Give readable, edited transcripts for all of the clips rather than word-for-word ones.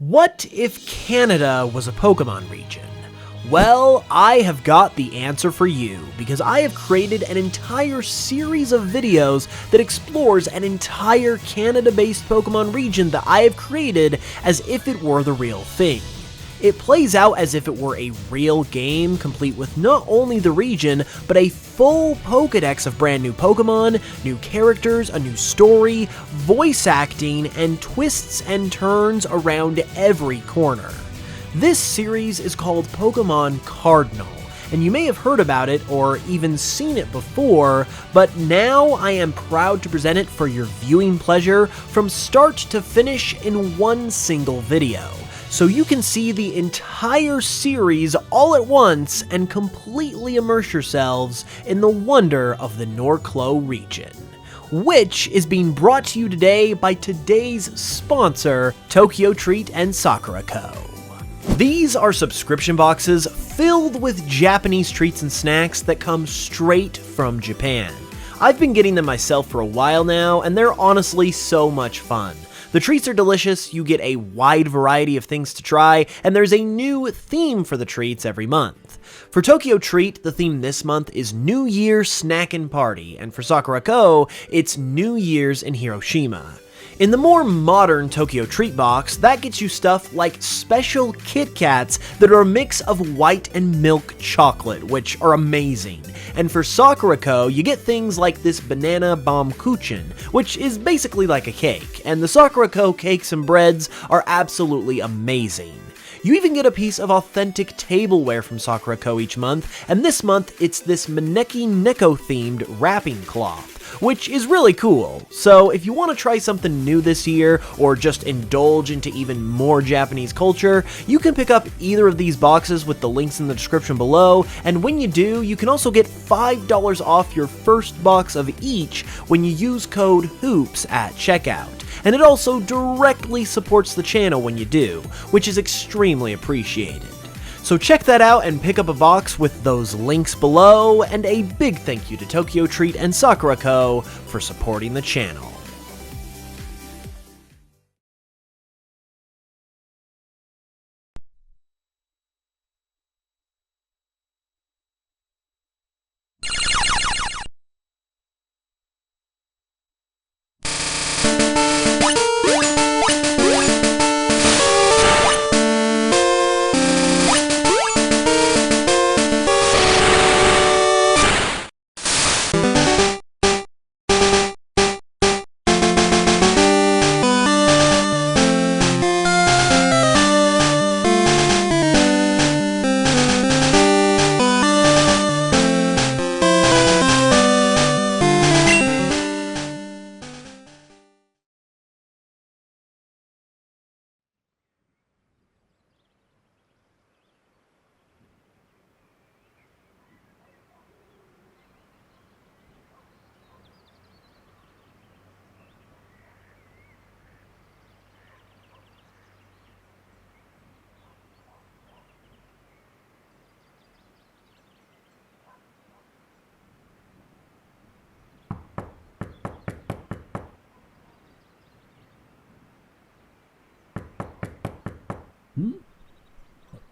What if Canada was a Pokemon region? Well, I have got the answer for you, because I have created an entire series of videos that explores an entire Canada-based Pokemon region that I have created as if it were the real thing. It plays out as if it were a real game, complete with not only the region, but a full Pokedex of brand new Pokemon, new characters, a new story, voice acting, and twists and turns around every corner. This series is called Pokemon Cardinal, and you may have heard about it or even seen it before, but now I am proud to present it for your viewing pleasure from start to finish in one single video, so you can see the entire series all at once and completely immerse yourselves in the wonder of the Norclo region, which is being brought to you today by today's sponsor, Tokyo Treat and Sakura Co. These are subscription boxes filled with Japanese treats and snacks that come straight from Japan. I've been getting them myself for a while now, and they're honestly so much fun. The treats are delicious, you get a wide variety of things to try, and there's a new theme for the treats every month. For Tokyo Treat, the theme this month is New Year Snackin' Party, and for Sakura Co, it's New Year's in Hiroshima. In the more modern Tokyo Treat box, that gets you stuff like special Kit Kats that are a mix of white and milk chocolate, which are amazing. And for Sakura Co, you get things like this banana Baumkuchen, which is basically like a cake, and the Sakura Co cakes and breads are absolutely amazing. You even get a piece of authentic tableware from Sakura Co each month, and this month it's this Maneki Neko themed wrapping cloth, which is really cool. So if you want to try something new this year, or just indulge into even more Japanese culture, you can pick up either of these boxes with the links in the description below, and when you do, you can also get $5 off your first box of each when you use code HOOPS at checkout. And it also directly supports the channel when you do, which is extremely appreciated. So check that out and pick up a box with those links below, and a big thank you to Tokyo Treat and Sakura Co for supporting the channel.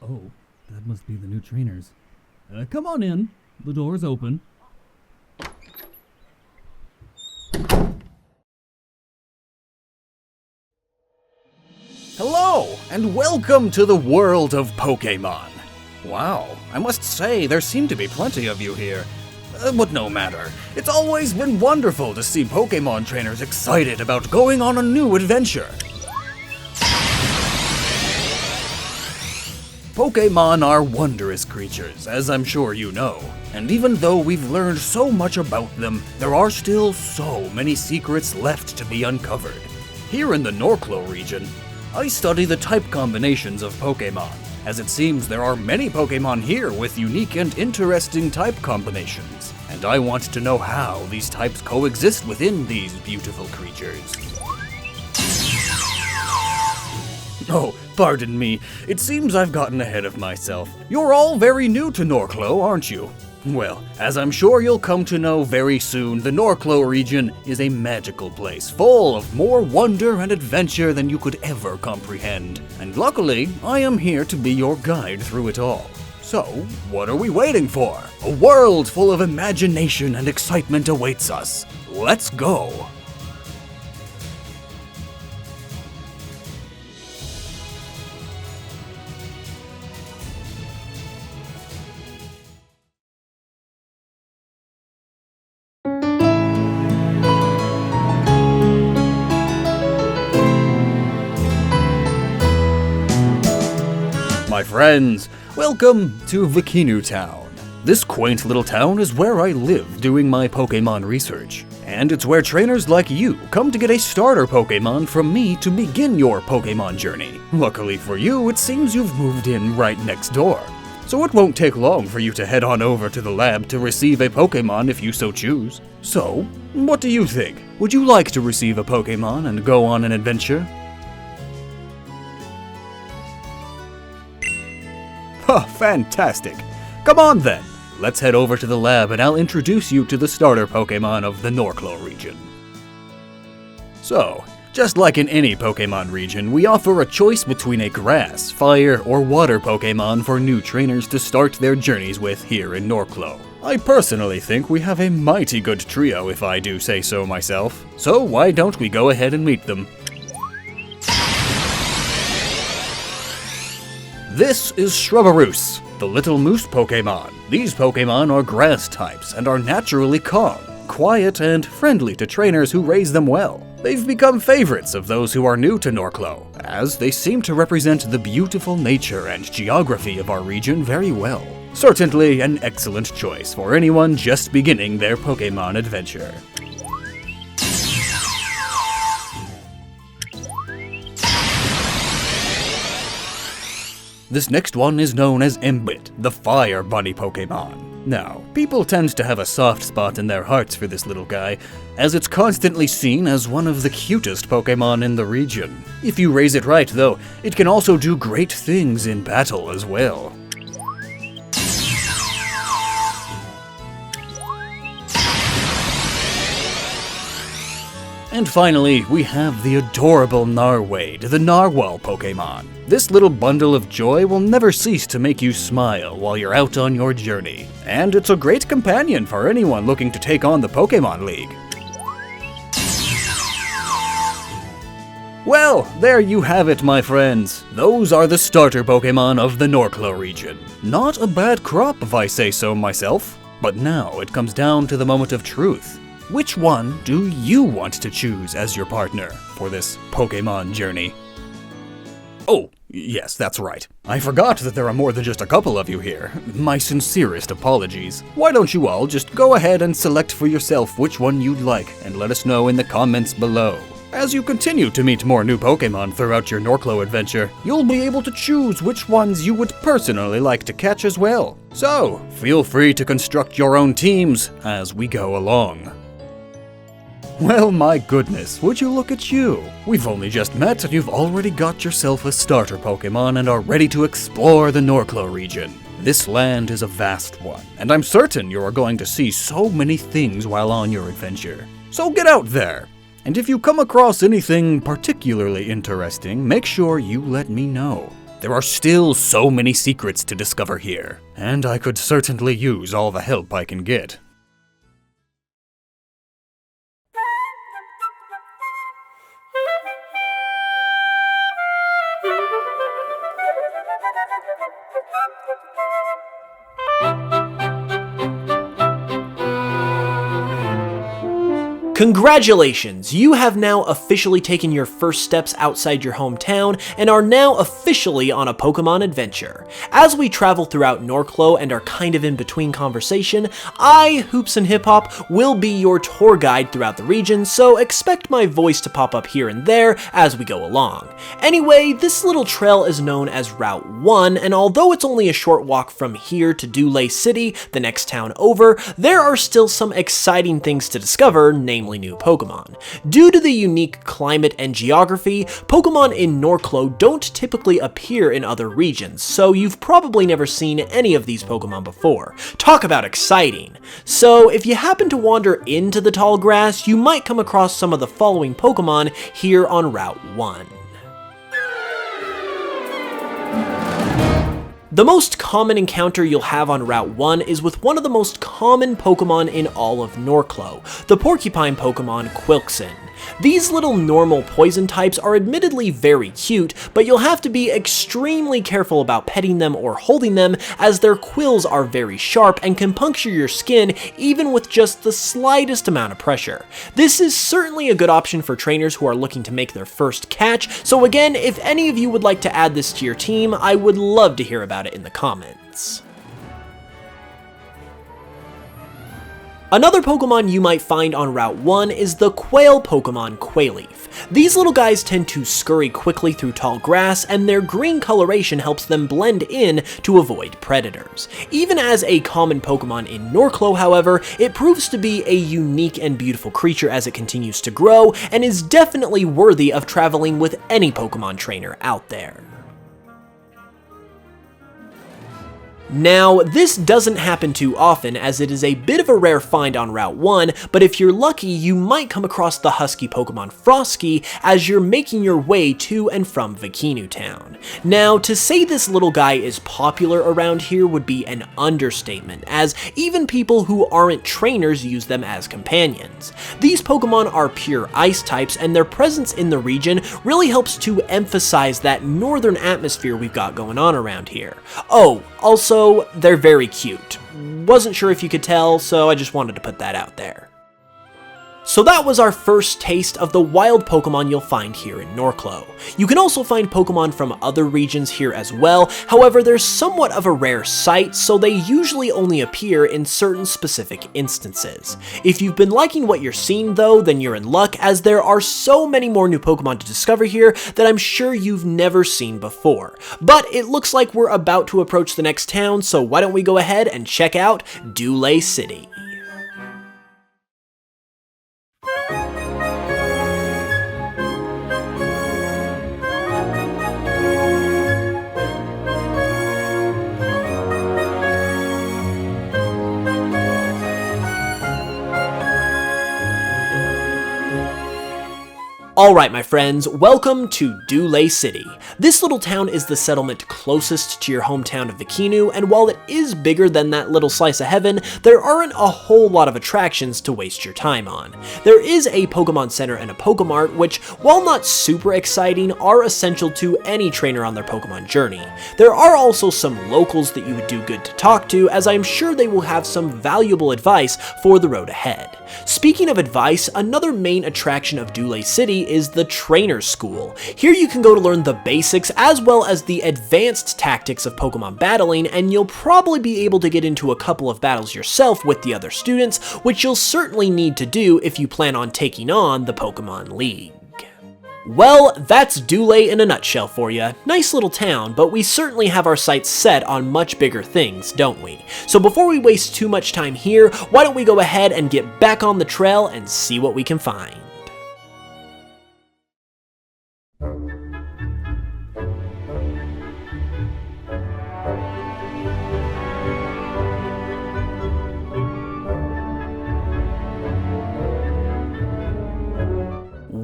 Oh, that must be the new trainers. Come on in. The door's open. Hello, and welcome to the world of Pokémon. Wow, I must say, there seem to be plenty of you here. But no matter, it's always been wonderful to see Pokémon trainers excited about going on a new adventure. Pokémon are wondrous creatures, as I'm sure you know, and even though we've learned so much about them, there are still so many secrets left to be uncovered. Here in the Norclo region, I study the type combinations of Pokémon, as it seems there are many Pokémon here with unique and interesting type combinations, and I want to know how these types coexist within these beautiful creatures. Oh, pardon me. It seems I've gotten ahead of myself. You're all very new to Norclo, aren't you? Well, as I'm sure you'll come to know very soon, the Norclo region is a magical place, full of more wonder and adventure than you could ever comprehend. And luckily, I am here to be your guide through it all. So, what are we waiting for? A world full of imagination and excitement awaits us. Let's go! My friends, welcome to Vakinu Town. This quaint little town is where I live doing my Pokémon research, and it's where trainers like you come to get a starter Pokémon from me to begin your Pokémon journey. Luckily for you, it seems you've moved in right next door, so it won't take long for you to head on over to the lab to receive a Pokémon if you so choose. So, what do you think? Would you like to receive a Pokémon and go on an adventure? Huh, fantastic! Come on then, let's head over to the lab and I'll introduce you to the starter Pokémon of the Norclo region. So, just like in any Pokémon region, we offer a choice between a grass, fire, or water Pokémon for new trainers to start their journeys with here in Norclo. I personally think we have a mighty good trio if I do say so myself, so why don't we go ahead and meet them? This is Shrubberoos, the little moose Pokémon. These Pokémon are grass types and are naturally calm, quiet, and friendly to trainers who raise them well. They've become favorites of those who are new to Norclo, as they seem to represent the beautiful nature and geography of our region very well. Certainly an excellent choice for anyone just beginning their Pokémon adventure. This next one is known as Embit, the Fire Bunny Pokémon. Now, people tend to have a soft spot in their hearts for this little guy, as it's constantly seen as one of the cutest Pokémon in the region. If you raise it right, though, it can also do great things in battle as well. And finally, we have the adorable Narwade, the Narwhal Pokémon. This little bundle of joy will never cease to make you smile while you're out on your journey. And it's a great companion for anyone looking to take on the Pokémon League. Well, there you have it, my friends. Those are the starter Pokémon of the Norclo region. Not a bad crop if I say so myself. But now it comes down to the moment of truth. Which one do you want to choose as your partner for this Pokémon journey? Oh, yes, that's right. I forgot that there are more than just a couple of you here. My sincerest apologies. Why don't you all just go ahead and select for yourself which one you'd like and let us know in the comments below. As you continue to meet more new Pokémon throughout your Norclo adventure, you'll be able to choose which ones you would personally like to catch as well. So, feel free to construct your own teams as we go along. Well, my goodness, would you look at you? We've only just met and you've already got yourself a starter Pokémon and are ready to explore the Norclo region. This land is a vast one, and I'm certain you are going to see so many things while on your adventure. So get out there! And if you come across anything particularly interesting, make sure you let me know. There are still so many secrets to discover here, and I could certainly use all the help I can get. Congratulations! You have now officially taken your first steps outside your hometown and are now officially on a Pokemon adventure. As we travel throughout Norclo and are kind of in between conversation, I, HoopsandHipHop, will be your tour guide throughout the region, so expect my voice to pop up here and there as we go along. Anyway, this little trail is known as Route 1, and although it's only a short walk from here to Dulé City, the next town over, there are still some exciting things to discover, namely relatively new Pokemon. Due to the unique climate and geography, Pokemon in Norclo don't typically appear in other regions, so you've probably never seen any of these Pokemon before. Talk about exciting! So if you happen to wander into the tall grass, you might come across some of the following Pokemon here on Route 1. The most common encounter you'll have on Route 1 is with one of the most common Pokemon in all of Norclo, the porcupine Pokemon Quilkson. These little normal poison types are admittedly very cute, but you'll have to be extremely careful about petting them or holding them, as their quills are very sharp and can puncture your skin even with just the slightest amount of pressure. This is certainly a good option for trainers who are looking to make their first catch, so again, if any of you would like to add this to your team, I would love to hear about it in the comments. Another Pokemon you might find on Route 1 is the quail Pokemon Quailleaf. These little guys tend to scurry quickly through tall grass, and their green coloration helps them blend in to avoid predators. Even as a common Pokemon in Norclo, however, it proves to be a unique and beautiful creature as it continues to grow, and is definitely worthy of traveling with any Pokemon trainer out there. Now, this doesn't happen too often as it is a bit of a rare find on Route 1, but if you're lucky, you might come across the husky Pokemon Frosky as you're making your way to and from Vikinu Town. Now, to say this little guy is popular around here would be an understatement, as even people who aren't trainers use them as companions. These Pokemon are pure ice types, and their presence in the region really helps to emphasize that northern atmosphere we've got going on around here. Oh, also, they're very cute. Wasn't sure if you could tell, so I just wanted to put that out there. So that was our first taste of the wild Pokemon you'll find here in Norclo. You can also find Pokemon from other regions here as well, however they're somewhat of a rare sight, so they usually only appear in certain specific instances. If you've been liking what you're seeing though, then you're in luck, as there are so many more new Pokemon to discover here that I'm sure you've never seen before. But it looks like we're about to approach the next town, so why don't we go ahead and check out Dule City. Alright my friends, welcome to Dule City. This little town is the settlement closest to your hometown of Vikinu, and while it is bigger than that little slice of heaven, there aren't a whole lot of attractions to waste your time on. There is a Pokemon Center and a Pokemart, which, while not super exciting, are essential to any trainer on their Pokemon journey. There are also some locals that you would do good to talk to, as I'm sure they will have some valuable advice for the road ahead. Speaking of advice, another main attraction of Dule City is the Trainer School. Here you can go to learn the basics as well as the advanced tactics of Pokemon battling, and you'll probably be able to get into a couple of battles yourself with the other students, which you'll certainly need to do if you plan on taking on the Pokemon League. Well, that's Dule in a nutshell for you. Nice little town, but we certainly have our sights set on much bigger things, don't we? So before we waste too much time here, why don't we go ahead and get back on the trail and see what we can find.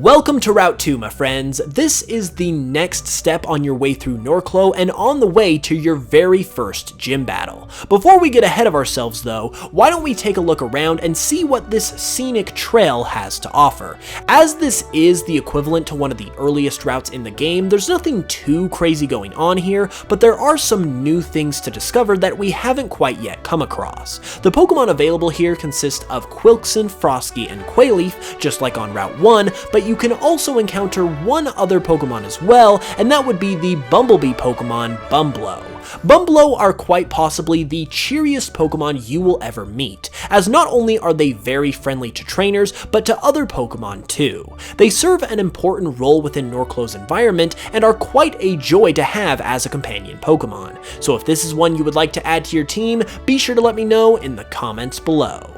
Welcome to Route 2, my friends. This is the next step on your way through Norclo and on the way to your very first gym battle. Before we get ahead of ourselves though, why don't we take a look around and see what this scenic trail has to offer. As this is the equivalent to one of the earliest routes in the game, there's nothing too crazy going on here, but there are some new things to discover that we haven't quite yet come across. The Pokemon available here consist of Quilkson, Frosky, and Quailleaf, just like on Route 1, but you can also encounter one other Pokemon as well, and that would be the Bumblebee Pokemon, Bumblo. Bumblo are quite possibly the cheeriest Pokemon you will ever meet, as not only are they very friendly to trainers, but to other Pokemon too. They serve an important role within Norclo's environment and are quite a joy to have as a companion Pokemon. So if this is one you would like to add to your team, be sure to let me know in the comments below.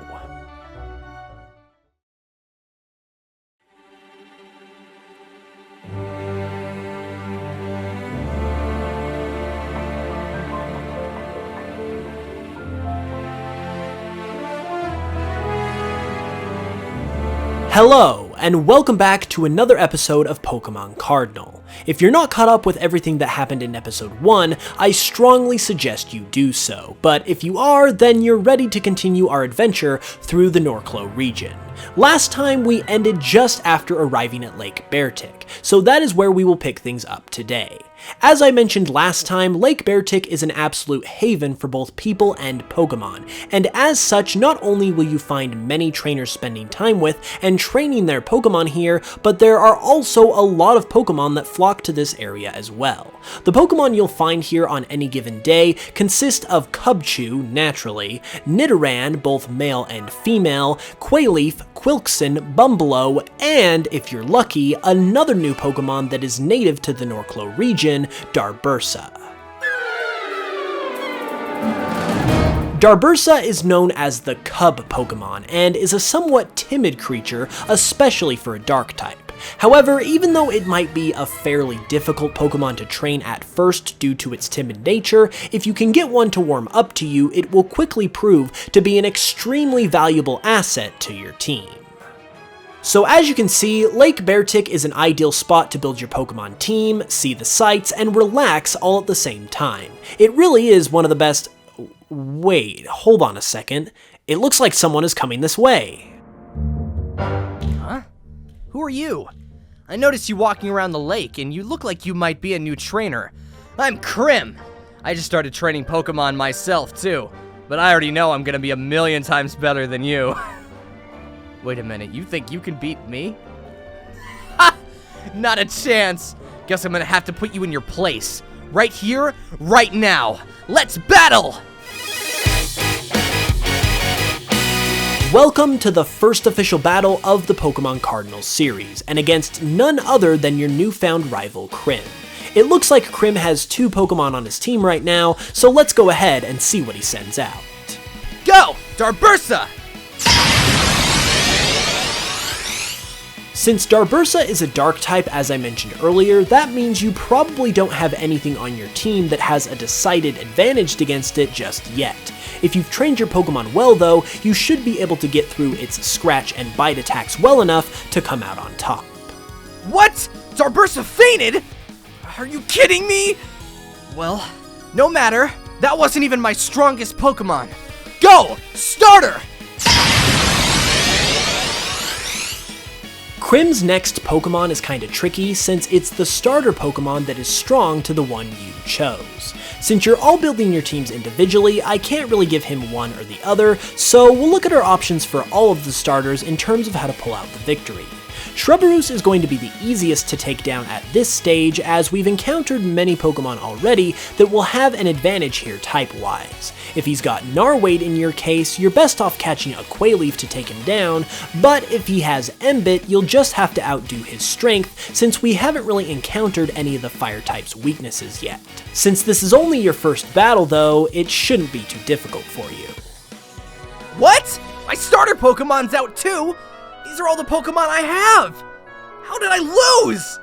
Hello, and welcome back to another episode of Pokemon Cardinal. If you're not caught up with everything that happened in episode 1, I strongly suggest you do so, but if you are, then you're ready to continue our adventure through the Norclo region. Last time we ended just after arriving at Lake Beartic, so that is where we will pick things up today. As I mentioned last time, Lake Beartic is an absolute haven for both people and Pokemon, and as such, not only will you find many trainers spending time with and training their Pokemon here, but there are also a lot of Pokemon that flock to this area as well. The Pokemon you'll find here on any given day consist of Cubchoo, naturally, Nidoran, both male and female, Quailef, Quilkson, Bumbleow, and, if you're lucky, another new Pokemon that is native to the Norclo region, Darbursa. Darbursa is known as the Cub Pokemon, and is a somewhat timid creature, especially for a Dark type. However, even though it might be a fairly difficult Pokemon to train at first due to its timid nature, if you can get one to warm up to you, it will quickly prove to be an extremely valuable asset to your team. So as you can see, Lake Beartic is an ideal spot to build your Pokemon team, see the sights, and relax all at the same time. It really is one of the best... Wait, hold on a second. It looks like someone is coming this way. Huh? Who are you? I noticed you walking around the lake, and you look like you might be a new trainer. I'm Krim. I just started training Pokemon myself, too. But I already know I'm gonna be a million times better than you. Wait a minute, you think you can beat me? Ha! Not a chance. Guess I'm gonna have to put you in your place. Right here, right now. Let's battle! Welcome to the first official battle of the Pokemon Cardinal series, and against none other than your newfound rival, Krim. It looks like Krim has 2 Pokemon on his team right now, so let's go ahead and see what he sends out. Go! Darbursa! Since Darbursa is a Dark type, as I mentioned earlier, that means you probably don't have anything on your team that has a decided advantage against it just yet. If you've trained your Pokemon well though, you should be able to get through its scratch and bite attacks well enough to come out on top. What? Darbursa fainted? Are you kidding me? Well, no matter. That wasn't even my strongest Pokemon. Go! Starter! Krim's next Pokemon is kinda tricky since it's the starter Pokemon that is strong to the one you chose. Since you're all building your teams individually, I can't really give him one or the other, so we'll look at our options for all of the starters in terms of how to pull out the victory. Shrubberus is going to be the easiest to take down at this stage, as we've encountered many Pokemon already that will have an advantage here type-wise. If he's got Narwhale in your case, you're best off catching a Quailef to take him down, but if he has Embitt, you'll just have to outdo his strength, since we haven't really encountered any of the fire type's weaknesses yet. Since this is only your first battle though, it shouldn't be too difficult for you. What? My starter Pokemon's out too? These are all the Pokemon I have! How did I lose?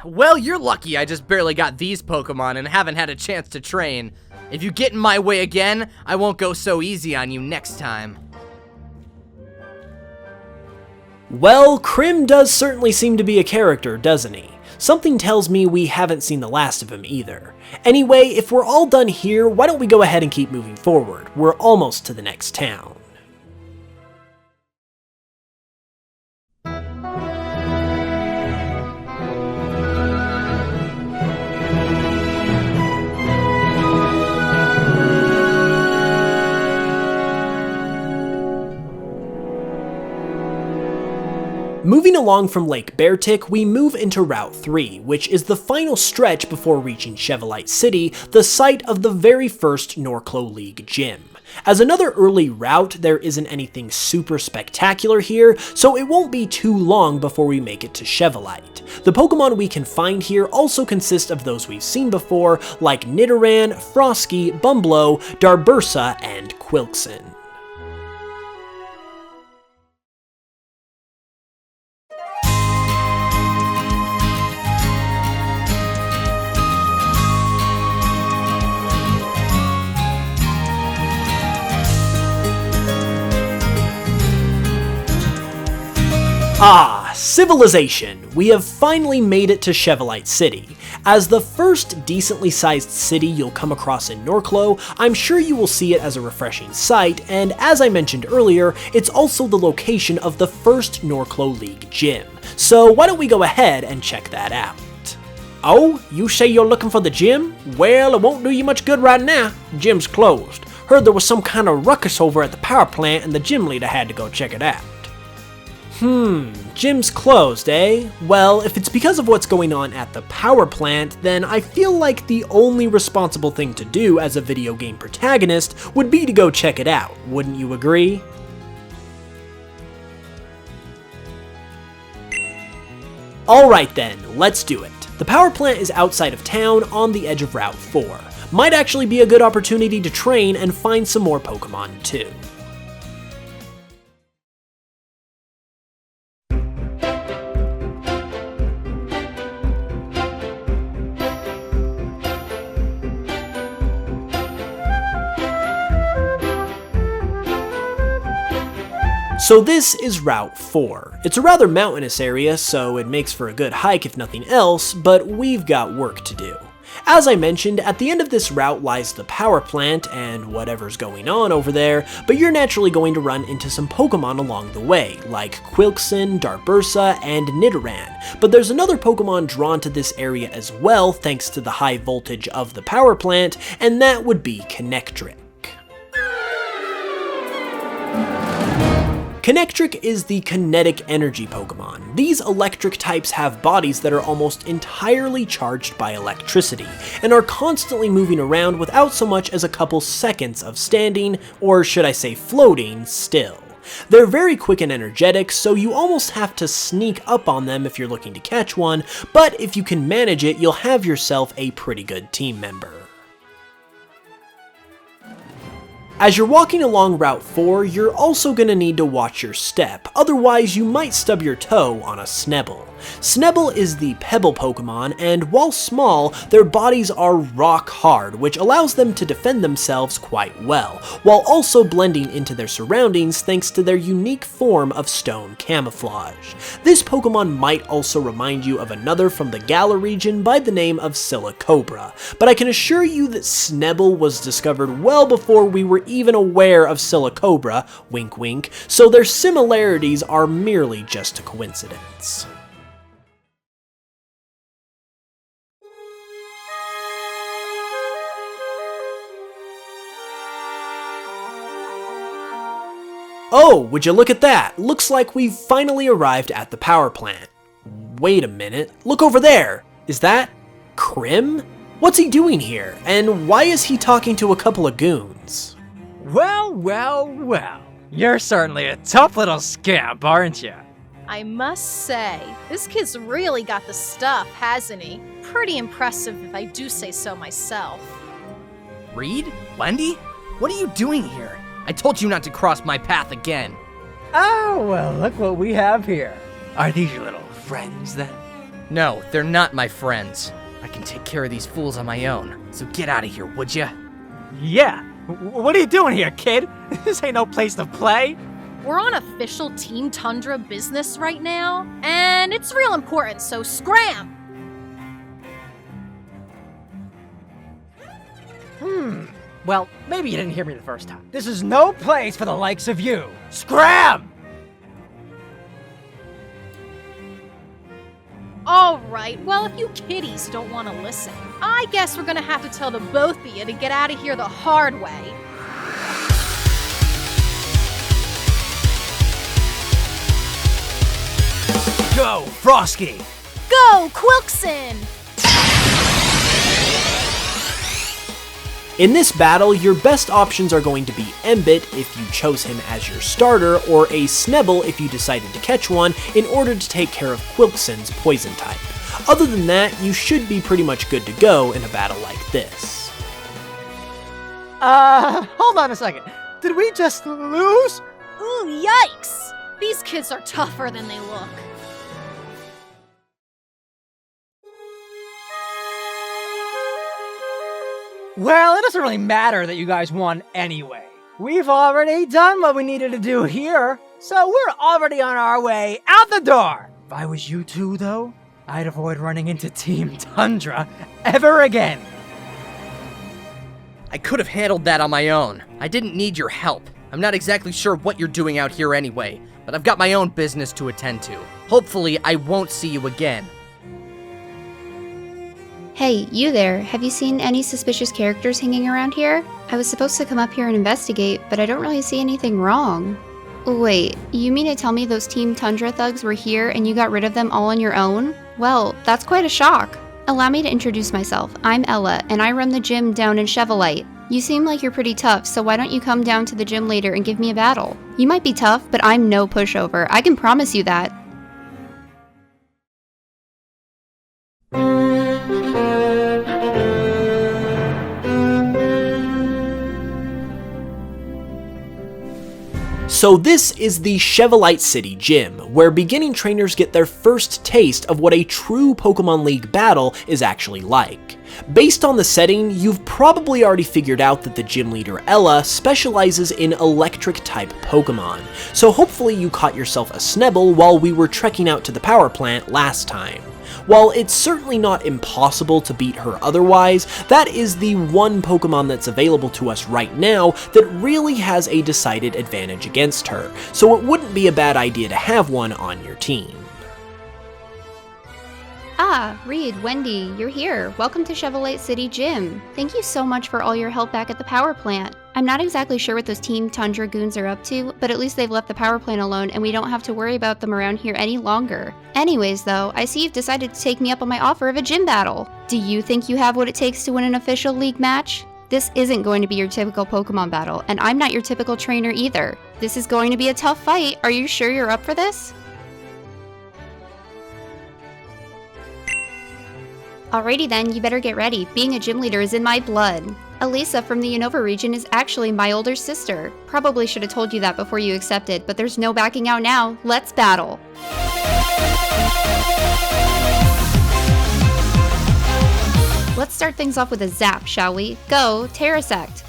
Well, you're lucky I just barely got these Pokemon and haven't had a chance to train. If you get in my way again, I won't go so easy on you next time. Well, Krim does certainly seem to be a character, doesn't he? Something tells me we haven't seen the last of him either. Anyway, if we're all done here, why don't we go ahead and keep moving forward? We're almost to the next town. Moving along from Lake Beartic, we move into Route 3, which is the final stretch before reaching Chevalite City, the site of the very first Norclo League gym. As another early route, there isn't anything super spectacular here, so it won't be too long before we make it to Chevalite. The Pokemon we can find here also consist of those we've seen before, like Nidoran, Frosky, Bumbleow, Darbursa, and Quilkson. Ah, civilization! We have finally made it to Chevalite City. As the first decently sized city you'll come across in Norclo, I'm sure you will see it as a refreshing sight, and as I mentioned earlier, it's also the location of the first Norclo League gym. So why don't we go ahead and check that out. Oh, you say you're looking for the gym? Well, it won't do you much good right now. Gym's closed. Heard there was some kind of ruckus over at the power plant and the gym leader had to go check it out. Gym's closed, eh? Well, if it's because of what's going on at the power plant, then I feel like the only responsible thing to do as a video game protagonist would be to go check it out, wouldn't you agree? Alright then, let's do it. The power plant is outside of town on the edge of Route 4. Might actually be a good opportunity to train and find some more Pokemon too. So this is Route 4. It's a rather mountainous area, so it makes for a good hike if nothing else, but we've got work to do. As I mentioned, at the end of this route lies the power plant and whatever's going on over there, but you're naturally going to run into some Pokemon along the way, like Quilkson, Darbursa, and Nidoran. But there's another Pokemon drawn to this area as well thanks to the high voltage of the power plant, and that would be Connectric. Connectric is the kinetic energy Pokemon. These electric types have bodies that are almost entirely charged by electricity, and are constantly moving around without so much as a couple seconds of standing, or should I say floating, still. They're very quick and energetic, so you almost have to sneak up on them if you're looking to catch one, but if you can manage it, you'll have yourself a pretty good team member. As you're walking along Route 4, you're also going to need to watch your step, otherwise you might stub your toe on a Snubbull. Snubbull is the Pebble Pokemon, and while small, their bodies are rock hard, which allows them to defend themselves quite well, while also blending into their surroundings thanks to their unique form of stone camouflage. This Pokemon might also remind you of another from the Galar region by the name of Silicobra, but I can assure you that Snubbull was discovered well before we were even aware of Silicobra, wink wink, so their similarities are merely just a coincidence. Oh, would you look at that? Looks like we've finally arrived at the power plant. Wait a minute, look over there! Is that Krim? What's he doing here? And why is he talking to a couple of goons? Well, well, well. You're certainly a tough little scamp, aren't you? I must say, this kid's really got the stuff, hasn't he? Pretty impressive if I do say so myself. Reed? Wendy? What are you doing here? I told you not to cross my path again. Oh, well, look what we have here. Are these your little friends, then? No, they're not my friends. I can take care of these fools on my own, so get out of here, would ya? Yeah. What are you doing here, kid? This ain't no place to play. We're on official Team Tundra business right now, and it's real important, so scram! Well, maybe you didn't hear me the first time. This is no place for the likes of you. Scram! Alright, well if you kiddies don't want to listen, I guess we're gonna have to tell the both of you to get out of here the hard way. Go, Frosky! Go, Quilkson! In this battle, your best options are going to be Embiid if you chose him as your starter, or a Snubbull if you decided to catch one in order to take care of Quilkson's poison type. Other than that, you should be pretty much good to go in a battle like this. Hold on a second. Did we just lose? Ooh, yikes! These kids are tougher than they look. Well, it doesn't really matter that you guys won anyway. We've already done what we needed to do here. So we're already on our way out the door. If I was you two, though, I'd avoid running into Team Tundra ever again. I could have handled that on my own. I didn't need your help. I'm not exactly sure what you're doing out here anyway, but I've got my own business to attend to. Hopefully, I won't see you again. Hey, you there, have you seen any suspicious characters hanging around here? I was supposed to come up here and investigate, but I don't really see anything wrong. Wait, you mean to tell me those Team Tundra thugs were here and you got rid of them all on your own? Well, that's quite a shock. Allow me to introduce myself. I'm Ella, and I run the gym down in Chevalite. You seem like you're pretty tough, so why don't you come down to the gym later and give me a battle? You might be tough, but I'm no pushover. I can promise you that. So this is the Chevalite City Gym, where beginning trainers get their first taste of what a true Pokemon League battle is actually like. Based on the setting, you've probably already figured out that the gym leader Ella specializes in electric-type Pokemon, so hopefully you caught yourself a Snubbull while we were trekking out to the power plant last time. While it's certainly not impossible to beat her otherwise, that is the one Pokemon that's available to us right now that really has a decided advantage against her, so it wouldn't be a bad idea to have one on your team. Ah, Reed, Wendy, you're here. Welcome to Chevalite City Gym. Thank you so much for all your help back at the power plant. I'm not exactly sure what those Team Tundra goons are up to, but at least they've left the power plant alone and we don't have to worry about them around here any longer. Anyways though, I see you've decided to take me up on my offer of a gym battle. Do you think you have what it takes to win an official league match? This isn't going to be your typical Pokemon battle, and I'm not your typical trainer either. This is going to be a tough fight. Are you sure you're up for this? Alrighty then, you better get ready. Being a gym leader is in my blood. Elisa from the Unova region is actually my older sister. Probably should have told you that before you accepted, but there's no backing out now. Let's battle. Let's start things off with a zap, shall we? Go, Terrasect.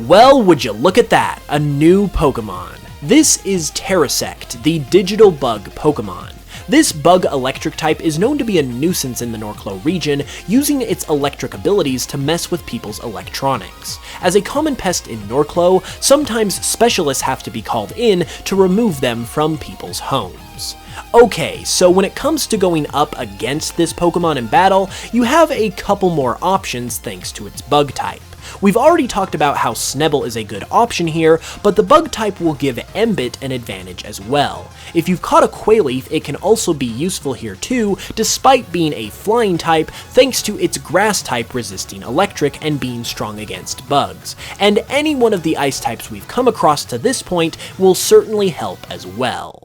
Well, would you look at that, a new Pokemon. This is Terrasect, the digital bug Pokemon. This bug electric type is known to be a nuisance in the Norclo region, using its electric abilities to mess with people's electronics. As a common pest in Norclo, sometimes specialists have to be called in to remove them from people's homes. Okay, so when it comes to going up against this Pokemon in battle, you have a couple more options thanks to its bug type. We've already talked about how Snubbull is a good option here, but the bug type will give Embiid an advantage as well. If you've caught a Quailith, it can also be useful here too, despite being a flying type, thanks to its grass type resisting electric and being strong against bugs. And any one of the ice types we've come across to this point will certainly help as well.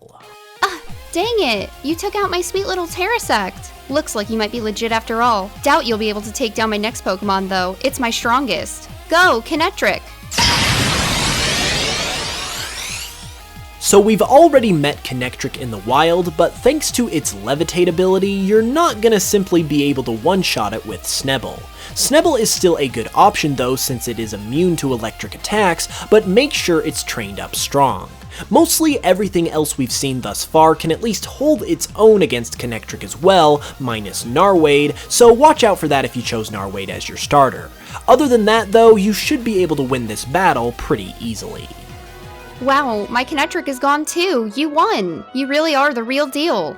Dang it! You took out my sweet little Terrasect! Looks like you might be legit after all. Doubt you'll be able to take down my next Pokemon though. It's my strongest. Go, Kinetric! So we've already met Kinetric in the wild, but thanks to its Levitate ability, you're not gonna simply be able to one-shot it with Snubbull. Snubbull is still a good option though, since it is immune to electric attacks, but make sure it's trained up strong. Mostly everything else we've seen thus far can at least hold its own against Kinetric as well, minus Narwade, so watch out for that if you chose Narwade as your starter. Other than that though, you should be able to win this battle pretty easily. Wow, my Kinetric is gone too! You won! You really are the real deal!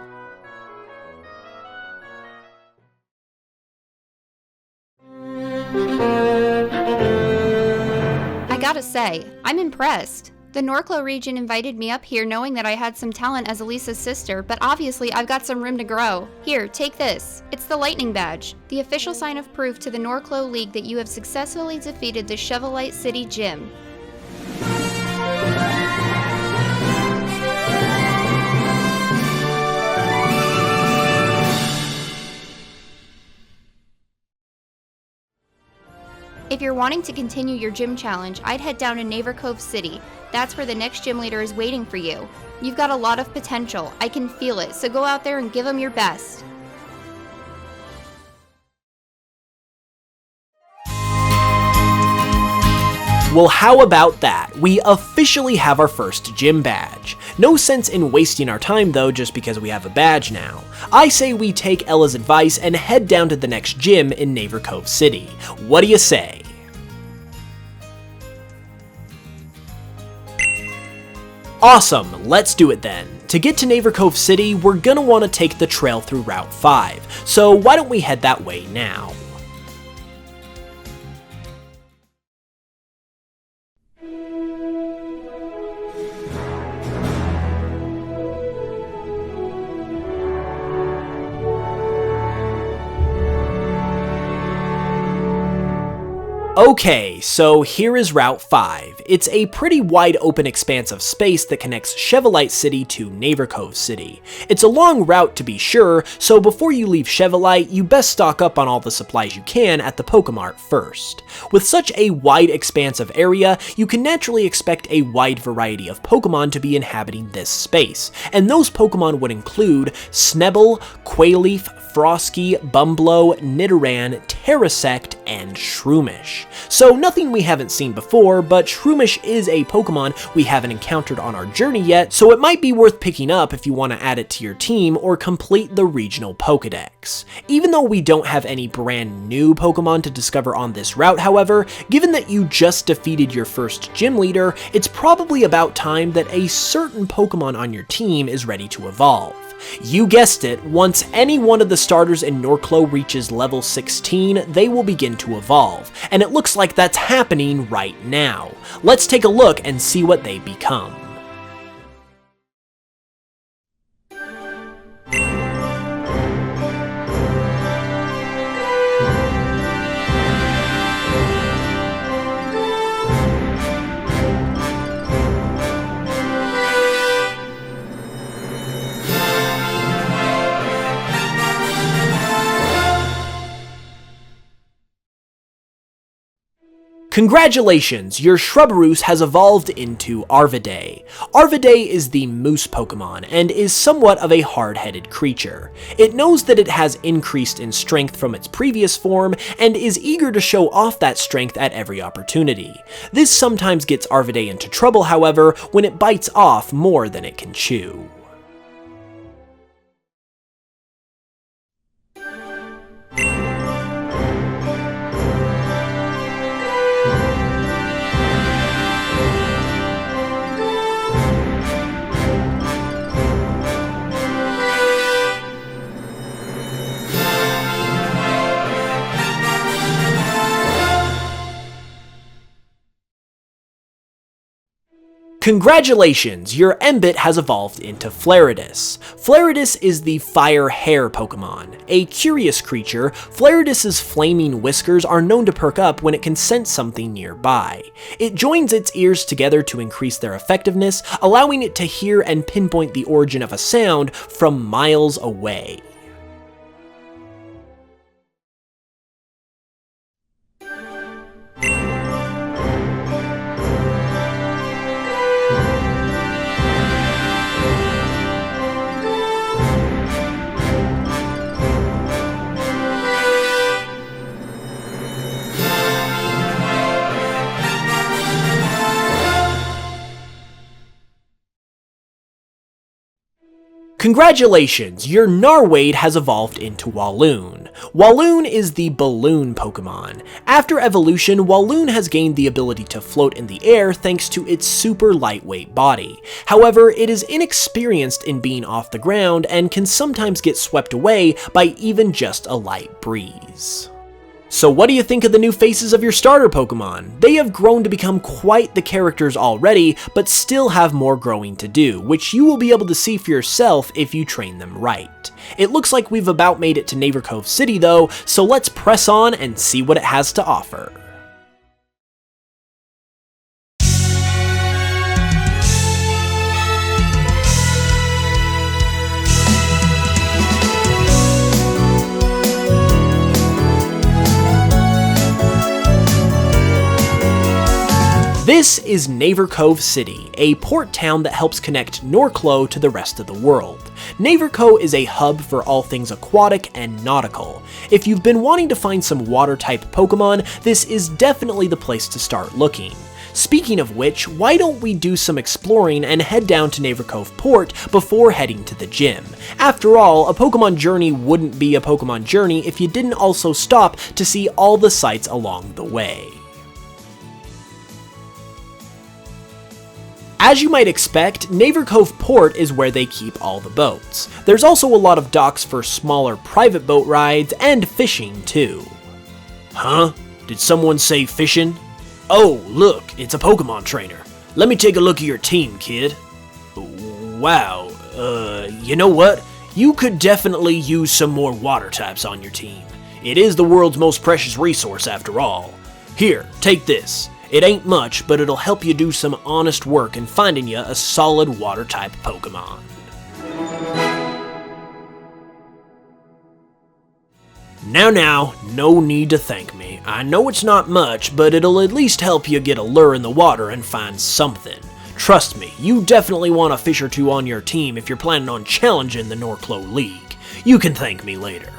I gotta say, I'm impressed. The Norclo region invited me up here knowing that I had some talent as Elisa's sister, but obviously I've got some room to grow. Here, take this. It's the Lightning Badge, the official sign of proof to the Norclo League that you have successfully defeated the Chevalite City Gym. If you're wanting to continue your gym challenge, I'd head down to Naver Cove City. That's where the next gym leader is waiting for you. You've got a lot of potential, I can feel it, so go out there and give them your best. Well, how about that? We officially have our first gym badge. No sense in wasting our time though just because we have a badge now. I say we take Ella's advice and head down to the next gym in Naver Cove City. What do you say? Awesome, let's do it then. To get to Naver Cove City, we're gonna want to take the trail through Route 5, so why don't we head that way now? Okay, so here is Route 5. It's a pretty wide open expanse of space that connects Chevalite City to Naver Cove City. It's a long route to be sure, so before you leave Chevalite, you best stock up on all the supplies you can at the Pokemart first. With such a wide expanse of area, you can naturally expect a wide variety of Pokemon to be inhabiting this space, and those Pokemon would include Snubbull, Quailef, Frosky, Bumblow, Nidoran, Terrasect, and Shroomish. So nothing we haven't seen before, but Shroomish is a Pokemon we haven't encountered on our journey yet, so it might be worth picking up if you want to add it to your team or complete the regional Pokedex. Even though we don't have any brand new Pokemon to discover on this route, however, given that you just defeated your first gym leader, it's probably about time that a certain Pokemon on your team is ready to evolve. You guessed it, once any one of the starters in Norclo reaches level 16, they will begin to evolve, and it looks like that's happening right now. Let's take a look and see what they become. Congratulations, your Shrubberus has evolved into Arvidae. Arvidae is the moose Pokemon and is somewhat of a hard-headed creature. It knows that it has increased in strength from its previous form and is eager to show off that strength at every opportunity. This sometimes gets Arvidae into trouble, however, when it bites off more than it can chew. Congratulations, your Embit has evolved into Flaretus. Flaretus is the Fire Hair Pokemon. A curious creature, Flaretus's flaming whiskers are known to perk up when it can sense something nearby. It joins its ears together to increase their effectiveness, allowing it to hear and pinpoint the origin of a sound from miles away. Congratulations, your Narwade has evolved into Walloon. Walloon is the balloon Pokemon. After evolution, Walloon has gained the ability to float in the air thanks to its super lightweight body. However, it is inexperienced in being off the ground and can sometimes get swept away by even just a light breeze. So what do you think of the new faces of your starter Pokemon? They have grown to become quite the characters already, but still have more growing to do, which you will be able to see for yourself if you train them right. It looks like we've about made it to Naver Cove City though, so let's press on and see what it has to offer. This is Naver Cove City, a port town that helps connect Norclo to the rest of the world. Naver Cove is a hub for all things aquatic and nautical. If you've been wanting to find some water-type Pokemon, this is definitely the place to start looking. Speaking of which, why don't we do some exploring and head down to Navy Cove Port before heading to the gym? After all, a Pokemon journey wouldn't be a Pokemon journey if you didn't also stop to see all the sights along the way. As you might expect, Navy Cove Port is where they keep all the boats. There's also a lot of docks for smaller private boat rides and fishing too. Huh? Did someone say fishing? Oh, look, it's a Pokemon trainer. Let me take a look at your team, kid. Wow, you know what? You could definitely use some more water types on your team. It is the world's most precious resource after all. Here, take this. It ain't much, but it'll help you do some honest work in finding you a solid water type Pokemon. Now, no need to thank me. I know it's not much, but it'll at least help you get a lure in the water and find something. Trust me, you definitely want a fish or two on your team if you're planning on challenging the Norclo League. You can thank me later.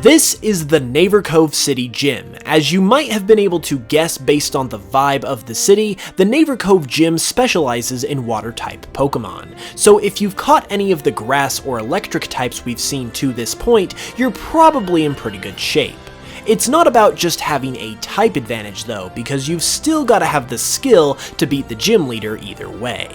This is the Navy Cove City Gym. As you might have been able to guess based on the vibe of the city, the Navy Cove Gym specializes in water-type Pokemon. So if you've caught any of the grass or electric types we've seen to this point, you're probably in pretty good shape. It's not about just having a type advantage though, because you've still got to have the skill to beat the gym leader either way.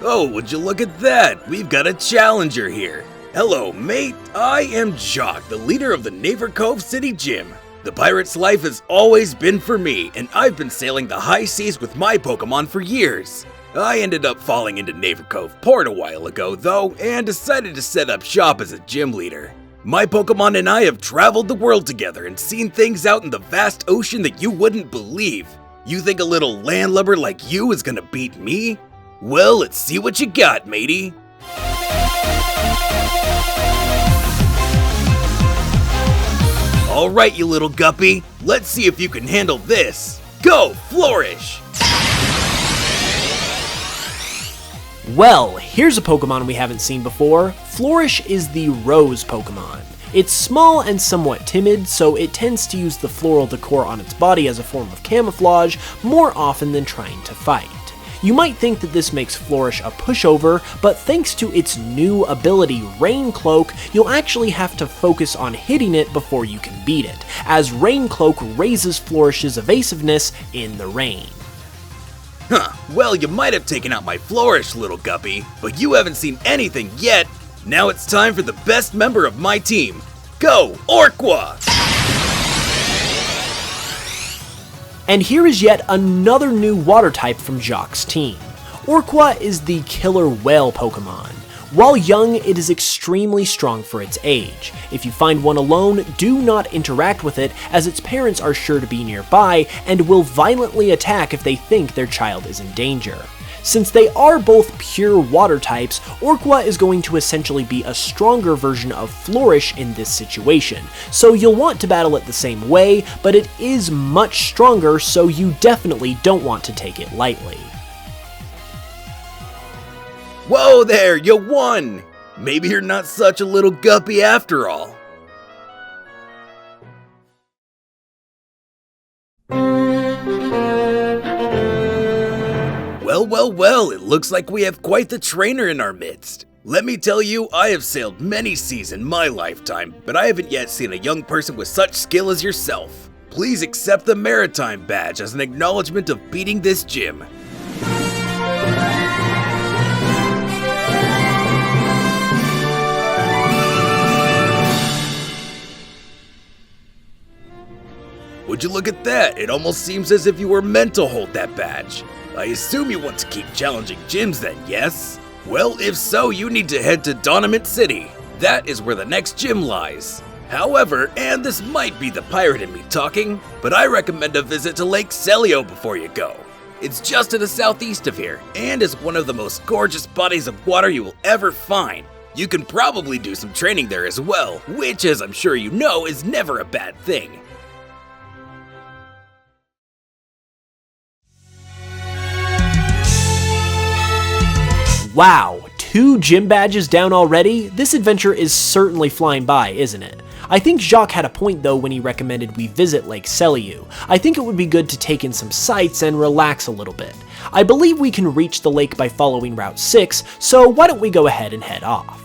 Oh, would you look at that? We've got a challenger here. Hello, mate. I am Jock, the leader of the Navy Cove City Gym. The pirate's life has always been for me, and I've been sailing the high seas with my Pokemon for years. I ended up falling into Navy Cove Port a while ago, though, and decided to set up shop as a gym leader. My Pokemon and I have traveled the world together and seen things out in the vast ocean that you wouldn't believe. You think a little landlubber like you is gonna beat me? Well, let's see what you got, matey. Alright, you little guppy, let's see if you can handle this. Go, Flourish! Well, here's a Pokemon we haven't seen before. Flourish is the Rose Pokemon. It's small and somewhat timid, so it tends to use the floral decor on its body as a form of camouflage more often than trying to fight. You might think that this makes Flourish a pushover, but thanks to its new ability, Rain Cloak, you'll actually have to focus on hitting it before you can beat it, as Rain Cloak raises Flourish's evasiveness in the rain. Huh, well, you might have taken out my Flourish, little guppy, but you haven't seen anything yet. Now it's time for the best member of my team. Go, Orqua! And here is yet another new water type from Jock's team. Orqua is the killer whale Pokemon. While young, it is extremely strong for its age. If you find one alone, do not interact with it, as its parents are sure to be nearby and will violently attack if they think their child is in danger. Since they are both pure water types, Orqua is going to essentially be a stronger version of Flourish in this situation, so you'll want to battle it the same way, but it is much stronger, so you definitely don't want to take it lightly. Whoa there, you won! Maybe you're not such a little guppy after all. Well, it looks like we have quite the trainer in our midst. Let me tell you, I have sailed many seas in my lifetime, but I haven't yet seen a young person with such skill as yourself. Please accept the Maritime Badge as an acknowledgement of beating this gym. Would you look at that? It almost seems as if you were meant to hold that badge. I assume you want to keep challenging gyms then, yes? Well, if so, you need to head to Doniment City. That is where the next gym lies. However, and this might be the pirate in me talking, but I recommend a visit to Lake Celio before you go. It's just to the southeast of here, and is one of the most gorgeous bodies of water you will ever find. You can probably do some training there as well, which, as I'm sure you know, is never a bad thing. Wow, 2 gym badges down already? This adventure is certainly flying by, isn't it? I think Jacques had a point though when he recommended we visit Lake Selliu. I think it would be good to take in some sights and relax a little bit. I believe we can reach the lake by following Route 6, so why don't we go ahead and head off?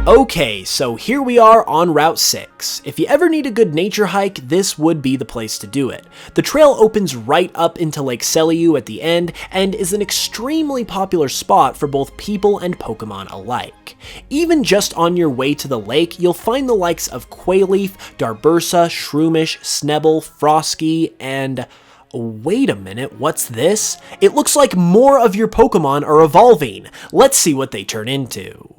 Okay, so here we are on Route 6. If you ever need a good nature hike, this would be the place to do it. The trail opens right up into Lake Selliu at the end, and is an extremely popular spot for both people and Pokemon alike. Even just on your way to the lake, you'll find the likes of Quailleaf, Darbursa, Shroomish, Snebel, Frosky, and... wait a minute, what's this? It looks like more of your Pokemon are evolving. Let's see what they turn into.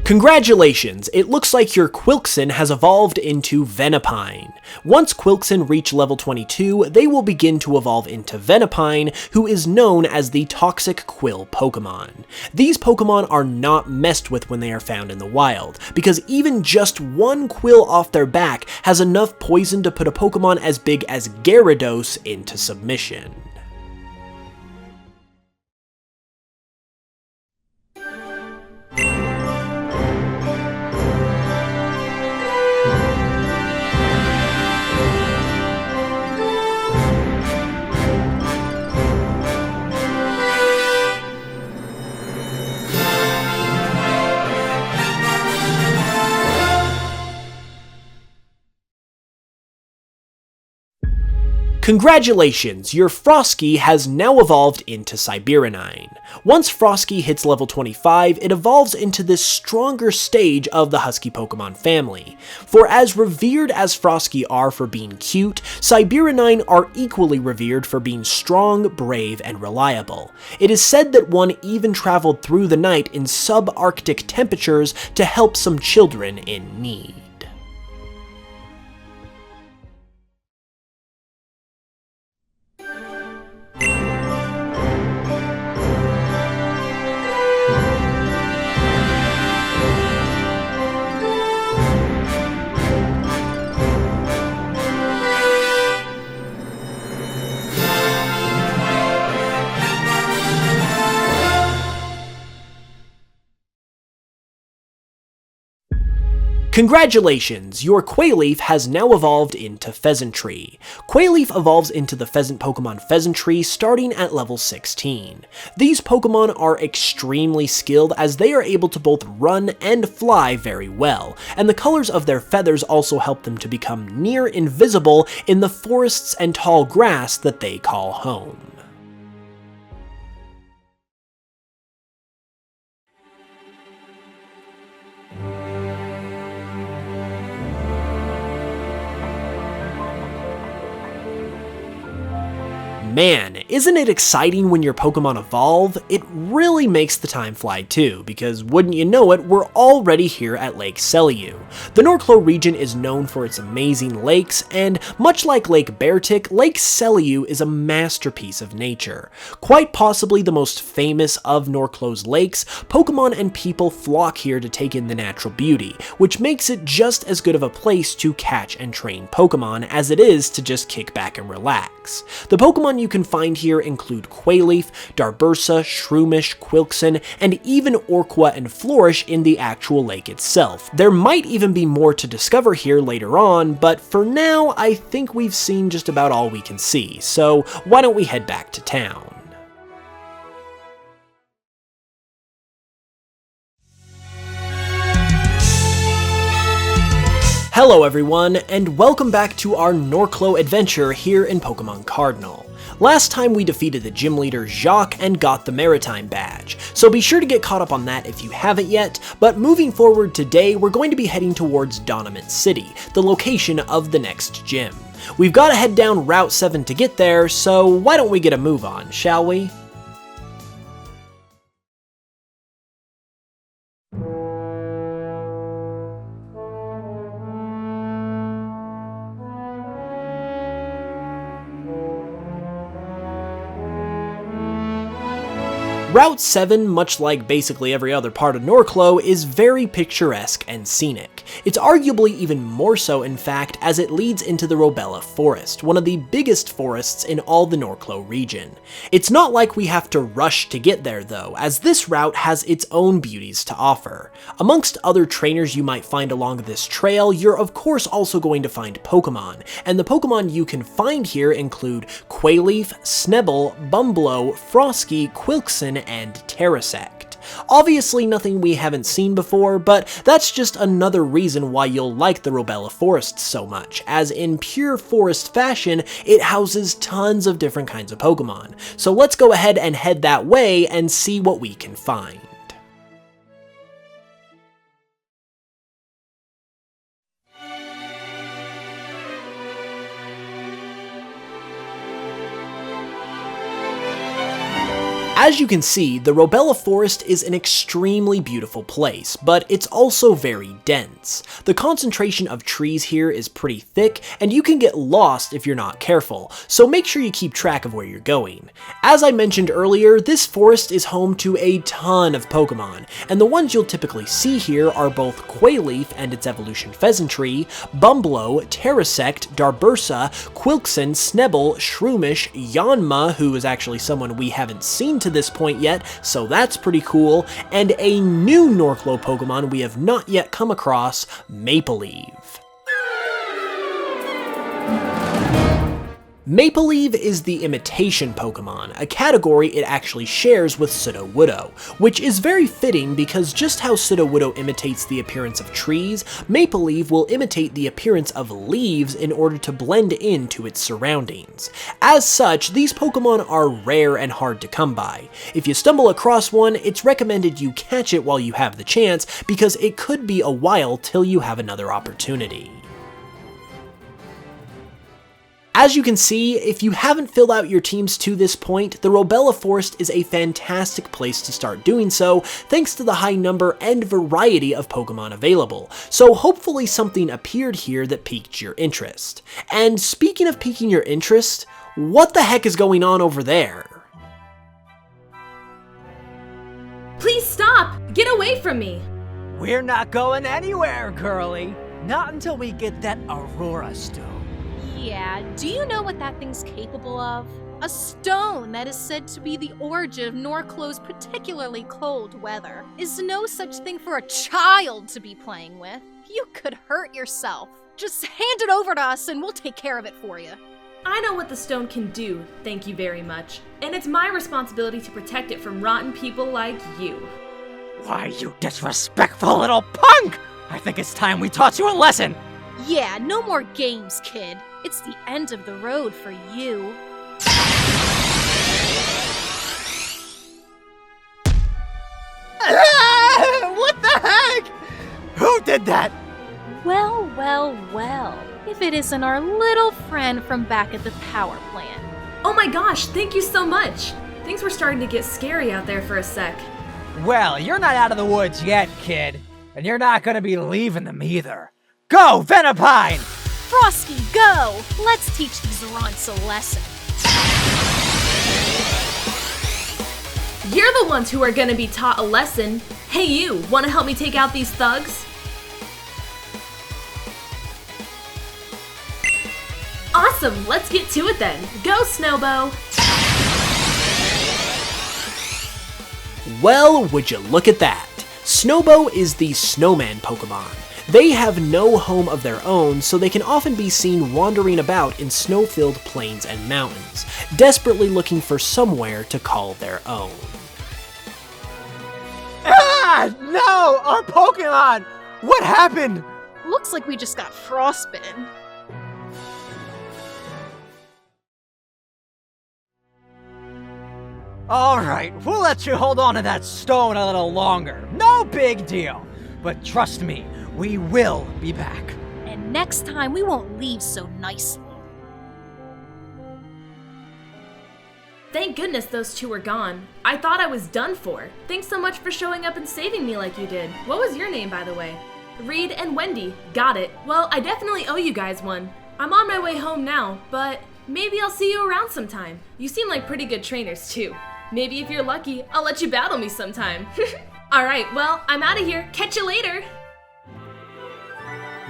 Congratulations! It looks like your Quilkson has evolved into Venipine. Once Quilkson reach level 22, they will begin to evolve into Venipine, who is known as the Toxic Quill Pokemon. These Pokemon are not messed with when they are found in the wild, because even just one quill off their back has enough poison to put a Pokemon as big as Gyarados into submission. Congratulations, your Frosky has now evolved into Cyberanine. Once Frosky hits level 25, it evolves into this stronger stage of the Husky Pokemon family. For as revered as Frosky are for being cute, Cyberanine are equally revered for being strong, brave, and reliable. It is said that one even traveled through the night in subarctic temperatures to help some children in need. Congratulations, your Quailleaf has now evolved into Pheasantry. Quailleaf evolves into the pheasant Pokemon Pheasantry starting at level 16. These Pokemon are extremely skilled as they are able to both run and fly very well, and the colors of their feathers also help them to become near invisible in the forests and tall grass that they call home. Man, isn't it exciting when your Pokemon evolve? It really makes the time fly too, because wouldn't you know it, we're already here at Lake Selliu. The Norclo region is known for its amazing lakes, and much like Lake Beartic, Lake Selliu is a masterpiece of nature. Quite possibly the most famous of Norclo's lakes, Pokemon and people flock here to take in the natural beauty, which makes it just as good of a place to catch and train Pokemon as it is to just kick back and relax. The Pokemon you can find here include Quailleaf, Darbursa, Shroomish, Quilkson, and even Orqua and Flourish in the actual lake itself. There might even be more to discover here later on, but for now, I think we've seen just about all we can see, so why don't we head back to town? Hello everyone, and welcome back to our Norclo adventure here in Pokemon Cardinal. Last time we defeated the gym leader Jacques and got the Maritime badge, so be sure to get caught up on that if you haven't yet, but moving forward today we're going to be heading towards Doniment City, the location of the next gym. We've got to head down Route 7 to get there, so why don't we get a move on, shall we? Route 7, much like basically every other part of Norclo, is very picturesque and scenic. It's arguably even more so, in fact, as it leads into the Robella Forest, one of the biggest forests in all the Norclo region. It's not like we have to rush to get there though, as this route has its own beauties to offer. Amongst other trainers you might find along this trail, you're of course also going to find Pokemon, and the Pokemon you can find here include Quailleaf, Snebel, Bumblow, Frosky, Quilkson, and Terrasect. Obviously nothing we haven't seen before, but that's just another reason why you'll like the Robella Forest so much, as in pure forest fashion, it houses tons of different kinds of Pokemon. So let's go ahead and head that way and see what we can find. As you can see, the Robella Forest is an extremely beautiful place, but it's also very dense. The concentration of trees here is pretty thick, and you can get lost if you're not careful, so make sure you keep track of where you're going. As I mentioned earlier, this forest is home to a ton of Pokemon, and the ones you'll typically see here are both Quailleaf and its evolution Pheasantry, Bumblow, Terrasect, Darbursa, Quilkson, Snebel, Shroomish, Yanma, who is actually someone we haven't seen to this point yet, so that's pretty cool, and a new Norclo Pokemon we have not yet come across, Mapleleaf. Mapleleaf is the imitation Pokemon, a category it actually shares with Sudowoodo, which is very fitting because just how Sudowoodo imitates the appearance of trees, Mapleleaf will imitate the appearance of leaves in order to blend into its surroundings. As such, these Pokemon are rare and hard to come by. If you stumble across one, it's recommended you catch it while you have the chance, because it could be a while till you have another opportunity. As you can see, if you haven't filled out your teams to this point, the Robella Forest is a fantastic place to start doing so, thanks to the high number and variety of Pokemon available, so hopefully something appeared here that piqued your interest. And speaking of piquing your interest, what the heck is going on over there? Please stop! Get away from me! We're not going anywhere, girlie. Not until we get that Aurora Stone. Yeah, do you know what that thing's capable of? A stone that is said to be the origin of Norclo's particularly cold weather. Is no such thing for a child to be playing with. You could hurt yourself. Just hand it over to us and we'll take care of it for you. I know what the stone can do, thank you very much. And it's my responsibility to protect it from rotten people like you. Why, you disrespectful little punk! I think it's time we taught you a lesson! Yeah, no more games, kid. It's the end of the road for you. What the heck? Who did that? Well, well, well. If it isn't our little friend from back at the power plant. Oh my gosh, thank you so much! Things were starting to get scary out there for a sec. Well, you're not out of the woods yet, kid. And you're not gonna be leaving them either. Go, Venipine! Frosky, go! Let's teach these runts a lesson. You're the ones who are gonna be taught a lesson. Hey you, wanna help me take out these thugs? Awesome, let's get to it then. Go, Snowbow! Well, would you look at that? Snowbow is the snowman Pokemon. They have no home of their own, so they can often be seen wandering about in snow-filled plains and mountains, desperately looking for somewhere to call their own. Ah! No! Our Pokemon! What happened? Looks like we just got frostbitten. Alright, we'll let you hold on to that stone a little longer. No big deal. But trust me, we will be back. And next time we won't leave so nicely. Thank goodness those two were gone. I thought I was done for. Thanks so much for showing up and saving me like you did. What was your name, by the way? Reed and Wendy. Got it. Well, I definitely owe you guys one. I'm on my way home now, but maybe I'll see you around sometime. You seem like pretty good trainers, too. Maybe if you're lucky, I'll let you battle me sometime. Alright, well, I'm out of here. Catch you later!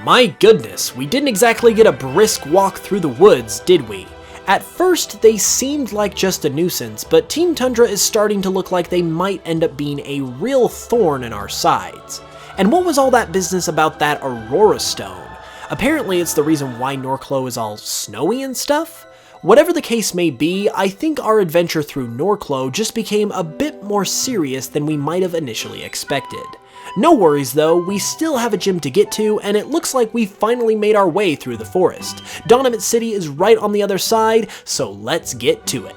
My goodness, we didn't exactly get a brisk walk through the woods, did we? At first, they seemed like just a nuisance, but Team Tundra is starting to look like they might end up being a real thorn in our sides. And what was all that business about that Aurora Stone? Apparently it's the reason why Norclo is all snowy and stuff? Whatever the case may be, I think our adventure through Norclo just became a bit more serious than we might have initially expected. No worries though, we still have a gym to get to, and it looks like we finally made our way through the forest. Donimit City is right on the other side, so let's get to it.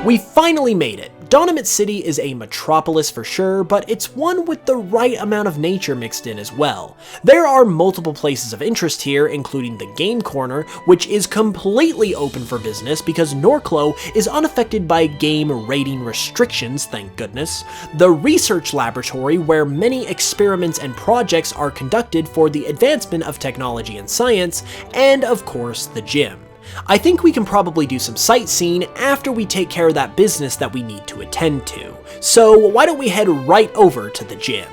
We finally made it. Donimit City is a metropolis for sure, but it's one with the right amount of nature mixed in as well. There are multiple places of interest here, including the Game Corner, which is completely open for business because Norclo is unaffected by game rating restrictions, thank goodness. The Research Laboratory, where many experiments and projects are conducted for the advancement of technology and science, and of course the gym. I think we can probably do some sightseeing after we take care of that business that we need to attend to. So why don't we head right over to the gym?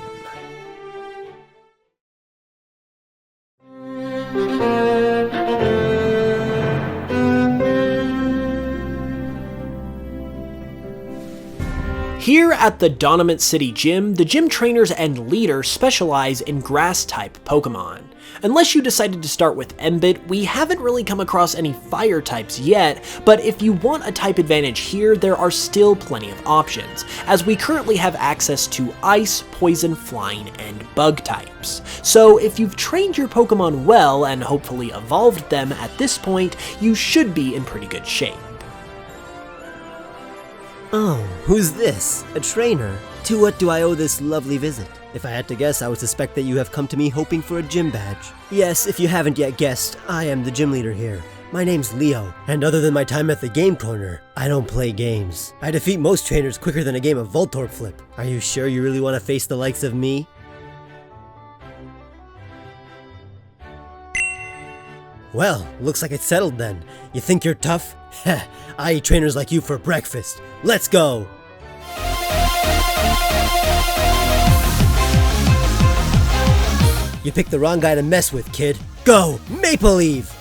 Here at the Donimit City Gym, the gym trainers and leader specialize in grass-type Pokemon. Unless you decided to start with Embiid, we haven't really come across any fire types yet, but if you want a type advantage here, there are still plenty of options, as we currently have access to Ice, Poison, Flying, and Bug types. So if you've trained your Pokemon well and hopefully evolved them at this point, you should be in pretty good shape. Oh, who's this? A trainer? To what do I owe this lovely visit? If I had to guess, I would suspect that you have come to me hoping for a gym badge. Yes, if you haven't yet guessed, I am the gym leader here. My name's Leo, and other than my time at the Game Corner, I don't play games. I defeat most trainers quicker than a game of Voltorb Flip. Are you sure you really want to face the likes of me? Well, looks like it's settled then. You think you're tough? Heh, I eat trainers like you for breakfast. Let's go! You picked the wrong guy to mess with, kid. Go, Maple Leaf!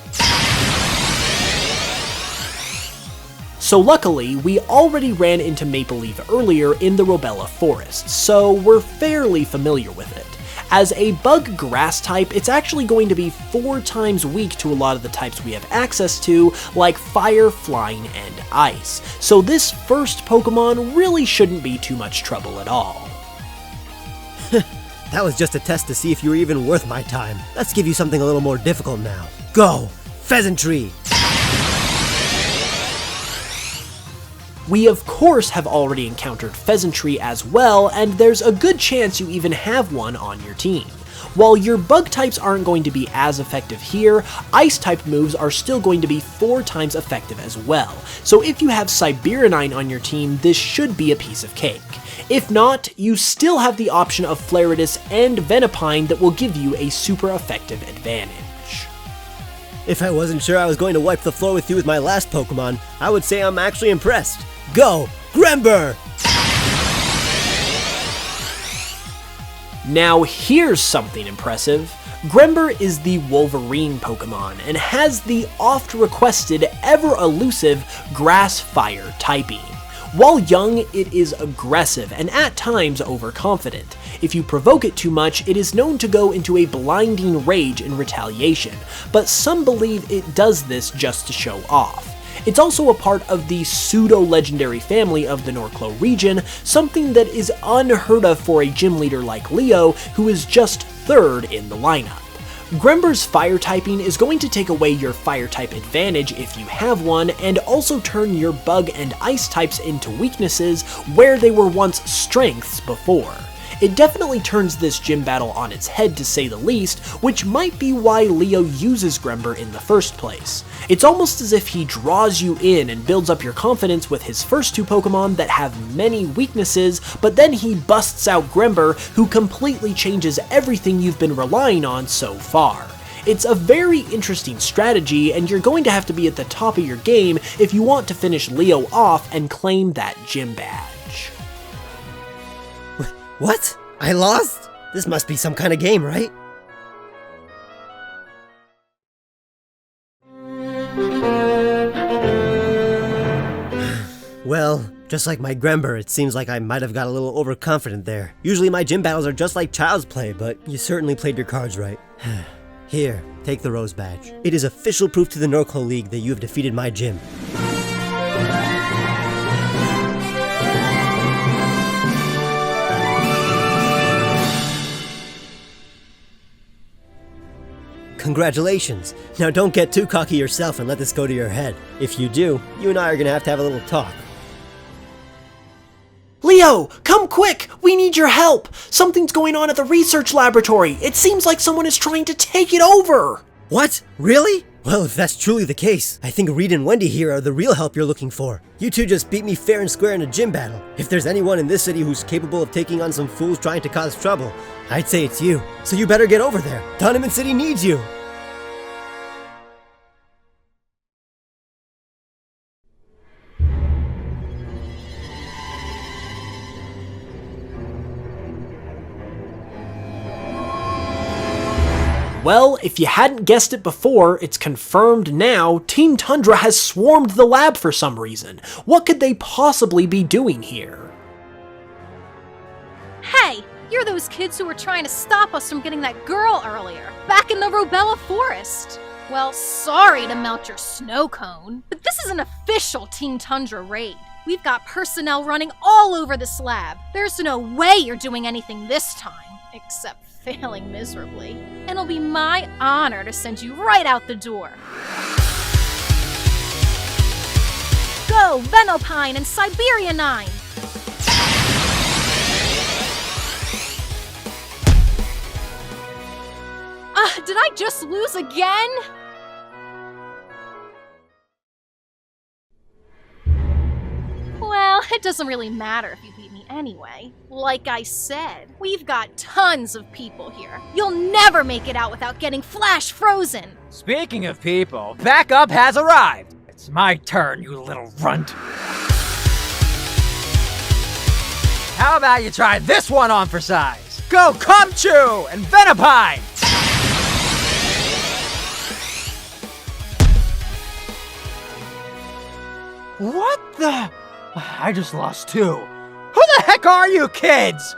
So luckily, we already ran into Maple Leaf earlier in the Robella Forest, so we're fairly familiar with it. As a bug grass type, it's actually going to be 4 times weak to a lot of the types we have access to, like fire, flying, and ice. So this first Pokemon really shouldn't be too much trouble at all. That was just a test to see if you were even worth my time. Let's give you something a little more difficult now. Go! Pheasantry! We of course have already encountered Pheasantry as well, and there's a good chance you even have one on your team. While your bug types aren't going to be as effective here, ice type moves are still going to be 4 times effective as well, so if you have Cyberanine on your team, this should be a piece of cake. If not, you still have the option of Flaridas and Venipine that will give you a super effective advantage. If I wasn't sure I was going to wipe the floor with you with my last Pokemon, I would say I'm actually impressed. Go, Grember! Now here's something impressive. Grember is the Wolverine Pokemon and has the oft-requested, ever-elusive Grass-Fire typing. While young, it is aggressive and at times overconfident. If you provoke it too much, it is known to go into a blinding rage in retaliation, but some believe it does this just to show off. It's also a part of the pseudo-legendary family of the Norclo region, something that is unheard of for a gym leader like Leo, who is just third in the lineup. Grember's fire typing is going to take away your fire type advantage if you have one, and also turn your bug and ice types into weaknesses where they were once strengths before. It definitely turns this gym battle on its head, to say the least, which might be why Leo uses Grember in the first place. It's almost as if he draws you in and builds up your confidence with his first two Pokemon that have many weaknesses, but then he busts out Grember, who completely changes everything you've been relying on so far. It's a very interesting strategy, and you're going to have to be at the top of your game if you want to finish Leo off and claim that gym badge. What? I lost? This must be some kind of game, right? Well, just like my Grember, it seems like I might have got a little overconfident there. Usually my gym battles are just like child's play, but you certainly played your cards right. Here, take the Rose Badge. It is official proof to the Norclo League that you have defeated my gym. Congratulations. Now don't get too cocky yourself and let this go to your head. If you do, you and I are gonna have to have a little talk. Leo, come quick! We need your help! Something's going on at the research laboratory. It seems like someone is trying to take it over! What? Really? Well, if that's truly the case, I think Reed and Wendy here are the real help you're looking for. You two just beat me fair and square in a gym battle. If there's anyone in this city who's capable of taking on some fools trying to cause trouble, I'd say it's you. So you better get over there. Tournament City needs you. Well, if you hadn't guessed it before, it's confirmed now. Team Tundra has swarmed the lab for some reason. What could they possibly be doing here? Hey, you're those kids who were trying to stop us from getting that girl earlier, back in the Robella Forest. Well, sorry to melt your snow cone, but this is an official Team Tundra raid. We've got personnel running all over this lab. There's no way you're doing anything this time, except failing miserably. And it'll be my honor to send you right out the door. Go, Venopine and Siberianine! Did I just lose again? Well, it doesn't really matter if you beat me anyway. Like I said, we've got tons of people here. You'll never make it out without getting flash frozen. Speaking of people, backup has arrived. It's my turn, you little runt. How about you try this one on for size? Go Kumchu and Venopine! What the? I just lost two. Who the heck are you kids?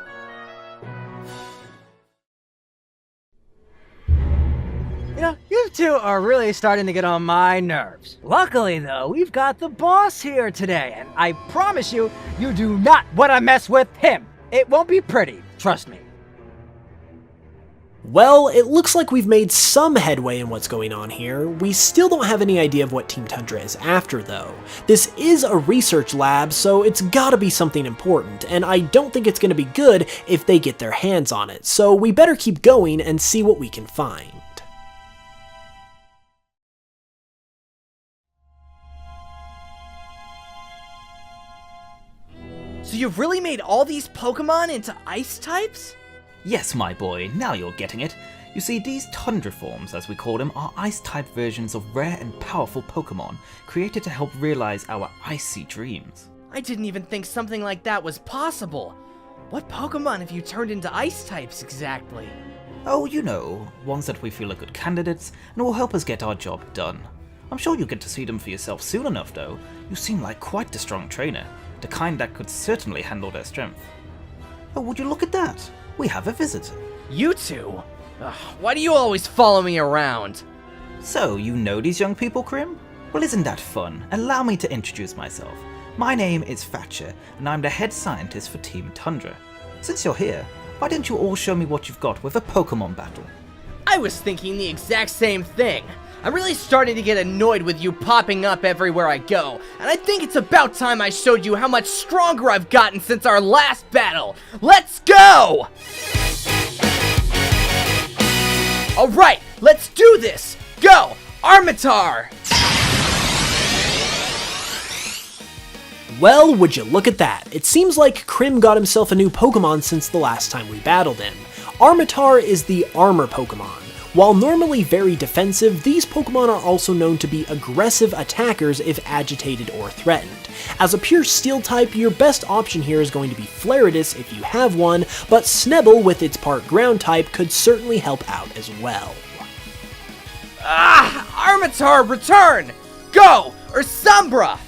You know, you two are really starting to get on my nerves. Luckily, though, we've got the boss here today, and I promise you, you do not want to mess with him. It won't be pretty, trust me. Well, it looks like we've made some headway in what's going on here. We still don't have any idea of what Team Tundra is after, though. This is a research lab, so it's gotta be something important, and I don't think it's gonna be good if they get their hands on it, so we better keep going and see what we can find. So you've really made all these Pokemon into ice types? Yes, my boy, now you're getting it. You see, these Tundra forms, as we call them, are ice-type versions of rare and powerful Pokémon, created to help realize our icy dreams. I didn't even think something like that was possible. What Pokemon have you turned into ice types exactly? Oh, you know, ones that we feel are good candidates and will help us get our job done. I'm sure you'll get to see them for yourself soon enough, though. You seem like quite the strong trainer, the kind that could certainly handle their strength. Oh, would you look at that? We have a visitor. You two? Ugh, why do you always follow me around? So, you know these young people, Krim? Well, isn't that fun? Allow me to introduce myself. My name is Thatcher, and I'm the head scientist for Team Tundra. Since you're here, why don't you all show me what you've got with a Pokemon battle? I was thinking the exact same thing. I'm really starting to get annoyed with you popping up everywhere I go, and I think it's about time I showed you how much stronger I've gotten since our last battle. Let's go! Alright, let's do this! Go! Armitar! Well, would you look at that? It seems like Krim got himself a new Pokemon since the last time we battled him. Armitar is the armor Pokemon. While normally very defensive, these Pokemon are also known to be aggressive attackers if agitated or threatened. As a pure Steel type, your best option here is going to be Flaridas if you have one, but Snubbull with its part Ground type could certainly help out as well. Armitar, return! Go! Ursumbra!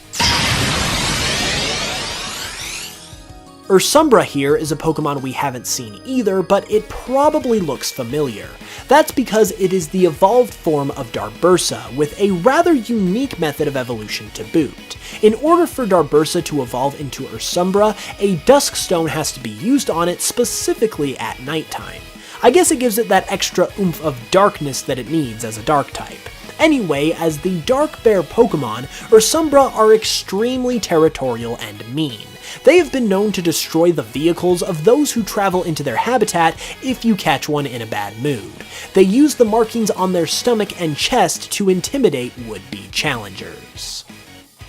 Ursumbra here is a Pokemon we haven't seen either, but it probably looks familiar. That's because it is the evolved form of Darbursa, with a rather unique method of evolution to boot. In order for Darbursa to evolve into Ursumbra, a Dusk Stone has to be used on it specifically at nighttime. I guess it gives it that extra oomph of darkness that it needs as a Dark type. Anyway, as the Dark Bear Pokemon, Ursumbra are extremely territorial and mean. They have been known to destroy the vehicles of those who travel into their habitat if you catch one in a bad mood. They use the markings on their stomach and chest to intimidate would-be challengers.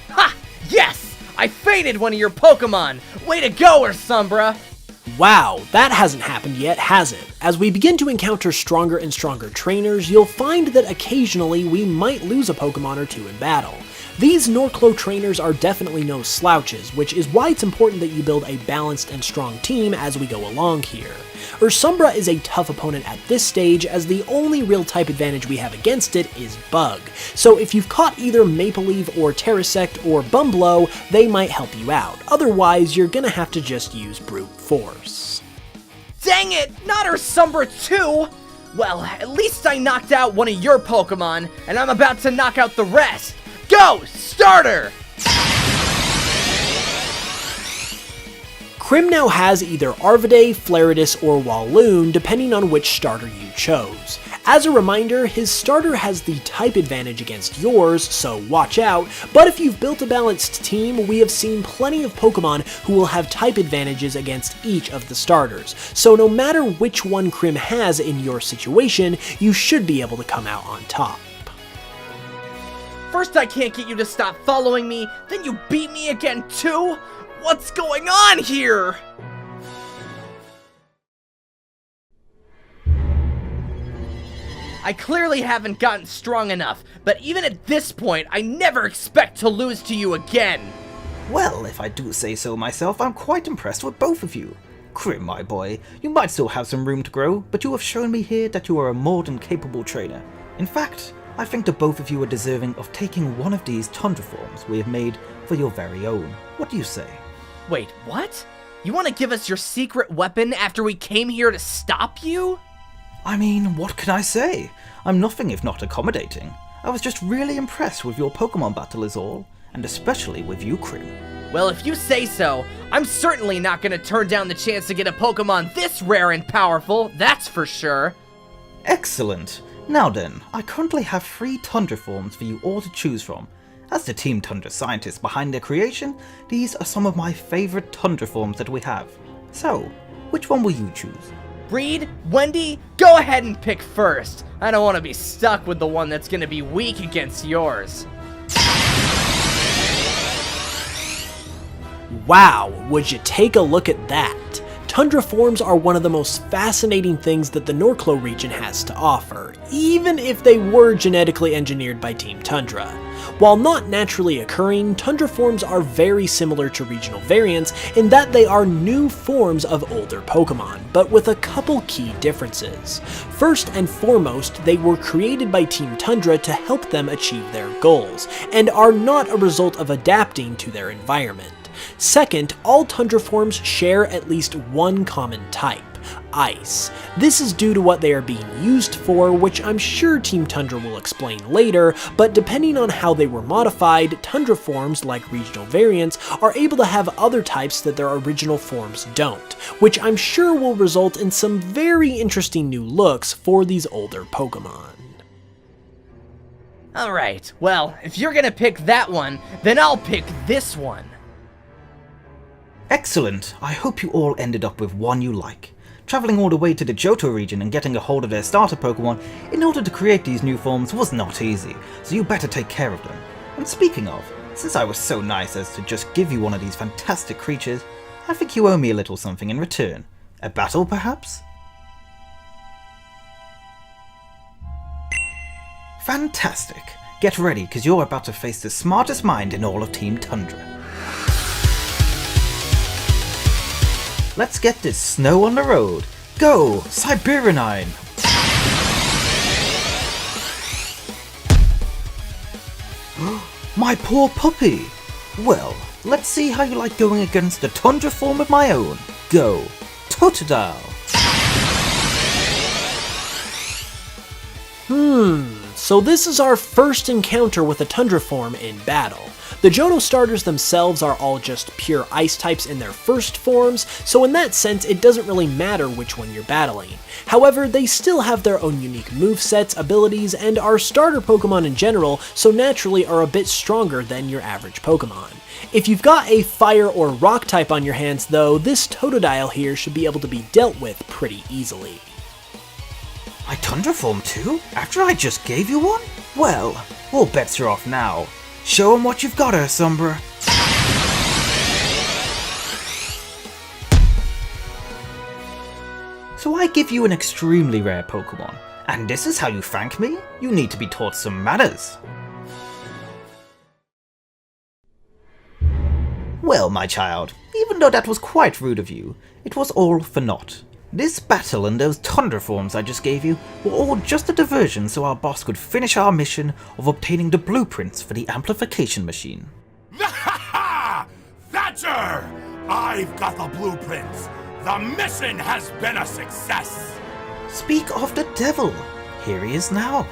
Ha! Yes! I fainted one of your Pokemon! Way to go, Ursumbra! Wow, that hasn't happened yet, has it? As we begin to encounter stronger and stronger trainers, you'll find that occasionally we might lose a Pokemon or two in battle. These Norclo trainers are definitely no slouches, which is why it's important that you build a balanced and strong team as we go along here. Ursumbra is a tough opponent at this stage, as the only real type advantage we have against it is Bug, so if you've caught either Maple Leaf or Terrasect or Bumblow, they might help you out, otherwise you're gonna have to just use Brute Force. Dang it! Not Ursumbra too! Well, at least I knocked out one of your Pokemon, and I'm about to knock out the rest! Go! Starter! Krim now has either Arvidae, Flaridas, or Walloon, depending on which starter you chose. As a reminder, his starter has the type advantage against yours, so watch out, but if you've built a balanced team, we have seen plenty of Pokemon who will have type advantages against each of the starters, so no matter which one Krim has in your situation, you should be able to come out on top. First I can't get you to stop following me, then you beat me again too? What's going on here? I clearly haven't gotten strong enough, but even at this point, I never expect to lose to you again. Well, if I do say so myself, I'm quite impressed with both of you. Krim, my boy, you might still have some room to grow, but you have shown me here that you are a more than capable trainer. In fact, I think the both of you are deserving of taking one of these Tundra forms we have made for your very own. What do you say? Wait, what? You want to give us your secret weapon after we came here to stop you? I mean, what can I say? I'm nothing if not accommodating. I was just really impressed with your Pokemon battle is all, and especially with you, Krim. Well, if you say so, I'm certainly not going to turn down the chance to get a Pokemon this rare and powerful, that's for sure. Excellent. Now then, I currently have 3 Tundra forms for you all to choose from. As the Team Tundra scientists behind their creation, these are some of my favorite Tundra forms that we have. So, which one will you choose? Reed, Wendy, go ahead and pick first. I don't want to be stuck with the one that's going to be weak against yours. Wow, would you take a look at that? Tundra forms are one of the most fascinating things that the Norclo region has to offer, even if they were genetically engineered by Team Tundra. While not naturally occurring, Tundra forms are very similar to regional variants in that they are new forms of older Pokemon, but with a couple key differences. First and foremost, they were created by Team Tundra to help them achieve their goals, and are not a result of adapting to their environment. Second, all Tundra forms share at least one common type. ice. This is due to what they are being used for, which I'm sure Team Tundra will explain later, but depending on how they were modified, Tundra forms, like regional variants, are able to have other types that their original forms don't, which I'm sure will result in some very interesting new looks for these older Pokemon. Alright, well, if you're gonna pick that one, then I'll pick this one. Excellent. I hope you all ended up with one you like. Traveling all the way to the Johto region and getting a hold of their starter Pokemon in order to create these new forms was not easy, so you better take care of them. And speaking of, since I was so nice as to just give you one of these fantastic creatures, I think you owe me a little something in return. A battle, perhaps? Fantastic. Get ready, because you're about to face the smartest mind in all of Team Tundra. Let's get this snow on the road. Go, Siberianine! My poor puppy! Well, let's see how you like going against the Tundra form of my own. Go, Totodile! So this is our first encounter with a Tundra form in battle. The Johto starters themselves are all just pure ice types in their first forms, so in that sense it doesn't really matter which one you're battling. However, they still have their own unique movesets, abilities, and are starter Pokemon in general, so naturally are a bit stronger than your average Pokemon. If you've got a fire or rock type on your hands though, this Totodile here should be able to be dealt with pretty easily. My Tundra form too? After I just gave you one? Well, all bets are off now. Show 'em what you've got, Sombra. So I give you an extremely rare Pokemon, and this is how you thank me? You need to be taught some manners. Well, my child, even though that was quite rude of you, it was all for naught. This battle and those Tundra forms I just gave you were all just a diversion so our boss could finish our mission of obtaining the blueprints for the amplification machine. Thatcher! I've got the blueprints! The mission has been a success! Speak of the devil! Here he is now.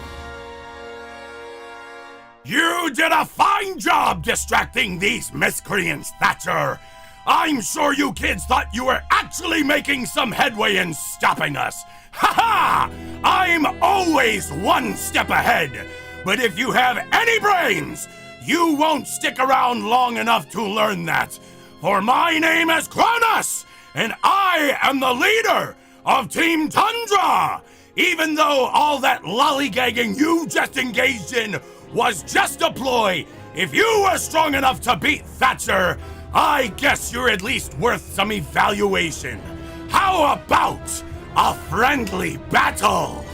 You did a fine job distracting these miscreants, Thatcher! I'm sure you kids thought you were actually making some headway in stopping us. Ha-ha! I'm always one step ahead. But if you have any brains, you won't stick around long enough to learn that. For my name is Cronus, and I am the leader of Team Tundra. Even though all that lollygagging you just engaged in was just a ploy, if you were strong enough to beat Thatcher, I guess you're at least worth some evaluation. How about a friendly battle?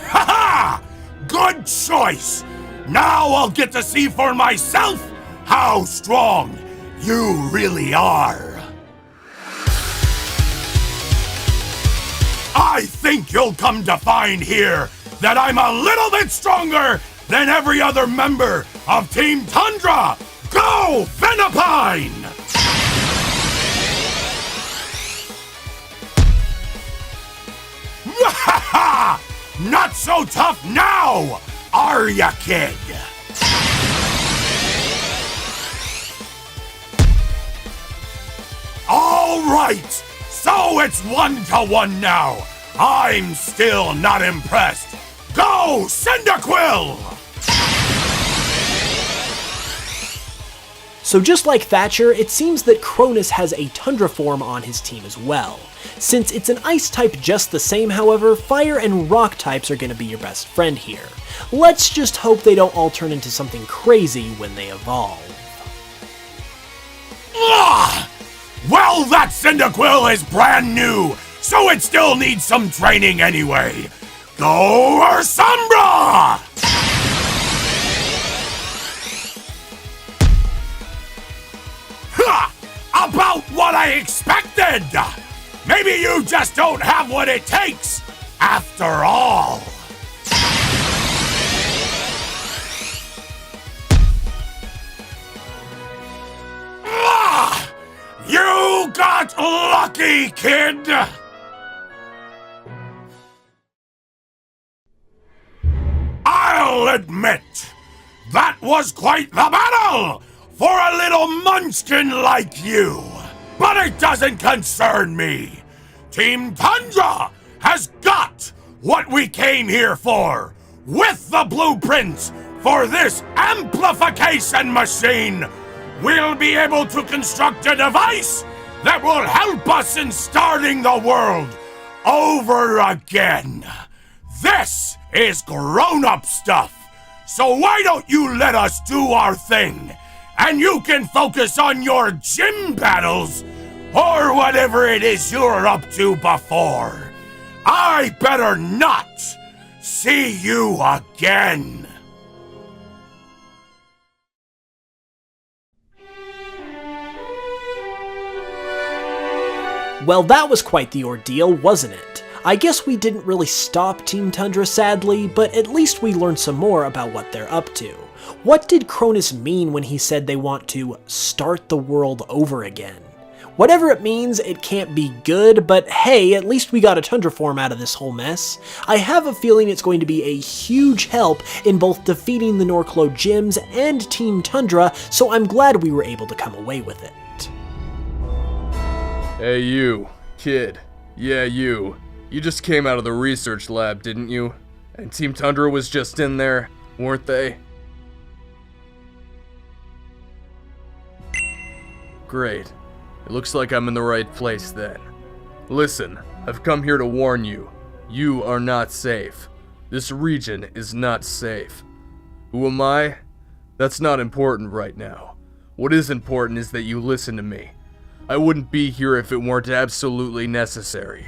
Ha-ha! Good choice! Now I'll get to see for myself how strong you really are. I think you'll come to find here that I'm a little bit stronger than every other member of Team Tundra! Go, Venipine! Not so tough now, are ya, kid? All right, so it's 1-1 now. I'm still not impressed. Go, Cyndaquil! So just like Thatcher, it seems that Cronus has a Tundra form on his team as well. Since it's an ice type just the same, however, fire and rock types are going to be your best friend here. Let's just hope they don't all turn into something crazy when they evolve. Well, that Cyndaquil is brand new, so it still needs some training anyway. Go, Ursombra! Ha! About what I expected! Maybe you just don't have what it takes, after all. got lucky, kid! I'll admit, that was quite the battle for a little munchkin like you. But it doesn't concern me. Team Tundra has got what we came here for, with the blueprints for this amplification machine. We'll be able to construct a device that will help us in starting the world over again. This is grown-up stuff, so why don't you let us do our thing, and you can focus on your gym battles, or whatever it is you're up to before. I better not see you again. Well, that was quite the ordeal, wasn't it? I guess we didn't really stop Team Tundra, sadly, but at least we learned some more about what they're up to. What did Cronus mean when he said they want to start the world over again? Whatever it means, it can't be good, but hey, at least we got a Tundra form out of this whole mess. I have a feeling it's going to be a huge help in both defeating the Norclo gyms and Team Tundra, so I'm glad we were able to come away with it. Hey you, kid. Yeah, you. You just came out of the research lab, didn't you? And Team Tundra was just in there, weren't they? Great. It looks like I'm in the right place then. Listen, I've come here to warn you. You are not safe. This region is not safe. Who am I? That's not important right now. What is important is that you listen to me. I wouldn't be here if it weren't absolutely necessary.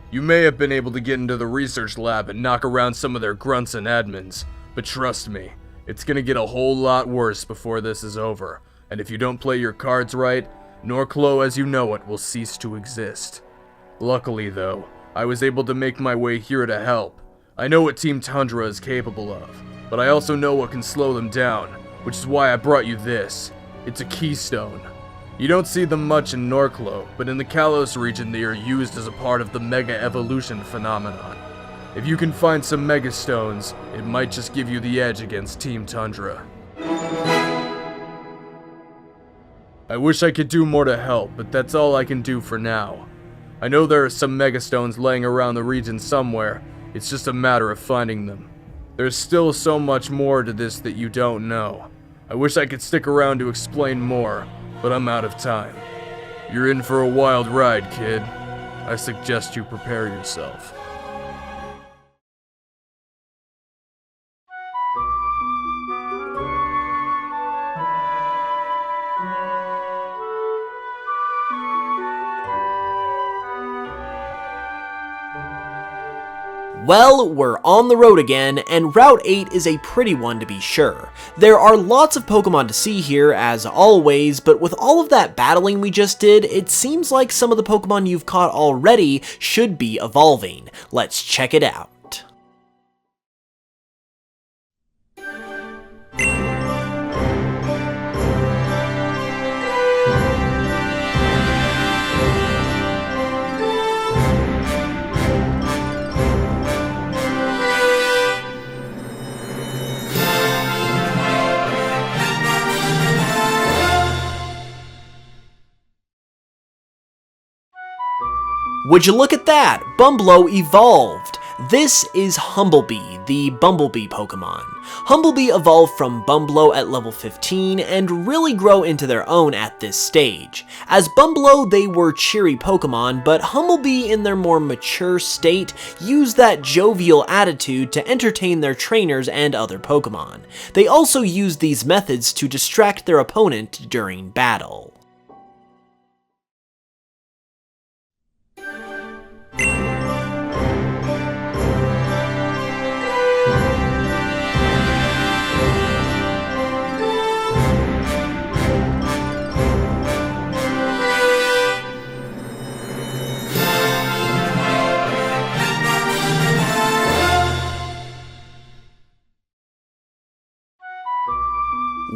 You may have been able to get into the research lab and knock around some of their grunts and admins, but trust me, it's gonna get a whole lot worse before this is over, and if you don't play your cards right, Norclo as you know it will cease to exist. Luckily though, I was able to make my way here to help. I know what Team Tundra is capable of, but I also know what can slow them down, which is why I brought you this. It's a keystone. You don't see them much in Norclo, but in the Kalos region they are used as a part of the Mega Evolution phenomenon. If you can find some Mega Stones, it might just give you the edge against Team Tundra. I wish I could do more to help, but that's all I can do for now. I know there are some Mega Stones laying around the region somewhere, it's just a matter of finding them. There's still so much more to this that you don't know. I wish I could stick around to explain more, but I'm out of time. You're in for a wild ride, kid. I suggest you prepare yourself. Well, we're on the road again, and Route 8 is a pretty one to be sure. There are lots of Pokemon to see here, as always, but with all of that battling we just did, it seems like some of the Pokemon you've caught already should be evolving. Let's check it out. Would you look at that? Bumblo evolved! This is Humblebee, the Bumblebee Pokemon. Humblebee evolved from Bumblo at level 15 and really grow into their own at this stage. As Bumblo, they were cheery Pokemon, but Humblebee in their more mature state use that jovial attitude to entertain their trainers and other Pokemon. They also use these methods to distract their opponent during battle.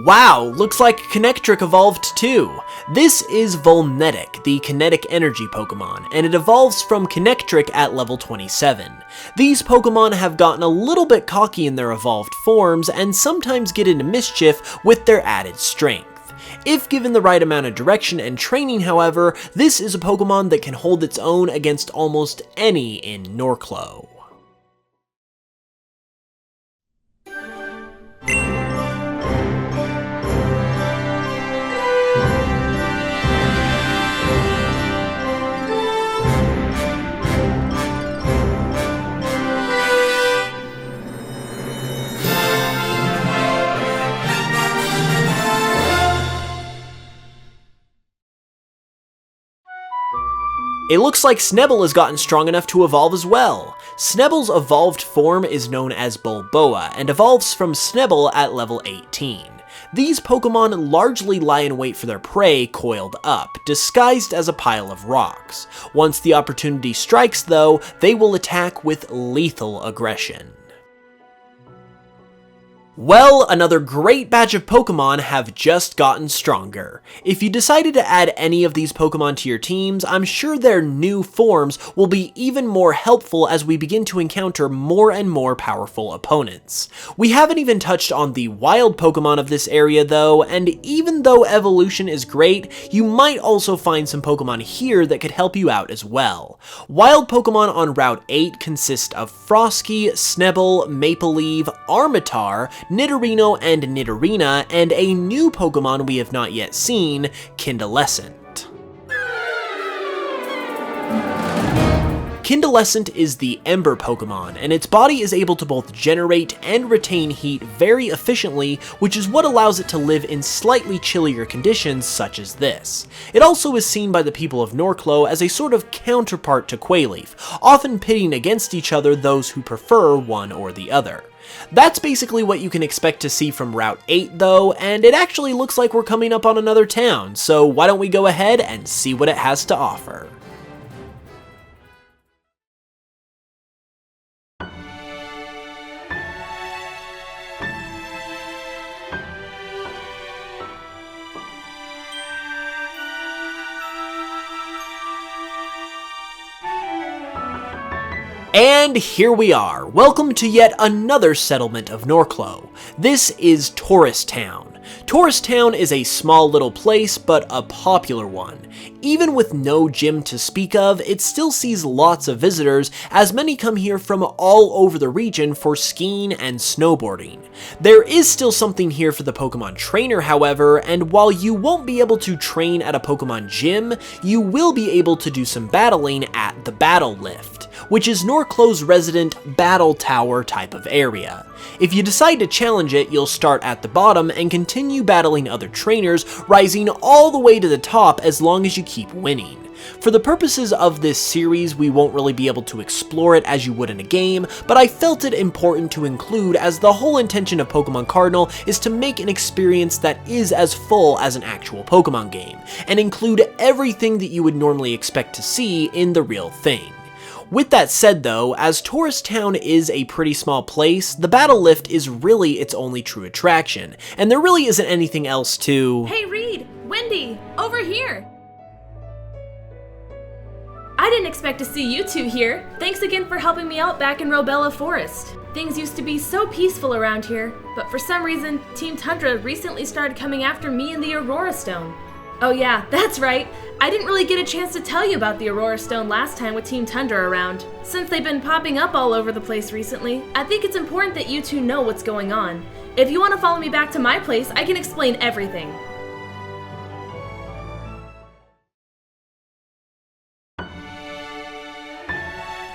Wow, looks like Connectric evolved too. This is Volnetic, the kinetic energy Pokemon, and it evolves from Connectric at level 27. These Pokemon have gotten a little bit cocky in their evolved forms and sometimes get into mischief with their added strength. If given the right amount of direction and training, however, this is a Pokemon that can hold its own against almost any in Norclo. It looks like Snubbull has gotten strong enough to evolve as well. Snubbull's evolved form is known as Bulboa and evolves from Snubbull at level 18. These Pokemon largely lie in wait for their prey coiled up, disguised as a pile of rocks. Once the opportunity strikes though, they will attack with lethal aggression. Well, another great batch of Pokemon have just gotten stronger. If you decided to add any of these Pokemon to your teams, I'm sure their new forms will be even more helpful as we begin to encounter more and more powerful opponents. We haven't even touched on the wild Pokemon of this area though, and even though evolution is great, you might also find some Pokemon here that could help you out as well. Wild Pokemon on Route 8 consist of Frosky, Snubbull, Mapleleaf, Armatar, Nidorino and Nidorina, and a new Pokemon we have not yet seen, Kindlescent. Kindlescent is the Ember Pokemon, and its body is able to both generate and retain heat very efficiently, which is what allows it to live in slightly chillier conditions such as this. It also is seen by the people of Norclo as a sort of counterpart to Quailef, often pitting against each other those who prefer one or the other. That's basically what you can expect to see from Route 8 though, and it actually looks like we're coming up on another town, so why don't we go ahead and see what it has to offer. And here we are. Welcome to yet another settlement of Norclo. This is Tourist Town. Tourist Town is a small little place, but a popular one. Even with no gym to speak of, it still sees lots of visitors, as many come here from all over the region for skiing and snowboarding. There is still something here for the Pokemon trainer, however, and while you won't be able to train at a Pokemon gym, you will be able to do some battling at the Battle Lift, which is Norclo's resident battle tower type of area. If you decide to challenge it, you'll start at the bottom and continue battling other trainers, rising all the way to the top as long as you keep winning. For the purposes of this series, we won't really be able to explore it as you would in a game, but I felt it important to include as the whole intention of Pokemon Cardinal is to make an experience that is as full as an actual Pokemon game, and include everything that you would normally expect to see in the real thing. With that said though, as Tourist Town is a pretty small place, the Battle Lift is really its only true attraction, and there really isn't anything else to— Hey Reed! Wendy! Over here! I didn't expect to see you two here. Thanks again for helping me out back in Robella Forest. Things used to be so peaceful around here, but for some reason, Team Tundra recently started coming after me and the Aurora Stone. Oh yeah, that's right. I didn't really get a chance to tell you about the Aurora Stone last time with Team Tundra around. Since they've been popping up all over the place recently, I think it's important that you two know what's going on. If you want to follow me back to my place, I can explain everything.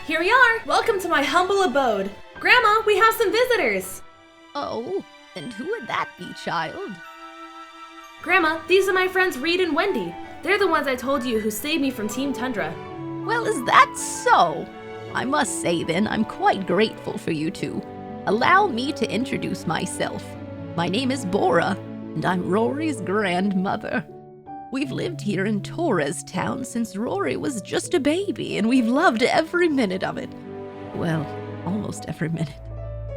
Here we are! Welcome to my humble abode. Grandma, we have some visitors! Oh, and who would that be, child? Grandma, these are my friends Reed and Wendy. They're the ones I told you who saved me from Team Tundra. Well, is that so? I must say then, I'm quite grateful for you two. Allow me to introduce myself. My name is Bora, and I'm Rory's grandmother. We've lived here in Torres Town since Rory was just a baby, and we've loved every minute of it. Well, almost every minute.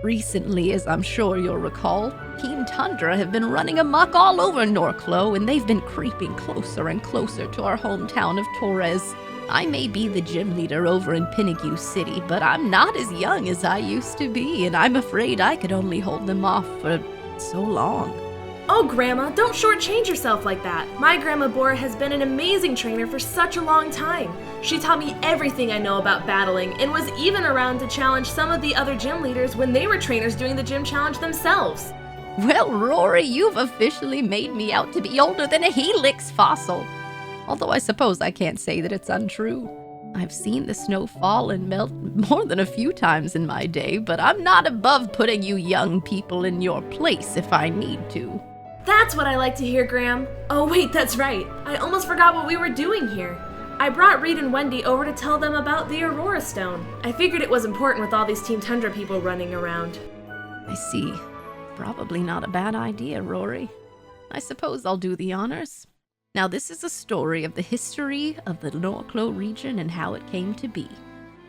Recently, as I'm sure you'll recall, Team Tundra have been running amok all over Norclo, and they've been creeping closer and closer to our hometown of Torres. I may be the gym leader over in Pinnigue City, but I'm not as young as I used to be, and I'm afraid I could only hold them off for so long. Oh, Grandma, don't shortchange yourself like that. My Grandma Bora has been an amazing trainer for such a long time. She taught me everything I know about battling and was even around to challenge some of the other gym leaders when they were trainers doing the gym challenge themselves. Well, Rory, you've officially made me out to be older than a helix fossil. Although I suppose I can't say that it's untrue. I've seen the snow fall and melt more than a few times in my day, but I'm not above putting you young people in your place if I need to. That's what I like to hear, Graham. Oh wait, that's right. I almost forgot what we were doing here. I brought Reed and Wendy over to tell them about the Aurora Stone. I figured it was important with all these Team Tundra people running around. I see. Probably not a bad idea, Rory. I suppose I'll do the honors. Now, this is a story of the history of the Norclo region and how it came to be.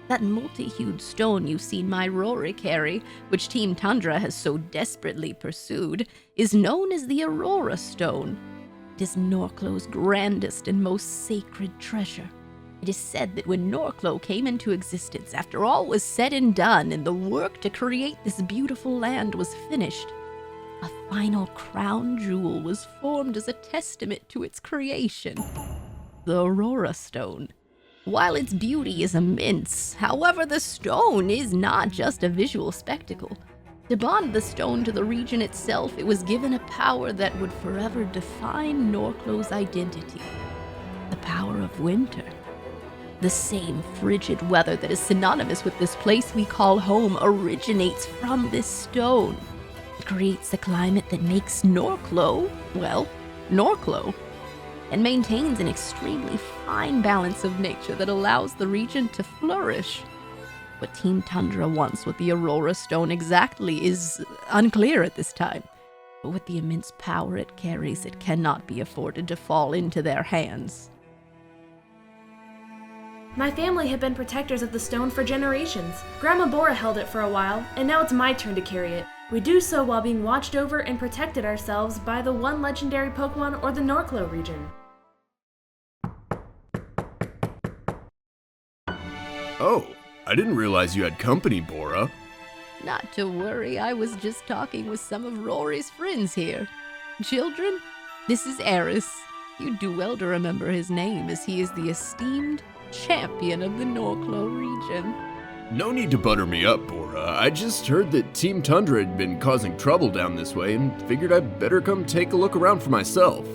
That multi-hued stone you've seen my Rory carry, which Team Tundra has so desperately pursued, is known as the Aurora Stone. It is Norclo's grandest and most sacred treasure. It is said that when Norclo came into existence, after all was said and done and the work to create this beautiful land was finished, a final crown jewel was formed as a testament to its creation, the Aurora Stone. While its beauty is immense, however, the stone is not just a visual spectacle. To bond the stone to the region itself, it was given a power that would forever define Norclo's identity. The power of winter. The same frigid weather that is synonymous with this place we call home originates from this stone. It creates the climate that makes Norclo, well, Norclo, and maintains an extremely fine balance of nature that allows the region to flourish. What Team Tundra wants with the Aurora Stone exactly is unclear at this time, but with the immense power it carries, it cannot be afforded to fall into their hands. My family have been protectors of the stone for generations. Grandma Bora held it for a while, and now it's my turn to carry it. We do so while being watched over and protected ourselves by the one legendary Pokemon or the Norclo region. Oh, I didn't realize you had company, Bora. Not to worry, I was just talking with some of Rory's friends here. Children, this is Eris. You do well to remember his name, as he is the esteemed champion of the Norclo region. No need to butter me up, Bora. I just heard that Team Tundra had been causing trouble down this way and figured I'd better come take a look around for myself.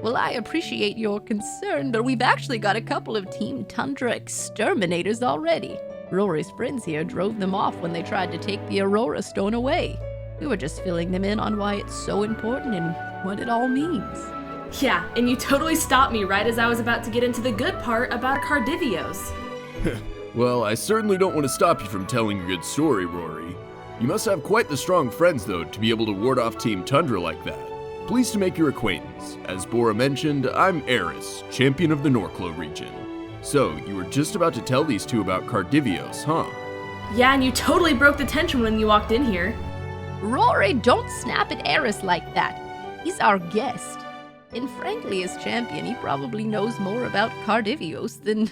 Well, I appreciate your concern, but we've actually got a couple of Team Tundra exterminators already. Rory's friends here drove them off when they tried to take the Aurora Stone away. We were just filling them in on why it's so important and what it all means. Yeah, and you totally stopped me right as I was about to get into the good part about Cardivios. Well, I certainly don't want to stop you from telling your good story, Rory. You must have quite the strong friends, though, to be able to ward off Team Tundra like that. Pleased to make your acquaintance. As Bora mentioned, I'm Eris, champion of the Norclo region. So, you were just about to tell these two about Cardivios, huh? Yeah, and you totally broke the tension when you walked in here. Rory, don't snap at Eris like that. He's our guest. And frankly, as champion, he probably knows more about Cardivios than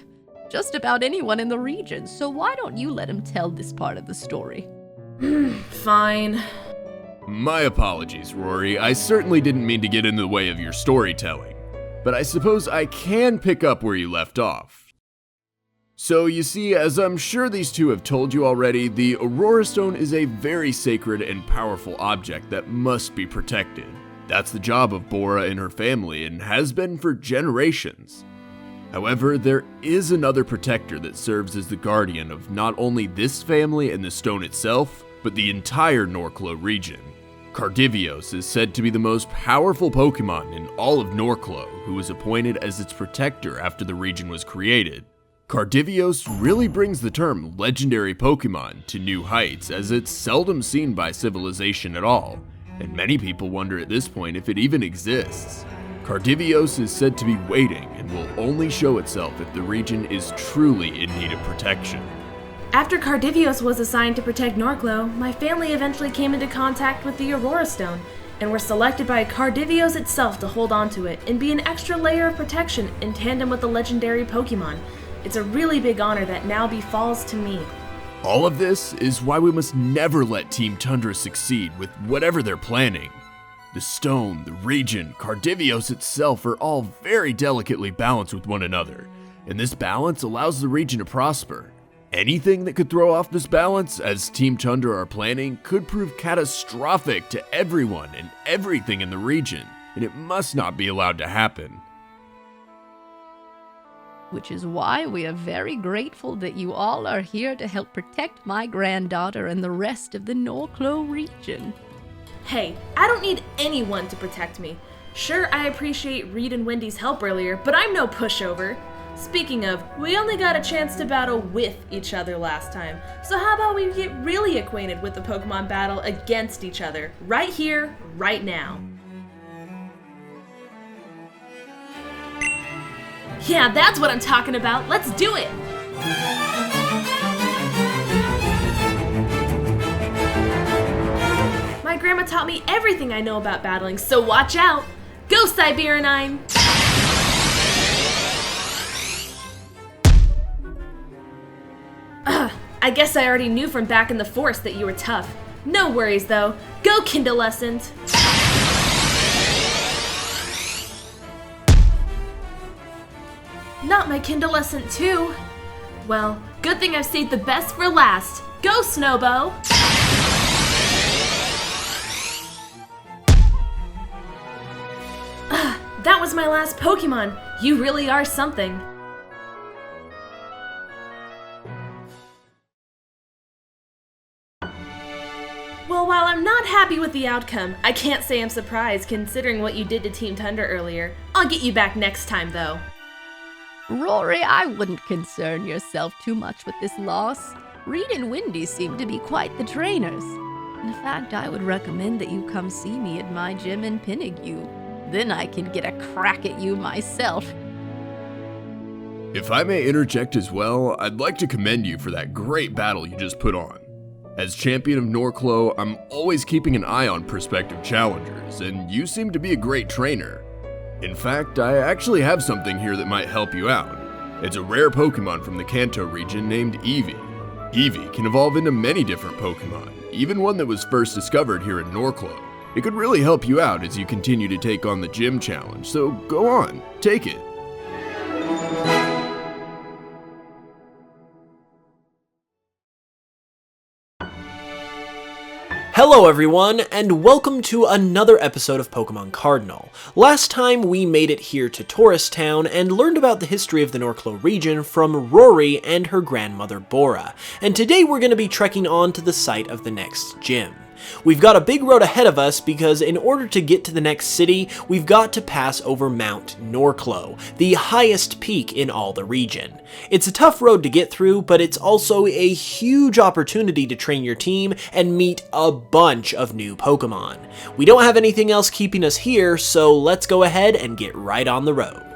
just about anyone in the region. So why don't you let him tell this part of the story? Fine. My apologies, Rory. I certainly didn't mean to get in the way of your storytelling. But I suppose I can pick up where you left off. So you see, as I'm sure these two have told you already, the Aurora Stone is a very sacred and powerful object that must be protected. That's the job of Bora and her family, and has been for generations. However, there is another protector that serves as the guardian of not only this family and the stone itself, but the entire Norclo region. Cardivios is said to be the most powerful Pokemon in all of Norclo, who was appointed as its protector after the region was created. Cardivios really brings the term legendary Pokemon to new heights, as it's seldom seen by civilization at all, and many people wonder at this point if it even exists. Cardivios is said to be waiting and will only show itself if the region is truly in need of protection. After Cardivios was assigned to protect Norclo, my family eventually came into contact with the Aurora Stone, and were selected by Cardivios itself to hold onto it and be an extra layer of protection in tandem with the legendary Pokemon. It's a really big honor that now befalls to me. All of this is why we must never let Team Tundra succeed with whatever they're planning. The stone, the region, Cardivios itself are all very delicately balanced with one another, and this balance allows the region to prosper. Anything that could throw off this balance, as Team Tundra are planning, could prove catastrophic to everyone and everything in the region, and it must not be allowed to happen. Which is why we are very grateful that you all are here to help protect my granddaughter and the rest of the Norclo region. Hey, I don't need anyone to protect me. Sure, I appreciate Reed and Wendy's help earlier, but I'm no pushover. Speaking of, we only got a chance to battle with each other last time, so how about we get really acquainted with the Pokemon battle against each other, right here, right now. Yeah, that's what I'm talking about, let's do it! My grandma taught me everything I know about battling, so watch out! Go, Sibirionine! I guess I already knew from back in the forest that you were tough. No worries though. Go, Kindlescent! Not my Kindlescent too. Well, good thing I've saved the best for last. Go, Snowbow! That was my last Pokemon. You really are something. Well, while I'm not happy with the outcome, I can't say I'm surprised considering what you did to Team Tundra earlier. I'll get you back next time, though. Rory, I wouldn't concern yourself too much with this loss. Reed and Wendy seem to be quite the trainers. In fact, I would recommend that you come see me at my gym in Pinnigue. Then I can get a crack at you myself. If I may interject as well, I'd like to commend you for that great battle you just put on. As champion of Norclo, I'm always keeping an eye on prospective challengers, and you seem to be a great trainer. In fact, I actually have something here that might help you out. It's a rare Pokemon from the Kanto region named Eevee. Eevee can evolve into many different Pokemon, even one that was first discovered here in Norclo. It could really help you out as you continue to take on the gym challenge, so go on, take it. Hello everyone, and welcome to another episode of Pokemon Cardinal. Last time we made it here to Tourist Town and learned about the history of the Norclo region from Rory and her grandmother Bora, and today we're going to be trekking on to the site of the next gym. We've got a big road ahead of us because in order to get to the next city, we've got to pass over Mount Norclo, the highest peak in all the region. It's a tough road to get through, but it's also a huge opportunity to train your team and meet a bunch of new Pokemon. We don't have anything else keeping us here, so let's go ahead and get right on the road.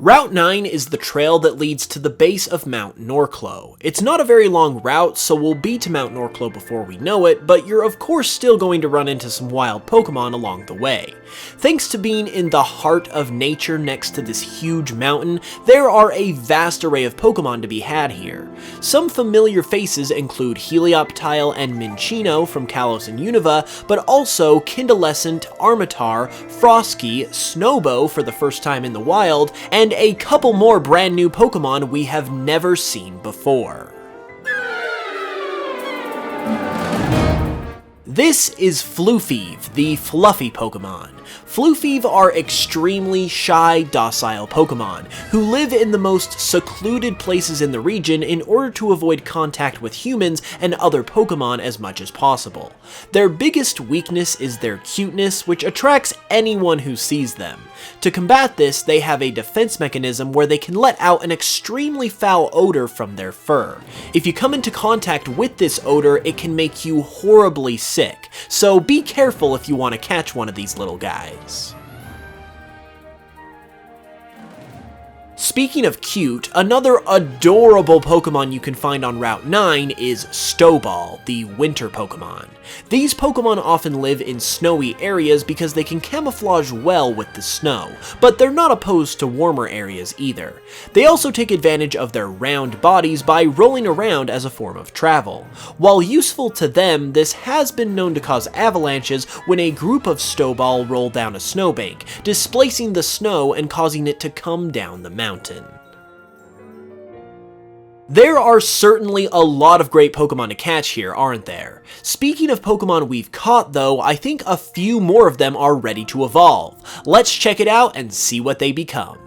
Route 9 is the trail that leads to the base of Mount Norclo. It's not a very long route, so we'll be to Mount Norclo before we know it, but you're of course still going to run into some wild Pokemon along the way. Thanks to being in the heart of nature next to this huge mountain, there are a vast array of Pokemon to be had here. Some familiar faces include Helioptile and Minccino from Kalos and Unova, but also Kindlescent, Armatar, Frosky, Snowbow for the first time in the wild, and a couple more brand new Pokemon we have never seen before. This is Floofive, the fluffy Pokemon. Floofive are extremely shy, docile Pokemon, who live in the most secluded places in the region in order to avoid contact with humans and other Pokemon as much as possible. Their biggest weakness is their cuteness, which attracts anyone who sees them. To combat this, they have a defense mechanism where they can let out an extremely foul odor from their fur. If you come into contact with this odor, it can make you horribly sick, so be careful if you want to catch one of these little guys. Speaking of cute, another adorable Pokemon you can find on Route 9 is Stowball, the winter Pokemon. These Pokemon often live in snowy areas because they can camouflage well with the snow, but they're not opposed to warmer areas either. They also take advantage of their round bodies by rolling around as a form of travel. While useful to them, this has been known to cause avalanches when a group of Stowball roll down a snowbank, displacing the snow and causing it to come down the mountain. There are certainly a lot of great Pokemon to catch here, aren't there? Speaking of Pokemon we've caught though, I think a few more of them are ready to evolve. Let's check it out and see what they become.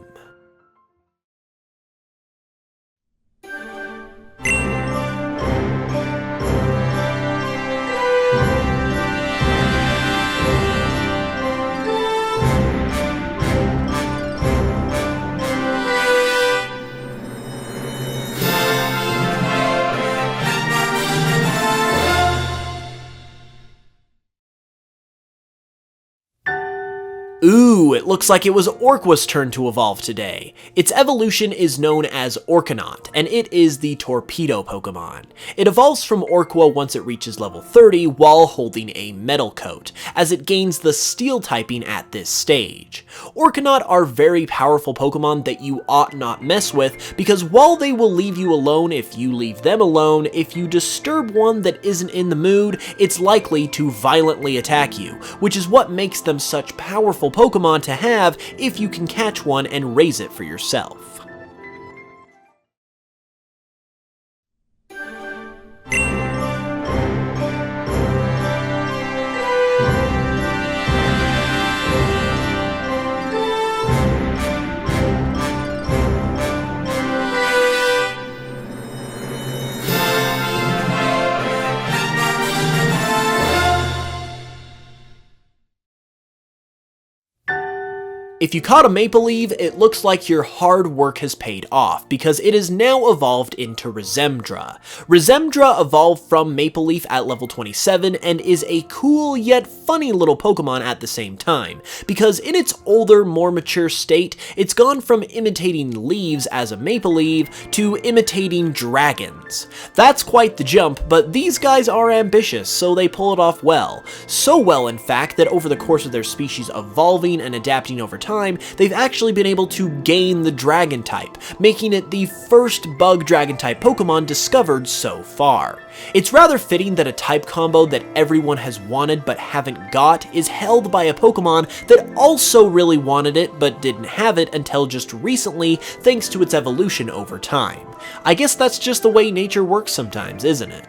Ooh, it looks like it was Orqua's turn to evolve today. Its evolution is known as Orcanaut, and it is the Torpedo Pokemon. It evolves from Orqua once it reaches level 30 while holding a metal coat, as it gains the Steel typing at this stage. Orcanaut are very powerful Pokemon that you ought not mess with, because while they will leave you alone if you leave them alone, if you disturb one that isn't in the mood, it's likely to violently attack you, which is what makes them such powerful Pokemon to have if you can catch one and raise it for yourself. If you caught a Maple Leaf, it looks like your hard work has paid off, because it is now evolved into Resembra. Resembra evolved from Maple Leaf at level 27 and is a cool yet funny little Pokemon at the same time, because in its older, more mature state, it's gone from imitating leaves as a Maple Leaf to imitating dragons. That's quite the jump, but these guys are ambitious, so they pull it off well. So well, in fact, that over the course of their species evolving and adapting over time, they've actually been able to gain the Dragon type, making it the first bug Dragon type Pokemon discovered so far. It's rather fitting that a type combo that everyone has wanted but haven't got is held by a Pokemon that also really wanted it but didn't have it until just recently thanks to its evolution over time. I guess that's just the way nature works sometimes, isn't it?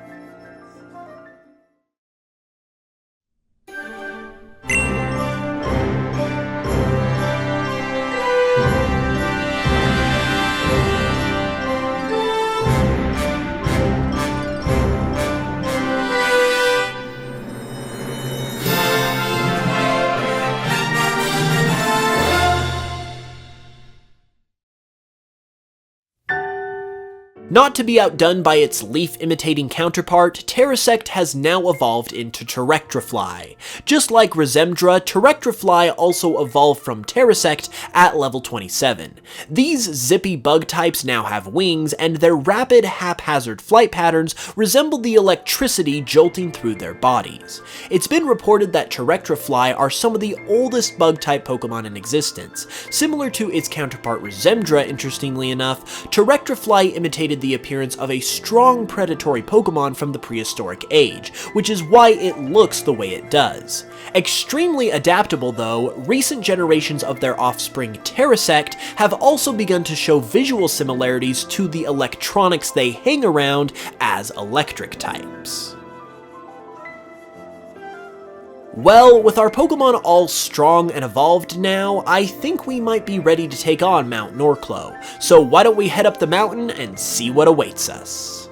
Not to be outdone by its leaf-imitating counterpart, Terrasect has now evolved into Terrectrifly. Just like Resembra, Terrectrifly also evolved from Terrasect at level 27. These zippy bug types now have wings, and their rapid, haphazard flight patterns resemble the electricity jolting through their bodies. It's been reported that Terrectrifly are some of the oldest bug-type Pokemon in existence. Similar to its counterpart Resembra, interestingly enough, Terrectrifly imitated the appearance of a strong predatory Pokemon from the prehistoric age, which is why it looks the way it does. Extremely adaptable though, recent generations of their offspring Terrasect have also begun to show visual similarities to the electronics they hang around as electric types. Well, with our Pokemon all strong and evolved now, I think we might be ready to take on Mount Norclo. So why don't we head up the mountain and see what awaits us?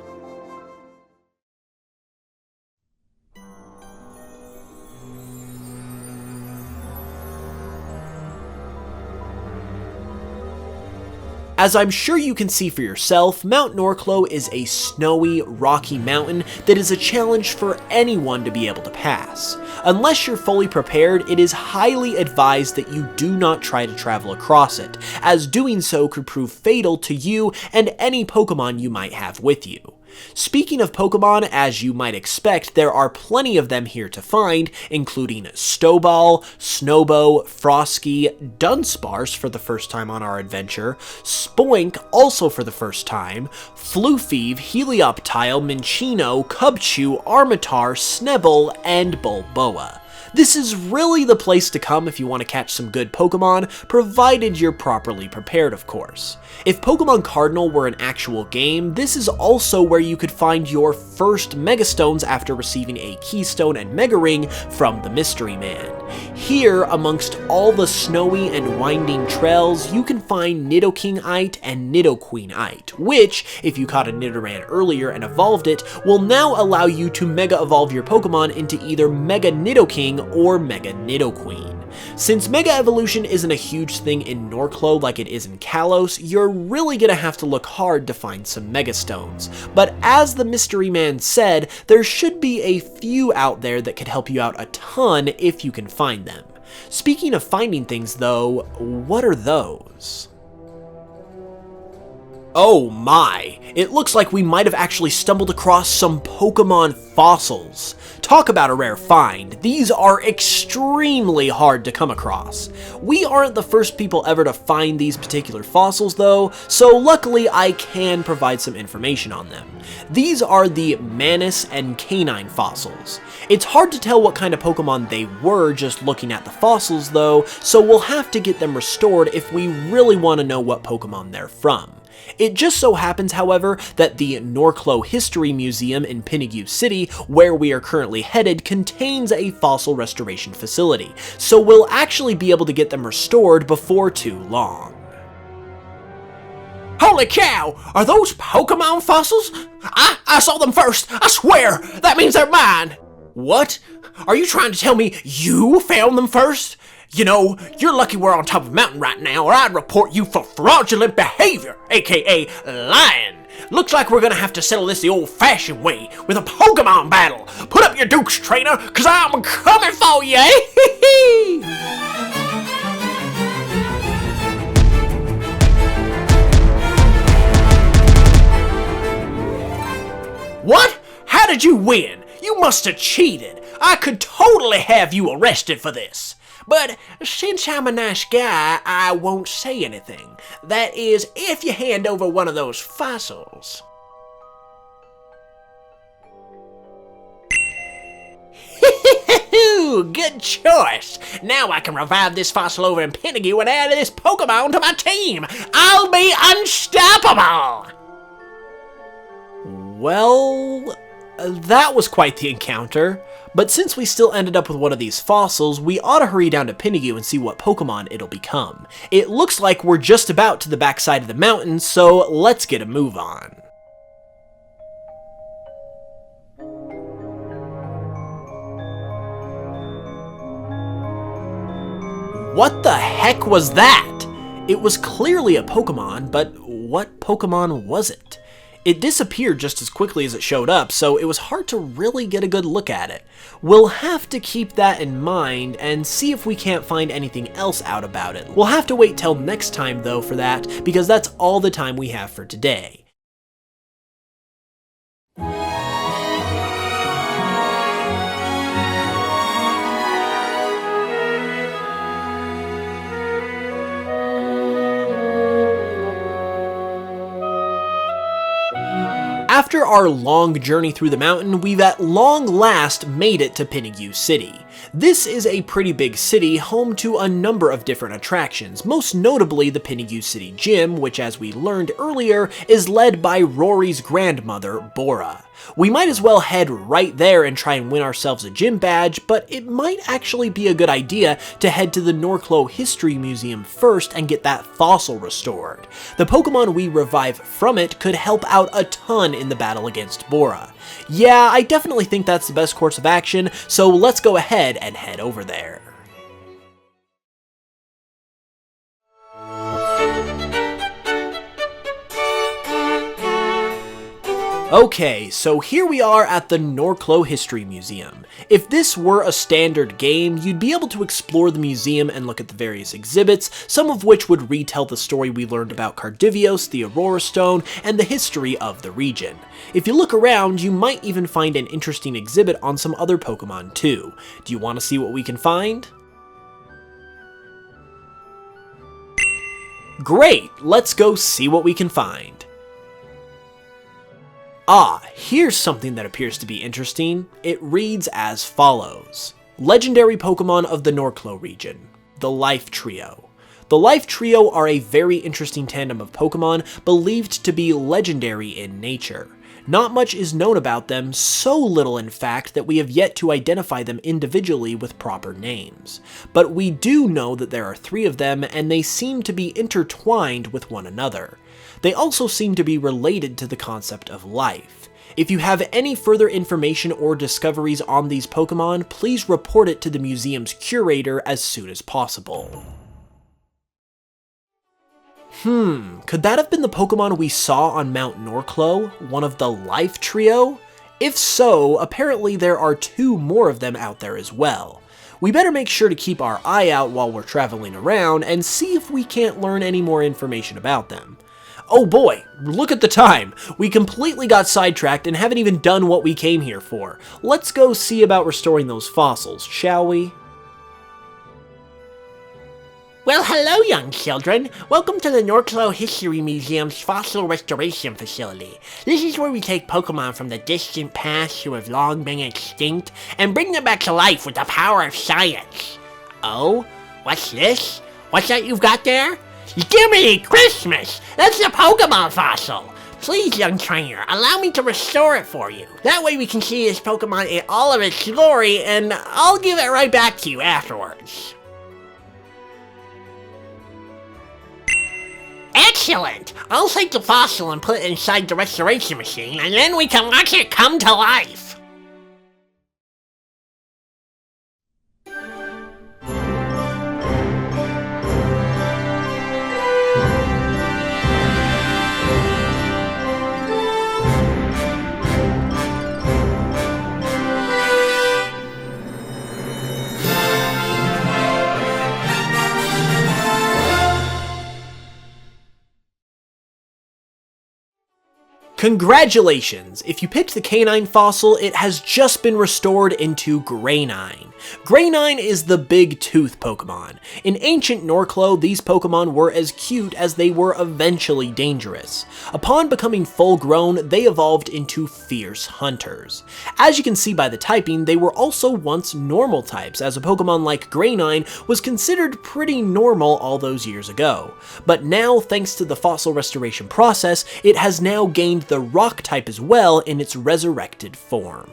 As I'm sure you can see for yourself, Mount Norclo is a snowy, rocky mountain that is a challenge for anyone to be able to pass. Unless you're fully prepared, it is highly advised that you do not try to travel across it, as doing so could prove fatal to you and any Pokemon you might have with you. Speaking of Pokemon, as you might expect, there are plenty of them here to find, including Stoball, Snowbo, Frosky, Dunsparce for the first time on our adventure, Spoink also for the first time, Floofive, Helioptile, Minccino, Cubchoo, Armatar, Snubbull, and Bulboa. This is really the place to come if you want to catch some good Pokemon, provided you're properly prepared, of course. If Pokemon Cardinal were an actual game, this is also where you could find your first Megastones after receiving a Keystone and Mega Ring from the Mystery Man. Here, amongst all the snowy and winding trails, you can find Nidokingite and Nidoqueenite, which, if you caught a Nidoran earlier and evolved it, will now allow you to Mega Evolve your Pokemon into either Mega Nidoking or Mega Nidoqueen. Since Mega Evolution isn't a huge thing in Norclo like it is in Kalos, you're really gonna have to look hard to find some Megastones. But as the Mystery Man said, there should be a few out there that could help you out a ton if you can find them. Speaking of finding things though, what are those? Oh my, it looks like we might have actually stumbled across some Pokemon fossils. Talk about a rare find. These are extremely hard to come across. We aren't the first people ever to find these particular fossils though, so luckily I can provide some information on them. These are the Mantis and Canine fossils. It's hard to tell what kind of Pokemon they were just looking at the fossils though, so we'll have to get them restored if we really want to know what Pokemon they're from. It just so happens, however, that the Norclo History Museum in Pinigue City, where we are currently headed, contains a fossil restoration facility, so we'll actually be able to get them restored before too long. Holy cow! Are those Pokemon fossils? I saw them first! I swear! That means they're mine! What? Are you trying to tell me you found them first? You know, you're lucky we're on top of a mountain right now, or I'd report you for fraudulent behavior, aka lying. Looks like we're gonna have to settle this the old-fashioned way, with a Pokemon battle. Put up your dukes, trainer, cause I'm coming for you, What? How did you win? You must have cheated. I could totally have you arrested for this. But since I'm a nice guy, I won't say anything. That is, if you hand over one of those fossils. Good choice. Now I can revive this fossil over in Pinigue and add this Pokemon to my team. I'll be unstoppable. Well, that was quite the encounter. But since we still ended up with one of these fossils, we ought to hurry down to Pinigue and see what Pokemon it'll become. It looks like we're just about to the backside of the mountain, so let's get a move on. What the heck was that? It was clearly a Pokemon, but what Pokemon was it? It disappeared just as quickly as it showed up, so it was hard to really get a good look at it. We'll have to keep that in mind and see if we can't find anything else out about it. We'll have to wait till next time though for that, because that's all the time we have for today. After our long journey through the mountain, we've at long last made it to Pinigue City. This is a pretty big city, home to a number of different attractions, most notably the Pinigue City Gym, which as we learned earlier, is led by Rory's grandmother, Bora. We might as well head right there and try and win ourselves a gym badge, but it might actually be a good idea to head to the Norclo History Museum first and get that fossil restored. The Pokemon we revive from it could help out a ton in the battle against Bora. Yeah, I definitely think that's the best course of action, so let's go ahead and head over there. Okay, so here we are at the Norclo History Museum. If this were a standard game, you'd be able to explore the museum and look at the various exhibits, some of which would retell the story we learned about Cardivios, the Aurora Stone, and the history of the region. If you look around, you might even find an interesting exhibit on some other Pokemon too. Do you want to see what we can find? Great, let's go see what we can find. Ah, here's something that appears to be interesting. It reads as follows. Legendary Pokemon of the Norclo region, the Life Trio. The Life Trio are a very interesting tandem of Pokemon believed to be legendary in nature. Not much is known about them, so little in fact that we have yet to identify them individually with proper names. But we do know that there are 3 of them, and they seem to be intertwined with one another. They also seem to be related to the concept of life. If you have any further information or discoveries on these Pokemon, please report it to the museum's curator as soon as possible. Could that have been the Pokemon we saw on Mount Norclo, one of the Life Trio? If so, apparently there are 2 more of them out there as well. We better make sure to keep our eye out while we're traveling around and see if we can't learn any more information about them. Oh boy, look at the time! We completely got sidetracked and haven't even done what we came here for. Let's go see about restoring those fossils, shall we? Well, hello, young children. Welcome to the Norclo History Museum's Fossil Restoration Facility. This is where we take Pokemon from the distant past who have long been extinct and bring them back to life with the power of science. Oh? What's this? What's that you've got there? Gimme Christmas! That's a Pokemon fossil! Please, young trainer, allow me to restore it for you. That way we can see this Pokemon in all of its glory, and I'll give it right back to you afterwards. Excellent! I'll take the fossil and put it inside the restoration machine, and then we can watch it come to life. Congratulations! If you picked the canine fossil, it has just been restored into Greynine. Greynine is the big tooth Pokemon. In ancient Norclo, these Pokemon were as cute as they were eventually dangerous. Upon becoming full grown, they evolved into fierce hunters. As you can see by the typing, they were also once normal types, as a Pokemon like Greynine was considered pretty normal all those years ago. But now, thanks to the fossil restoration process, it has now gained the rock type as well in its resurrected form.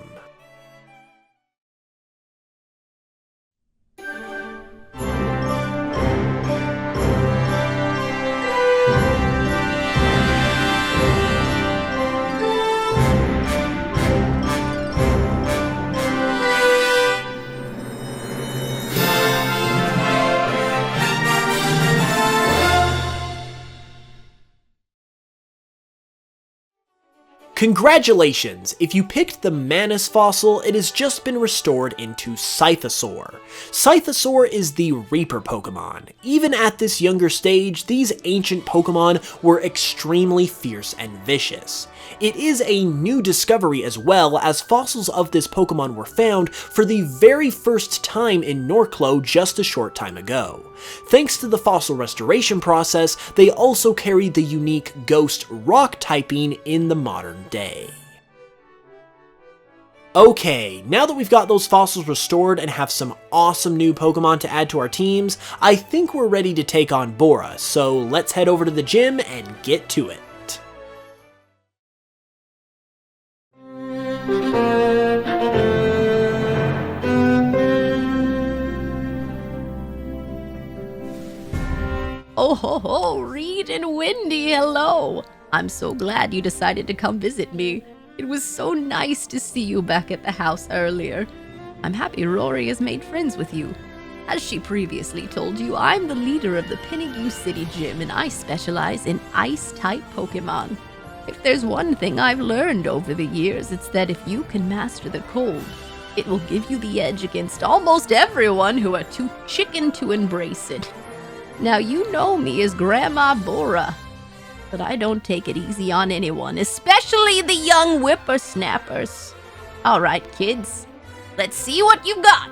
Congratulations! If you picked the Manus fossil, it has just been restored into Scythosaur. Scythosaur is the Reaper Pokemon. Even at this younger stage, these ancient Pokemon were extremely fierce and vicious. It is a new discovery as well, as fossils of this Pokemon were found for the very first time in Norclo just a short time ago. Thanks to the fossil restoration process, they also carry the unique Ghost Rock typing in the modern day. Okay, now that we've got those fossils restored and have some awesome new Pokemon to add to our teams, I think we're ready to take on Bora, so let's head over to the gym and get to it. Reed and Wendy, hello! I'm so glad you decided to come visit me. It was so nice to see you back at the house earlier. I'm happy Rory has made friends with you. As she previously told you, I'm the leader of the Pinnigue City Gym and I specialize in Ice-type Pokemon. If there's one thing I've learned over the years, it's that if you can master the cold, it will give you the edge against almost everyone who are too chicken to embrace it. Now you know me as Grandma Bora, but I don't take it easy on anyone, especially the young whippersnappers. Alright kids, let's see what you've got!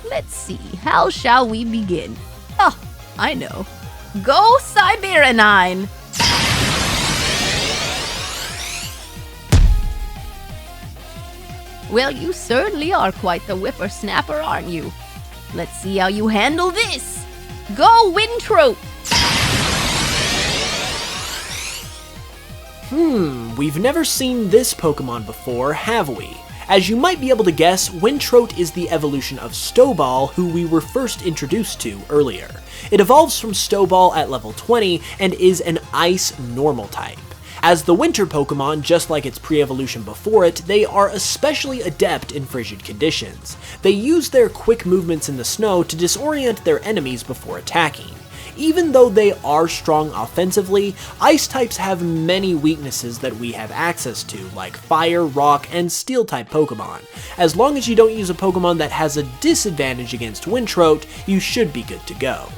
Let's see, how shall we begin? Oh, I know. Go Cyberanine! Well, you certainly are quite the whippersnapper, aren't you? Let's see how you handle this! Go Wintrope! We've never seen this Pokemon before, have we? As you might be able to guess, Wintrote is the evolution of Stowball, who we were first introduced to earlier. It evolves from Stowball at level 20 and is an Ice normal type. As the Winter Pokemon, just like its pre-evolution before it, they are especially adept in frigid conditions. They use their quick movements in the snow to disorient their enemies before attacking. Even though they are strong offensively, Ice types have many weaknesses that we have access to, like Fire, Rock, and Steel-type Pokemon. As long as you don't use a Pokemon that has a disadvantage against Wintrote, you should be good to go.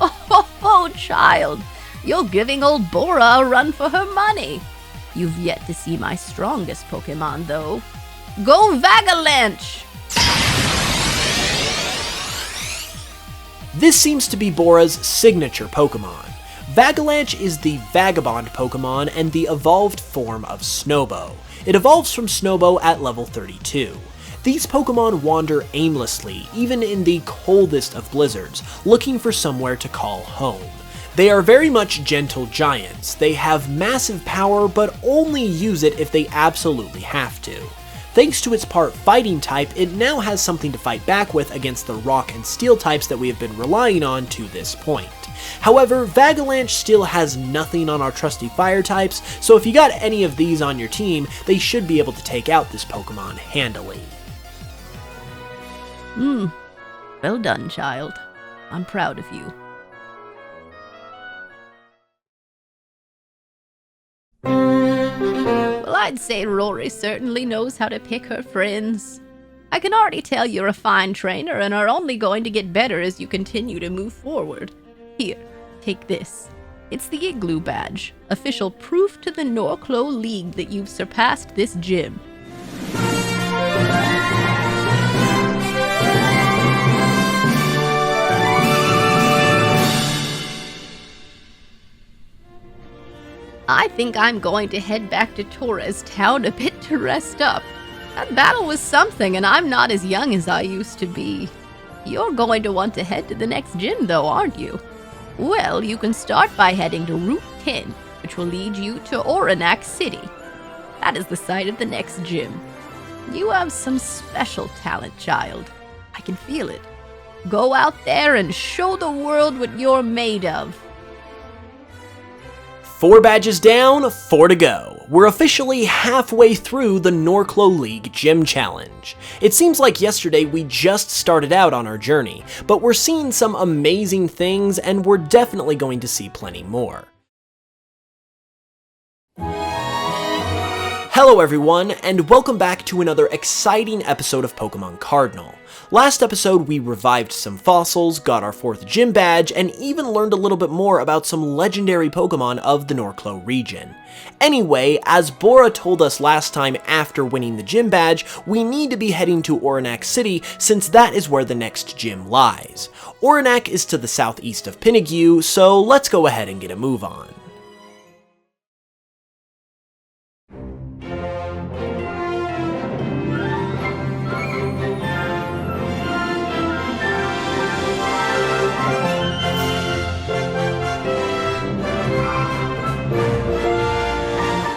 Oh, child! You're giving old Bora a run for her money. You've yet to see my strongest Pokemon, though. Go Vagalanche! This seems to be Bora's signature Pokemon. Vagalanche is the Vagabond Pokemon and the evolved form of Snowbow. It evolves from Snowbow at level 32. These Pokemon wander aimlessly, even in the coldest of blizzards, looking for somewhere to call home. They are very much gentle giants. They have massive power, but only use it if they absolutely have to. Thanks to its part fighting type, it now has something to fight back with against the rock and steel types that we have been relying on to this point. However, Vagalanche still has nothing on our trusty fire types, so if you got any of these on your team, they should be able to take out this Pokemon handily. Well done, child. I'm proud of you. Well, I'd say Rory certainly knows how to pick her friends. I can already tell you're a fine trainer and are only going to get better as you continue to move forward. Here, take this. It's the Igloo Badge, official proof to the Norclo League that you've surpassed this gym. I think I'm going to head back to Torres Town a bit to rest up. That battle was something, and I'm not as young as I used to be. You're going to want to head to the next gym, though, aren't you? Well, you can start by heading to Route 10, which will lead you to Oranak City. That is the site of the next gym. You have some special talent, child. I can feel it. Go out there and show the world what you're made of. 4 badges down, 4 to go. We're officially halfway through the Norclo League Gym Challenge. It seems like yesterday we just started out on our journey, but we're seeing some amazing things and we're definitely going to see plenty more. Hello everyone, and welcome back to another exciting episode of Pokemon Cardinal. Last episode we revived some fossils, got our 4th gym badge, and even learned a little bit more about some legendary Pokemon of the Norclo region. Anyway, as Bora told us last time after winning the gym badge, we need to be heading to Oranak City since that is where the next gym lies. Oranak is to the southeast of Pinnigue, so let's go ahead and get a move on.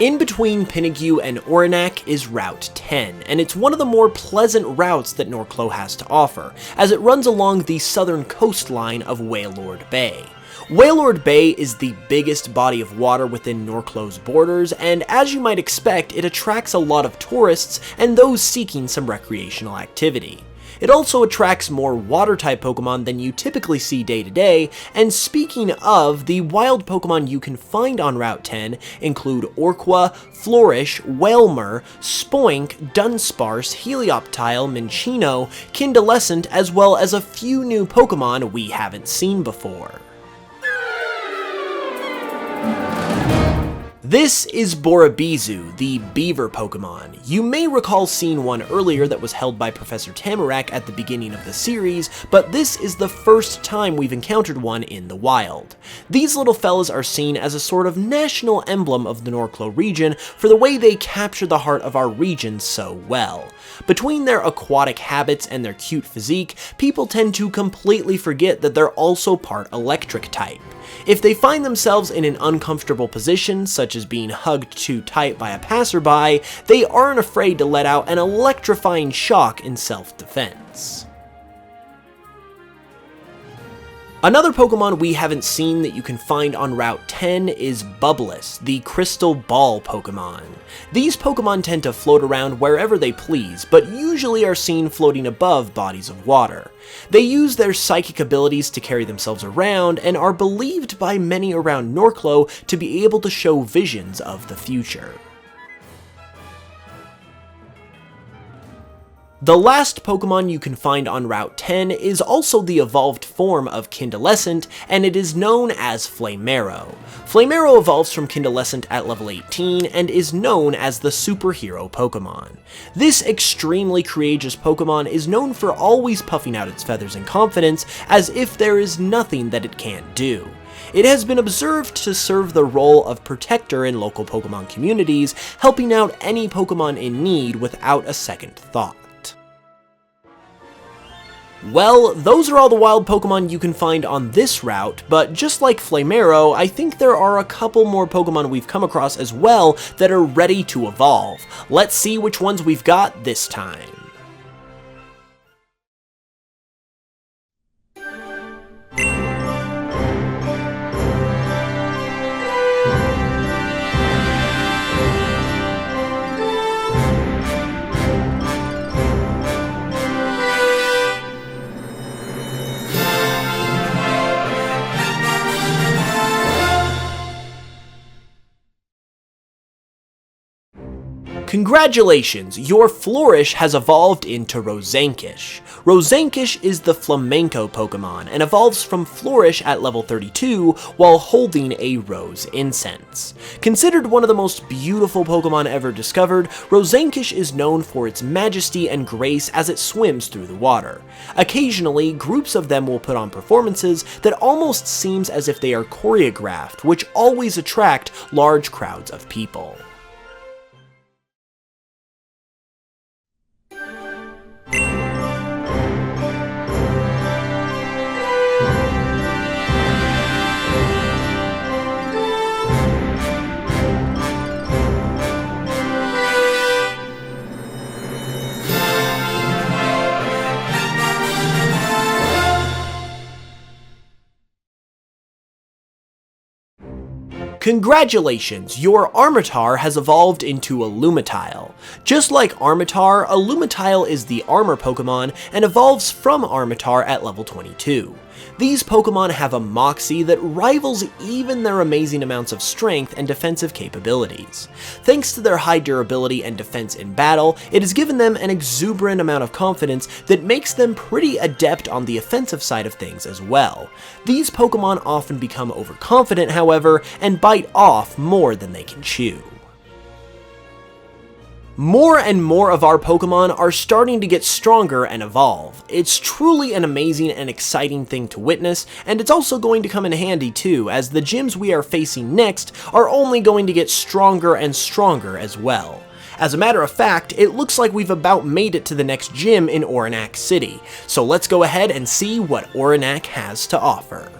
In between Pinnigue and Oranak is Route 10, and it's one of the more pleasant routes that Norclo has to offer, as it runs along the southern coastline of Wailord Bay. Wailord Bay is the biggest body of water within Norclo's borders, and as you might expect, it attracts a lot of tourists and those seeking some recreational activity. It also attracts more water-type Pokemon than you typically see day to day, and speaking of, the wild Pokemon you can find on Route 10 include Orqua, Flourish, Wailmer, Spoink, Dunsparce, Helioptile, Minccino, Kindlescent, as well as a few new Pokemon we haven't seen before. This is Borobizu, the beaver Pokemon. You may recall seeing one earlier that was held by Professor Tamarack at the beginning of the series, but this is the first time we've encountered one in the wild. These little fellas are seen as a sort of national emblem of the Norclo region for the way they capture the heart of our region so well. Between their aquatic habits and their cute physique, people tend to completely forget that they're also part electric type. If they find themselves in an uncomfortable position, such as being hugged too tight by a passerby, they aren't afraid to let out an electrifying shock in self-defense. Another Pokemon we haven't seen that you can find on Route 10 is Bubbless, the Crystal Ball Pokemon. These Pokemon tend to float around wherever they please, but usually are seen floating above bodies of water. They use their psychic abilities to carry themselves around, and are believed by many around Norclo to be able to show visions of the future. The last Pokemon you can find on Route 10 is also the evolved form of Kindlescent, and it is known as Flamero. Flamero evolves from Kindlescent at level 18 and is known as the superhero Pokemon. This extremely courageous Pokemon is known for always puffing out its feathers in confidence, as if there is nothing that it can't do. It has been observed to serve the role of protector in local Pokemon communities, helping out any Pokemon in need without a second thought. Well, those are all the wild Pokemon you can find on this route, but just like Flamero, I think there are a couple more Pokemon we've come across as well that are ready to evolve. Let's see which ones we've got this time. Congratulations, your Flourish has evolved into Rosankish. Rosankish is the flamenco Pokemon and evolves from Flourish at level 32 while holding a rose incense. Considered one of the most beautiful Pokemon ever discovered, Rosankish is known for its majesty and grace as it swims through the water. Occasionally, groups of them will put on performances that almost seems as if they are choreographed, which always attract large crowds of people. Congratulations, your Armatar has evolved into a Lumitile. Just like Armatar, a Lumitile is the armor Pokemon and evolves from Armatar at level 22. These Pokemon have a moxie that rivals even their amazing amounts of strength and defensive capabilities. Thanks to their high durability and defense in battle, it has given them an exuberant amount of confidence that makes them pretty adept on the offensive side of things as well. These Pokemon often become overconfident, however, and bite off more than they can chew. More and more of our Pokemon are starting to get stronger and evolve. It's truly an amazing and exciting thing to witness, and it's also going to come in handy too, as the gyms we are facing next are only going to get stronger and stronger as well. As a matter of fact, it looks like we've about made it to the next gym in Oranak City, so let's go ahead and see what Oranak has to offer.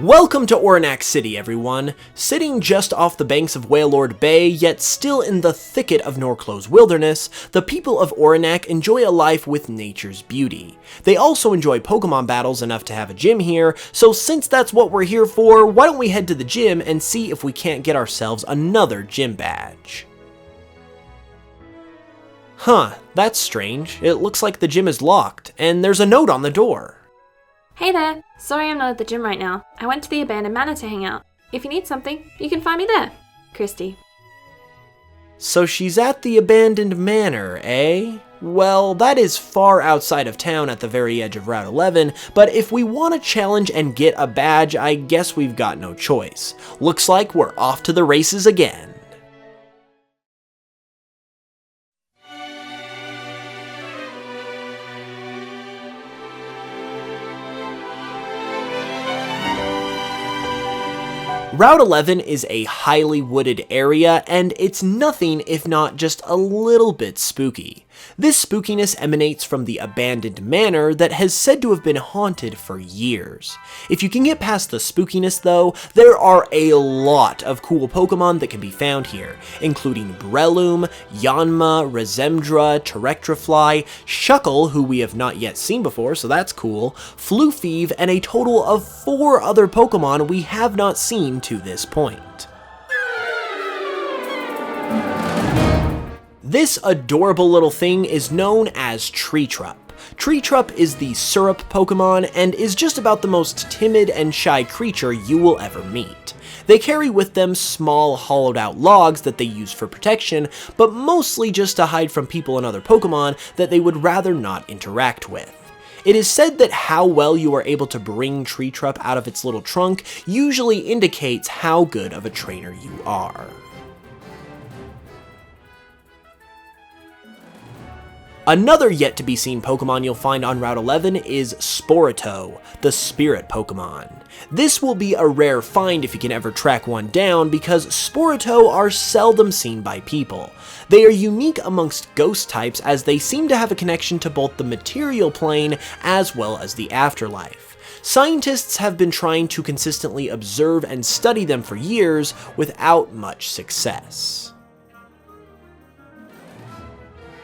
Welcome to Oranac City, everyone. Sitting just off the banks of Wailord Bay, yet still in the thicket of Norclose wilderness, the people of Oranac enjoy a life with nature's beauty. They also enjoy Pokemon battles enough to have a gym here, so since that's what we're here for, why don't we head to the gym and see if we can't get ourselves another gym badge. Huh, that's strange. It looks like the gym is locked, and there's a note on the door. Hey there! Sorry I'm not at the gym right now. I went to the abandoned manor to hang out. If you need something, you can find me there. Christy. So she's at the abandoned manor, eh? Well, that is far outside of town at the very edge of Route 11, but if we want to challenge and get a badge, I guess we've got no choice. Looks like we're off to the races again. Route 11 is a highly wooded area, and it's nothing if not just a little bit spooky. This spookiness emanates from the abandoned manor that has said to have been haunted for years. If you can get past the spookiness though, there are a lot of cool Pokemon that can be found here, including Breloom, Yanma, Rezemdra, Terrectrifly, Shuckle, who we have not yet seen before, so that's cool, Floofive, and a total of 4 other Pokemon we have not seen to this point. This adorable little thing is known as Treetrup. Treetrup is the syrup Pokemon and is just about the most timid and shy creature you will ever meet. They carry with them small hollowed out logs that they use for protection, but mostly just to hide from people and other Pokemon that they would rather not interact with. It is said that how well you are able to bring Treetrup out of its little trunk usually indicates how good of a trainer you are. Another yet-to-be-seen Pokemon you'll find on Route 11 is Sporito, the Spirit Pokemon. This will be a rare find if you can ever track one down, because Sporito are seldom seen by people. They are unique amongst ghost types as they seem to have a connection to both the material plane as well as the afterlife. Scientists have been trying to consistently observe and study them for years without much success.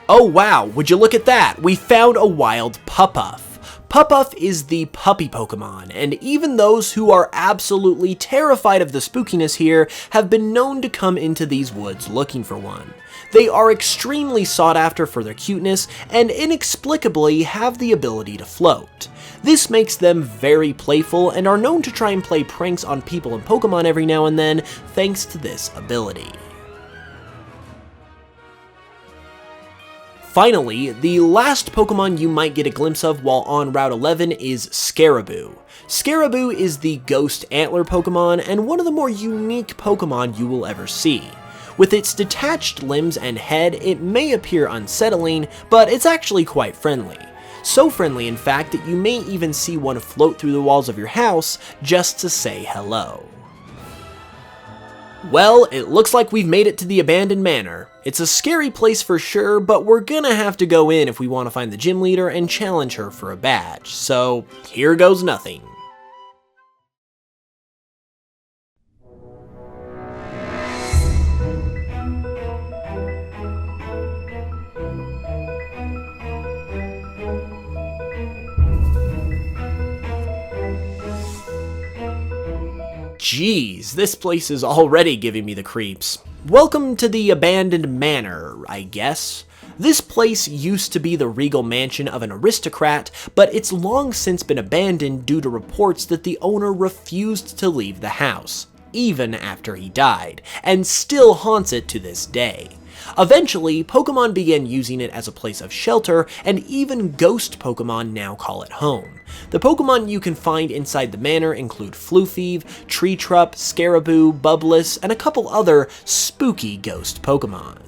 Oh wow, would you look at that? We found a wild Pupuff. Pupuff is the puppy Pokemon, and even those who are absolutely terrified of the spookiness here have been known to come into these woods looking for one. They are extremely sought after for their cuteness, and inexplicably have the ability to float. This makes them very playful, and are known to try and play pranks on people and Pokemon every now and then, thanks to this ability. Finally, the last Pokemon you might get a glimpse of while on Route 11 is Scaraboo. Scaraboo is the Ghost Antler Pokemon and one of the more unique Pokemon you will ever see. With its detached limbs and head, it may appear unsettling, but it's actually quite friendly. So friendly, in fact, that you may even see one float through the walls of your house just to say hello. Well, it looks like we've made it to the abandoned manor. It's a scary place for sure, but we're gonna have to go in if we want to find the gym leader and challenge her for a badge, so here goes nothing. Jeez, this place is already giving me the creeps. Welcome to the abandoned manor, I guess. This place used to be the regal mansion of an aristocrat, but it's long since been abandoned due to reports that the owner refused to leave the house, even after he died, and still haunts it to this day. Eventually, Pokemon began using it as a place of shelter, and even ghost Pokemon now call it home. The Pokemon you can find inside the manor include Floofive, Treetrup, Scaraboo, Bubbless, and a couple other spooky ghost Pokemon.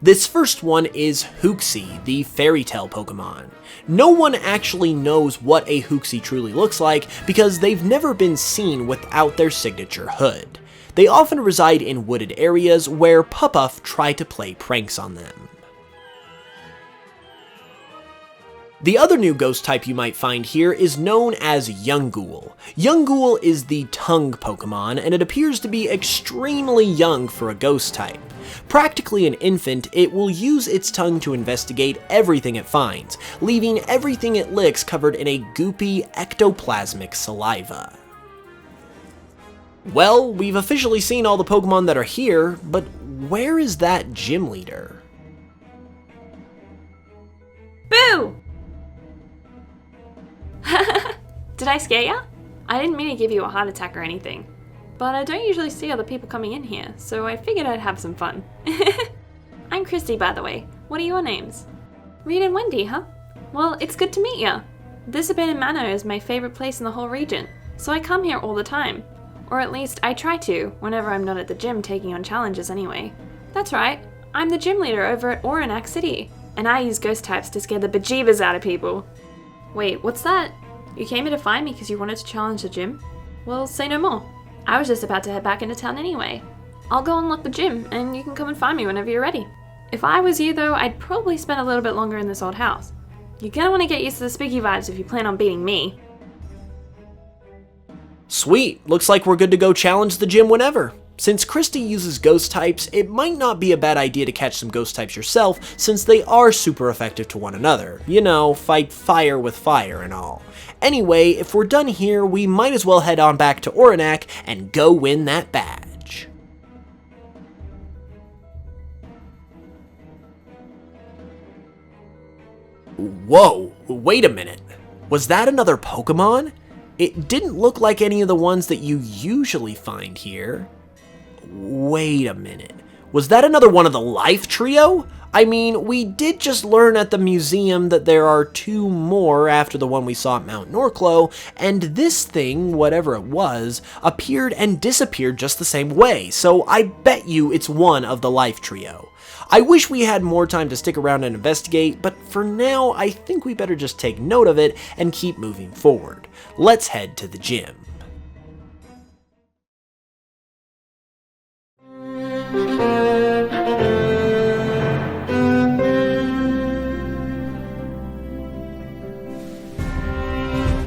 This first one is Hooxie, the fairy tale Pokemon. No one actually knows what a Hooxie truly looks like because they've never been seen without their signature hood. They often reside in wooded areas where Pupuff try to play pranks on them. The other new ghost type you might find here is known as Younghoul. Younghoul is the tongue Pokemon, and it appears to be extremely young for a ghost type. Practically an infant, it will use its tongue to investigate everything it finds, leaving everything it licks covered in a goopy, ectoplasmic saliva. Well, we've officially seen all the Pokemon that are here, but where is that gym leader? Boo! Did I scare ya? I didn't mean to give you a heart attack or anything. But I don't usually see other people coming in here, so I figured I'd have some fun. I'm Christy, by the way. What are your names? Reed and Wendy, huh? Well, it's good to meet ya. This abandoned manor is my favorite place in the whole region, so I come here all the time. Or at least I try to, whenever I'm not at the gym taking on challenges anyway. That's right, I'm the gym leader over at Oranak City, and I use ghost types to scare the bejeebers out of people. Wait, what's that? You came here to find me because you wanted to challenge the gym? Well, say no more. I was just about to head back into town anyway. I'll go unlock the gym, and you can come and find me whenever you're ready. If I was you though, I'd probably spend a little bit longer in this old house. You're gonna want to get used to the spooky vibes if you plan on beating me. Sweet, looks like we're good to go challenge the gym whenever. Since Christy uses ghost types, it might not be a bad idea to catch some ghost types yourself, since they are super effective to one another. You know, fight fire with fire and all. Anyway, if we're done here, we might as well head on back to Oranak and go win that badge. Whoa, wait a minute. Was that another Pokemon? It didn't look like any of the ones that you usually find here. Wait a minute. Was that another one of the Life Trio? I mean, we did just learn at the museum that there are 2 more after the one we saw at Mount Norclo, and this thing, whatever it was, appeared and disappeared just the same way, so I bet you it's one of the Life Trio. I wish we had more time to stick around and investigate, but for now, I think we better just take note of it and keep moving forward. Let's head to the gym.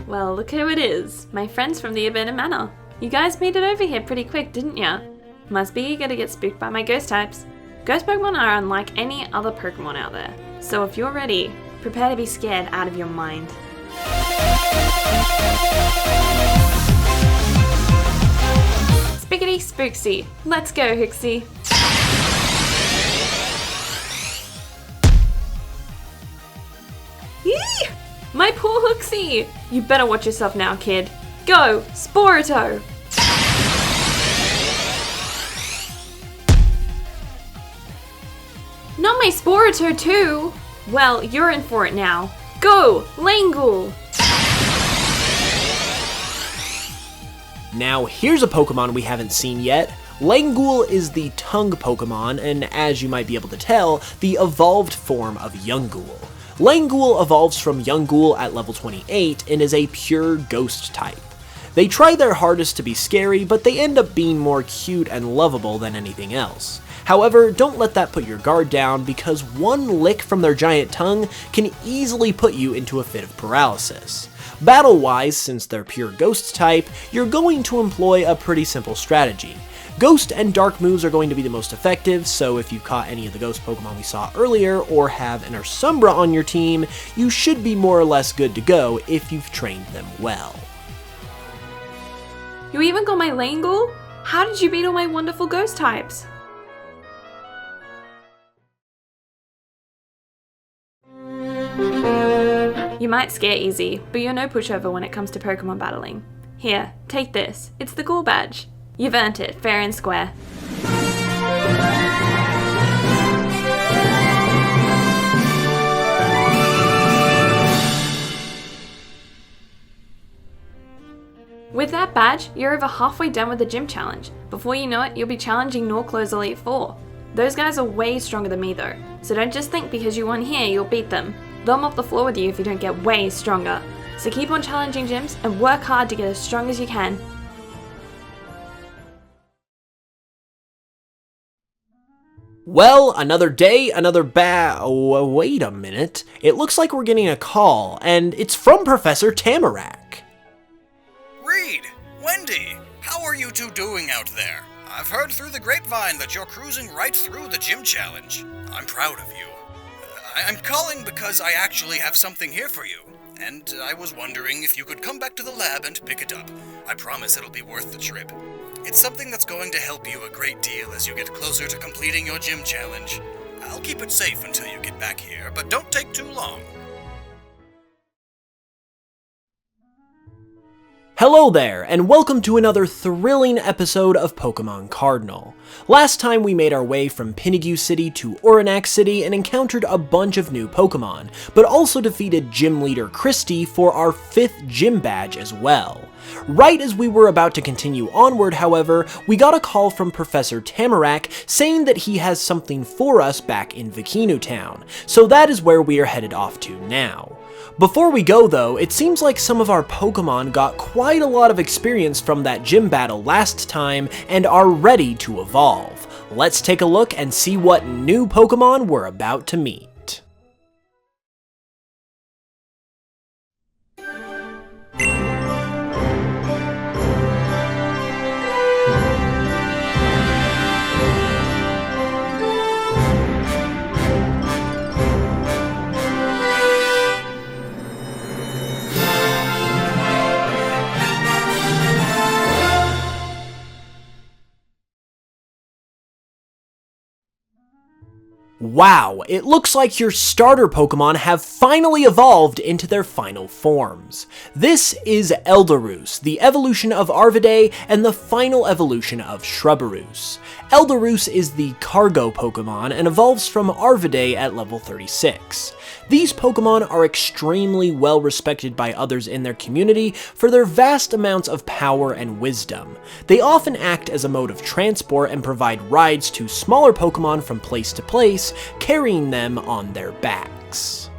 Well, look who it is. My friends from the abandoned manor. You guys made it over here pretty quick, didn't ya? Must be eager to get spooked by my ghost types. Ghost Pokemon are unlike any other Pokemon out there, so if you're ready, prepare to be scared out of your mind. Spiggity spooksy. Let's go, Hooksy. Yee! My poor Hooksy! You better watch yourself now, kid. Go, Sporito! Not my Sporito too! Well, you're in for it now. Go, Langool! Now, here's a Pokemon we haven't seen yet. Langool is the tongue Pokemon, and as you might be able to tell, the evolved form of Younghoul. Langool evolves from Younghoul at level 28 and is a pure ghost type. They try their hardest to be scary, but they end up being more cute and lovable than anything else. However, don't let that put your guard down, because one lick from their giant tongue can easily put you into a fit of paralysis. Battle-wise, since they're pure ghost type, you're going to employ a pretty simple strategy. Ghost and Dark moves are going to be the most effective, so if you caught any of the Ghost Pokemon we saw earlier or have an Ursumbra on your team, you should be more or less good to go if you've trained them well. You even got my Langool? How did you beat all my wonderful ghost types? You might scare easy, but you're no pushover when it comes to Pokemon battling. Here, take this. It's the Ghoul Badge. You've earned it, fair and square. With that badge, you're over halfway done with the gym challenge. Before you know it, you'll be challenging Norclo's Elite Four. Those guys are way stronger than me though, so don't just think because you won here you'll beat them. They'll mop the floor with you if you don't get way stronger. So keep on challenging gyms and work hard to get as strong as you can. Well, another day, another wait a minute. It looks like we're getting a call, and it's from Professor Tamarack. Reed, Wendy, how are you two doing out there? I've heard through the grapevine that you're cruising right through the gym challenge. I'm proud of you. I'm calling because I actually have something here for you, and I was wondering if you could come back to the lab and pick it up. I promise it'll be worth the trip. It's something that's going to help you a great deal as you get closer to completing your gym challenge. I'll keep it safe until you get back here, but don't take too long. Hello there, and welcome to another thrilling episode of Pokemon Cardinal. Last time we made our way from Pinnigue City to Oranac City and encountered a bunch of new Pokemon, but also defeated Gym Leader Christy for our 5th gym badge as well. Right as we were about to continue onward, however, we got a call from Professor Tamarack saying that he has something for us back in Fakemon Town, so that is where we are headed off to now. Before we go though, it seems like some of our Pokemon got quite a lot of experience from that gym battle last time and are ready to evolve. Let's take a look and see what new Pokemon we're about to meet. Wow, it looks like your starter Pokemon have finally evolved into their final forms. This is Elderoos, the evolution of Arvidae and the final evolution of Shrubberoos. Elderoos is the cargo Pokemon and evolves from Arvidae at level 36. These Pokemon are extremely well respected by others in their community for their vast amounts of power and wisdom. They often act as a mode of transport and provide rides to smaller Pokemon from place to place, carrying them on their backs.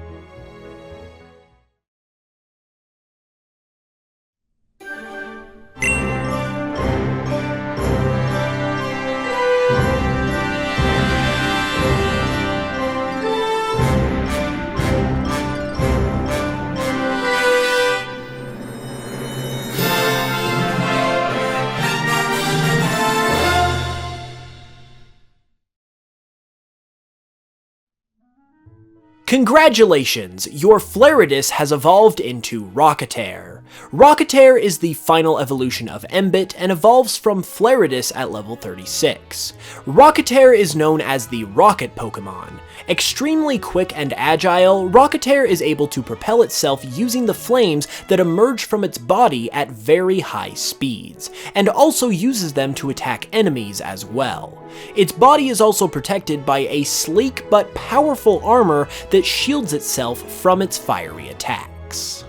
Congratulations! Your Flaridas has evolved into Rocketeer. Rocketeer is the final evolution of Embitt and evolves from Flaridas at level 36. Rocketeer is known as the Rocket Pokemon. Extremely quick and agile, Rocketeer is able to propel itself using the flames that emerge from its body at very high speeds, and also uses them to attack enemies as well. Its body is also protected by a sleek but powerful armor that shields itself from its fiery attacks.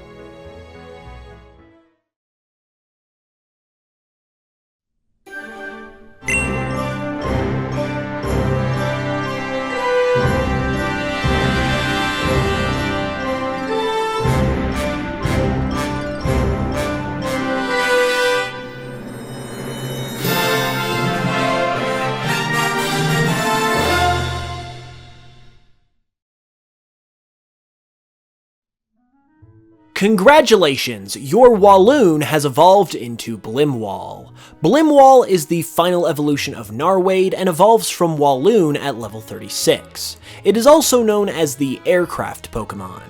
Congratulations! Your Walloon has evolved into Blimwall. Blimwall is the final evolution of Narwade and evolves from Walloon at level 36. It is also known as the Aircraft Pokemon.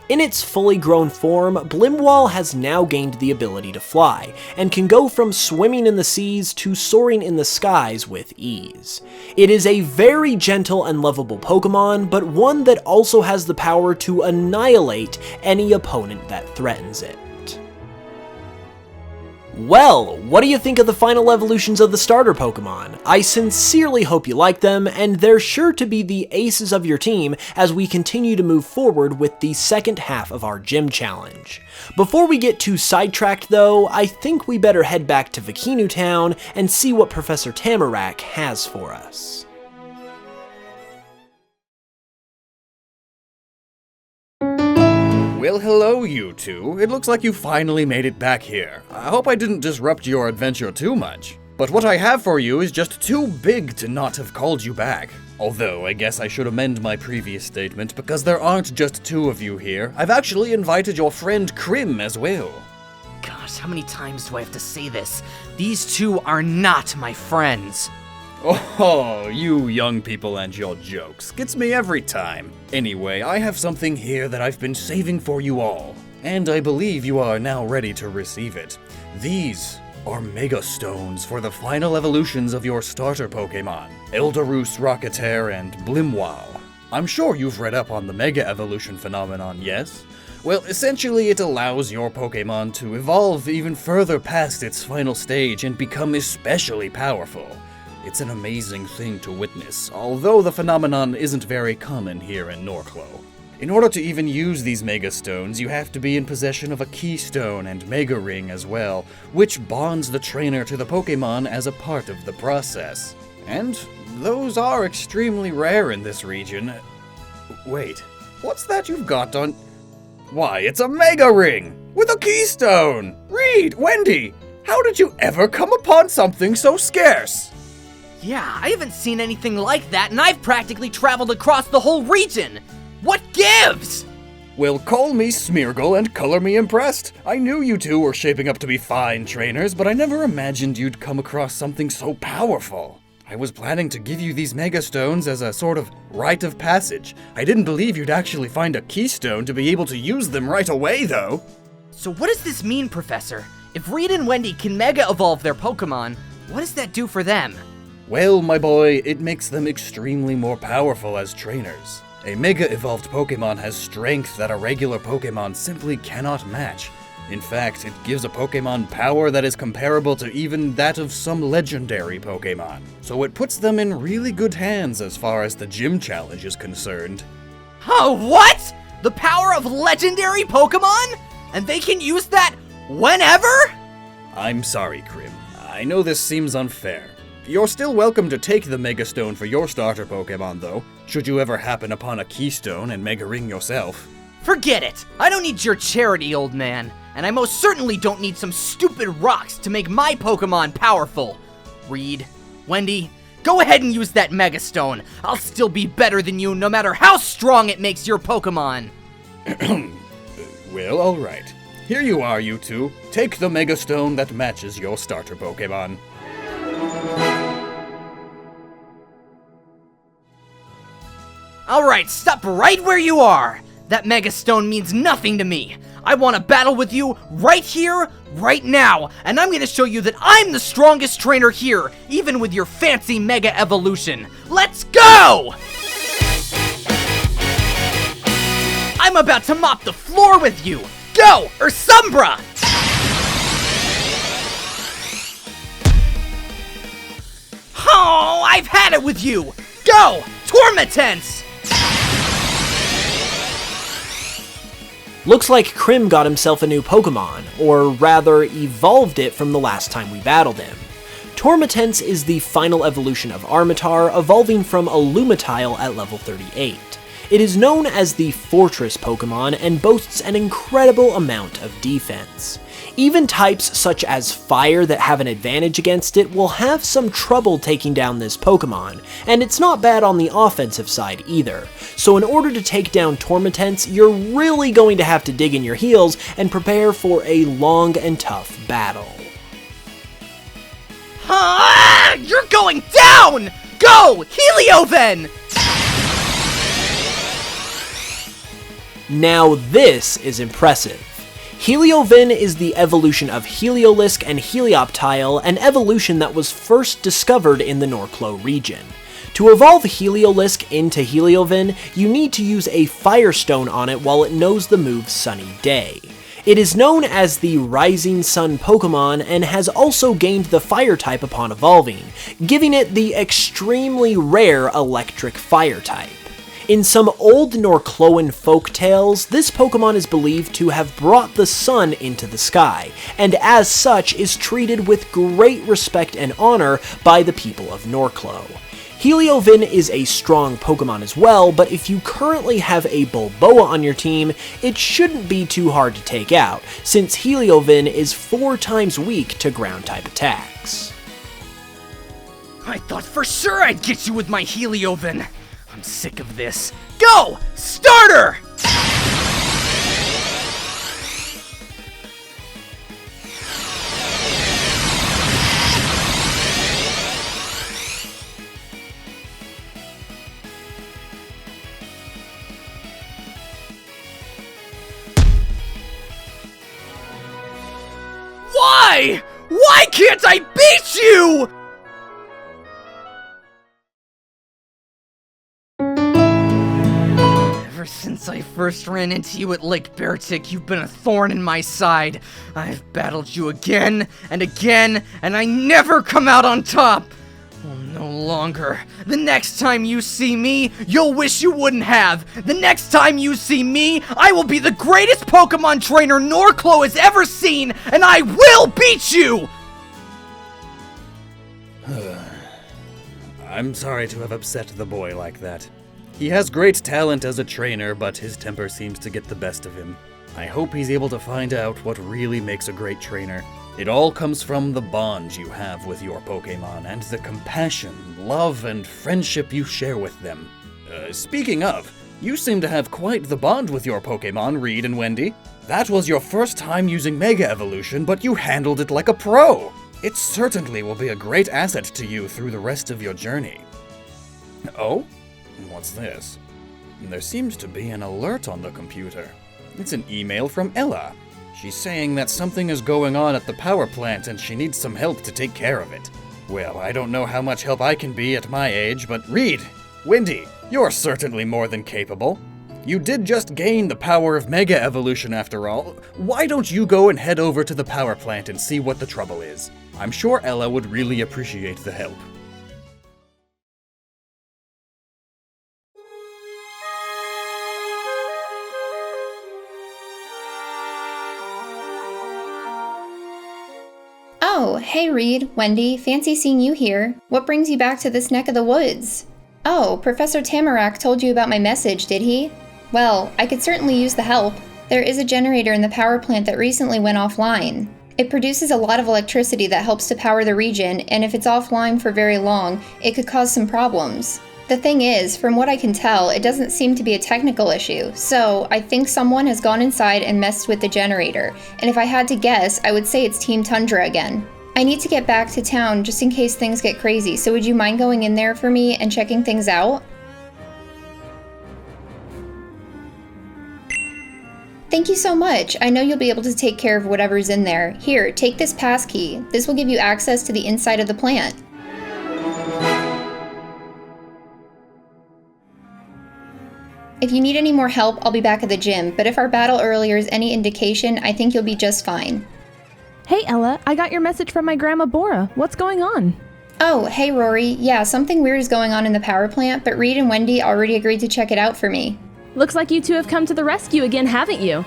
In its fully grown form, Blimwall has now gained the ability to fly, and can go from swimming in the seas to soaring in the skies with ease. It is a very gentle and lovable Pokemon, but one that also has the power to annihilate any opponent that threatens it. Well, what do you think of the final evolutions of the starter Pokemon? I sincerely hope you like them, and they're sure to be the aces of your team as we continue to move forward with the second half of our gym challenge. Before we get too sidetracked though, I think we better head back to Fakemon Town and see what Professor Tamarack has for us. Well, hello, you two. It looks like you finally made it back here. I hope I didn't disrupt your adventure too much. But what I have for you is just too big to not have called you back. Although, I guess I should amend my previous statement, because there aren't just two of you here. I've actually invited your friend Krim as well. Gosh, how many times do I have to say this? These two are not my friends. Oh, you young people and your jokes. Gets me every time. Anyway, I have something here that I've been saving for you all. And I believe you are now ready to receive it. These are Mega Stones for the final evolutions of your starter Pokémon, Eldarus, Rocketeer, and Blimwall. I'm sure you've read up on the Mega Evolution phenomenon, yes? Well, essentially it allows your Pokémon to evolve even further past its final stage and become especially powerful. It's an amazing thing to witness, although the phenomenon isn't very common here in Norclo. In order to even use these Mega Stones, you have to be in possession of a Keystone and Mega Ring as well, which bonds the trainer to the Pokémon as a part of the process. And those are extremely rare in this region. Wait, what's that you've got on... Why, it's a Mega Ring! With a Keystone! Reed, Wendy, how did you ever come upon something so scarce? Yeah, I haven't seen anything like that, and I've practically traveled across the whole region! What gives? Well, call me Smeargle and color me impressed. I knew you two were shaping up to be fine trainers, but I never imagined you'd come across something so powerful. I was planning to give you these Mega Stones as a sort of rite of passage. I didn't believe you'd actually find a Keystone to be able to use them right away, though. So what does this mean, Professor? If Reed and Wendy can Mega Evolve their Pokemon, what does that do for them? Well, my boy, it makes them extremely more powerful as trainers. A Mega Evolved Pokemon has strength that a regular Pokemon simply cannot match. In fact, it gives a Pokemon power that is comparable to even that of some legendary Pokemon. So it puts them in really good hands as far as the gym challenge is concerned. Oh, what? The power of legendary Pokemon? And they can use that whenever? I'm sorry, Krim. I know this seems unfair. You're still welcome to take the Mega Stone for your starter Pokemon, though, should you ever happen upon a Keystone and Mega Ring yourself. Forget it! I don't need your charity, old man. And I most certainly don't need some stupid rocks to make my Pokemon powerful. Reed, Wendy, go ahead and use that Mega Stone. I'll still be better than you no matter how strong it makes your Pokemon. Well, alright. Here you are, you two. Take the Mega Stone that matches your starter Pokemon. Alright, stop right where you are! That Mega Stone means nothing to me! I want to battle with you right here, right now, and I'm gonna show you that I'm the strongest trainer here, even with your fancy Mega Evolution! Let's go! I'm about to mop the floor with you! Go, Ursumbra! Oh, I've had it with you! Go, Tormentense! Looks like Krim got himself a new Pokemon, or rather, evolved it from the last time we battled him. Tormentense is the final evolution of Armatar, evolving from a Lumitile at level 38. It is known as the Fortress Pokemon and boasts an incredible amount of defense. Even types such as Fire that have an advantage against it will have some trouble taking down this Pokemon, and it's not bad on the offensive side either. So in order to take down Tormentense, you're really going to have to dig in your heels and prepare for a long and tough battle. You're going down! Go, Helioven! Now this is impressive. Helioven is the evolution of Heliolisk and Helioptile, an evolution that was first discovered in the Norclo region. To evolve Heliolisk into Helioven, you need to use a Firestone on it while it knows the move Sunny Day. It is known as the Rising Sun Pokemon and has also gained the Fire type upon evolving, giving it the extremely rare Electric Fire type. In some old Norcloan folktales, this Pokemon is believed to have brought the sun into the sky, and as such is treated with great respect and honor by the people of Norclo. Helioven is a strong Pokemon as well, but if you currently have a Bulboa on your team, it shouldn't be too hard to take out, since Helioven is 4 times weak to ground-type attacks. I thought for sure I'd get you with my Heliovin. I'm sick of this. Go! Starter! Why? Why can't I beat you? Ever since I first ran into you at Lake Beartick, you've been a thorn in my side. I've battled you again and again, and I never come out on top. Well, no longer. The next time you see me, you'll wish you wouldn't have. The next time you see me, I will be the greatest Pokemon trainer Norclo has ever seen, and I will beat you! I'm sorry to have upset the boy like that. He has great talent as a trainer, but his temper seems to get the best of him. I hope he's able to find out what really makes a great trainer. It all comes from the bond you have with your Pokémon and the compassion, love, and friendship you share with them. Speaking of, you seem to have quite the bond with your Pokémon, Reed and Wendy. That was your first time using Mega Evolution, but you handled it like a pro. It certainly will be a great asset to you through the rest of your journey. Oh? What's this? There seems to be an alert on the computer. It's an email from Ella. She's saying that something is going on at the power plant and she needs some help to take care of it. Well, I don't know how much help I can be at my age, but Reed, Wendy, you're certainly more than capable. You did just gain the power of Mega Evolution after all. Why don't you go and head over to the power plant and see what the trouble is? I'm sure Ella would really appreciate the help. Oh, hey Reed, Wendy, fancy seeing you here. What brings you back to this neck of the woods? Oh, Professor Tamarack told you about my message, did he? Well, I could certainly use the help. There is a generator in the power plant that recently went offline. It produces a lot of electricity that helps to power the region, and if it's offline for very long, it could cause some problems. The thing is, from what I can tell, it doesn't seem to be a technical issue, so I think someone has gone inside and messed with the generator, and if I had to guess, I would say it's Team Tundra again. I need to get back to town just in case things get crazy, so would you mind going in there for me and checking things out? Thank you so much. I know you'll be able to take care of whatever's in there. Here, take this passkey. This will give you access to the inside of the plant. If you need any more help, I'll be back at the gym, but if our battle earlier is any indication, I think you'll be just fine. Hey Ella, I got your message from my grandma Bora. What's going on? Oh, hey Rory. Yeah, something weird is going on in the power plant, but Reed and Wendy already agreed to check it out for me. Looks like you two have come to the rescue again, haven't you?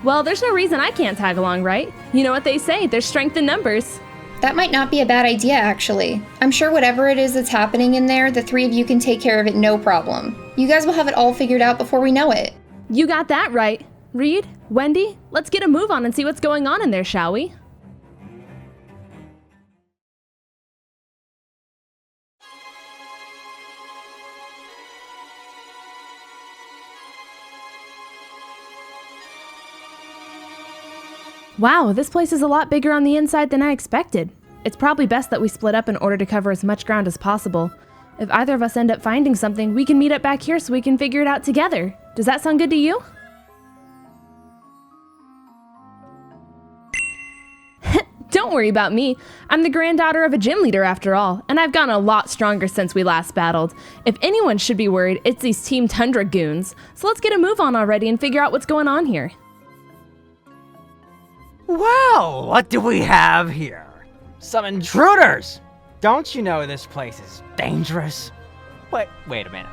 Well, there's no reason I can't tag along, right? You know what they say, there's strength in numbers. That might not be a bad idea, actually. I'm sure whatever it is that's happening in there, the three of you can take care of it no problem. You guys will have it all figured out before we know it. You got that right. Reed, Wendy, let's get a move on and see what's going on in there, shall we? Wow, this place is a lot bigger on the inside than I expected. It's probably best that we split up in order to cover as much ground as possible. If either of us end up finding something, we can meet up back here so we can figure it out together. Does that sound good to you? Don't worry about me. I'm the granddaughter of a gym leader after all, and I've gotten a lot stronger since we last battled. If anyone should be worried, it's these Team Tundra goons. So let's get a move on already and figure out what's going on here. Well, what do we have here? Some intruders! Don't you know this place is dangerous? Wait a minute.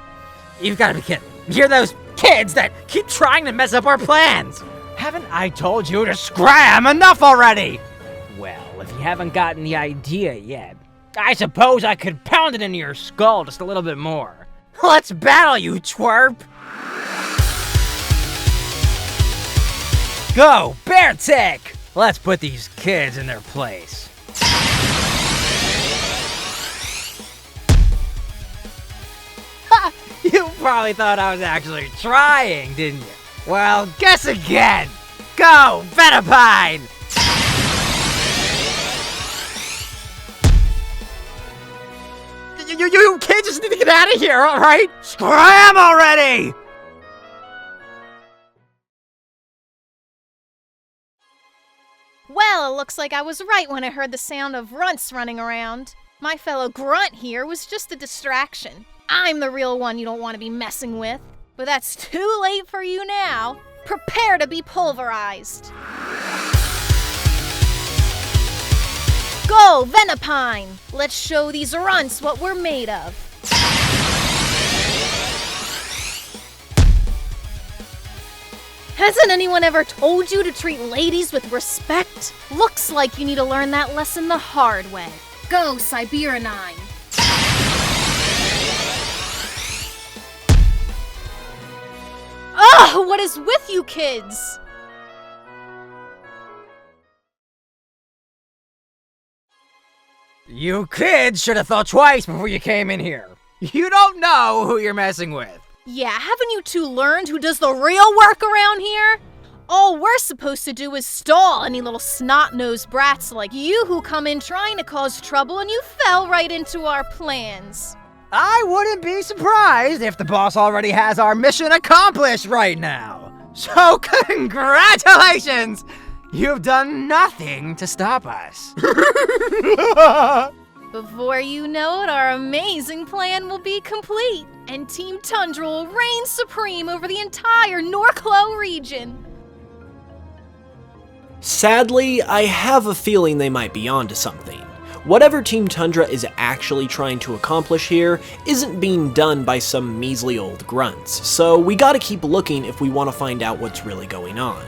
You've got to be kidding. You're those kids that keep trying to mess up our plans! Haven't I told you to scram enough already? Well, if you haven't gotten the idea yet, I suppose I could pound it into your skull just a little bit more. Let's battle, you twerp! Go, Beartick! Let's put these kids in their place. You probably thought I was actually trying, didn't you? Well, guess again! Go, Venipine! You kids just need to get out of here, alright? Scram already! Well, it looks like I was right when I heard the sound of runts running around. My fellow grunt here was just a distraction. I'm the real one you don't want to be messing with. But that's too late for you now. Prepare to be pulverized. Go, Venipine! Let's show these runts what we're made of. Hasn't anyone ever told you to treat ladies with respect? Looks like you need to learn that lesson the hard way. Go, Siberinine! Ugh, what is with you kids? You kids should have thought twice before you came in here. You don't know who you're messing with. Yeah, haven't you two learned who does the real work around here? All we're supposed to do is stall any little snot-nosed brats like you who come in trying to cause trouble and you fell right into our plans. I wouldn't be surprised if the boss already has our mission accomplished right now. So congratulations! You've done nothing to stop us. Before you know it, our amazing plan will be complete, and Team Tundra will reign supreme over the entire Norclo region. Sadly, I have a feeling they might be onto something. Whatever Team Tundra is actually trying to accomplish here isn't being done by some measly old grunts, so we gotta keep looking if we want to find out what's really going on.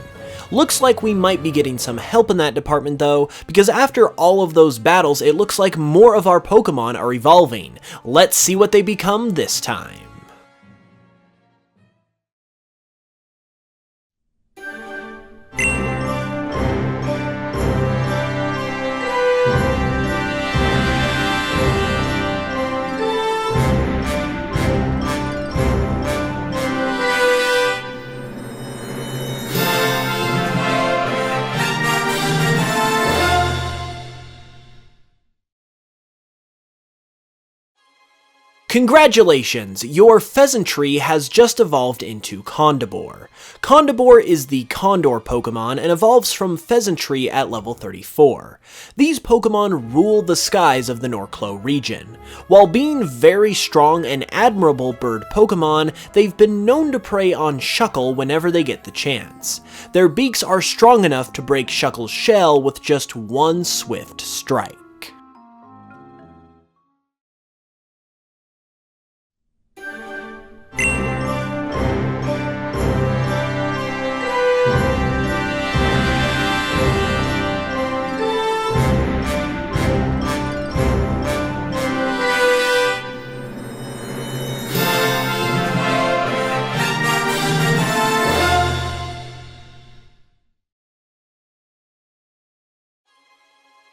Looks like we might be getting some help in that department though, because after all of those battles, it looks like more of our Pokemon are evolving. Let's see what they become this time. Congratulations! Your Pheasantry has just evolved into Condibore. Condibore is the Condor Pokemon and evolves from Pheasantry at level 34. These Pokemon rule the skies of the Norclo region. While being very strong and admirable bird Pokemon, they've been known to prey on Shuckle whenever they get the chance. Their beaks are strong enough to break Shuckle's shell with just one swift strike.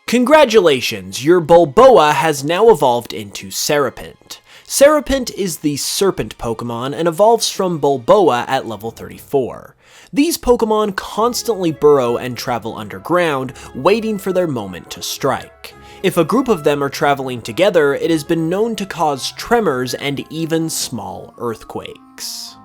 Congratulations, your Bulboa has now evolved into Serapent. Serapent is the Serpent Pokemon and evolves from Bulboa at level 34. These Pokemon constantly burrow and travel underground, waiting for their moment to strike. If a group of them are traveling together, it has been known to cause tremors and even small earthquakes.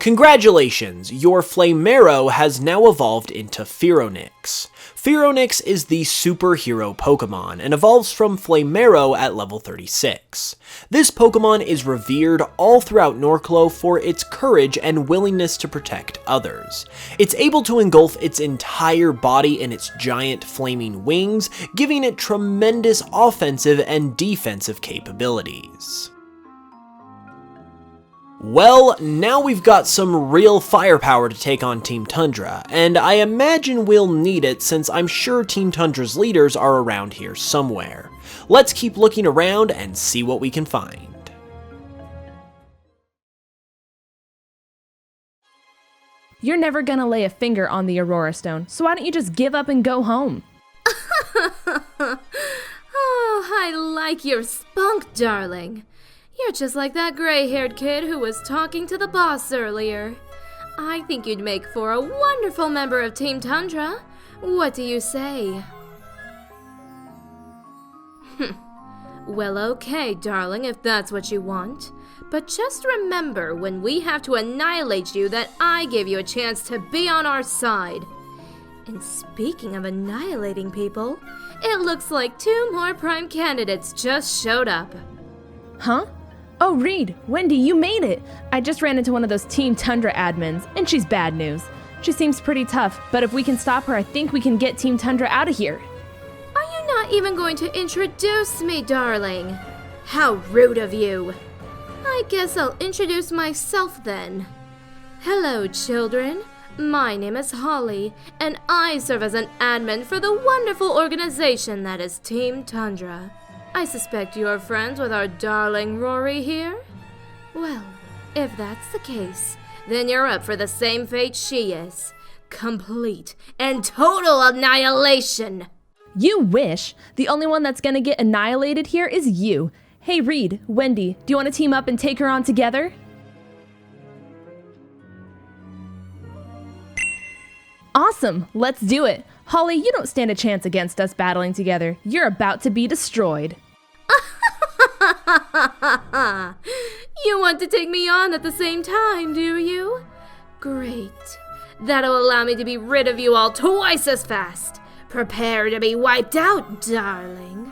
Congratulations, your Flamero has now evolved into Fearonix. Fearonix is the superhero Pokemon and evolves from Flamero at level 36. This Pokemon is revered all throughout Norclo for its courage and willingness to protect others. It's able to engulf its entire body in its giant flaming wings, giving it tremendous offensive and defensive capabilities. Well, now we've got some real firepower to take on Team Tundra, and I imagine we'll need it since I'm sure Team Tundra's leaders are around here somewhere. Let's keep looking around and see what we can find. You're never gonna lay a finger on the Aurora Stone, so why don't you just give up and go home? Oh, I like your spunk, darling. You're just like that gray-haired kid who was talking to the boss earlier. I think you'd make for a wonderful member of Team Tundra. What do you say? Well, okay, darling, if that's what you want. But just remember, when we have to annihilate you, that I gave you a chance to be on our side. And speaking of annihilating people, it looks like 2 more prime candidates just showed up. Huh? Oh, Reed, Wendy, you made it! I just ran into one of those Team Tundra admins, and she's bad news. She seems pretty tough, but if we can stop her, I think we can get Team Tundra out of here. Are you not even going to introduce me, darling? How rude of you! I guess I'll introduce myself then. Hello, children. My name is Holly, and I serve as an admin for the wonderful organization that is Team Tundra. I suspect you're friends with our darling Rory here? Well, if that's the case, then you're up for the same fate she is. Complete and total annihilation! You wish! The only one that's gonna get annihilated here is you. Hey Reed, Wendy, do you want to team up and take her on together? Awesome, let's do it. Holly, you don't stand a chance against us battling together. You're about to be destroyed. You want to take me on at the same time, do you? Great. That'll allow me to be rid of you all twice as fast. Prepare to be wiped out, darling.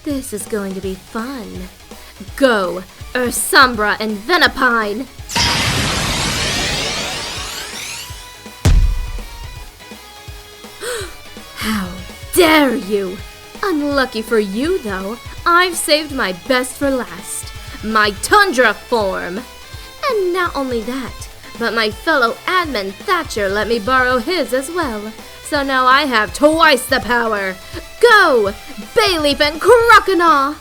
This is going to be fun. Go, Ursombra and Venipine! How dare you! Unlucky for you, though, I've saved my best for last. My Tundra form! And not only that, but my fellow admin Thatcher let me borrow his as well. So now I have twice the power. Go! Bayleaf and Croconaw!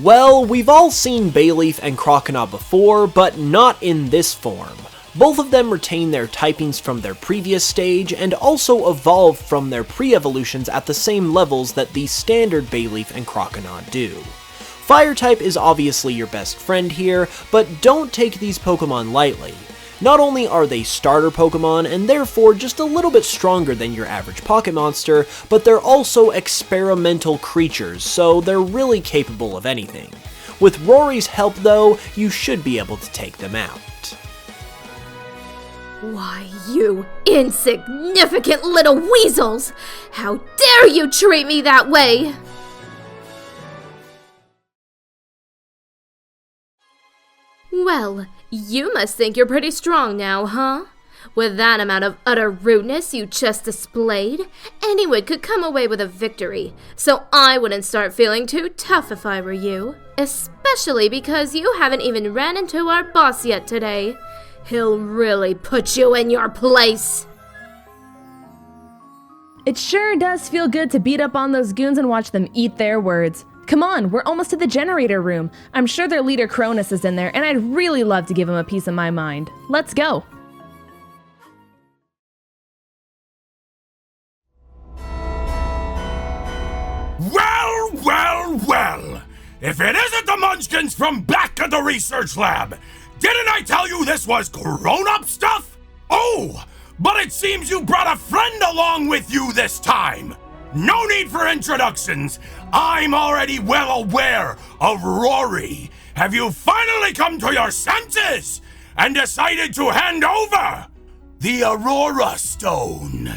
Well, we've all seen Bayleaf and Croconaw before, but not in this form. Both of them retain their typings from their previous stage, and also evolve from their pre-evolutions at the same levels that the standard Bayleaf and Croconaw do. Fire-type is obviously your best friend here, but don't take these Pokemon lightly. Not only are they starter Pokemon, and therefore just a little bit stronger than your average pocket monster, but they're also experimental creatures, so they're really capable of anything. With Rory's help though, you should be able to take them out. Why, you insignificant little weasels! How dare you treat me that way! Well, you must think you're pretty strong now, huh? With that amount of utter rudeness you just displayed, anyone could come away with a victory, so I wouldn't start feeling too tough if I were you. Especially because you haven't even ran into our boss yet today. He'll really put you in your place. It sure does feel good to beat up on those goons and watch them eat their words. Come on, we're almost to the generator room. I'm sure their leader Cronus is in there, and I'd really love to give him a piece of my mind. Let's go. Well, well, well! If it isn't the Munchkins from back at the research lab! Didn't I tell you this was grown-up stuff? Oh, but it seems you brought a friend along with you this time! No need for introductions! I'm already well aware of Rory! Have you finally come to your senses and decided to hand over the Aurora Stone?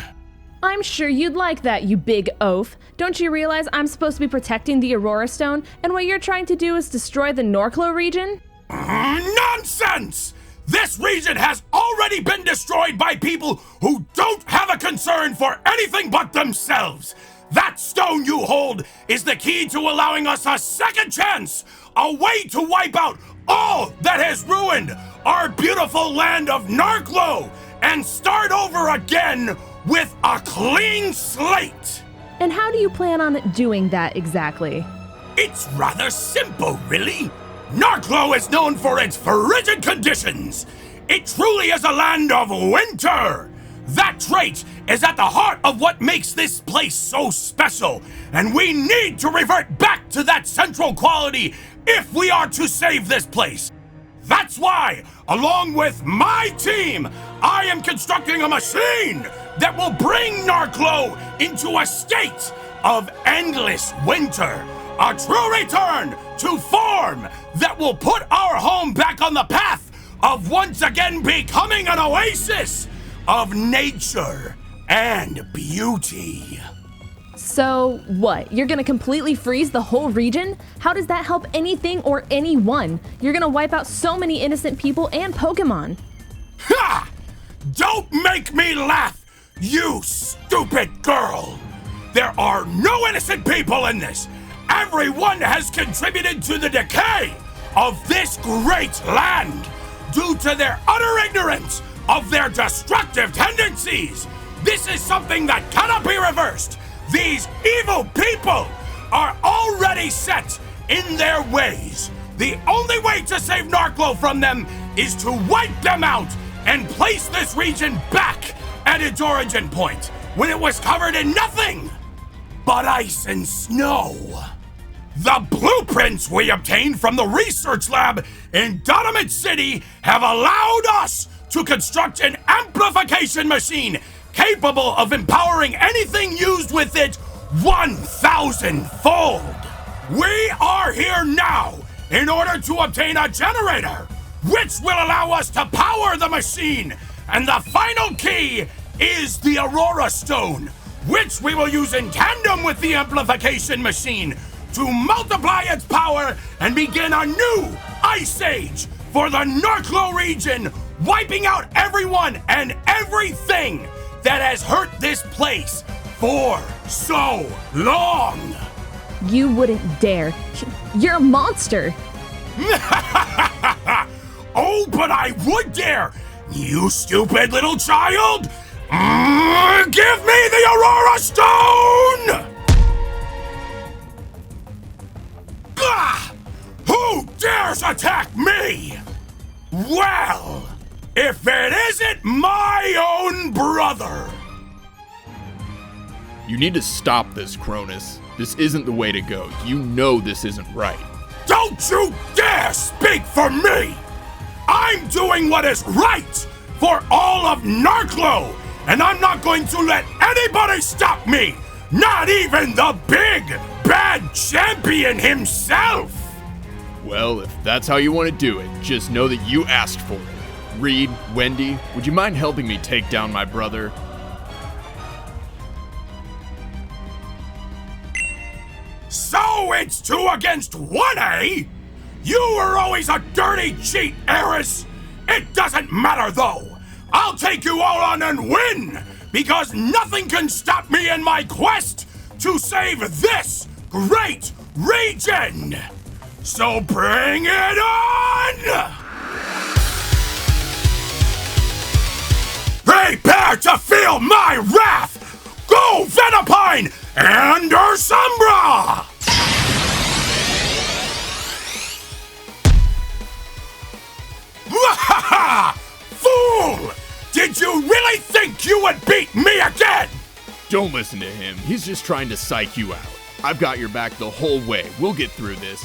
I'm sure you'd like that, you big oaf. Don't you realize I'm supposed to be protecting the Aurora Stone, and what you're trying to do is destroy the Norclo region? Nonsense! This region has already been destroyed by people who don't have a concern for anything but themselves. That stone you hold is the key to allowing us a second chance, a way to wipe out all that has ruined our beautiful land of Narklo and start over again with a clean slate. And how do you plan on doing that exactly? It's rather simple, really. Narklo is known for its frigid conditions. It truly is a land of winter. That trait is at the heart of what makes this place so special, and we need to revert back to that central quality if we are to save this place. That's why, along with my team, I am constructing a machine that will bring Narklo into a state of endless winter. A true return to form that will put our home back on the path of once again becoming an oasis of nature and beauty. So, what? You're gonna completely freeze the whole region? How does that help anything or anyone? You're gonna wipe out so many innocent people and Pokemon. Ha! Don't make me laugh, you stupid girl! There are no innocent people in this! Everyone has contributed to the decay of this great land due to their utter ignorance of their destructive tendencies. This is something that cannot be reversed. These evil people are already set in their ways. The only way to save Narklo from them is to wipe them out and place this region back at its origin point, when it was covered in nothing but ice and snow. The blueprints we obtained from the research lab in Dynamite City have allowed us to construct an amplification machine capable of empowering anything used with it 1,000-fold. We are here now in order to obtain a generator, which will allow us to power the machine, and the final key is the Aurora Stone, which we will use in tandem with the amplification machine to multiply its power and begin a new Ice Age for the Narklo region, wiping out everyone and everything that has hurt this place for so long. You wouldn't dare. You're a monster. Oh, but I would dare, you stupid little child. Give me the Aurora Stone! Who dares attack me? Well, if it isn't my own brother! You need to stop this, Cronus. This isn't the way to go. You know this isn't right. Don't you dare speak for me! I'm doing what is right for all of Narklo, and I'm not going to let anybody stop me! Not even the big, bad champion himself! Well, if that's how you want to do it, just know that you asked for it. Reed, Wendy, would you mind helping me take down my brother? So it's 2 against 1, eh? You were always a dirty cheat, Eris! It doesn't matter though! I'll take you all on and win! Because nothing can stop me in my quest to save this great region! So bring it on! Prepare to feel my wrath! Go Venipine and Ursumbra! Fool! Did you really think you would beat me again? Don't listen to him. He's just trying to psych you out. I've got your back the whole way. We'll get through this.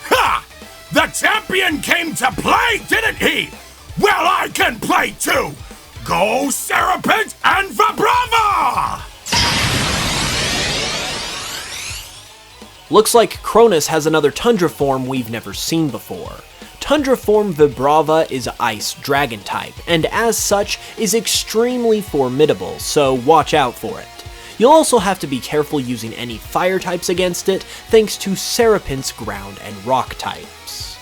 Ha! The champion came to play, didn't he? Well, I can play too! Go Serapent and Vibrava! Looks like Cronus has another Tundra form we've never seen before. Tundra form Vibrava is Ice Dragon type, and as such is extremely formidable, so watch out for it. You'll also have to be careful using any fire types against it, thanks to Serapint's ground and rock types.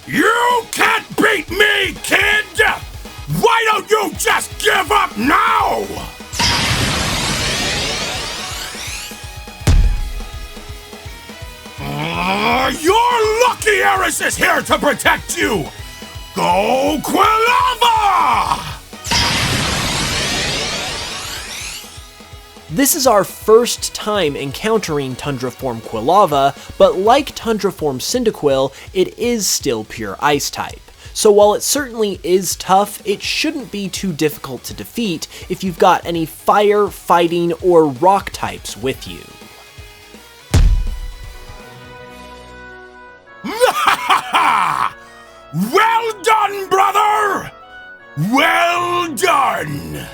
You can't beat me, kid! Why don't you just give up now? You're lucky Eris is here to protect you! Go Quilava! This is our first time encountering Tundra form Quilava, but like Tundra form Cyndaquil, it is still pure Ice type. So while it certainly is tough, it shouldn't be too difficult to defeat if you've got any fire, fighting, or rock types with you. Well done, brother! Well done!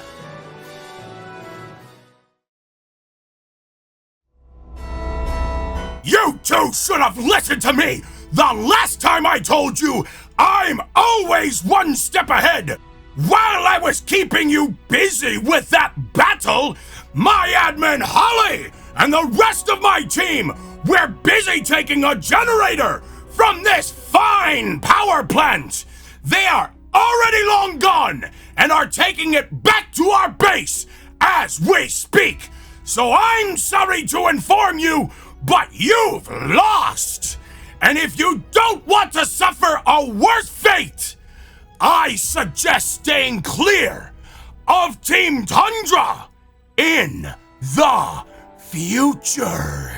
You two should have listened to me the last time I told you I'm always one step ahead! While I was keeping you busy with that battle, my admin Holly and the rest of my team were busy taking a generator from this fine power plant. They are already long gone and are taking it back to our base as we speak. So I'm sorry to inform you, but you've lost. And if you don't want to suffer a worse fate, I suggest staying clear of Team Tundra in the future.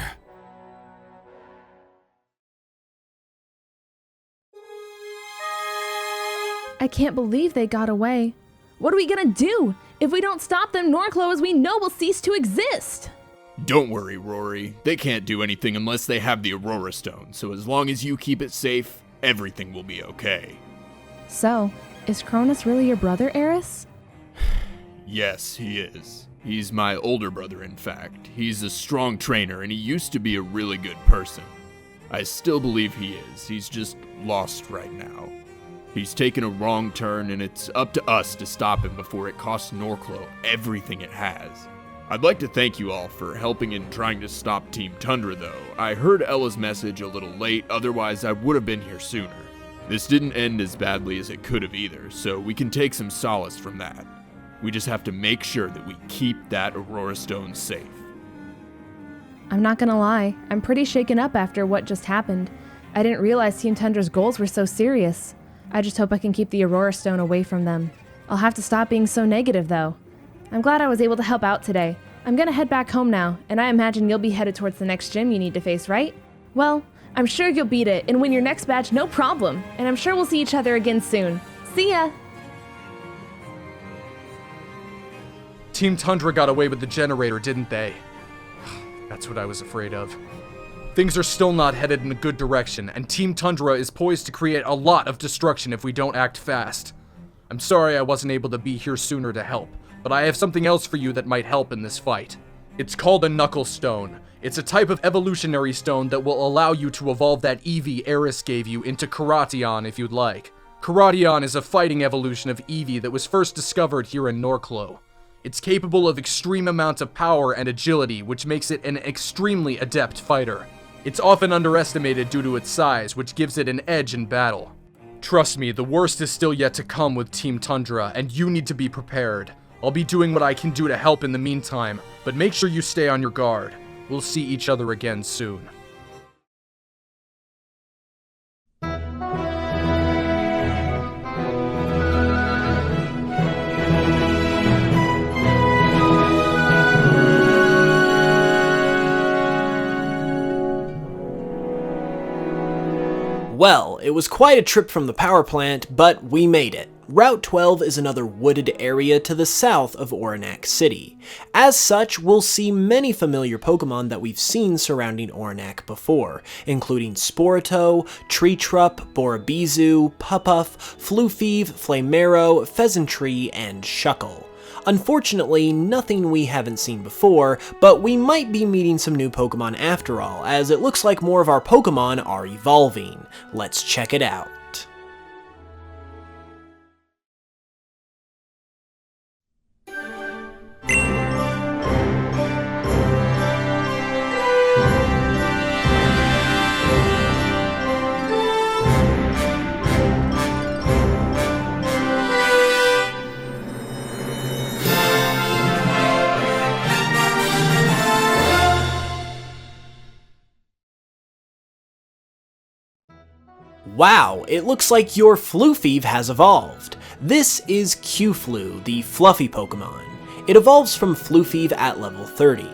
I can't believe they got away. What are we gonna do? If we don't stop them, Norclo, as we know, will cease to exist. Don't worry, Rory. They can't do anything unless they have the Aurora Stone, so as long as you keep it safe, everything will be okay. So, is Cronus really your brother, Eris? Yes, he is. He's my older brother, in fact. He's a strong trainer, and he used to be a really good person. I still believe he is. He's just lost right now. He's taken a wrong turn, and it's up to us to stop him before it costs Norclo everything it has. I'd like to thank you all for helping in trying to stop Team Tundra, though. I heard Ella's message a little late, otherwise I would have been here sooner. This didn't end as badly as it could have either, so we can take some solace from that. We just have to make sure that we keep that Aurora Stone safe. I'm not gonna lie, I'm pretty shaken up after what just happened. I didn't realize Team Tundra's goals were so serious. I just hope I can keep the Aurora Stone away from them. I'll have to stop being so negative, though. I'm glad I was able to help out today. I'm gonna head back home now, and I imagine you'll be headed towards the next gym you need to face, right? Well, I'm sure you'll beat it and win your next badge no problem, and I'm sure we'll see each other again soon. See ya! Team Tundra got away with the generator, didn't they? That's what I was afraid of. Things are still not headed in a good direction, and Team Tundra is poised to create a lot of destruction if we don't act fast. I'm sorry I wasn't able to be here sooner to help, but I have something else for you that might help in this fight. It's called a Knuckle Stone. It's a type of evolutionary stone that will allow you to evolve that Eevee Eris gave you into Karateon if you'd like. Karateon is a fighting evolution of Eevee that was first discovered here in Norclo. It's capable of extreme amounts of power and agility, which makes it an extremely adept fighter. It's often underestimated due to its size, which gives it an edge in battle. Trust me, the worst is still yet to come with Team Tundra, and you need to be prepared. I'll be doing what I can do to help in the meantime, but make sure you stay on your guard. We'll see each other again soon. Well, it was quite a trip from the power plant, but we made it. Route 12 is another wooded area to the south of Oranak City. As such, we'll see many familiar Pokemon that we've seen surrounding Oranak before, including Sporito, Treetrup, Borabizu, Pupuff, Floofieve, Flamero, Pheasantry, and Shuckle. Unfortunately, nothing we haven't seen before, but we might be meeting some new Pokemon after all, as it looks like more of our Pokemon are evolving. Let's check it out. Wow, it looks like your Floofieve has evolved. This is Q-Flu, the fluffy Pokemon. It evolves from Floofieve at level 30.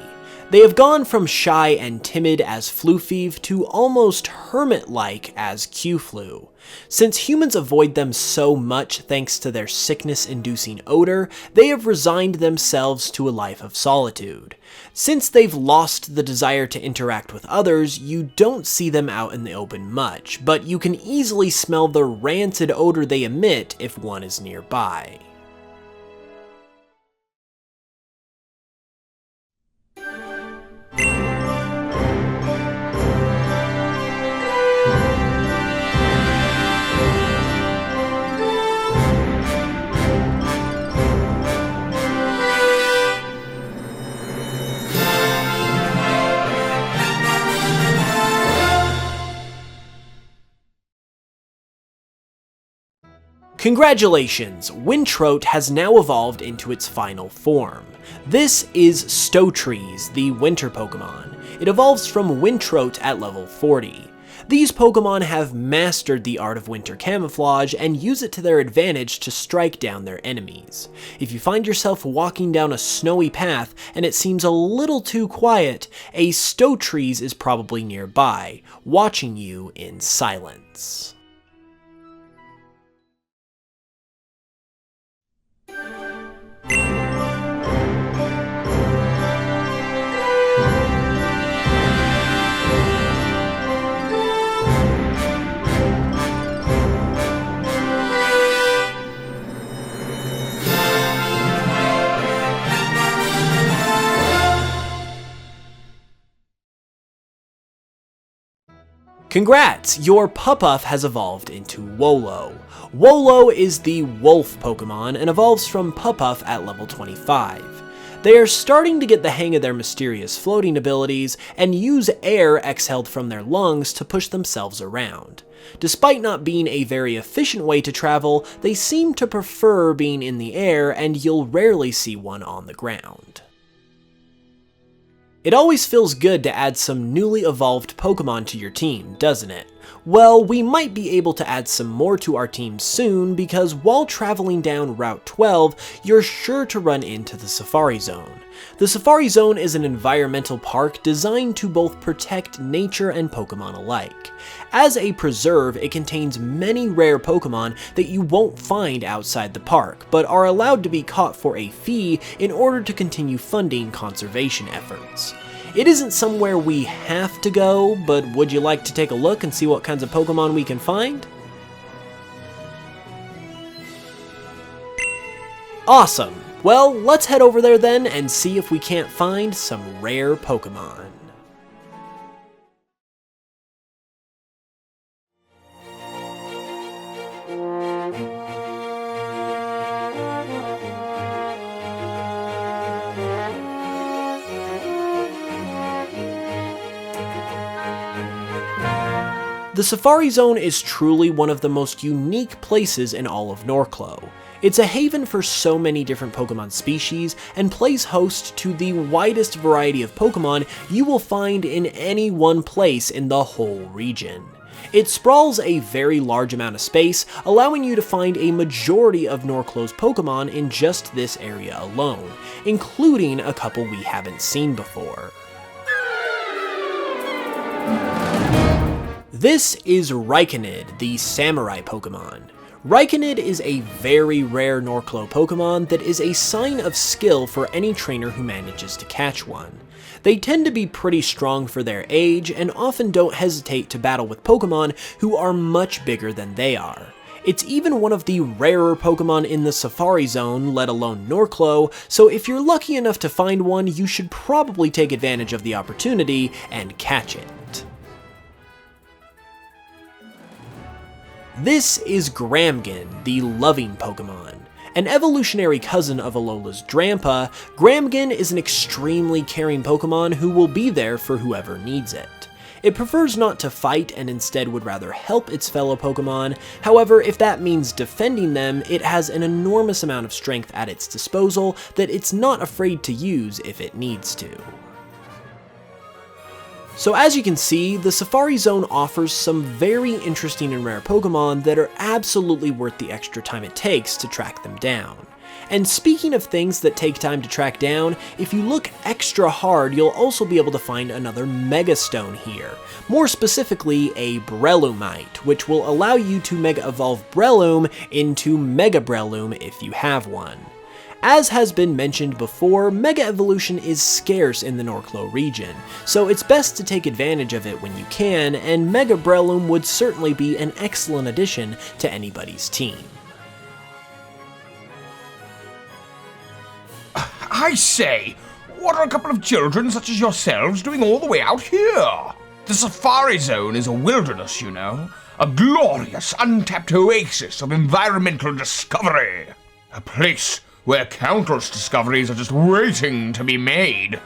They have gone from shy and timid as Floofieve to almost hermit-like as Q-Flu. Since humans avoid them so much thanks to their sickness-inducing odor, they have resigned themselves to a life of solitude. Since they've lost the desire to interact with others, you don't see them out in the open much, but you can easily smell the rancid odor they emit if one is nearby. Congratulations! Wintrote has now evolved into its final form. This is Stotrees, the winter Pokemon. It evolves from Wintrote at level 40. These Pokemon have mastered the art of winter camouflage and use it to their advantage to strike down their enemies. If you find yourself walking down a snowy path and it seems a little too quiet, a Stotrees is probably nearby, watching you in silence. Congrats! Your Pupuff has evolved into Wolo. Wolo is the wolf Pokemon and evolves from Pupuff at level 25. They are starting to get the hang of their mysterious floating abilities and use air exhaled from their lungs to push themselves around. Despite not being a very efficient way to travel, they seem to prefer being in the air, and you'll rarely see one on the ground. It always feels good to add some newly evolved Pokemon to your team, doesn't it? Well, we might be able to add some more to our team soon, because while traveling down Route 12, you're sure to run into the Safari Zone. The Safari Zone is an environmental park designed to both protect nature and Pokemon alike. As a preserve, it contains many rare Pokemon that you won't find outside the park, but are allowed to be caught for a fee in order to continue funding conservation efforts. It isn't somewhere we have to go, but would you like to take a look and see what kinds of Pokemon we can find? Awesome! Well, let's head over there then and see if we can't find some rare Pokemon. The Safari Zone is truly one of the most unique places in all of Norclo. It's a haven for so many different Pokemon species and plays host to the widest variety of Pokemon you will find in any one place in the whole region. It sprawls a very large amount of space, allowing you to find a majority of Norclo's Pokemon in just this area alone, including a couple we haven't seen before. This is Reikonid, the samurai Pokemon. Reikonid is a very rare Norclo Pokemon that is a sign of skill for any trainer who manages to catch one. They tend to be pretty strong for their age and often don't hesitate to battle with Pokemon who are much bigger than they are. It's even one of the rarer Pokemon in the Safari Zone, let alone Norclo, so if you're lucky enough to find one, you should probably take advantage of the opportunity and catch it. This is Gramgan, the loving Pokemon. An evolutionary cousin of Alola's Drampa, Gramgan is an extremely caring Pokemon who will be there for whoever needs it. It prefers not to fight and instead would rather help its fellow Pokemon. However, if that means defending them, it has an enormous amount of strength at its disposal that it's not afraid to use if it needs to. So as you can see, the Safari Zone offers some very interesting and rare Pokemon that are absolutely worth the extra time it takes to track them down. And speaking of things that take time to track down, if you look extra hard, you'll also be able to find another Mega Stone here. More specifically, a Breloomite, which will allow you to Mega Evolve Breloom into Mega Breloom if you have one. As has been mentioned before, Mega Evolution is scarce in the Norclo region, so it's best to take advantage of it when you can, and Mega Breloom would certainly be an excellent addition to anybody's team. I say, what are a couple of children such as yourselves doing all the way out here? The Safari Zone is a wilderness, you know, a glorious, untapped oasis of environmental discovery. A place where countless discoveries are just waiting to be made.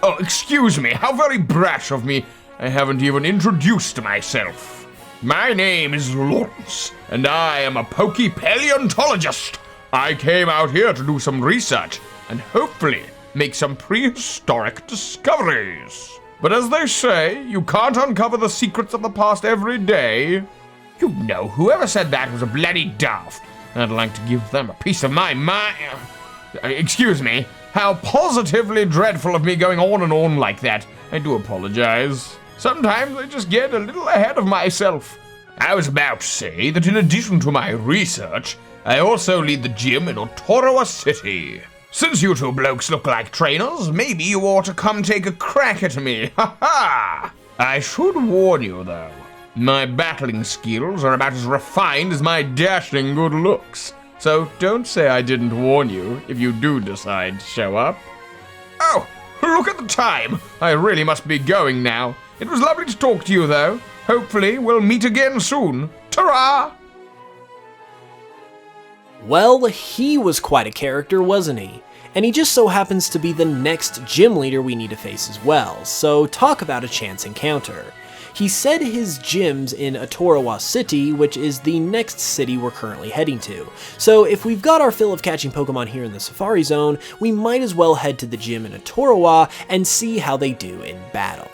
Oh, excuse me, how very brash of me. I haven't even introduced myself. My name is Lawrence, and I am a Paleontologist. I came out here to do some research, and hopefully make some prehistoric discoveries. But as they say, you can't uncover the secrets of the past every day. You know, whoever said that was a bloody daft. I'd like to give them a piece of my mind. Excuse me, how positively dreadful of me going on and on like that. I do apologize. Sometimes I just get a little ahead of myself. I was about to say that in addition to my research, I also lead the gym in Otorowa City. Since you two blokes look like trainers, maybe you ought to come take a crack at me. Ha ha! I should warn you though. My battling skills are about as refined as my dashing good looks, so don't say I didn't warn you if you do decide to show up. Oh, look at the time! I really must be going now. It was lovely to talk to you though. Hopefully we'll meet again soon. Ta-ra! Well, he was quite a character, wasn't he? And he just so happens to be the next gym leader we need to face as well, so talk about a chance encounter. He said his gym's in Otorowa City, which is the next city we're currently heading to. So if we've got our fill of catching Pokemon here in the Safari Zone, we might as well head to the gym in Otorowa and see how they do in battle.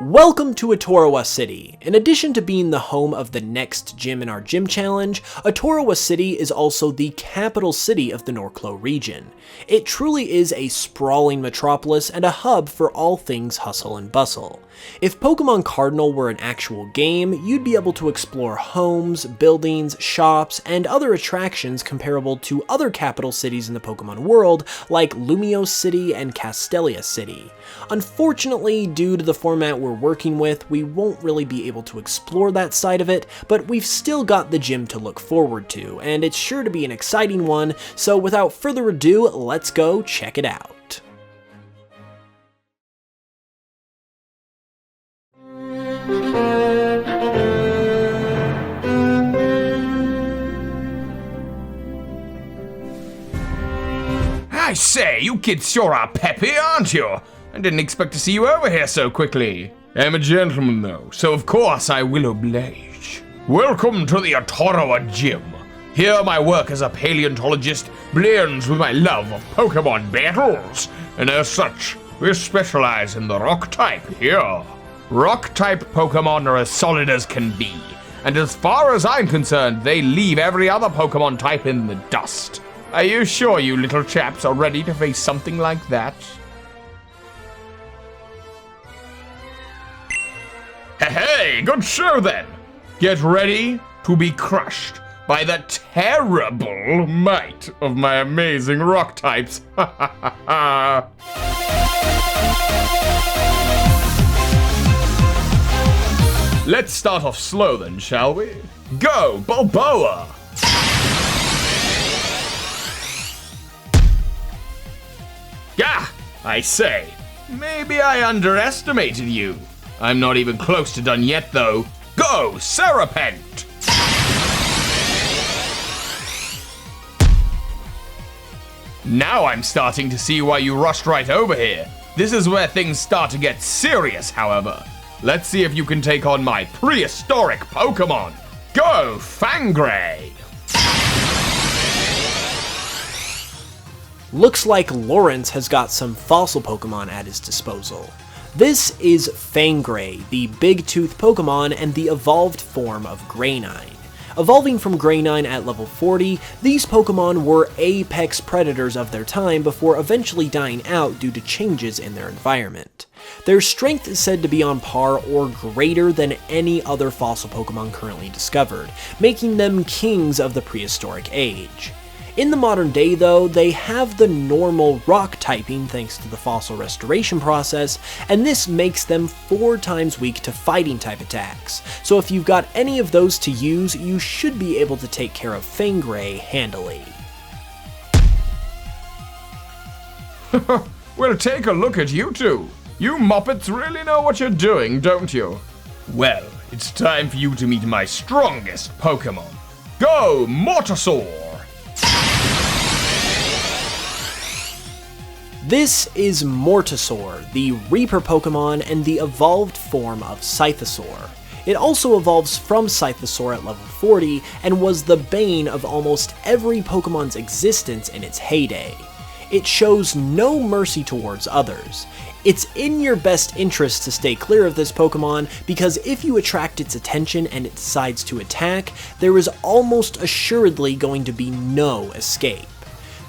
Welcome to Otorowa City. In addition to being the home of the next gym in our gym challenge, Otorowa City is also the capital city of the Norclo region. It truly is a sprawling metropolis and a hub for all things hustle and bustle. If Pokemon Cardinal were an actual game, you'd be able to explore homes, buildings, shops, and other attractions comparable to other capital cities in the Pokemon world like Lumiose City and Castelia City. Unfortunately, due to the format we're working with, we won't really be able to explore that side of it, but we've still got the gym to look forward to, and it's sure to be an exciting one, so without further ado, let's go check it out. I say, you kids sure are peppy, aren't you? I didn't expect to see you over here so quickly. I'm a gentleman though, so of course I will oblige. Welcome to the Otorowa Gym. Here my work as a paleontologist blends with my love of Pokemon battles, and as such, we specialize in the rock type here. Rock type Pokemon are as solid as can be, and as far as I'm concerned, they leave every other Pokemon type in the dust. Are you sure you little chaps are ready to face something like that? Hey, good show then! Get ready to be crushed by the terrible might of my amazing rock types. Ha ha ha ha! Let's start off slow then, shall we? Go, Balboa! Gah! I say, maybe I underestimated you. I'm not even close to done yet, though. Go, Serapent! Now I'm starting to see why you rushed right over here. This is where things start to get serious, however. Let's see if you can take on my prehistoric Pokémon. Go, Fangray! Looks like Lawrence has got some fossil Pokemon at his disposal. This is Fangray, the big-tooth Pokemon and the evolved form of Greninja. Evolving from Greninja at level 40, these Pokemon were apex predators of their time before eventually dying out due to changes in their environment. Their strength is said to be on par or greater than any other fossil Pokemon currently discovered, making them kings of the prehistoric age. In the modern day though, they have the normal rock typing thanks to the fossil restoration process, and this makes them 4 times weak to fighting type attacks, so if you've got any of those to use, you should be able to take care of Fangray handily. Well, take a look at you two. You Muppets really know what you're doing, don't you? Well, it's time for you to meet my strongest Pokémon. Go, Mortosaur! This is Mortosaur, the Reaper Pokemon and the evolved form of Scythosaur. It also evolves from Scythosaur at level 40 and was the bane of almost every Pokemon's existence in its heyday. It shows no mercy towards others. It's in your best interest to stay clear of this Pokemon because if you attract its attention and it decides to attack, there is almost assuredly going to be no escape.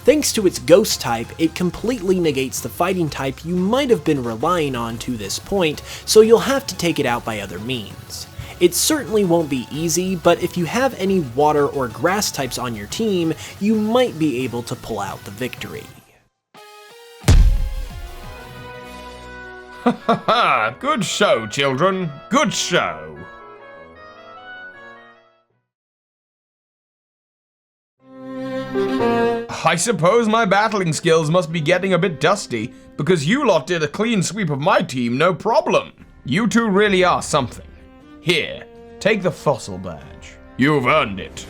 Thanks to its ghost type, it completely negates the fighting type you might have been relying on to this point, so you'll have to take it out by other means. It certainly won't be easy, but if you have any water or grass types on your team, you might be able to pull out the victory. Ha ha ha! Good show, children. Good show. I suppose my battling skills must be getting a bit dusty, because you lot did a clean sweep of my team, no problem. You two really are something. Here, take the fossil badge. You've earned it.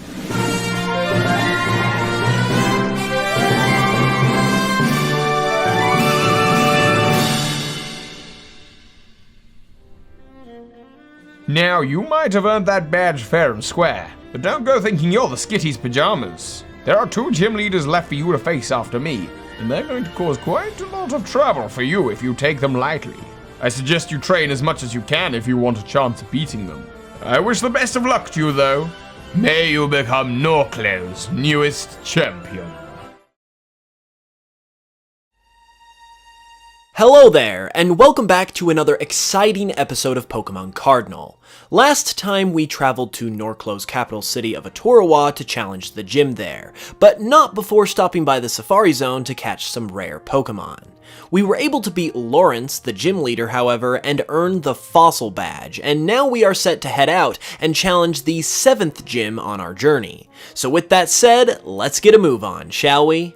Now, you might have earned that badge fair and square, but don't go thinking you're the Skitty's pajamas. There are 2 gym leaders left for you to face after me, and they're going to cause quite a lot of trouble for you if you take them lightly. I suggest you train as much as you can if you want a chance of beating them. I wish the best of luck to you, though. May you become Norclow's newest champion. Hello there, and welcome back to another exciting episode of Pokemon Cardinal. Last time we traveled to Norclow's capital city of Atorowa to challenge the gym there, but not before stopping by the Safari Zone to catch some rare Pokemon. We were able to beat Lawrence, the gym leader, however, and earn the Fossil Badge, and now we are set to head out and challenge the 7th gym on our journey. So with that said, let's get a move on, shall we?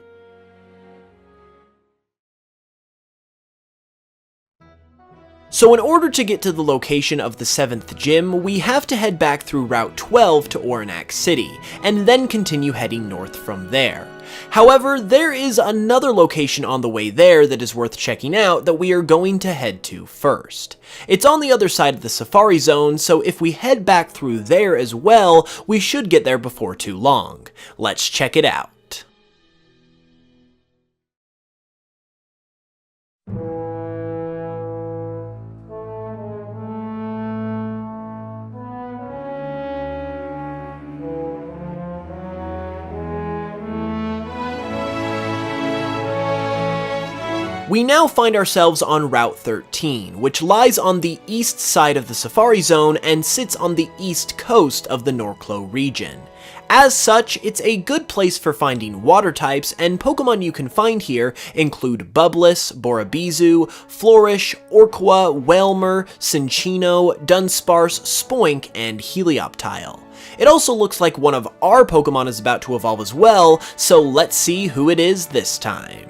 So in order to get to the location of the 7th gym, we have to head back through Route 12 to Oranac City, and then continue heading north from there. However, there is another location on the way there that is worth checking out that we are going to head to first. It's on the other side of the Safari Zone, so if we head back through there as well, we should get there before too long. Let's check it out. We now find ourselves on Route 13, which lies on the east side of the Safari Zone and sits on the east coast of the Norclow region. As such, it's a good place for finding water types, and Pokemon you can find here include Bubbless, Borabizu, Flourish, Orqua, Wailmer, Cinccino, Dunsparce, Spoink, and Helioptile. It also looks like one of our Pokemon is about to evolve as well, so let's see who it is this time.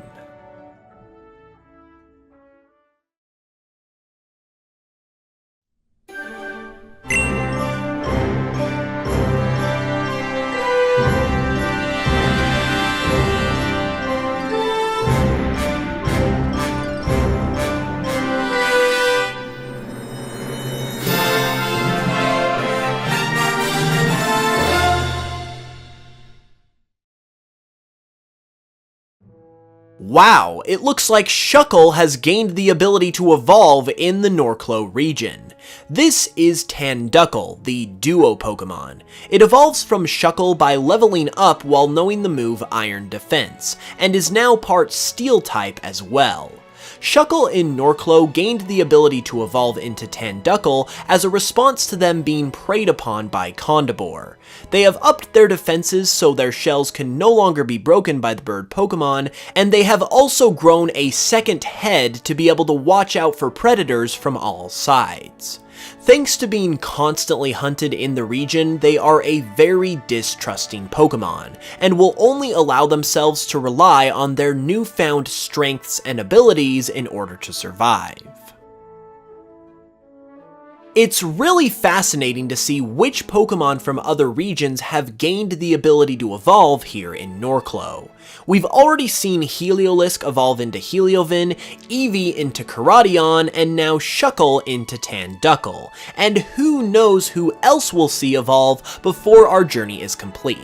Wow, it looks like Shuckle has gained the ability to evolve in the Norclo region. This is Tanduckle, the duo Pokemon. It evolves from Shuckle by leveling up while knowing the move Iron Defense, and is now part Steel type as well. Shuckle in Norclo gained the ability to evolve into Tanduckle as a response to them being preyed upon by Condibore. They have upped their defenses so their shells can no longer be broken by the bird Pokemon, and they have also grown a second head to be able to watch out for predators from all sides. Thanks to being constantly hunted in the region, they are a very distrusting Pokemon, and will only allow themselves to rely on their newfound strengths and abilities in order to survive. It's really fascinating to see which Pokemon from other regions have gained the ability to evolve here in Norclo. We've already seen Heliolisk evolve into Heliovin, Eevee into Karadion, and now Shuckle into Tanduckle, and who knows who else we'll see evolve before our journey is complete.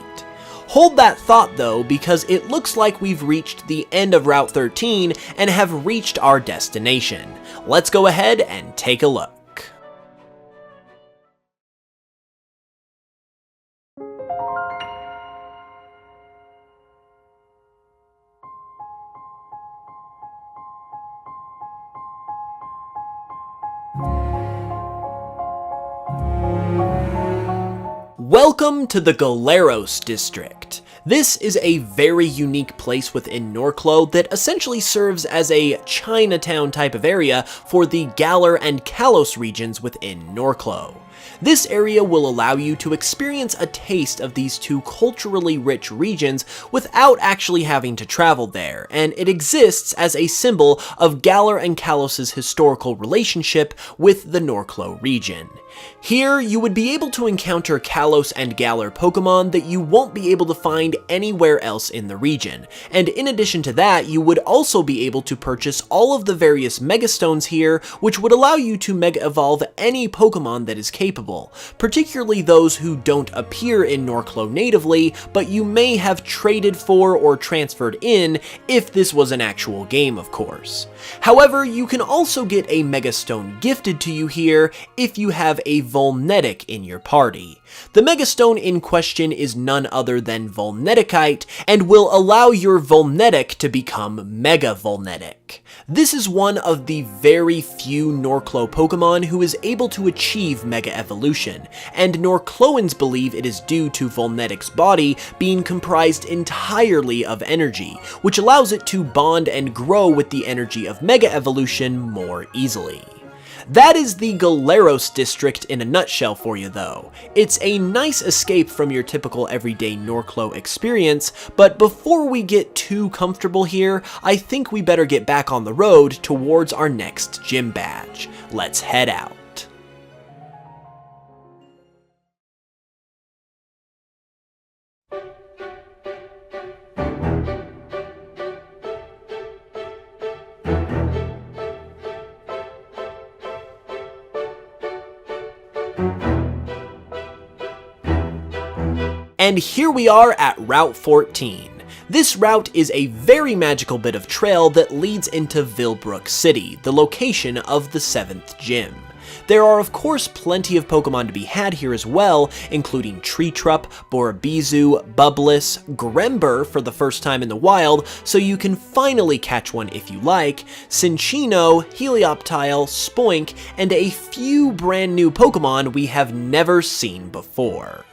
Hold that thought though, because it looks like we've reached the end of Route 13 and have reached our destination. Let's go ahead and take a look. Welcome to the Galeros District. This is a very unique place within Norclo that essentially serves as a Chinatown type of area for the Galar and Kalos regions within Norclo. This area will allow you to experience a taste of these two culturally rich regions without actually having to travel there, and it exists as a symbol of Galar and Kalos' historical relationship with the Norclo region. Here, you would be able to encounter Kalos and Galar Pokemon that you won't be able to find anywhere else in the region, and in addition to that, you would also be able to purchase all of the various Mega Stones here, which would allow you to Mega Evolve any Pokemon that is capable, particularly those who don't appear in Norclo natively, but you may have traded for or transferred in if this was an actual game, of course. However, you can also get a Mega Stone gifted to you here if you have a Volnetic in your party. The Mega Stone in question is none other than Volneticite, and will allow your Volnetic to become Mega Volnetic. This is one of the very few Norclo Pokemon who is able to achieve Mega Evolution, and Norcloans believe it is due to Volnetic's body being comprised entirely of energy, which allows it to bond and grow with the energy of Mega Evolution more easily. That is the Galeros District in a nutshell for you though. It's a nice escape from your typical everyday Norclo experience, but before we get too comfortable here, I think we better get back on the road towards our next gym badge. Let's head out. And here we are at Route 14. This route is a very magical bit of trail that leads into Vilbrook City, the location of the 7th gym. There are of course plenty of Pokemon to be had here as well, including Treetrup, Borobizu, Bubbless, Grember for the first time in the wild, so you can finally catch one if you like, Cinccino, Helioptile, Spoink, and a few brand new Pokemon we have never seen before.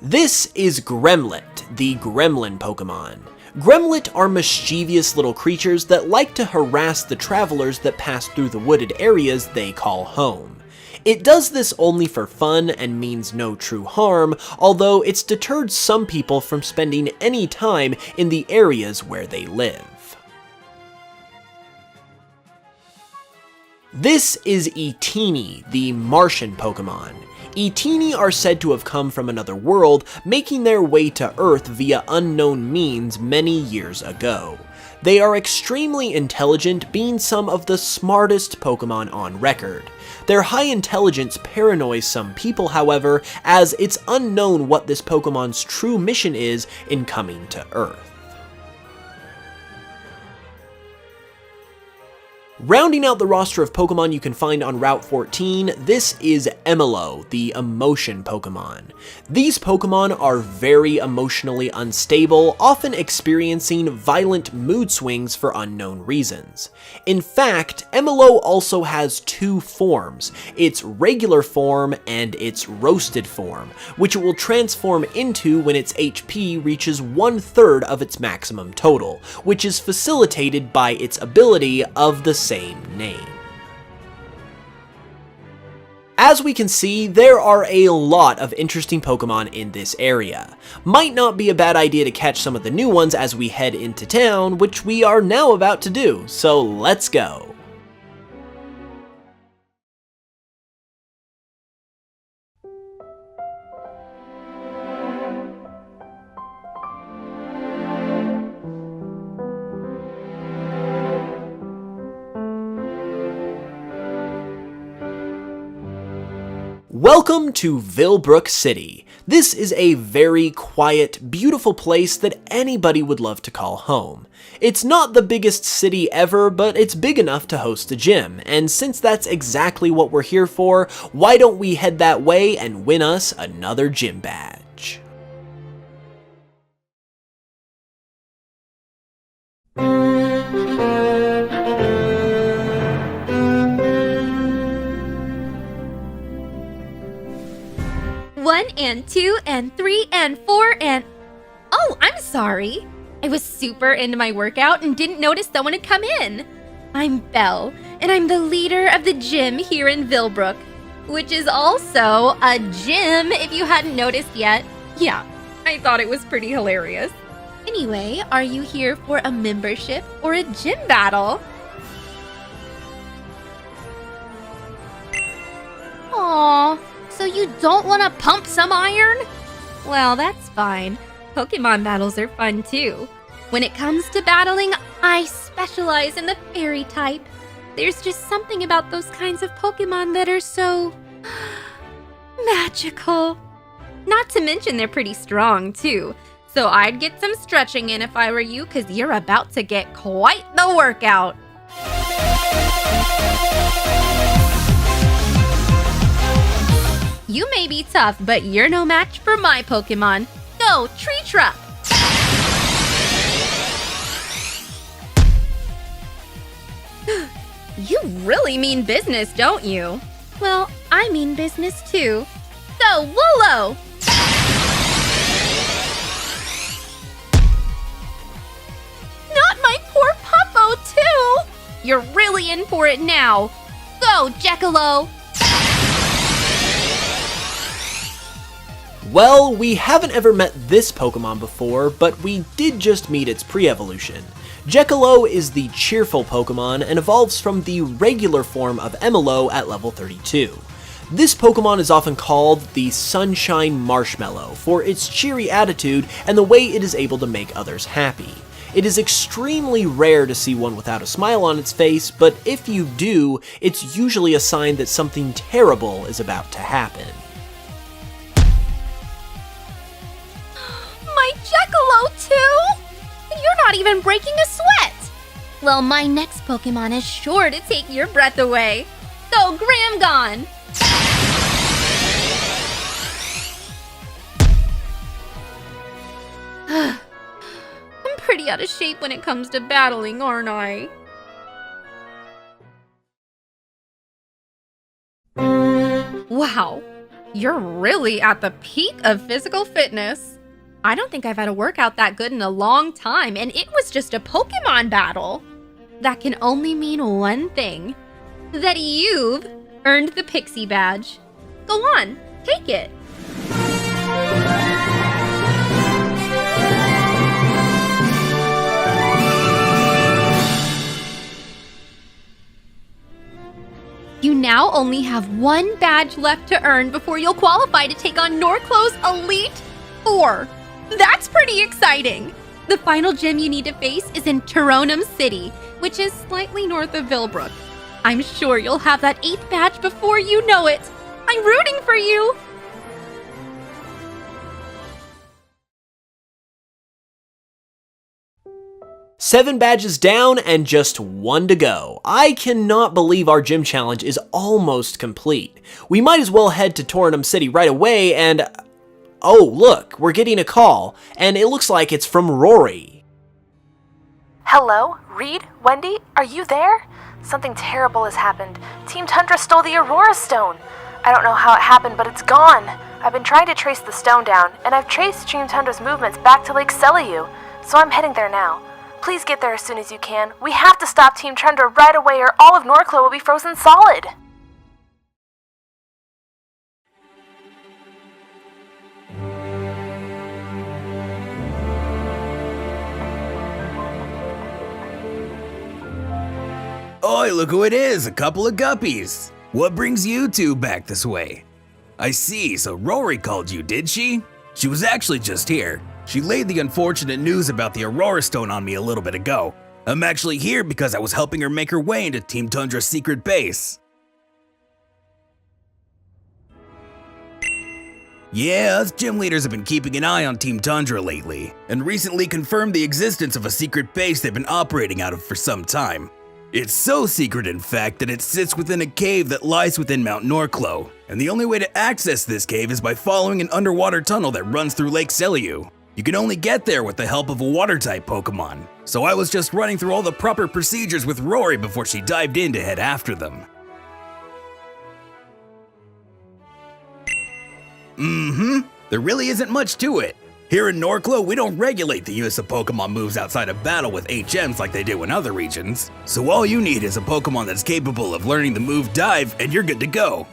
This is Gremlett, the Gremlin Pokemon. Gremlett are mischievous little creatures that like to harass the travelers that pass through the wooded areas they call home. It does this only for fun and means no true harm, although it's deterred some people from spending any time in the areas where they live. This is Etini, the Martian Pokemon. Etini are said to have come from another world, making their way to Earth via unknown means many years ago. They are extremely intelligent, being some of the smartest Pokemon on record. Their high intelligence paranoies some people, however, as it's unknown what this Pokemon's true mission is in coming to Earth. Rounding out the roster of Pokemon you can find on Route 14, this is Emilo, the Emotion Pokemon. These Pokemon are very emotionally unstable, often experiencing violent mood swings for unknown reasons. In fact, Emilo also has two forms, its regular form and its roasted form, which it will transform into when its HP reaches 1/3 of its maximum total, which is facilitated by its ability of the same name. As we can see, there are a lot of interesting Pokemon in this area. Might not be a bad idea to catch some of the new ones as we head into town, which we are now about to do, so let's go. Welcome to Vilbrook City. This is a very quiet, beautiful place that anybody would love to call home. It's not the biggest city ever, but it's big enough to host a gym, and since that's exactly what we're here for, why don't we head that way and win us another gym badge? One and two and three and four and... Oh, I'm sorry. I was super into my workout and didn't notice someone had come in. I'm Belle, and I'm the leader of the gym here in Vilbrook, which is also a gym if you hadn't noticed yet. Yeah, I thought it was pretty hilarious. Anyway, are you here for a membership or a gym battle? Aww. So you don't want to pump some iron? Well, that's fine. Pokemon battles are fun too. When it comes to battling, I specialize in the fairy type. There's just something about those kinds of Pokemon that are so... magical. Not to mention they're pretty strong too. So I'd get some stretching in if I were you, because you're about to get quite the workout. You may be tough, but you're no match for my Pokemon. Go, Tree-Trup! You really mean business, don't you? Well, I mean business too. Go, Woolo! Not my poor Puppo, too! You're really in for it now. Go, Jekyll! Well, we haven't ever met this Pokemon before, but we did just meet its pre-evolution. Jekyll is the cheerful Pokemon and evolves from the regular form of Emilo at level 32. This Pokemon is often called the Sunshine Marshmallow for its cheery attitude and the way it is able to make others happy. It is extremely rare to see one without a smile on its face, but if you do, it's usually a sign that something terrible is about to happen. My Jekyll too? You're not even breaking a sweat! Well, my next Pokemon is sure to take your breath away. Go, Gramgon! I'm pretty out of shape when it comes to battling, aren't I? Wow, you're really at the peak of physical fitness. I don't think I've had a workout that good in a long time, and it was just a Pokemon battle. That can only mean one thing. That you've earned the Pixie Badge. Go on, take it. You now only have one badge left to earn before you'll qualify to take on Norclow's Elite Four. That's pretty exciting! The final gym you need to face is in Turonum City, which is slightly north of Vilbrook. I'm sure you'll have that 8th badge before you know it. I'm rooting for you! Seven badges down and just one to go. I cannot believe our gym challenge is almost complete. We might as well head to Turonum City right away and... Oh, look, we're getting a call, and it looks like it's from Rory. Hello? Reed? Wendy? Are you there? Something terrible has happened. Team Tundra stole the Aurora Stone. I don't know how it happened, but it's gone. I've been trying to trace the stone down, and I've traced Team Tundra's movements back to Lake Seliu, so I'm heading there now. Please get there as soon as you can. We have to stop Team Tundra right away or all of Norclow will be frozen solid. Oi, look who it is, a couple of guppies. What brings you two back this way? I see, so Rory called you, did she? She was actually just here. She laid the unfortunate news about the Aurora Stone on me a little bit ago. I'm actually here because I was helping her make her way into Team Tundra's secret base. Yeah, us gym leaders have been keeping an eye on Team Tundra lately, and recently confirmed the existence of a secret base they've been operating out of for some time. It's so secret, in fact, that it sits within a cave that lies within Mount Norclow, and the only way to access this cave is by following an underwater tunnel that runs through Lake Seliu. You can only get there with the help of a water-type Pokemon, so I was just running through all the proper procedures with Rory before she dived in to head after them. There really isn't much to it. Here in Norclow, we don't regulate the use of Pokemon moves outside of battle with HMs like they do in other regions. So all you need is a Pokemon that's capable of learning the move Dive and you're good to go.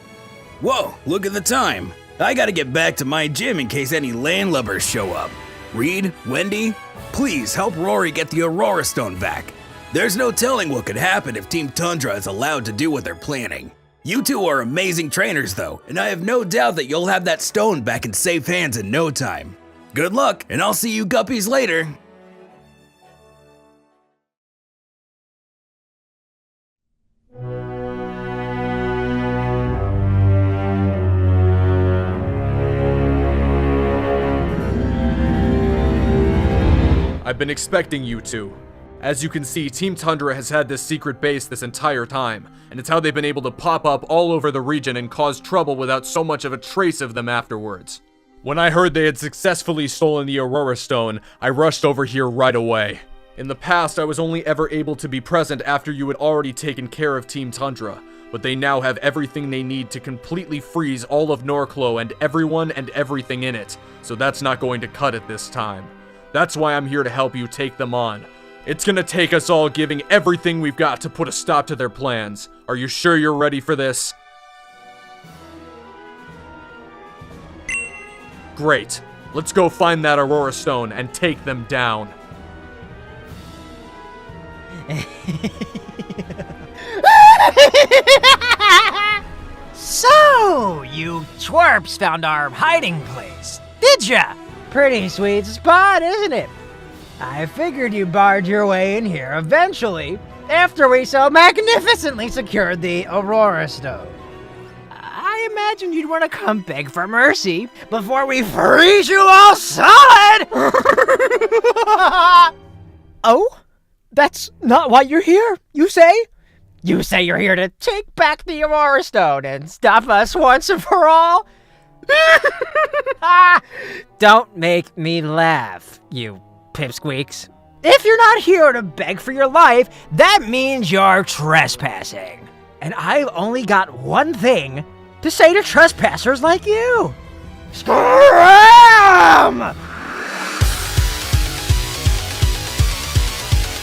Whoa, look at the time. I gotta get back to my gym in case any landlubbers show up. Reed, Wendy, please help Rory get the Aurora Stone back. There's no telling what could happen if Team Tundra is allowed to do what they're planning. You two are amazing trainers though, and I have no doubt that you'll have that stone back in safe hands in no time. Good luck, and I'll see you guppies later. I've been expecting you two. As you can see, Team Tundra has had this secret base this entire time, and it's how they've been able to pop up all over the region and cause trouble without so much of a trace of them afterwards. When I heard they had successfully stolen the Aurora Stone, I rushed over here right away. In the past, I was only ever able to be present after you had already taken care of Team Tundra, but they now have everything they need to completely freeze all of Norclow and everyone and everything in it, so that's not going to cut it this time. That's why I'm here to help you take them on. It's gonna take us all giving everything we've got to put a stop to their plans. Are you sure you're ready for this? Great. Let's go find that Aurora Stone and take them down. So, you twerps found our hiding place, did ya? Pretty sweet spot, isn't it? I figured you barred your way in here eventually, after we so magnificently secured the Aurora Stone. I imagined you'd want to come beg for mercy before we freeze you all solid! Oh? That's not why you're here, you say? You say you're here to take back the Aurora Stone and stop us once and for all? Don't make me laugh, you pipsqueaks. If you're not here to beg for your life, that means you're trespassing. And I've only got one thing to say to trespassers like you. Scram!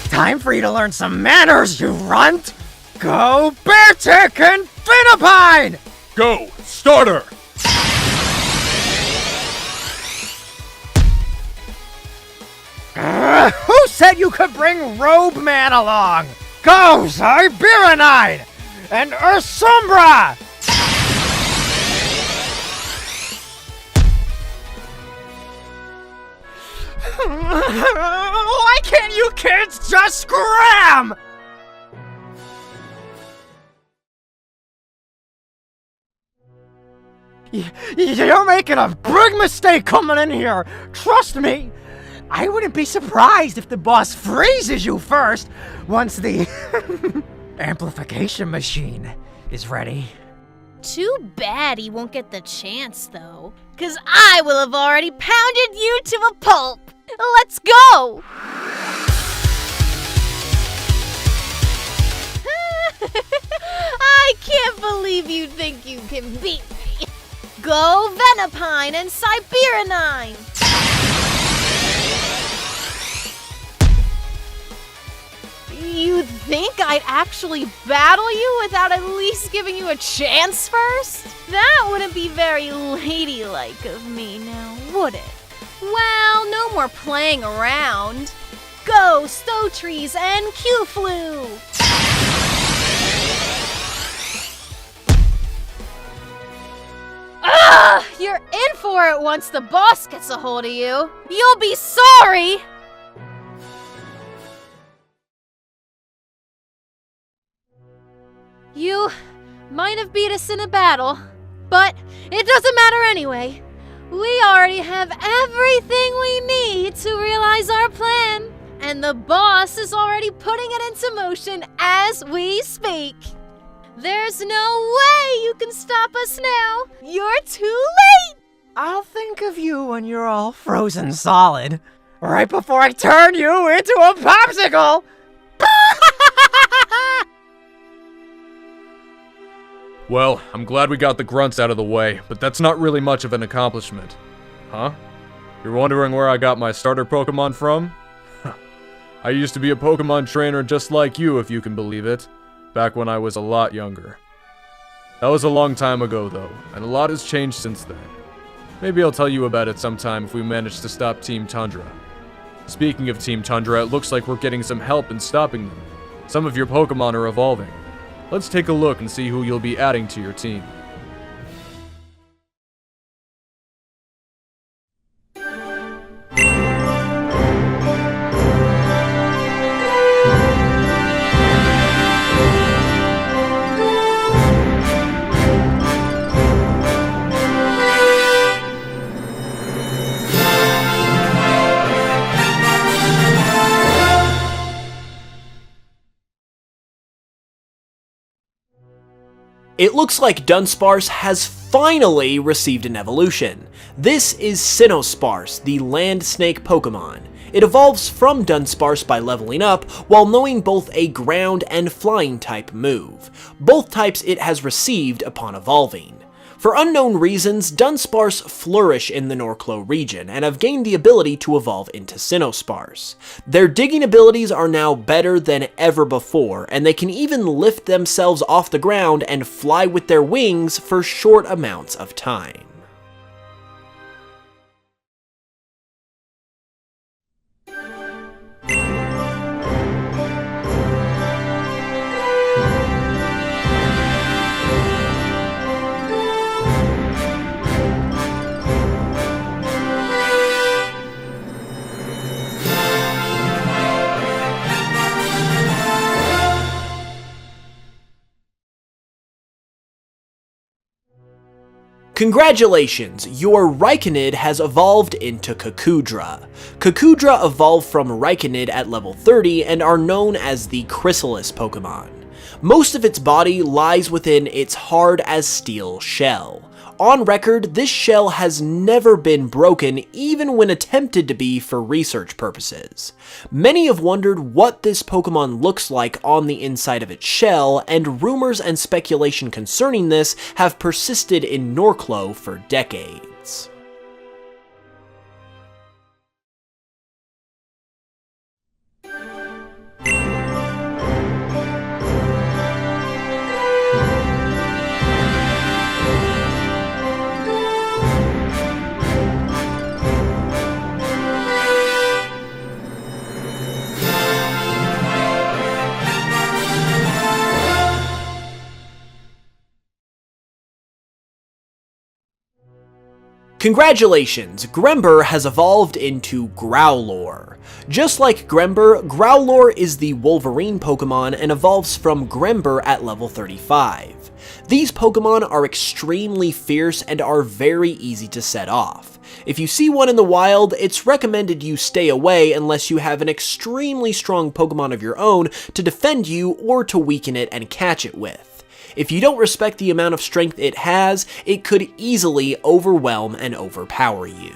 Time for you to learn some manners, you runt! Go Beartick and Finipine! Go, starter! Who said you could bring Robe Man along? Go, Cyberonide! and Ursombra! Why can't you kids just scram? You're making a big mistake coming in here. Trust me. I wouldn't be surprised if the boss freezes you first once the amplification machine is ready. Too bad he won't get the chance, though. 'Cause I will have already pounded you to a pulp. Let's go! I can't believe you think you can beat me. Go Venipine and Cyberanine! You think I'd actually battle you without at least giving you a chance first? That wouldn't be very ladylike of me now, would it? Well, no more playing around. Go, Stotrees and Q-Flu! Ugh! You're in for it once the boss gets a hold of you. You'll be sorry! You might have beat us in a battle, but it doesn't matter anyway. We already have everything we need to realize our plan, and the boss is already putting it into motion as we speak. There's no way you can stop us now. You're too late. I'll think of you when you're all frozen solid, right before I turn you into a popsicle. Well, I'm glad we got the grunts out of the way, but that's not really much of an accomplishment. Huh? You're wondering where I got my starter Pokemon from? I used to be a Pokemon trainer just like you, if you can believe it, back when I was a lot younger. That was a long time ago, though, and a lot has changed since then. Maybe I'll tell you about it sometime if we manage to stop Team Tundra. Speaking of Team Tundra, it looks like we're getting some help in stopping them. Some of your Pokemon are evolving. Let's take a look and see who you'll be adding to your team. It looks like Dunsparce has finally received an evolution. This is Sinnoh, the land snake Pokemon. It evolves from Dunsparce by leveling up, while knowing both a ground and flying type move. Both types it has received upon evolving. For unknown reasons, Dunsparce flourish in the Norclo region, and have gained the ability to evolve into Sinnoh. Their digging abilities are now better than ever before, and they can even lift themselves off the ground and fly with their wings for short amounts of time. Congratulations, your Raikonid has evolved into Kakudra. Kakudra evolved from Raikonid at level 30 and are known as the Chrysalis Pokemon. Most of its body lies within its hard-as-steel shell. On record, this shell has never been broken, even when attempted to be for research purposes. Many have wondered what this Pokemon looks like on the inside of its shell, and rumors and speculation concerning this have persisted in Norclo for decades. Congratulations, Grember has evolved into Growlor. Just like Grember, Growlor is the Wolverine Pokemon and evolves from Grember at level 35. These Pokemon are extremely fierce and are very easy to set off. If you see one in the wild, it's recommended you stay away unless you have an extremely strong Pokemon of your own to defend you or to weaken it and catch it with. If you don't respect the amount of strength it has, it could easily overwhelm and overpower you.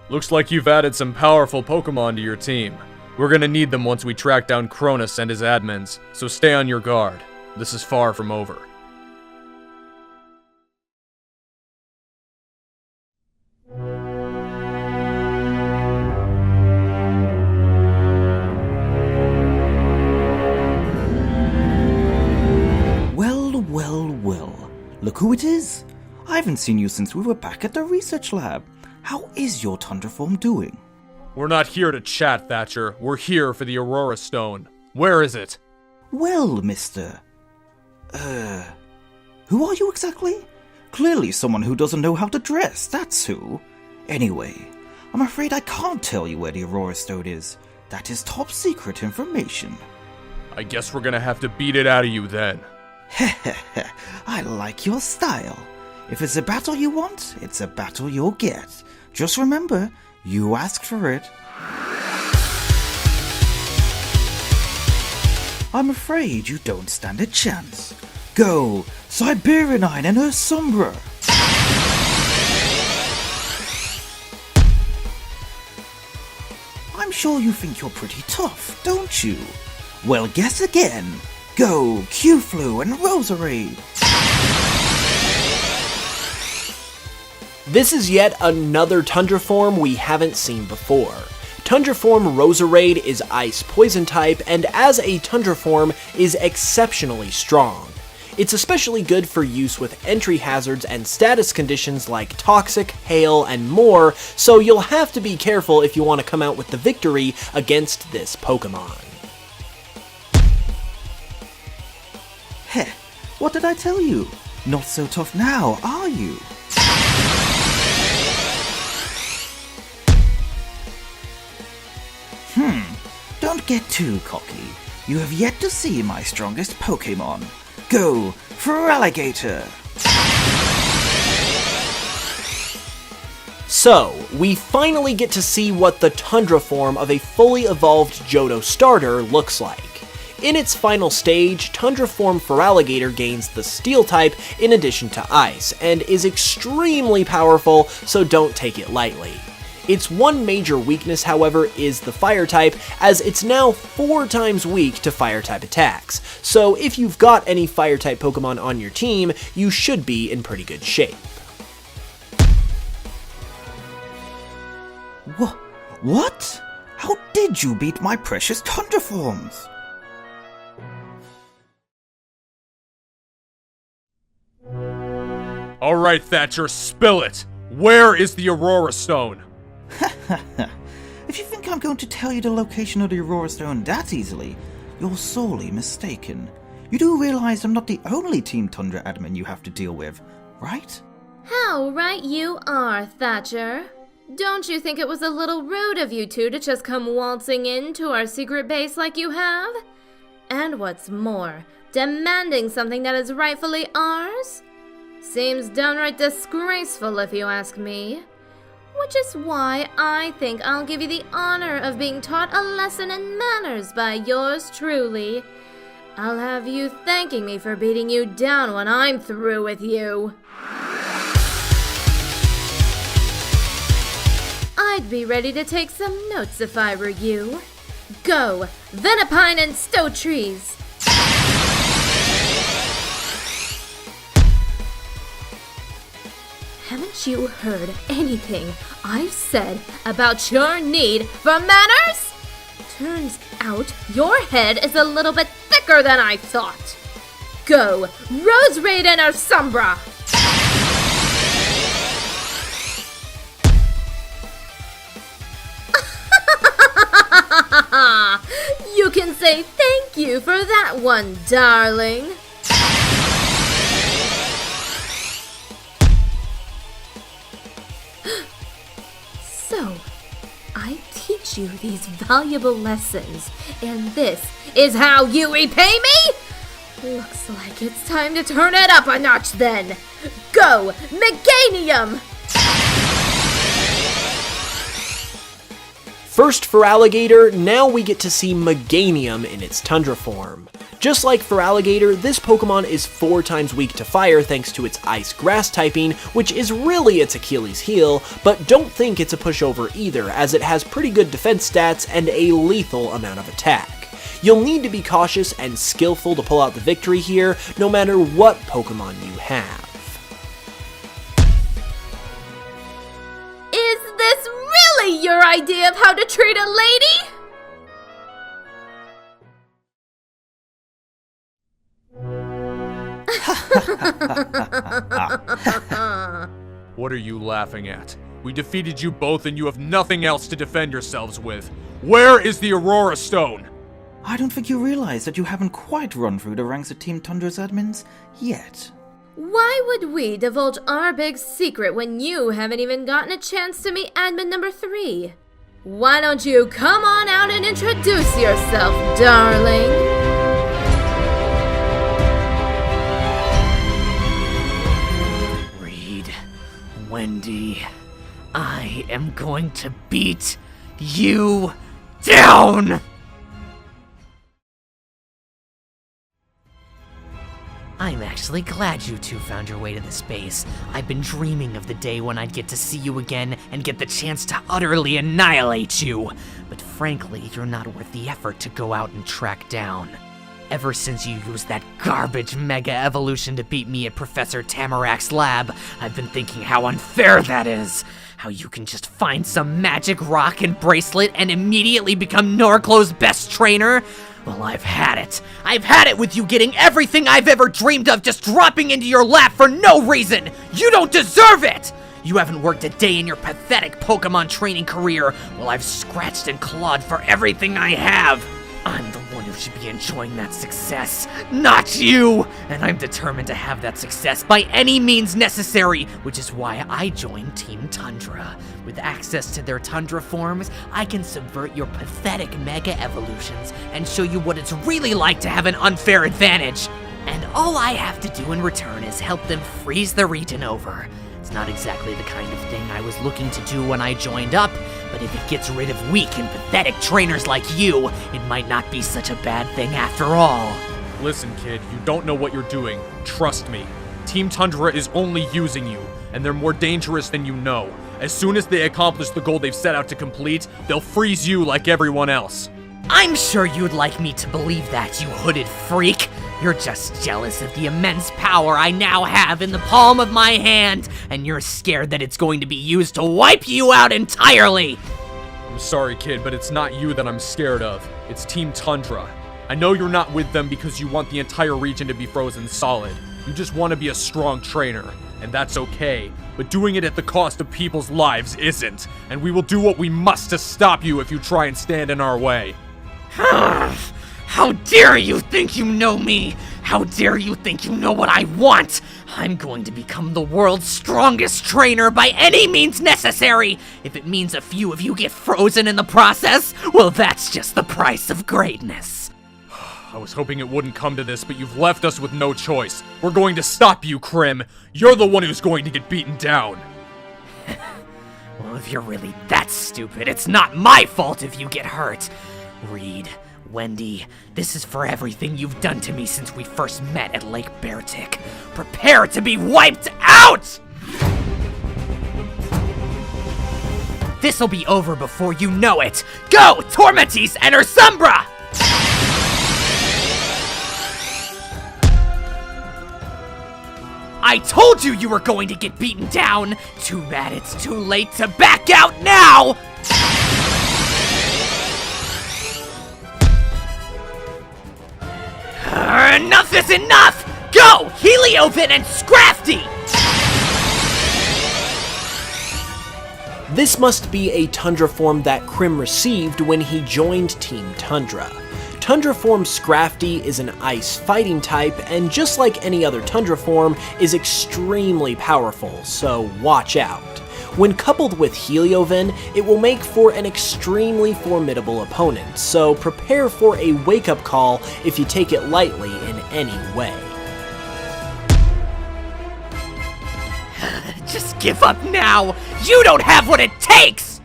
Looks like you've added some powerful Pokemon to your team. We're gonna need them once we track down Cronus and his admins, so stay on your guard. This is far from over. Well. Look who it is. I haven't seen you since we were back at the research lab. How is your Tundra form doing? We're not here to chat, Thatcher. We're here for the Aurora Stone. Where is it? Well, mister... who are you exactly? Clearly someone who doesn't know how to dress, that's who. Anyway, I'm afraid I can't tell you where the Aurora Stone is. That is top secret information. I guess we're gonna have to beat it out of you then. I like your style. If it's a battle you want, it's a battle you'll get. Just remember, you asked for it. I'm afraid you don't stand a chance. Go, Siberianine and her Sombra. I'm sure you think you're pretty tough, don't you? Well, guess again. Go, Q-Flu and Roserade. This is yet another Tundra form we haven't seen before. Tundra form Roserade is Ice Poison type, and as a Tundra form is exceptionally strong. It's especially good for use with entry hazards and status conditions like Toxic, Hail, and more, so you'll have to be careful if you want to come out with the victory against this Pokemon. Heh, what did I tell you? Not so tough now, are you? Don't get too cocky. You have yet to see my strongest Pokemon. Go for Alligator! So, we finally get to see what the Tundra form of a fully evolved Johto starter looks like. In its final stage, Tundra form Feraligatr gains the Steel type in addition to Ice, and is extremely powerful, so don't take it lightly. Its one major weakness, however, is the Fire type, as it's now 4 times weak to Fire type attacks, so if you've got any Fire type Pokemon on your team, you should be in pretty good shape. What? How did you beat my precious Tundra forms? Alright, Thatcher, spill it! Where is the Aurora Stone? If you think I'm going to tell you the location of the Aurora Stone that easily, you're sorely mistaken. You do realize I'm not the only Team Tundra admin you have to deal with, right? How right you are, Thatcher. Don't you think it was a little rude of you two to just come waltzing into our secret base like you have? And what's more, demanding something that is rightfully ours? Seems downright disgraceful if you ask me. Which is why I think I'll give you the honor of being taught a lesson in manners by yours truly. I'll have you thanking me for beating you down when I'm through with you. I'd be ready to take some notes if I were you. Go, Venipine and Stowtrees! Haven't you heard anything I've said about your need for manners? Turns out your head is a little bit thicker than I thought. Go, Roserade and Ursumbra! You can say thank you for that one, darling. So, I teach you these valuable lessons, and this is how you repay me? Looks like it's time to turn it up a notch then. Go, Meganium! First for Alligator, now we get to see Meganium in its Tundra form. Just like for Alligator, this Pokemon is 4 times weak to fire thanks to its Ice Grass typing, which is really its Achilles heel, but don't think it's a pushover either, as it has pretty good defense stats and a lethal amount of attack. You'll need to be cautious and skillful to pull out the victory here, no matter what Pokemon you have. Is this really your idea of how to treat a lady? What are you laughing at? We defeated you both and you have nothing else to defend yourselves with. Where is the Aurora Stone? I don't think you realize that you haven't quite run through the ranks of Team Tundra's admins yet. Why would we divulge our big secret when you haven't even gotten a chance to meet admin number 3? Why don't you come on out and introduce yourself, darling? Wendy, I am going to beat you down! I'm actually glad you two found your way to this base. I've been dreaming of the day when I'd get to see you again and get the chance to utterly annihilate you. But frankly, you're not worth the effort to go out and track down. Ever since you used that garbage Mega Evolution to beat me at Professor Tamarak's lab, I've been thinking how unfair that is. How you can just find some magic rock and bracelet and immediately become Norclo's best trainer? Well, I've had it. I've had it with you getting everything I've ever dreamed of just dropping into your lap for no reason! You don't deserve it! You haven't worked a day in your pathetic Pokemon training career, while I've scratched and clawed for everything I have. I'm the one who should be enjoying that success, not you! And I'm determined to have that success by any means necessary, which is why I joined Team Tundra. With access to their Tundra forms, I can subvert your pathetic Mega Evolutions and show you what it's really like to have an unfair advantage. And all I have to do in return is help them freeze the region over. It's not exactly the kind of thing I was looking to do when I joined up, but if it gets rid of weak and pathetic trainers like you, it might not be such a bad thing after all. Listen, kid, you don't know what you're doing. Trust me. Team Tundra is only using you, and they're more dangerous than you know. As soon as they accomplish the goal they've set out to complete, they'll freeze you like everyone else. I'm sure you'd like me to believe that, you hooded freak. You're just jealous of the immense power I now have in the palm of my hand, and you're scared that it's going to be used to wipe you out entirely! I'm sorry, kid, but it's not you that I'm scared of. It's Team Tundra. I know you're not with them because you want the entire region to be frozen solid. You just want to be a strong trainer, and that's okay. But doing it at the cost of people's lives isn't, and we will do what we must to stop you if you try and stand in our way. How dare you think you know me? How dare you think you know what I want? I'm going to become the world's strongest trainer by any means necessary. If it means a few of you get frozen in the process, well, that's just the price of greatness. I was hoping it wouldn't come to this, but you've left us with no choice. We're going to stop you, Krim. You're the one who's going to get beaten down. Well, if you're really that stupid, it's not my fault if you get hurt. Reed, Wendy, this is for everything you've done to me since we first met at Lake Beartick. Prepare to be wiped out! This'll be over before you know it. Go, Tormentis and Ursumbra! I told you you were going to get beaten down! Too bad it's too late to back out now! Enough is enough! Go, Heliovin and Scrafty! This must be a Tundra form that Krim received when he joined Team Tundra. Tundra form Scrafty is an ice fighting type, and just like any other Tundra form, is extremely powerful, so watch out. When coupled with Heliovin, it will make for an extremely formidable opponent, so prepare for a wake-up call if you take it lightly in any way. Just give up now! You don't have what it takes!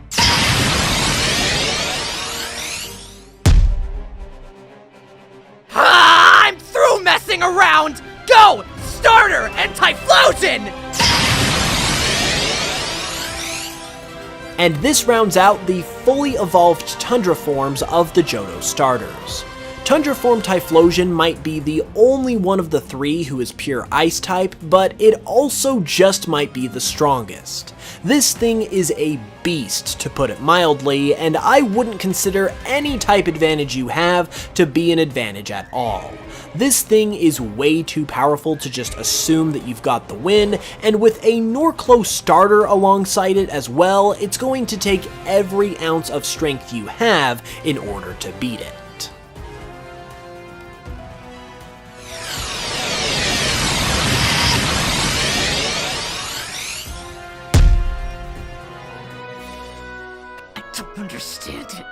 I'm through messing around! Go! Starter and Typhlosion! And this rounds out the fully evolved Tundra forms of the Johto starters. Tundra form Typhlosion might be the only one of the three who is pure Ice type, but it also just might be the strongest. This thing is a beast, to put it mildly, and I wouldn't consider any type advantage you have to be an advantage at all. This thing is way too powerful to just assume that you've got the win, and with a Norclo starter alongside it as well, it's going to take every ounce of strength you have in order to beat it. Understand it.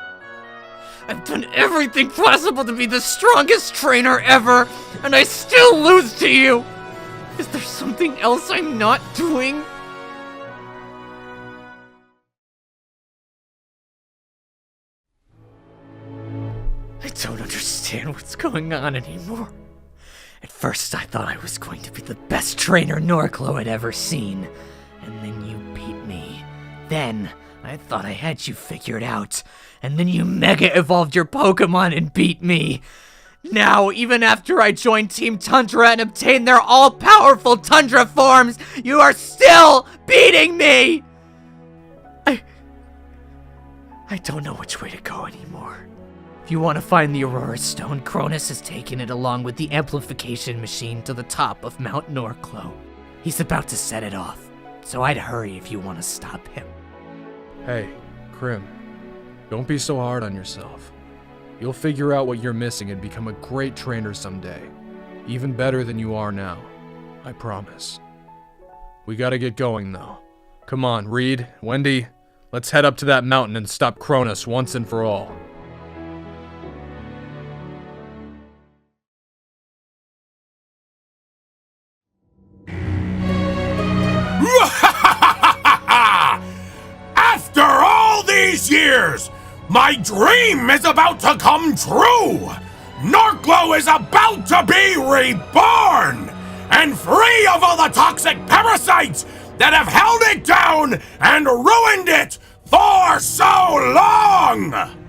I've done everything possible to be the strongest trainer ever, and I still lose to you! Is there something else I'm not doing? I don't understand what's going on anymore. At first I thought I was going to be the best trainer Norclo had ever seen, and then you beat me. Then I thought I had you figured out, and then you Mega Evolved your Pokemon and beat me. Now, even after I joined Team Tundra and obtained their all-powerful Tundra forms, you are still beating me! I don't know which way to go anymore. If you want to find the Aurora Stone, Cronus has taken it along with the amplification machine to the top of Mount Norclo. He's about to set it off, so I'd hurry if you want to stop him. Hey, Krim, don't be so hard on yourself. You'll figure out what you're missing and become a great trainer someday. Even better than you are now. I promise. We gotta get going though. Come on, Reed, Wendy, let's head up to that mountain and stop Cronus once and for all. After all these years, my dream is about to come true! Norclo is about to be reborn! And free of all the toxic parasites that have held it down and ruined it for so long!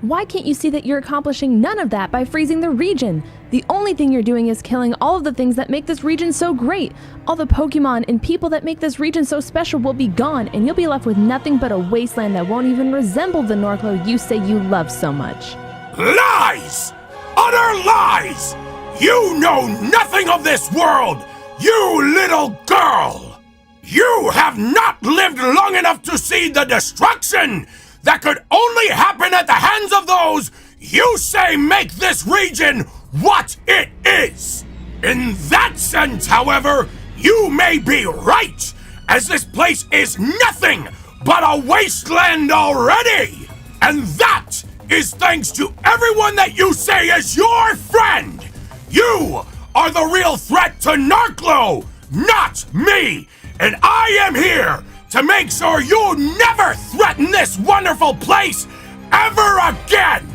Why can't you see that you're accomplishing none of that by freezing the region? The only thing you're doing is killing all of the things that make this region so great. All the Pokemon and people that make this region so special will be gone, and you'll be left with nothing but a wasteland that won't even resemble the Norclo you say you love so much. Lies! Utter lies! You know nothing of this world, you little girl! You have not lived long enough to see the destruction that could only happen at the hands of those you say make this region what it is. In that sense, however, you may be right, as this place is nothing but a wasteland already. And that is thanks to everyone that you say is your friend. You are the real threat to Norclo, not me. And I am here to make sure you never threaten this wonderful place ever again!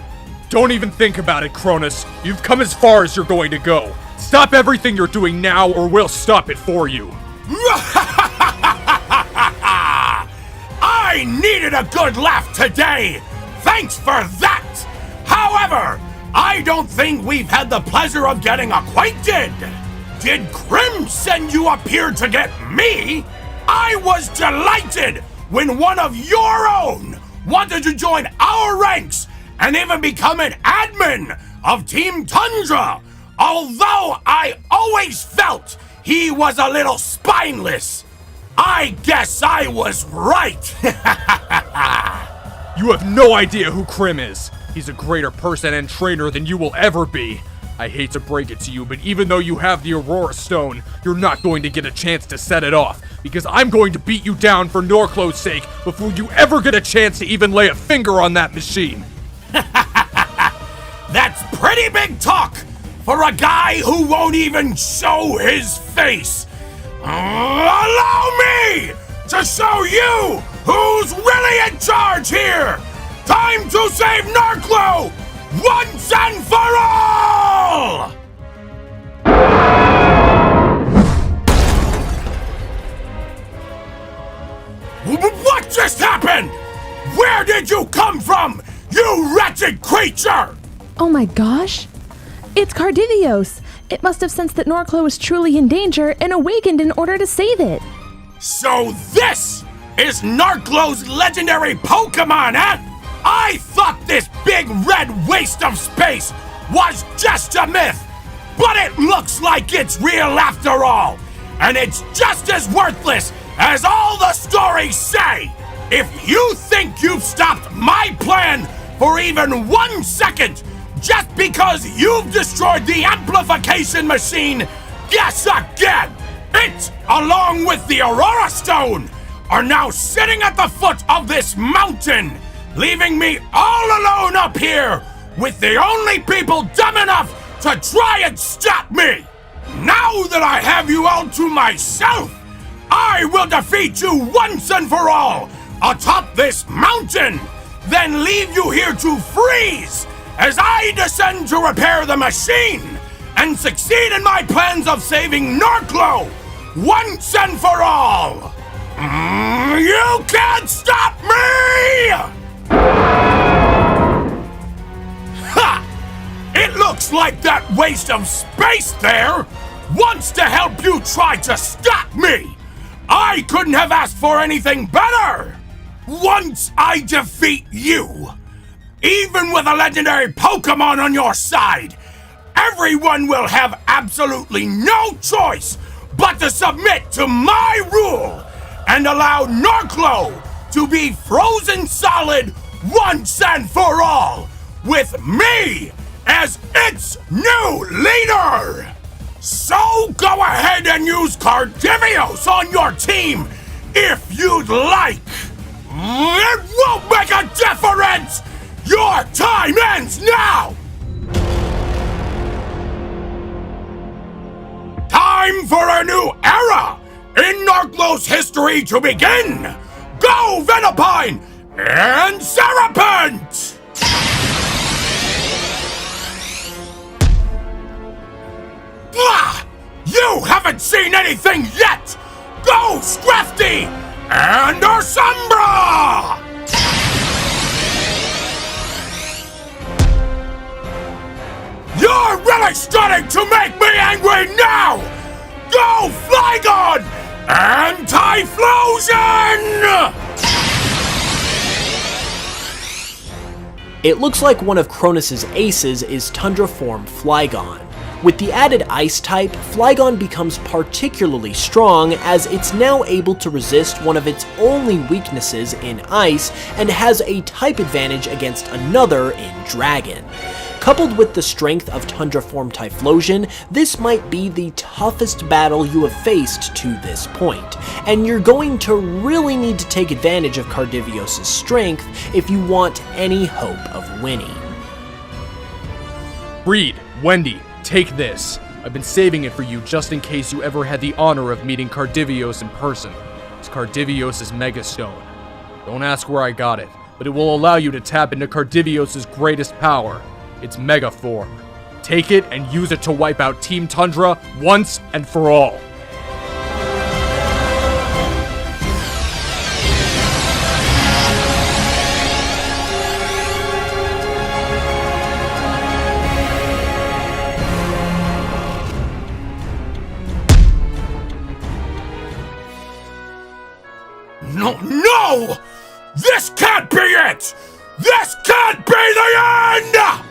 Don't even think about it, Cronus. You've come as far as you're going to go. Stop everything you're doing now, or we'll stop it for you. I needed a good laugh today! Thanks for that! However, I don't think we've had the pleasure of getting acquainted! Did Krim send you up here to get me? I was delighted when one of your own wanted to join our ranks and even become an admin of Team Tundra, although I always felt he was a little spineless. I guess I was right. You have no idea who Krim is. He's a greater person and trainer than you will ever be. I hate to break it to you, but even though you have the Aurora Stone, you're not going to get a chance to set it off, because I'm going to beat you down for Norclo's sake before you ever get a chance to even lay a finger on that machine. That's pretty big talk for a guy who won't even show his face. Allow me to show you who's really in charge here. Time to save Norclo once and for all! What just happened? Where did you come from, you wretched creature? Oh my gosh! It's Cardivios! It must have sensed that Norclo was truly in danger and awakened in order to save it. So this is Norclo's legendary Pokemon, eh? I thought this big red waste of space was just a myth, but it looks like it's real after all, and it's just as worthless as all the stories say. If you think you've stopped my plan for even 1 second, just because you've destroyed the amplification machine, guess again! It, along with the Aurora Stone, are now sitting at the foot of this mountain, leaving me all alone up here with the only people dumb enough to try and stop me! Now that I have you all to myself, I will defeat you once and for all atop this mountain, then leave you here to freeze as I descend to repair the machine and succeed in my plans of saving Norclo once and for all! You can't stop me! Ha! It looks like that waste of space there wants to help you try to stop me! I couldn't have asked for anything better! Once I defeat you, even with a legendary Pokemon on your side, everyone will have absolutely no choice but to submit to my rule and allow Norclo to be frozen solid once and for all, with me as its new leader! So go ahead and use Cardivios on your team if you'd like! It won't make a difference! Your time ends now! Time for a new era in Norclo's history to begin! Go, Venipine and Serapent! Blah! You haven't seen anything yet! Go, Scrafty and Ursumbra! You're really starting to make me angry now! Go, Flygon and Typhlosion! It looks like one of Cronus's aces is Tundra form Flygon. With the added Ice type, Flygon becomes particularly strong as it's now able to resist one of its only weaknesses in Ice and has a type advantage against another in Dragon. Coupled with the strength of Tundra form Typhlosion, this might be the toughest battle you have faced to this point, and you're going to really need to take advantage of Cardivios' strength if you want any hope of winning. Reed, Wendy, take this. I've been saving it for you just in case you ever had the honor of meeting Cardivios in person. It's Cardivios' Mega Stone. Don't ask where I got it, but it will allow you to tap into Cardivios' greatest power, its Mega Form. Take it and use it to wipe out Team Tundra once and for all. No! This can't be it! This can't be the end!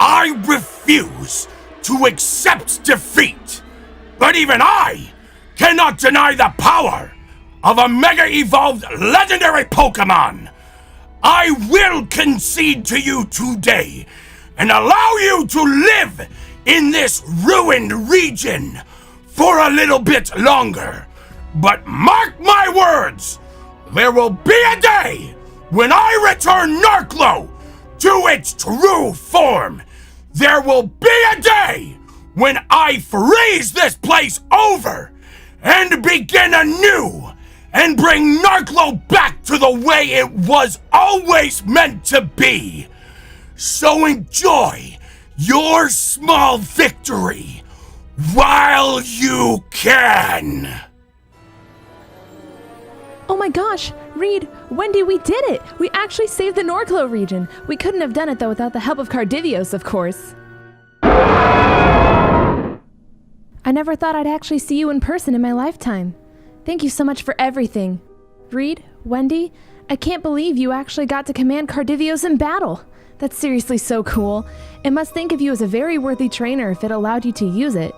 I refuse to accept defeat! But even I cannot deny the power of a Mega Evolved legendary Pokemon I will concede to you today and allow you to live in this ruined region for a little bit longer. But mark my words, there will be a day when I return Narclo to its true form. There will be a day when I freeze this place over and begin anew and bring Narclo back to the way it was always meant to be. So enjoy your small victory while you can. Oh my gosh, Reed, Wendy, we did it! We actually saved the Norclo region. We couldn't have done it though without the help of Cardivios, of course. I never thought I'd actually see you in person in my lifetime. Thank you so much for everything. Reed, Wendy, I can't believe you actually got to command Cardivios in battle. That's seriously so cool. It must think of you as a very worthy trainer if it allowed you to use it.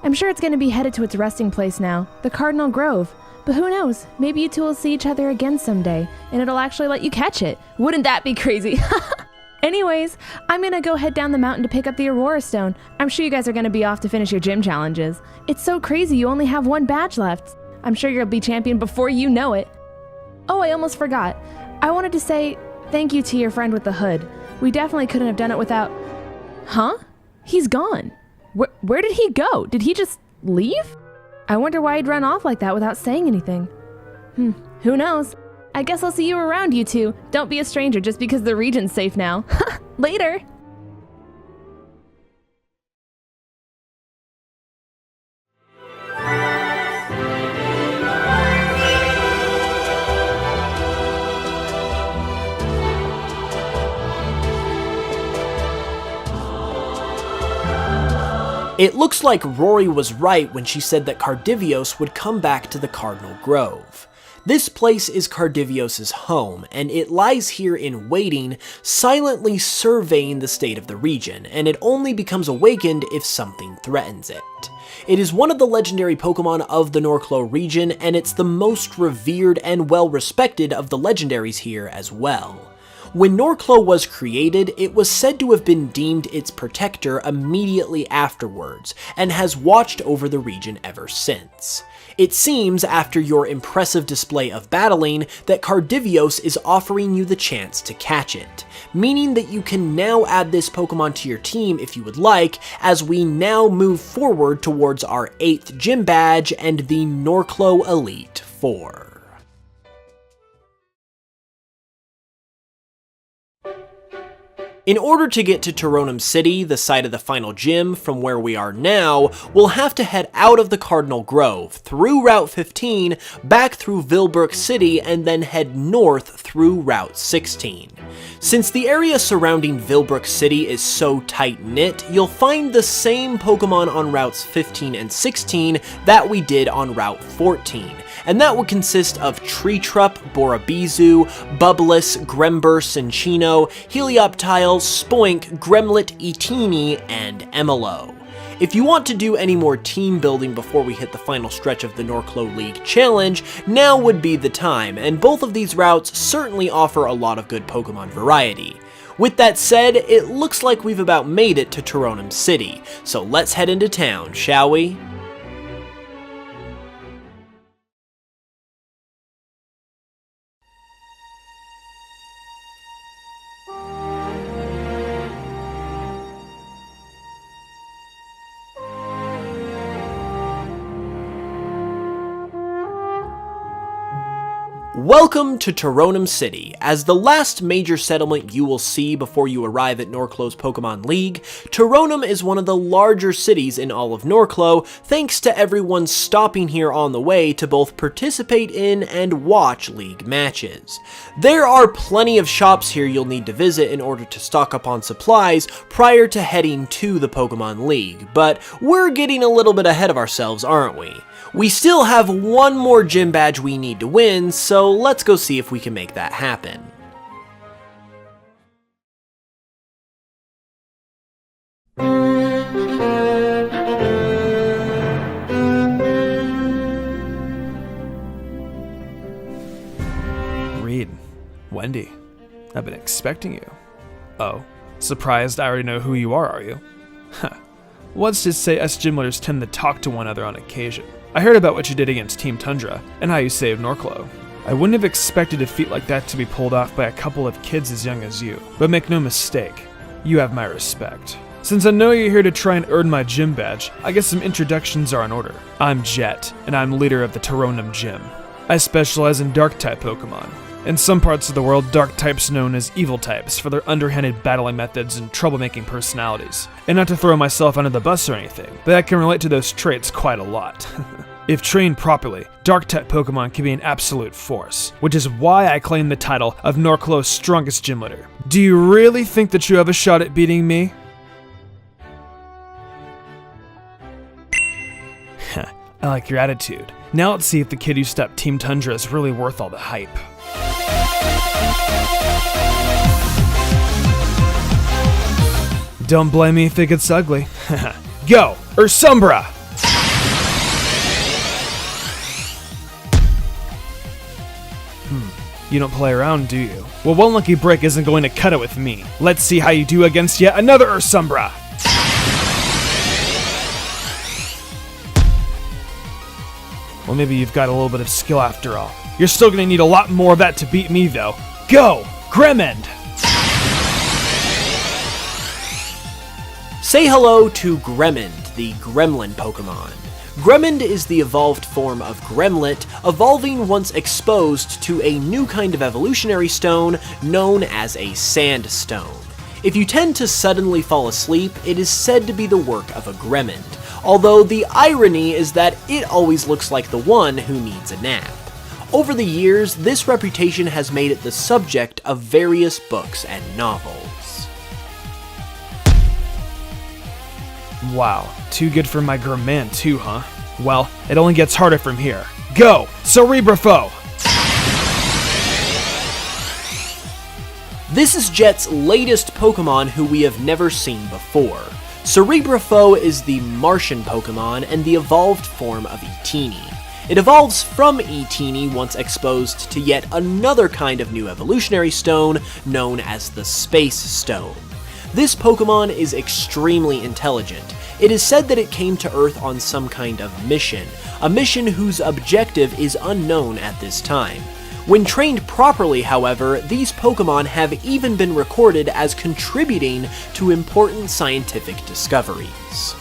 I'm sure it's going to be headed to its resting place now, the Cardinal Grove. But who knows, maybe you two will see each other again someday, and it'll actually let you catch it. Wouldn't that be crazy? Anyways, I'm gonna go head down the mountain to pick up the Aurora Stone. I'm sure you guys are gonna be off to finish your gym challenges. It's so crazy you only have one badge left. I'm sure you'll be champion before you know it. Oh, I almost forgot. I wanted to say thank you to your friend with the hood. We definitely couldn't have done it without... Huh? He's gone. Where did he go? Did he just leave? I wonder why he'd run off like that without saying anything. Who knows? I guess I'll see you around, you two. Don't be a stranger just because the region's safe now. Later! It looks like Rory was right when she said that Cardivios would come back to the Cardinal Grove. This place is Cardivios' home, and it lies here in waiting, silently surveying the state of the region, and it only becomes awakened if something threatens it. It is one of the legendary Pokemon of the Norclo region, and it's the most revered and well-respected of the legendaries here as well. When Norclo was created, it was said to have been deemed its protector immediately afterwards, and has watched over the region ever since. It seems, after your impressive display of battling, that Cardivios is offering you the chance to catch it, meaning that you can now add this Pokemon to your team if you would like, as we now move forward towards our 8th gym badge and the Norclo Elite 4. In order to get to Toronum City, the site of the final gym, from where we are now, we'll have to head out of the Cardinal Grove, through Route 15, back through Vilbrook City, and then head north through Route 16. Since the area surrounding Vilbrook City is so tight-knit, you'll find the same Pokemon on Routes 15 and 16 that we did on Route 14. And that would consist of Treetrup, Borabizu, Bubbless, Grember, Cinchino, Helioptile, Spoink, Gremlet, Etini, and Emilo. If you want to do any more team building before we hit the final stretch of the Norclo League Challenge, now would be the time, and both of these routes certainly offer a lot of good Pokemon variety. With that said, it looks like we've about made it to Toronum City, so let's head into town, shall we? Welcome to Toronum City. As the last major settlement you will see before you arrive at Norclo's Pokemon League, Toronum is one of the larger cities in all of Norclo, thanks to everyone stopping here on the way to both participate in and watch League matches. There are plenty of shops here you'll need to visit in order to stock up on supplies prior to heading to the Pokemon League, but we're getting a little bit ahead of ourselves, aren't we? We still have one more gym badge we need to win, so let's go see if we can make that happen. Reed, Wendy, I've been expecting you. Oh, surprised I already know who you are you? Huh. Let's just say us gym leaders tend to talk to one another on occasion. I heard about what you did against Team Tundra, and how you saved Norclo. I wouldn't have expected a feat like that to be pulled off by a couple of kids as young as you, but make no mistake, you have my respect. Since I know you're here to try and earn my gym badge, I guess some introductions are in order. I'm Jet, and I'm leader of the Taronum Gym. I specialize in Dark-type Pokemon. In some parts of the world, Dark types known as Evil types for their underhanded battling methods and troublemaking personalities. And not to throw myself under the bus or anything, but I can relate to those traits quite a lot. If trained properly, Dark-type Pokemon can be an absolute force, which is why I claim the title of Norclo's strongest gym leader. Do you really think that you have a shot at beating me? I like your attitude. Now let's see if the kid who stepped Team Tundra is really worth all the hype. Don't blame me if it gets ugly. Go, Ursumbra! You don't play around, do you? Well, one lucky break isn't going to cut it with me. Let's see how you do against yet another Ursumbra! Well, maybe you've got a little bit of skill after all. You're still gonna need a lot more of that to beat me, though. Go, Gremend! Say hello to Gremend, the Gremlin Pokemon. Gremend is the evolved form of Gremlin, evolving once exposed to a new kind of evolutionary stone known as a Sandstone. If you tend to suddenly fall asleep, it is said to be the work of a Gremend, although the irony is that it always looks like the one who needs a nap. Over the years, this reputation has made it the subject of various books and novels. Wow, too good for my Gremand too, huh? Well, it only gets harder from here. Go, Cerebrafo! This is Jet's latest Pokemon who we have never seen before. Cerebrafo is the Martian Pokemon and the evolved form of Etini. It evolves from Etini once exposed to yet another kind of new evolutionary stone known as the Space Stone. This Pokemon is extremely intelligent. It is said that it came to Earth on some kind of mission, a mission whose objective is unknown at this time. When trained properly, however, these Pokemon have even been recorded as contributing to important scientific discoveries.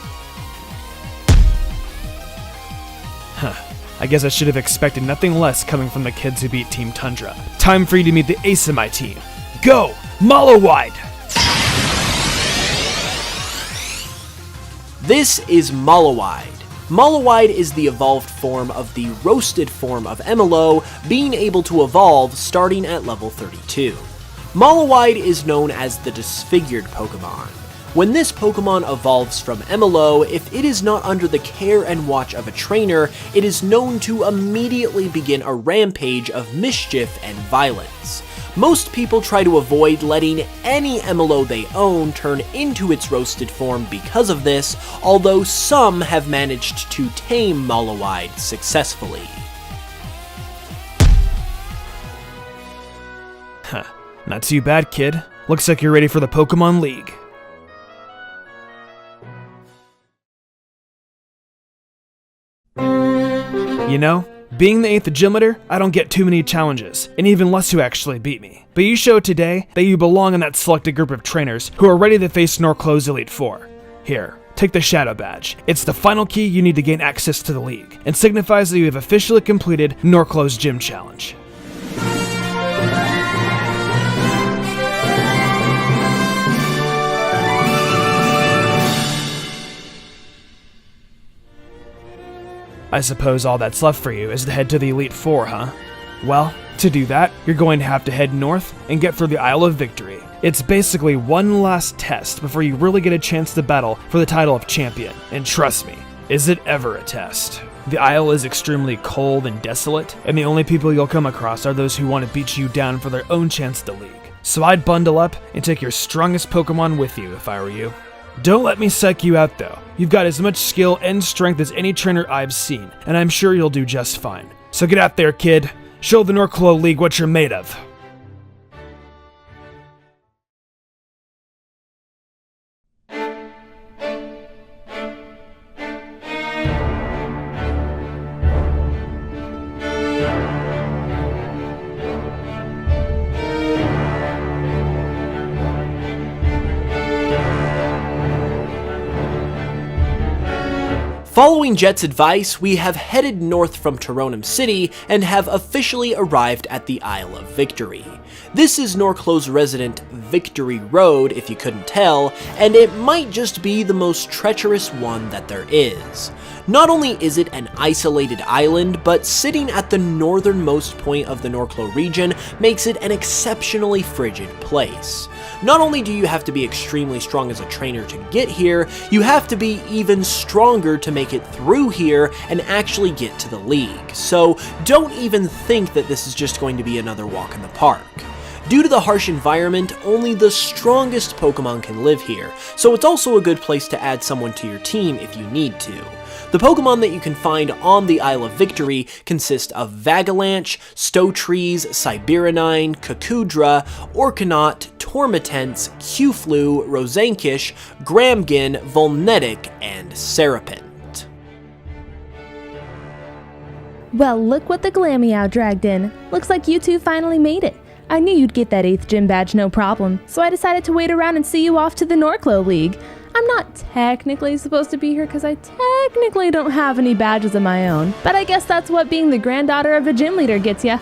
Huh. I guess I should have expected nothing less coming from the kids who beat Team Tundra. Time for you to meet the ace of my team. Go, Mallowide! This is Mallowide. Mallowide is the evolved form of the roasted form of Emilo, being able to evolve starting at level 32. Mallowide is known as the disfigured Pokemon. When this Pokemon evolves from Emilo, if it is not under the care and watch of a trainer, it is known to immediately begin a rampage of mischief and violence. Most people try to avoid letting any Emilo they own turn into its roasted form because of this, although some have managed to tame Mallowide successfully. Huh, not too bad, kid. Looks like you're ready for the Pokemon League. You know, being the 8th gym leader, I don't get too many challenges, and even less who actually beat me. But you showed today that you belong in that selected group of trainers who are ready to face Norclo's Elite Four. Here, take the Shadow Badge. It's the final key you need to gain access to the league, and signifies that you have officially completed Norclo's Gym Challenge. I suppose all that's left for you is to head to the Elite Four, huh? Well, to do that, you're going to have to head north and get through the Isle of Victory. It's basically one last test before you really get a chance to battle for the title of champion. And trust me, is it ever a test? The Isle is extremely cold and desolate, and the only people you'll come across are those who want to beat you down for their own chance to league. So I'd bundle up and take your strongest Pokemon with you if I were you. Don't let me psych you out though. You've got as much skill and strength as any trainer I've seen, and I'm sure you'll do just fine. So get out there, kid. Show the Norclo League what you're made of. Following Jet's advice, we have headed north from Toronum City and have officially arrived at the Isle of Victory. This is Norclow's resident Victory Road, if you couldn't tell, and it might just be the most treacherous one that there is. Not only is it an isolated island, but sitting at the northernmost point of the Norclow region makes it an exceptionally frigid place. Not only do you have to be extremely strong as a trainer to get here, you have to be even stronger to make it through here and actually get to the league. So don't even think that this is just going to be another walk in the park. Due to the harsh environment, only the strongest Pokemon can live here, so it's also a good place to add someone to your team if you need to. The Pokemon that you can find on the Isle of Victory consist of Vagalanche, Stowtrees, Cyberanine, Kakudra, Orkanaut, Tormitence, Qflu, Rosankish, Gramgin, Volnetic, and Serapent. Well, look what the Glameow dragged in. Looks like you two finally made it. I knew you'd get that 8th gym badge no problem, so I decided to wait around and see you off to the Norclow League. I'm not technically supposed to be here because I technically don't have any badges of my own, but I guess that's what being the granddaughter of a gym leader gets ya.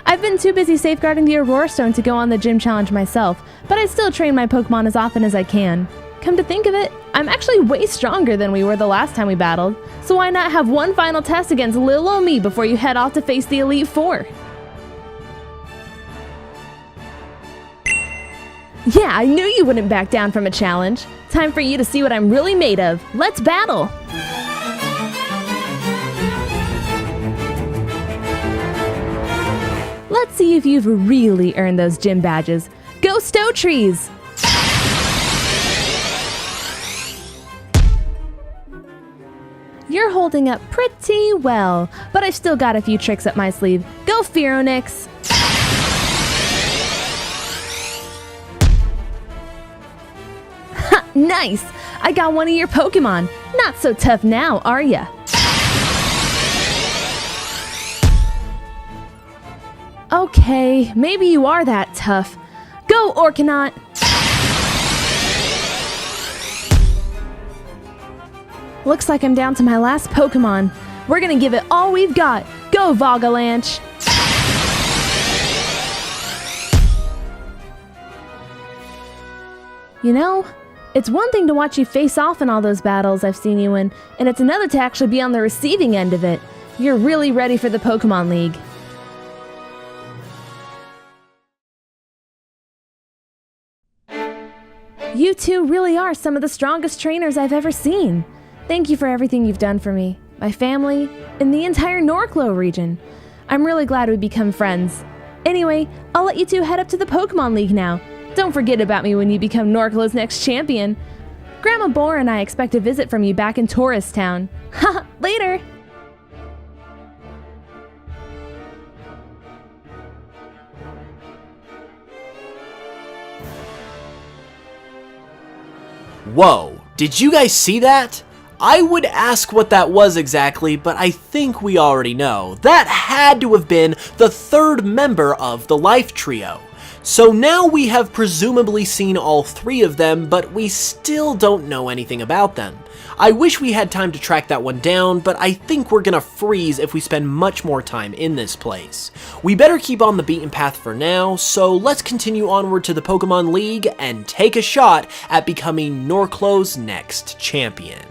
I've been too busy safeguarding the Aurora Stone to go on the gym challenge myself, but I still train my Pokemon as often as I can. Come to think of it, I'm actually way stronger than we were the last time we battled, so why not have one final test against Lil Ol' Me before you head off to face the Elite Four? Yeah, I knew you wouldn't back down from a challenge. Time for you to see what I'm really made of. Let's battle! Let's see if you've really earned those gym badges. Go Stowtrees! You're holding up pretty well, but I've still got a few tricks up my sleeve. Go Fearonix! Nice! I got one of your Pokemon. Not so tough now, are ya? Okay, maybe you are that tough. Go, Orkanaut! Looks like I'm down to my last Pokemon. We're gonna give it all we've got. Go, Vagalanche! You know, it's one thing to watch you face off in all those battles I've seen you in, and it's another to actually be on the receiving end of it. You're really ready for the Pokemon League. You two really are some of the strongest trainers I've ever seen. Thank you for everything you've done for me, my family, and the entire Norclow region. I'm really glad we become friends. Anyway, I'll let you two head up to the Pokemon League now. Don't forget about me when you become Norclow's next champion. Grandma Boar and I expect a visit from you back in Tourist Town. Ha! Later! Whoa, did you guys see that? I would ask what that was exactly, but I think we already know. That had to have been the third member of the Life Trio. So now we have presumably seen all three of them, but we still don't know anything about them. I wish we had time to track that one down, but I think we're gonna freeze if we spend much more time in this place. We better keep on the beaten path for now, so let's continue onward to the Pokemon League and take a shot at becoming Norclow's next champion.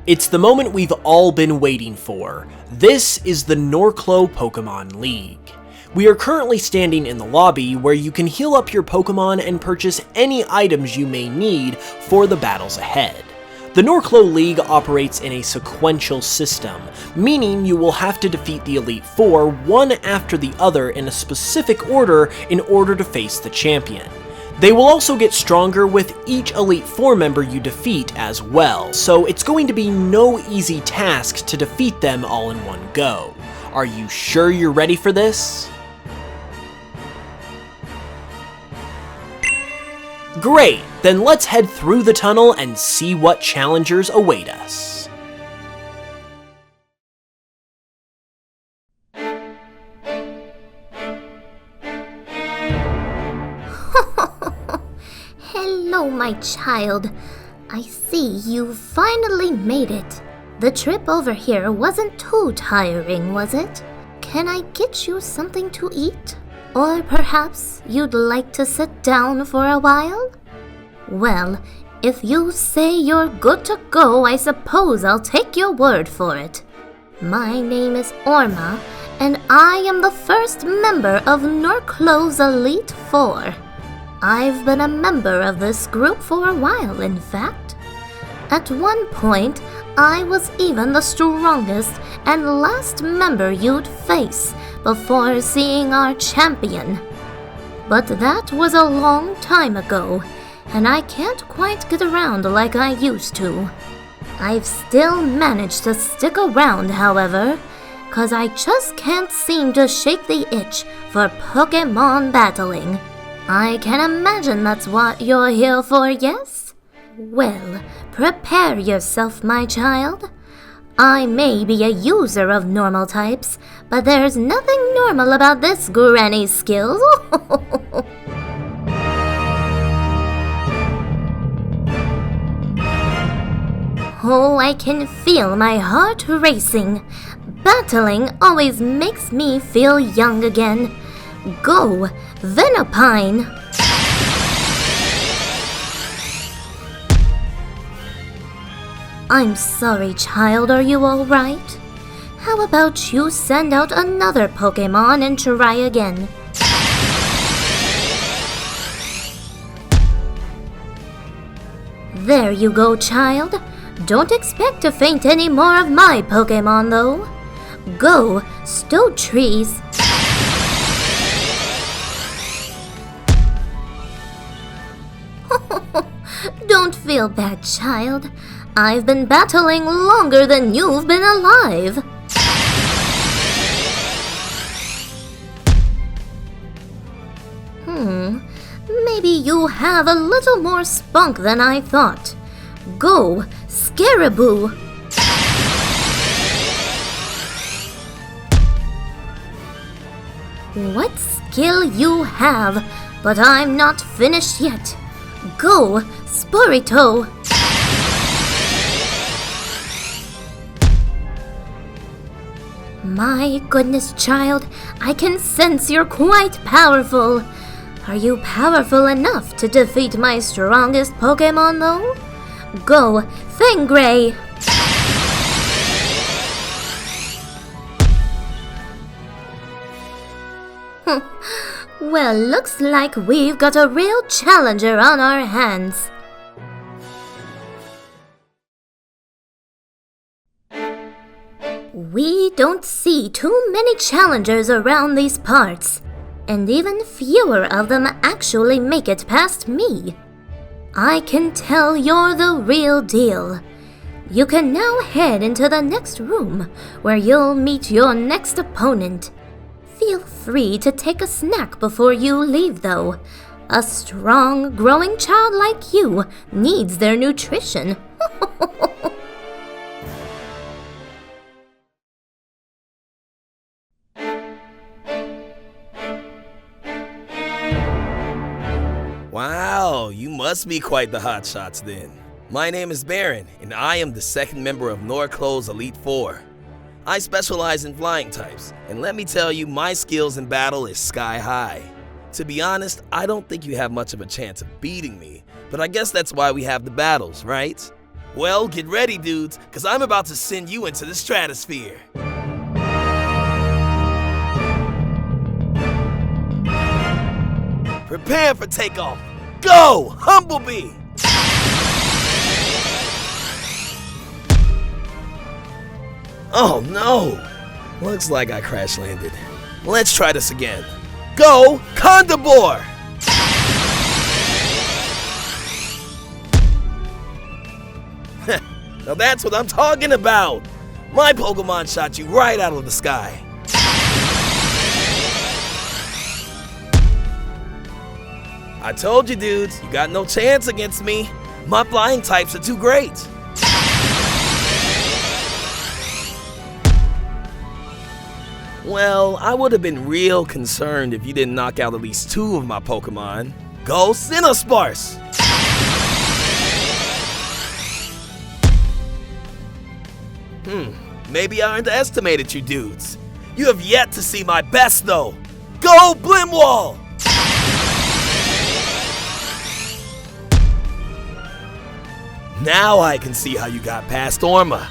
It's the moment we've all been waiting for. This is the Norclow Pokemon League. We are currently standing in the lobby where you can heal up your Pokemon and purchase any items you may need for the battles ahead. The Norclow League operates in a sequential system, meaning you will have to defeat the Elite Four one after the other in a specific order in order to face the champion. They will also get stronger with each Elite Four member you defeat as well, so it's going to be no easy task to defeat them all in one go. Are you sure you're ready for this? Great, then let's head through the tunnel and see what challengers await us. Hello, my child. I see you finally made it. The trip over here wasn't too tiring, was it? Can I get you something to eat? Or perhaps you'd like to sit down for a while? Well, if you say you're good to go, I suppose I'll take your word for it. My name is Orma, and I am the first member of Norclow's Elite Four. I've been a member of this group for a while, in fact. At one point, I was even the strongest and last member you'd face before seeing our champion. But that was a long time ago, and I can't quite get around like I used to. I've still managed to stick around, however, 'cause I just can't seem to shake the itch for Pokémon battling. I can imagine that's what you're here for, yes? Well, prepare yourself, my child. I may be a user of normal types, but there's nothing normal about this granny's skills. Oh, I can feel my heart racing. Battling always makes me feel young again. Go, Venipine! I'm sorry, child, are you alright? How about you send out another Pokémon and try again? There you go, child. Don't expect to faint any more of my Pokémon, though. Go, Stow Trees. Don't feel bad, child. I've been battling longer than you've been alive. Maybe you have a little more spunk than I thought. Go, Scaraboo! What skill you have, but I'm not finished yet. Go, Sporito! My goodness, child, I can sense you're quite powerful. Are you powerful enough to defeat my strongest Pokémon, though? Go, Fangray! Well, looks like we've got a real challenger on our hands. We don't see too many challengers around these parts, and even fewer of them actually make it past me. I can tell you're the real deal. You can now head into the next room, where you'll meet your next opponent. Feel free to take a snack before you leave, though. A strong, growing child like you needs their nutrition. Wow, you must be quite the hotshots then. My name is Baron, and I am the second member of Norclow's Elite Four. I specialize in flying types, and let me tell you, my skills in battle is sky high. To be honest, I don't think you have much of a chance of beating me, but I guess that's why we have the battles, right? Well, get ready, dudes, because I'm about to send you into the stratosphere. Prepare for takeoff. Go, Humblebee! Oh no! Looks like I crash landed. Let's try this again. Go, Condabore! Now that's what I'm talking about! My Pokemon shot you right out of the sky. I told you dudes, you got no chance against me. My flying types are too great. Well, I would have been real concerned if you didn't knock out at least 2 of my Pokemon. Go Cinnaspars! Maybe I underestimated you dudes. You have yet to see my best though. Go Blimwall! Now I can see how you got past Orma.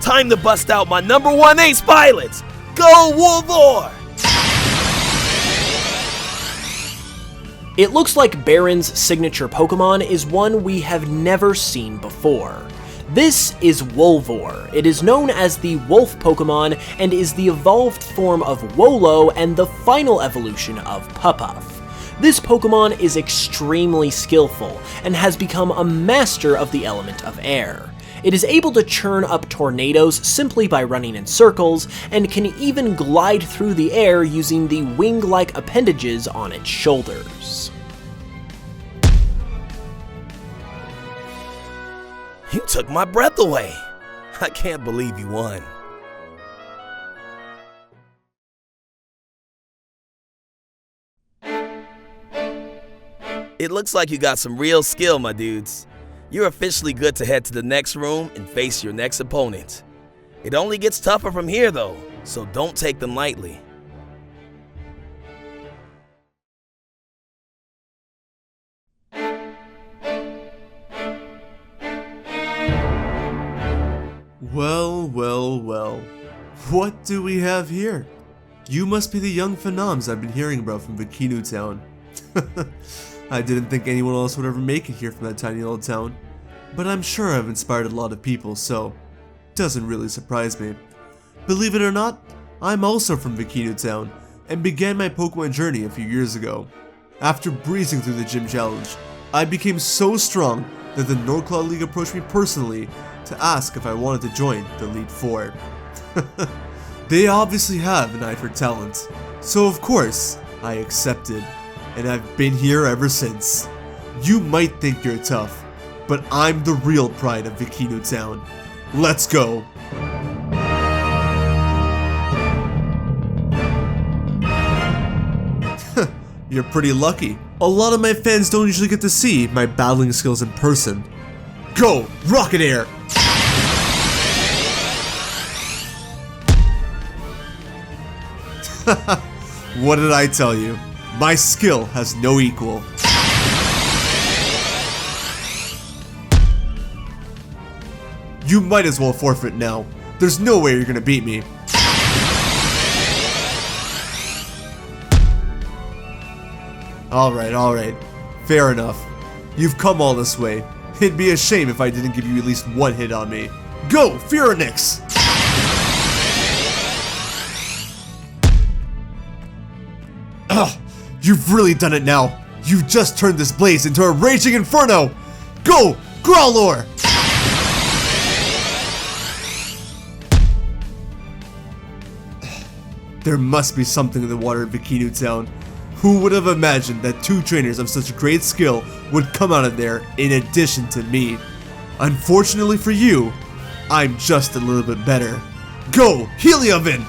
Time to bust out my #1 ace pilots! Go Wolvor! It looks like Baron's signature Pokemon is one we have never seen before. This is Wolvor. It is known as the Wolf Pokemon and is the evolved form of Wolo and the final evolution of Pupuff. This Pokemon is extremely skillful and has become a master of the element of air. It is able to churn up tornadoes simply by running in circles, and can even glide through the air using the wing-like appendages on its shoulders. You took my breath away. I can't believe you won. It looks like you got some real skill, my dudes. You're officially good to head to the next room and face your next opponent. It only gets tougher from here though, so don't take them lightly. Well, well, well. What do we have here? You must be the young phenoms I've been hearing about from Vikinu Town. I didn't think anyone else would ever make it here from that tiny little town, but I'm sure I've inspired a lot of people, so it doesn't really surprise me. Believe it or not, I'm also from Vikinu Town, and began my Pokemon journey a few years ago. After breezing through the gym challenge, I became so strong that the Norclaw League approached me personally to ask if I wanted to join the Elite Four. They obviously have an eye for talent, so of course, I accepted, and I've been here ever since. You might think you're tough, but I'm the real pride of Vikinu Town. Let's go! You're pretty lucky. A lot of my fans don't usually get to see my battling skills in person. Go! Rocket Air! What did I tell you? My skill has no equal. You might as well forfeit now. There's no way you're gonna beat me. Alright. Fair enough. You've come all this way. It'd be a shame if I didn't give you at least one hit on me. Go, Phoenix! Ugh, you've really done it now. You've just turned this blaze into a raging inferno. Go, Growlor! There must be something in the water at Vikinu Town. Who would have imagined that 2 trainers of such great skill would come out of there in addition to me? Unfortunately for you, I'm just a little bit better. Go, Heliovin!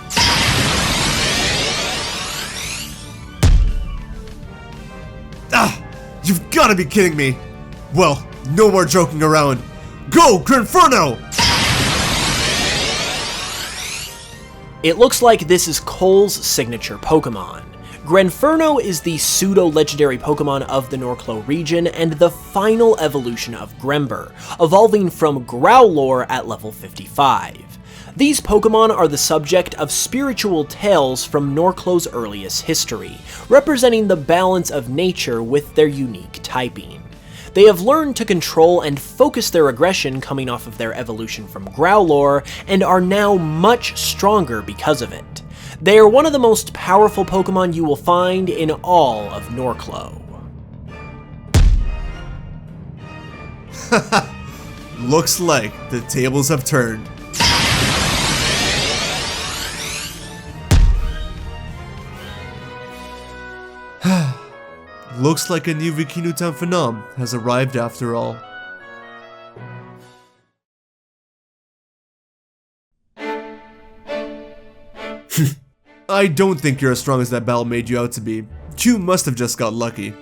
You've gotta be kidding me! Well, no more joking around. Go, Grinferno! It looks like this is Cole's signature Pokemon. Grenferno is the pseudo-legendary Pokemon of the Norclaw region and the final evolution of Grember, evolving from Growlor at level 55. These Pokemon are the subject of spiritual tales from Norclaw's earliest history, representing the balance of nature with their unique typing. They have learned to control and focus their aggression coming off of their evolution from Growlor, and are now much stronger because of it. They are one of the most powerful Pokemon you will find in all of Norclaw. Looks like the tables have turned. Looks like a new Vikinu Town Phenom has arrived after all. I don't think you're as strong as that battle made you out to be. You must have just got lucky.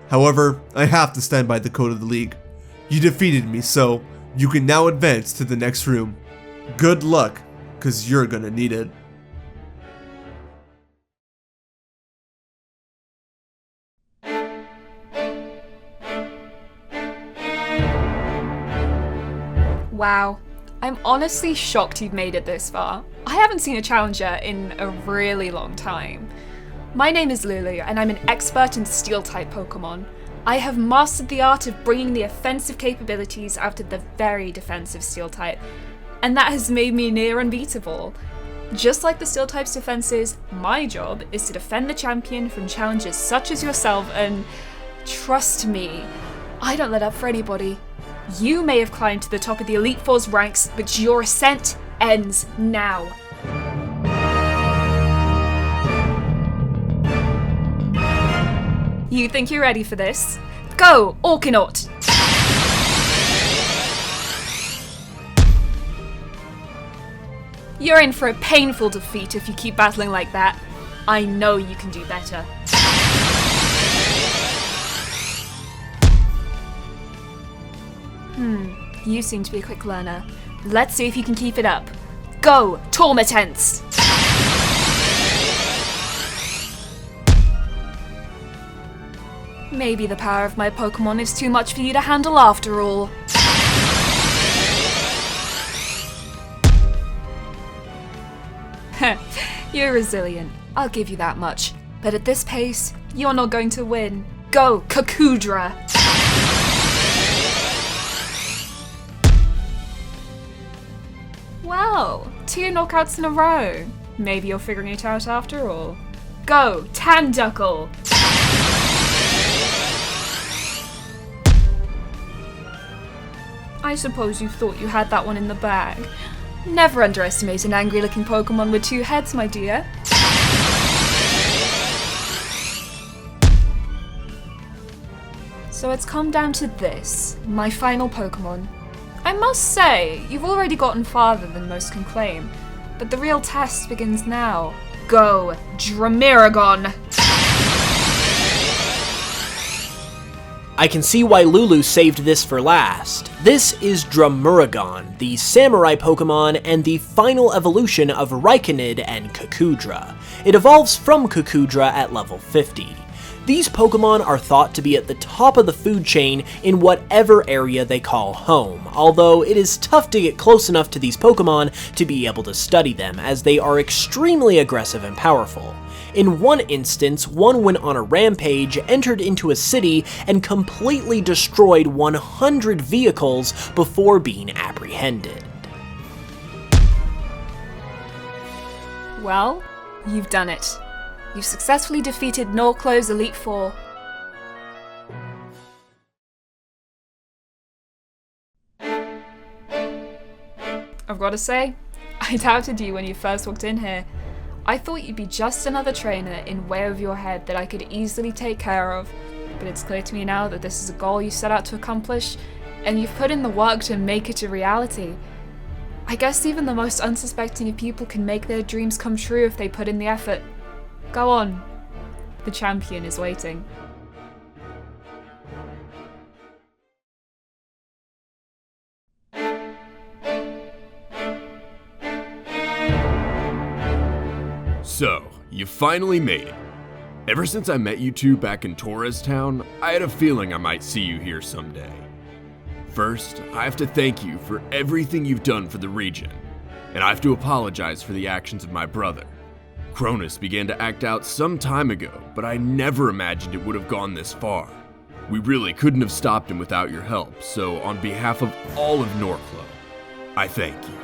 However, I have to stand by the code of the league. You defeated me, so you can now advance to the next room. Good luck, cause you're gonna need it. Wow, I'm honestly shocked you've made it this far. I haven't seen a challenger in a really long time. My name is Lulu, and I'm an expert in Steel-type Pokemon. I have mastered the art of bringing the offensive capabilities out of the very defensive Steel-type, and that has made me near unbeatable. Just like the Steel-type's defenses, my job is to defend the champion from challengers such as yourself, and trust me, I don't let up for anybody. You may have climbed to the top of the Elite Four's ranks, but your ascent ends now. You think you're ready for this? Go, Orkanaut! You're in for a painful defeat if you keep battling like that. I know you can do better. You seem to be a quick learner. Let's see if you can keep it up. Go, Tormatents! Maybe the power of my Pokemon is too much for you to handle after all. You're resilient, I'll give you that much. But at this pace, you're not going to win. Go, Kakudra! Well, 2 knockouts in a row. Maybe you're figuring it out after all. Go, Tanduckle! I suppose you thought you had that one in the bag. Never underestimate an angry-looking Pokemon with 2 heads, my dear. So it's come down to this, my final Pokemon. I must say, you've already gotten farther than most can claim, but the real test begins now. Go, Dramiragon! I can see why Lulu saved this for last. This is Dramiragon, the samurai Pokemon and the final evolution of Raikonid and Kakudra. It evolves from Kakudra at level 50. These Pokemon are thought to be at the top of the food chain in whatever area they call home, although it is tough to get close enough to these Pokemon to be able to study them, as they are extremely aggressive and powerful. In one instance, one went on a rampage, entered into a city, and completely destroyed 100 vehicles before being apprehended. Well, you've done it. You've successfully defeated Norclow's Elite Four. I've got to say, I doubted you when you first walked in here. I thought you'd be just another trainer in way over your head that I could easily take care of, but it's clear to me now that this is a goal you set out to accomplish, and you've put in the work to make it a reality. I guess even the most unsuspecting of people can make their dreams come true if they put in the effort. Go on. The champion is waiting. So, you finally made it. Ever since I met you two back in Torres Town, I had a feeling I might see you here someday. First, I have to thank you for everything you've done for the region, and I have to apologize for the actions of my brother. Cronus began to act out some time ago, but I never imagined it would have gone this far. We really couldn't have stopped him without your help, so on behalf of all of Norclow, I thank you.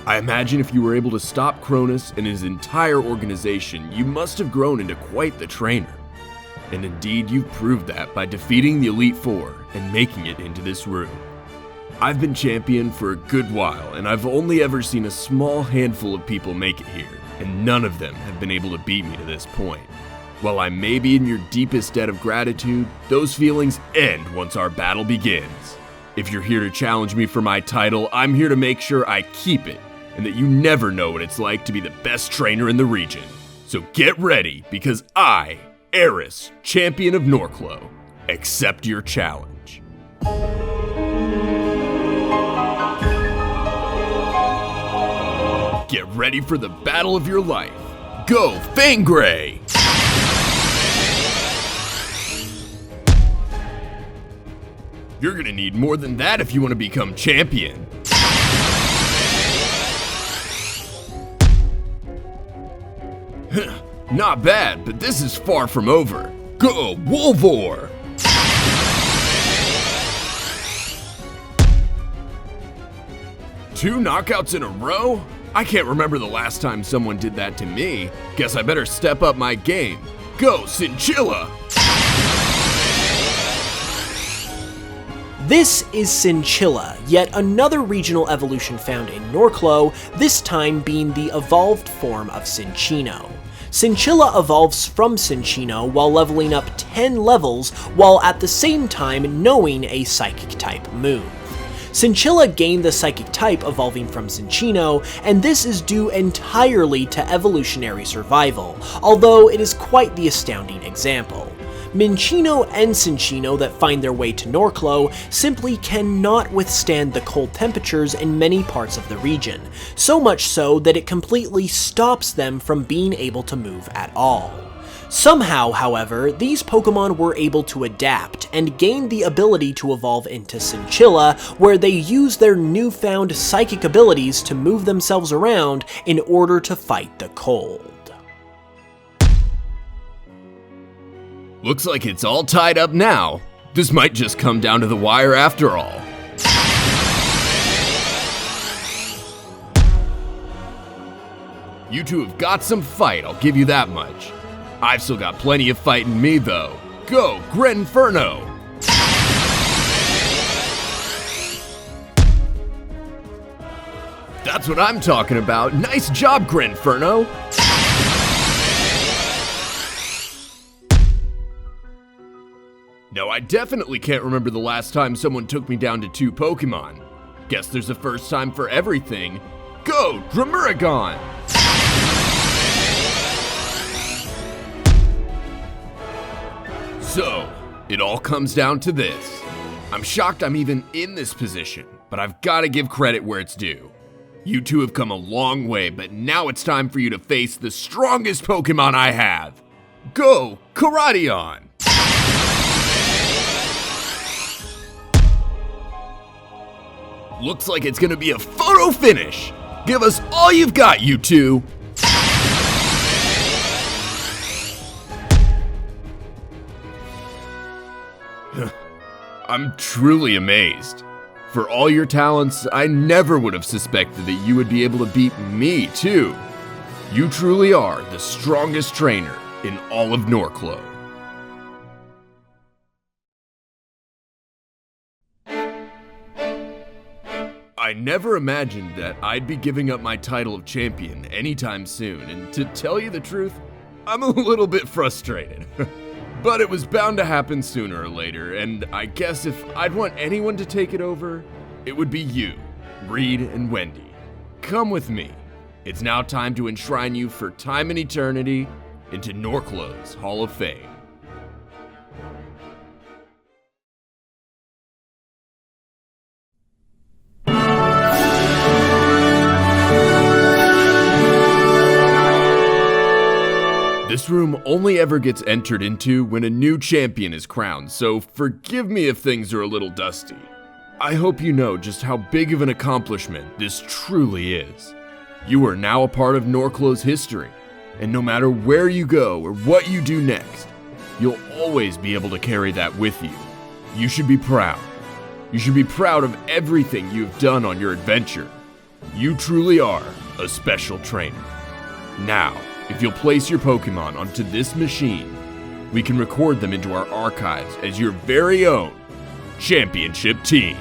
I imagine if you were able to stop Cronus and his entire organization, you must have grown into quite the trainer. And indeed, you've proved that by defeating the Elite Four and making it into this room. I've been champion for a good while, and I've only ever seen a small handful of people make it here, and none of them have been able to beat me to this point. While I may be in your deepest debt of gratitude, those feelings end once our battle begins. If you're here to challenge me for my title, I'm here to make sure I keep it, and that you never know what it's like to be the best trainer in the region. So get ready, because I, Eris, champion of Norclo, accept your challenge. Get ready for the battle of your life. Go, Fangray! You're gonna need more than that if you want to become champion. Not bad, but this is far from over. Go, Wolvor! Two knockouts in a row? I can't remember the last time someone did that to me. Guess I better step up my game. Go, Cinchilla! This is Cinchilla, yet another regional evolution found in Norclo, this time being the evolved form of Cinccino. Cinchilla evolves from Cinccino while leveling up 10 levels, while at the same time knowing a Psychic-type move. Cinchilla gained the Psychic type evolving from Cinccino, and this is due entirely to evolutionary survival, although it is quite the astounding example. Minccino and Cinccino that find their way to Norclo simply cannot withstand the cold temperatures in many parts of the region, so much so that it completely stops them from being able to move at all. Somehow, however, these Pokemon were able to adapt and gain the ability to evolve into Cinchilla, where they use their newfound psychic abilities to move themselves around in order to fight the cold. Looks like it's all tied up now. This might just come down to the wire after all. You two have got some fight, I'll give you that much. I've still got plenty of fight in me, though. Go, Grenferno! That's what I'm talking about. Nice job, Grenferno! No, I definitely can't remember the last time someone took me down to 2 Pokemon. Guess there's a first time for everything. Go, Dramuragon! So, it all comes down to this. I'm shocked I'm even in this position, but I've got to give credit where it's due. You two have come a long way, but now it's time for you to face the strongest Pokemon I have. Go, Karadeon! Looks like it's gonna be a photo finish! Give us all you've got, you two! I'm truly amazed. For all your talents, I never would have suspected that you would be able to beat me, too. You truly are the strongest trainer in all of Norclo. I never imagined that I'd be giving up my title of champion anytime soon, and to tell you the truth, I'm a little bit frustrated. But it was bound to happen sooner or later, and I guess if I'd want anyone to take it over, it would be you, Reed and Wendy. Come with me. It's now time to enshrine you for time and eternity into Norclo's Hall of Fame. This room only ever gets entered into when a new champion is crowned, so forgive me if things are a little dusty. I hope you know just how big of an accomplishment this truly is. You are now a part of Norclo's history, and no matter where you go or what you do next, you'll always be able to carry that with you. You should be proud. You should be proud of everything you've done on your adventure. You truly are a special trainer. Now, if you'll place your Pokemon onto this machine, we can record them into our archives as your very own championship team.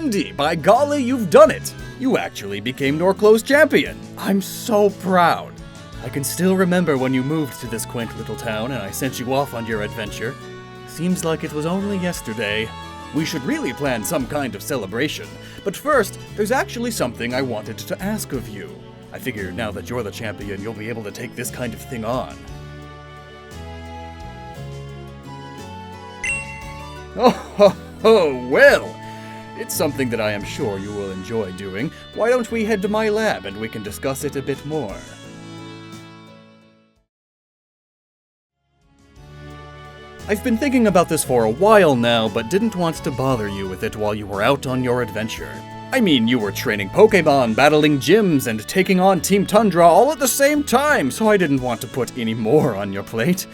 Wendy, by golly, you've done it! You actually became Norclow's champion. I'm so proud. I can still remember when you moved to this quaint little town and I sent you off on your adventure. Seems like it was only yesterday. We should really plan some kind of celebration. But first, there's actually something I wanted to ask of you. I figure now that you're the champion, you'll be able to take this kind of thing on. Oh, well, it's something that I am sure you will enjoy doing. Why don't we head to my lab and we can discuss it a bit more? I've been thinking about this for a while now, but didn't want to bother you with it while you were out on your adventure. I mean, you were training Pokémon, battling gyms, and taking on Team Tundra all at the same time, so I didn't want to put any more on your plate.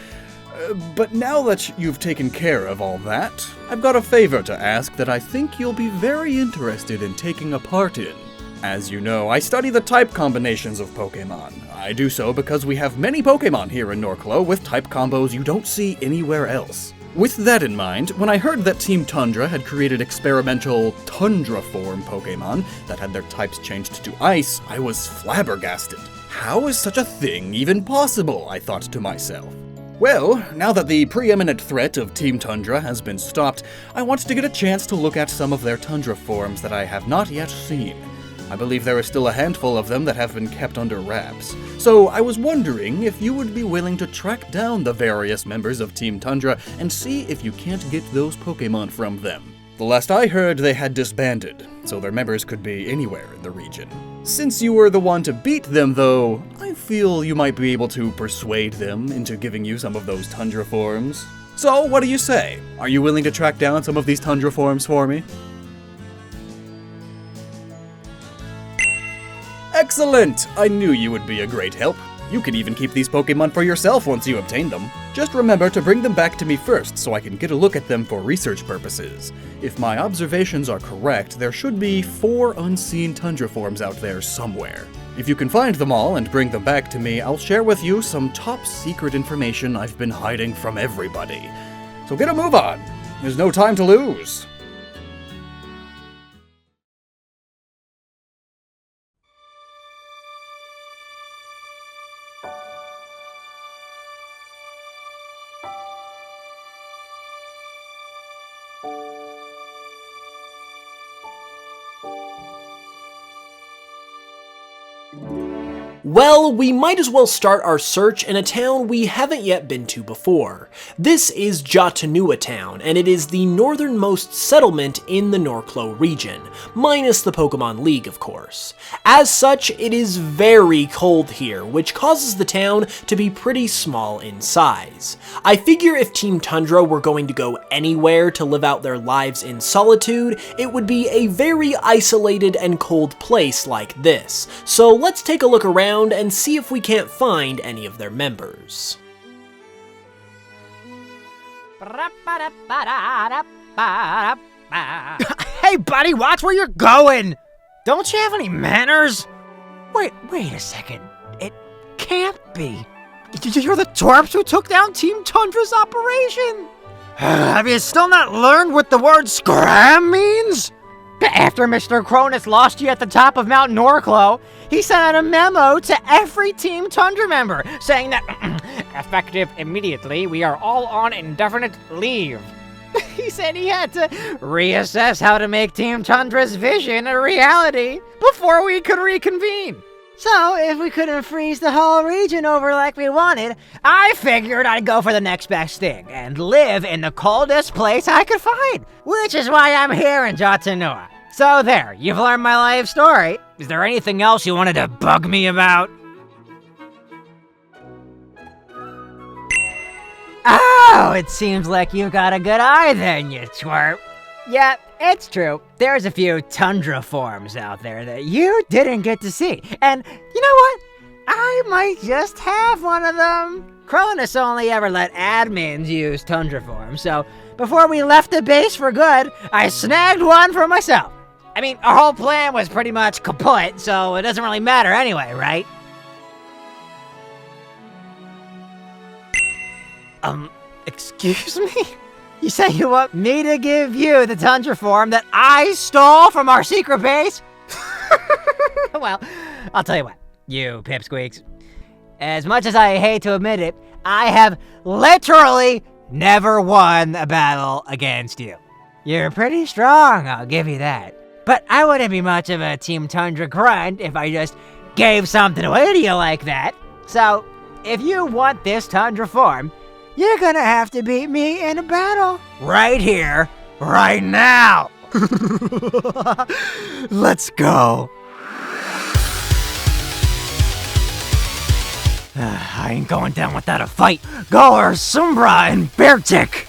But now that you've taken care of all that, I've got a favor to ask that I think you'll be very interested in taking a part in. As you know, I study the type combinations of Pokémon. I do so because we have many Pokémon here in Norclow with type combos you don't see anywhere else. With that in mind, when I heard that Team Tundra had created experimental Tundra form Pokémon that had their types changed to Ice, I was flabbergasted. How is such a thing even possible, I thought to myself. Well, now that the preeminent threat of Team Tundra has been stopped, I want to get a chance to look at some of their Tundra forms that I have not yet seen. I believe there are still a handful of them that have been kept under wraps. So I was wondering if you would be willing to track down the various members of Team Tundra and see if you can't get those Pokémon from them. The last I heard, they had disbanded, so their members could be anywhere in the region. Since you were the one to beat them, though, I feel you might be able to persuade them into giving you some of those Tundra forms. So, what do you say? Are you willing to track down some of these Tundra forms for me? Excellent! I knew you would be a great help. You can even keep these Pokémon for yourself once you obtain them. Just remember to bring them back to me first so I can get a look at them for research purposes. If my observations are correct, there should be 4 unseen Tundra forms out there somewhere. If you can find them all and bring them back to me, I'll share with you some top secret information I've been hiding from everybody. So get a move on. There's no time to lose. Well, we might as well start our search in a town we haven't yet been to before. This is Jatanua Town, and it is the northernmost settlement in the Norclow region, minus the Pokemon League, of course. As such, it is very cold here, which causes the town to be pretty small in size. I figure if Team Tundra were going to go anywhere to live out their lives in solitude, it would be a very isolated and cold place like this. So let's take a look around and see if we can't find any of their members. Hey buddy, watch where you're going! Don't you have any manners? Wait a second. It can't be. You're the twerps who took down Team Tundra's operation! Have you still not learned what the word scram means? After Mr. Cronus lost you at the top of Mount Norclow, he sent out a memo to every Team Tundra member saying that, effective immediately, we are all on indefinite leave. He said he had to reassess how to make Team Tundra's vision a reality before we could reconvene. So, if we couldn't freeze the whole region over like we wanted, I figured I'd go for the next best thing and live in the coldest place I could find, which is why I'm here in Jatanua. So there, you've learned my life story. Is there anything else you wanted to bug me about? Oh, it seems like you've got a good eye then, you twerp. Yeah, it's true. There's a few Tundra forms out there that you didn't get to see. And you know what? I might just have one of them. Cronus only ever let admins use Tundra forms, so before we left the base for good, I snagged one for myself. I mean, our whole plan was pretty much kaput, so it doesn't really matter anyway, right? Excuse me? You say you want me to give you the Tundra form that I stole from our secret base? Well, I'll tell you what, you pipsqueaks. As much as I hate to admit it, I have literally never won a battle against you. You're pretty strong, I'll give you that. But I wouldn't be much of a Team Tundra grunt if I just gave something away to you like that. So, if you want this Tundra form, you're gonna have to beat me in a battle. Right here, right now. Let's go. I ain't going down without a fight. Goer, Sombra, and Beartick.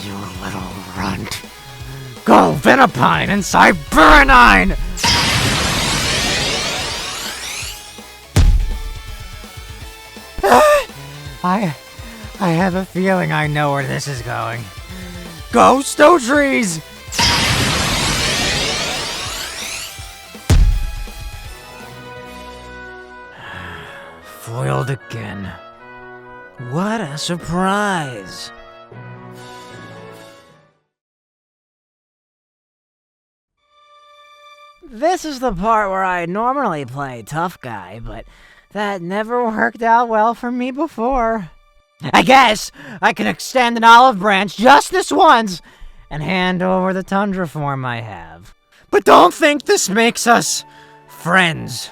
You little runt. Go, Venipine and Cyberanine! I have a feeling I know where this is going. Go, Stowtrees! Foiled again. What a surprise! This is the part where I normally play tough guy, but that never worked out well for me before. I guess I can extend an olive branch just this once and hand over the Tundra form I have. But don't think this makes us friends.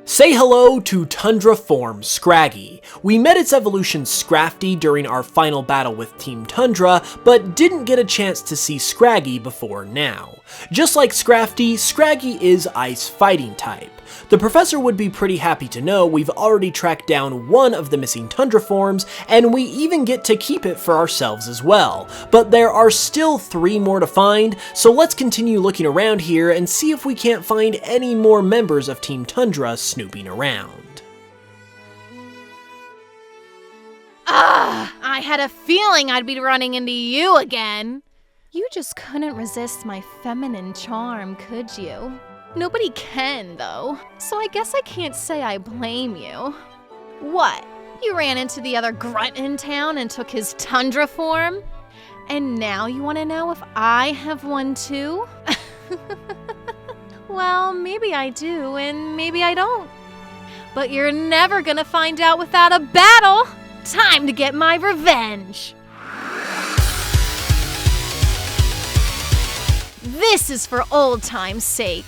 Say hello to Tundra form Scraggy. We met its evolution Scrafty during our final battle with Team Tundra, but didn't get a chance to see Scraggy before now. Just like Scrafty, Scraggy is Ice Fighting type. The professor would be pretty happy to know we've already tracked down one of the missing Tundra forms, and we even get to keep it for ourselves as well. But there are still 3 more to find, so let's continue looking around here and see if we can't find any more members of Team Tundra snooping around. I had a feeling I'd be running into you again. You just couldn't resist my feminine charm, could you? Nobody can, though, so I guess I can't say I blame you. What? You ran into the other grunt in town and took his Tundra form? And now you want to know if I have one too? Well, maybe I do, and maybe I don't. But you're never gonna find out without a battle! Time to get my revenge! This is for old time's sake.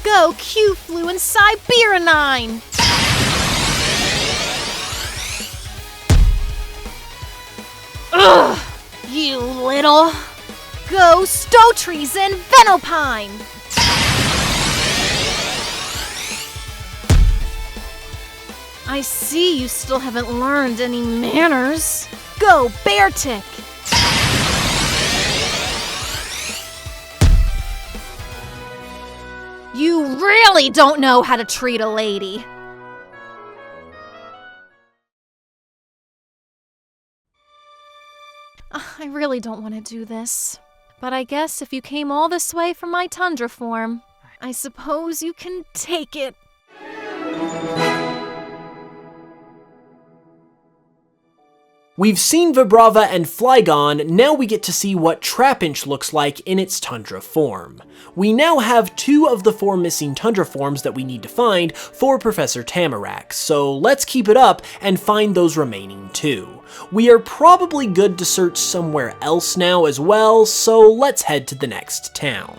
Go, Q-Flu and Cyberanine! Ugh, you little... Go, Stowtrees and Venopine! I see you still haven't learned any manners. Go, Beartick! You really don't know how to treat a lady. I really don't want to do this. But I guess if you came all this way from my Tundra form, I suppose you can take it. We've seen Vibrava and Flygon, now we get to see what Trapinch looks like in its Tundra form. We now have 2 of the 4 missing Tundra forms that we need to find for Professor Tamarack, so let's keep it up and find those remaining 2. We are probably good to search somewhere else now as well, so let's head to the next town.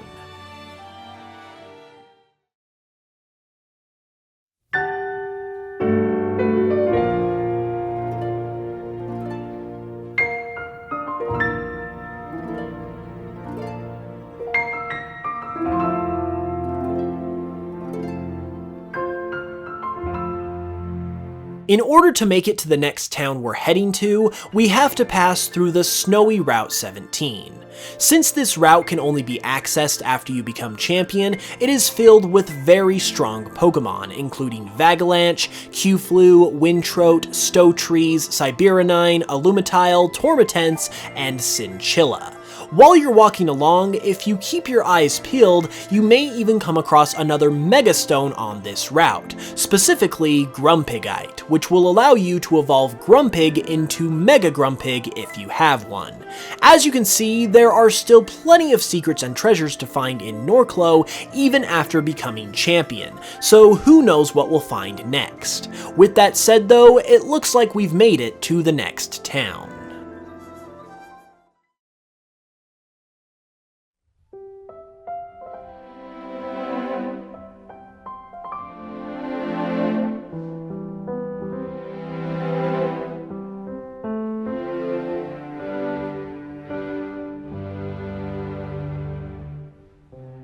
In order to make it to the next town we're heading to, we have to pass through the snowy Route 17. Since this route can only be accessed after you become champion, it is filled with very strong Pokemon, including Vagalanche, Q-Flu, Wintrote, Stowtrees, Cyberanine, Alumatile, Tormatence, and Cinchilla. While you're walking along, if you keep your eyes peeled, you may even come across another Megastone on this route, specifically Grumpigite, which will allow you to evolve Grumpig into Mega Grumpig if you have one. As you can see, there are still plenty of secrets and treasures to find in Norclo even after becoming champion, so who knows what we'll find next. With that said though, it looks like we've made it to the next town.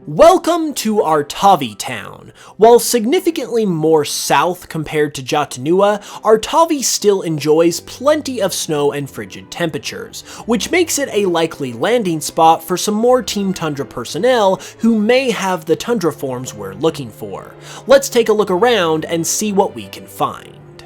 Welcome to Artavi Town. While significantly more south compared to Jatanua, Artavi still enjoys plenty of snow and frigid temperatures, which makes it a likely landing spot for some more Team Tundra personnel who may have the Tundra forms we're looking for. Let's take a look around and see what we can find.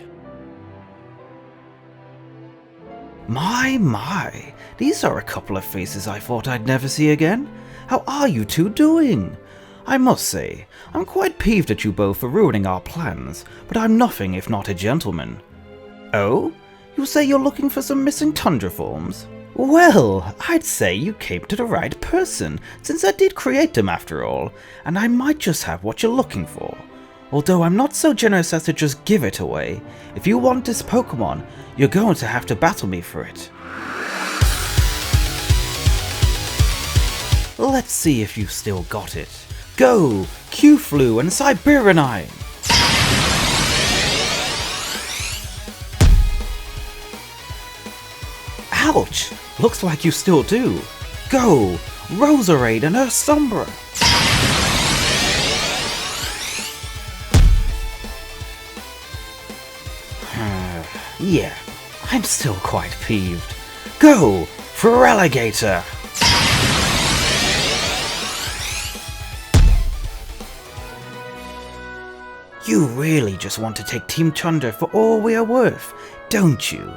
My, these are a couple of faces I thought I'd never see again. How are you two doing? I must say, I'm quite peeved at you both for ruining our plans, but I'm nothing if not a gentleman. Oh? You say you're looking for some missing Tundra forms? Well, I'd say you came to the right person, since I did create them after all, and I might just have what you're looking for. Although I'm not so generous as to just give it away. If you want this Pokemon, you're going to have to battle me for it. Let's see if you've still got it. Go! Q-Flu and Cyberanine! Ouch! Looks like you still do. Go! Roserade and Ursombra! Yeah, I'm still quite peeved. Go! Feraligatr! You really just want to take Team Tundra for all we are worth, don't you?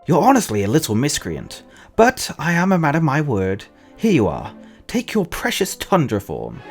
You're honestly a little miscreant, but I am a man of my word. Here you are. Take your precious Tundra form.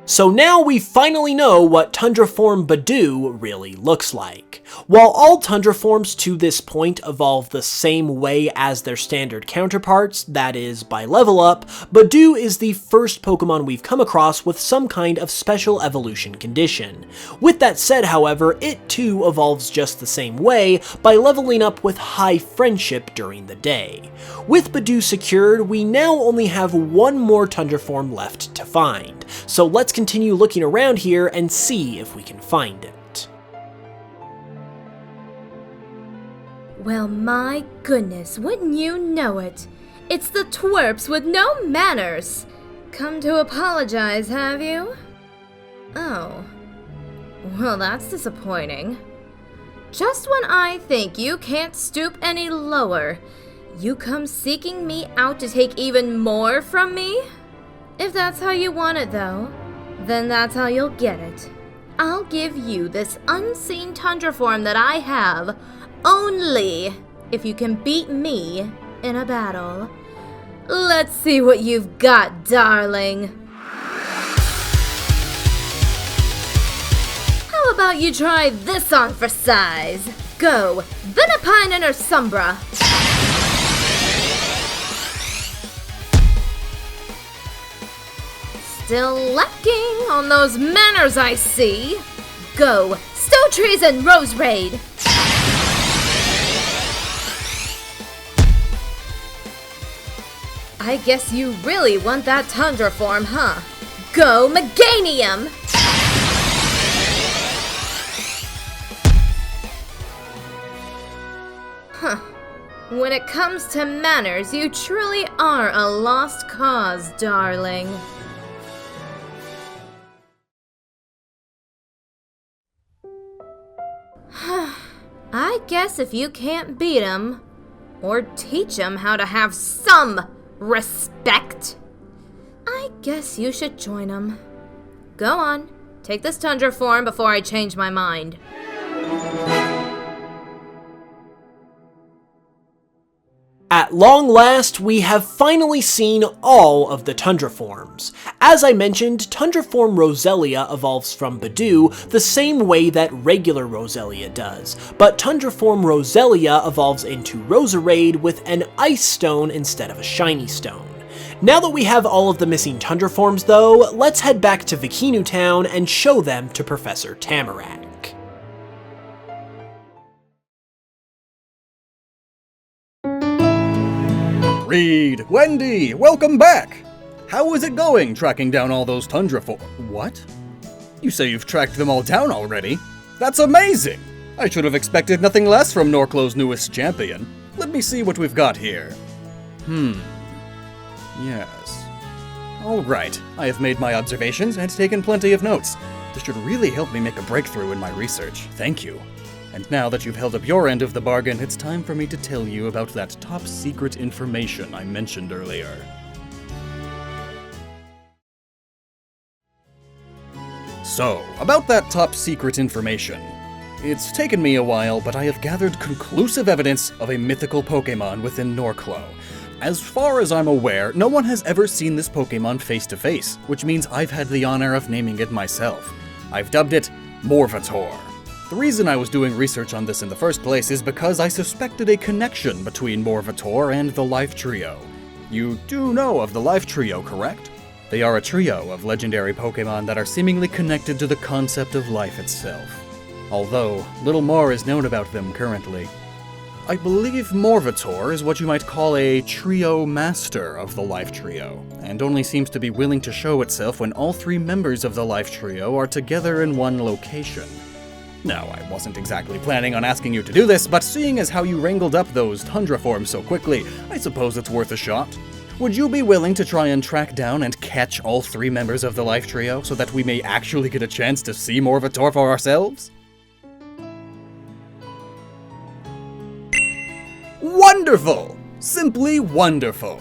So now we finally know what Tundra form Badoo really looks like. While all Tundra forms to this point evolve the same way as their standard counterparts, that is, by level up, Badoo is the first Pokemon we've come across with some kind of special evolution condition. With that said, however, it too evolves just the same way by leveling up with high friendship during the day. With Badoo secured, we now only have one more Tundra form left to find, so let's continue looking around here and see if we can find it. Well, my goodness, wouldn't you know it? It's the twerps with no manners! Come to apologize, have you? Oh. Well, that's disappointing. Just when I think you can't stoop any lower, you come seeking me out to take even more from me? If that's how you want it, though, then that's how you'll get it. I'll give you this unseen Tundra form that I have, only if you can beat me in a battle. Let's see what you've got, darling. How about you try this on for size? Go, Venipine and Ursombra. Still lacking on those manners, I see. Go, Stowtrees and Roserade. I guess you really want that Tundra form, huh? Go, Meganium. Huh. When it comes to manners, you truly are a lost cause, darling. I guess if you can't beat him, or teach him how to have some respect, I guess you should join him. Go on, Take this Tundra form before I change my mind. At long last, we have finally seen all of the Tundra forms. As I mentioned, Tundra form Roselia evolves from Badoo the same way that regular Roselia does, but Tundra form Roselia evolves into Roserade with an ice stone instead of a shiny stone. Now that we have all of the missing Tundra forms though, let's head back to Vikinu Town and show them to Professor Tamarack. Reed, Wendy, welcome back! How is it going tracking down all those Tundra What? You say you've tracked them all down already? That's amazing! I should have expected nothing less from Norclow's newest champion. Let me see what we've got here. Yes. Alright, I have made my observations and taken plenty of notes. This should really help me make a breakthrough in my research. Thank you. And now that you've held up your end of the bargain, it's time for me to tell you about that top-secret information I mentioned earlier. So, about that top-secret information. It's taken me a while, but I have gathered conclusive evidence of a mythical Pokémon within Norclow. As far as I'm aware, no one has ever seen this Pokémon face-to-face, which means I've had the honor of naming it myself. I've dubbed it Morvator. The reason I was doing research on this in the first place is because I suspected a connection between Morvator and the Life Trio. You do know of the Life Trio, correct? They are a trio of legendary Pokémon that are seemingly connected to the concept of life itself. Although, little more is known about them currently. I believe Morvator is what you might call a trio master of the Life Trio, and only seems to be willing to show itself when all three members of the Life Trio are together in one location. Now, I wasn't exactly planning on asking you to do this, but seeing as how you wrangled up those Tundra forms so quickly, I suppose it's worth a shot. Would you be willing to try and track down and catch all three members of the Life Trio so that we may actually get a chance to see Morvator for ourselves? Wonderful! Simply wonderful!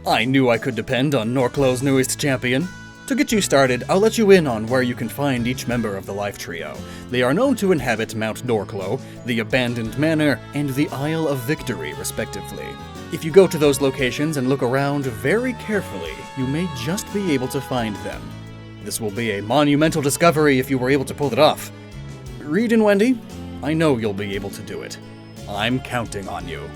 I knew I could depend on Norclow's newest champion. To get you started, I'll let you in on where you can find each member of the Life Trio. They are known to inhabit Mount Norclow, the Abandoned Manor, and the Isle of Victory, respectively. If you go to those locations and look around very carefully, you may just be able to find them. This will be a monumental discovery if you were able to pull it off. Reed and Wendy, I know you'll be able to do it. I'm counting on you.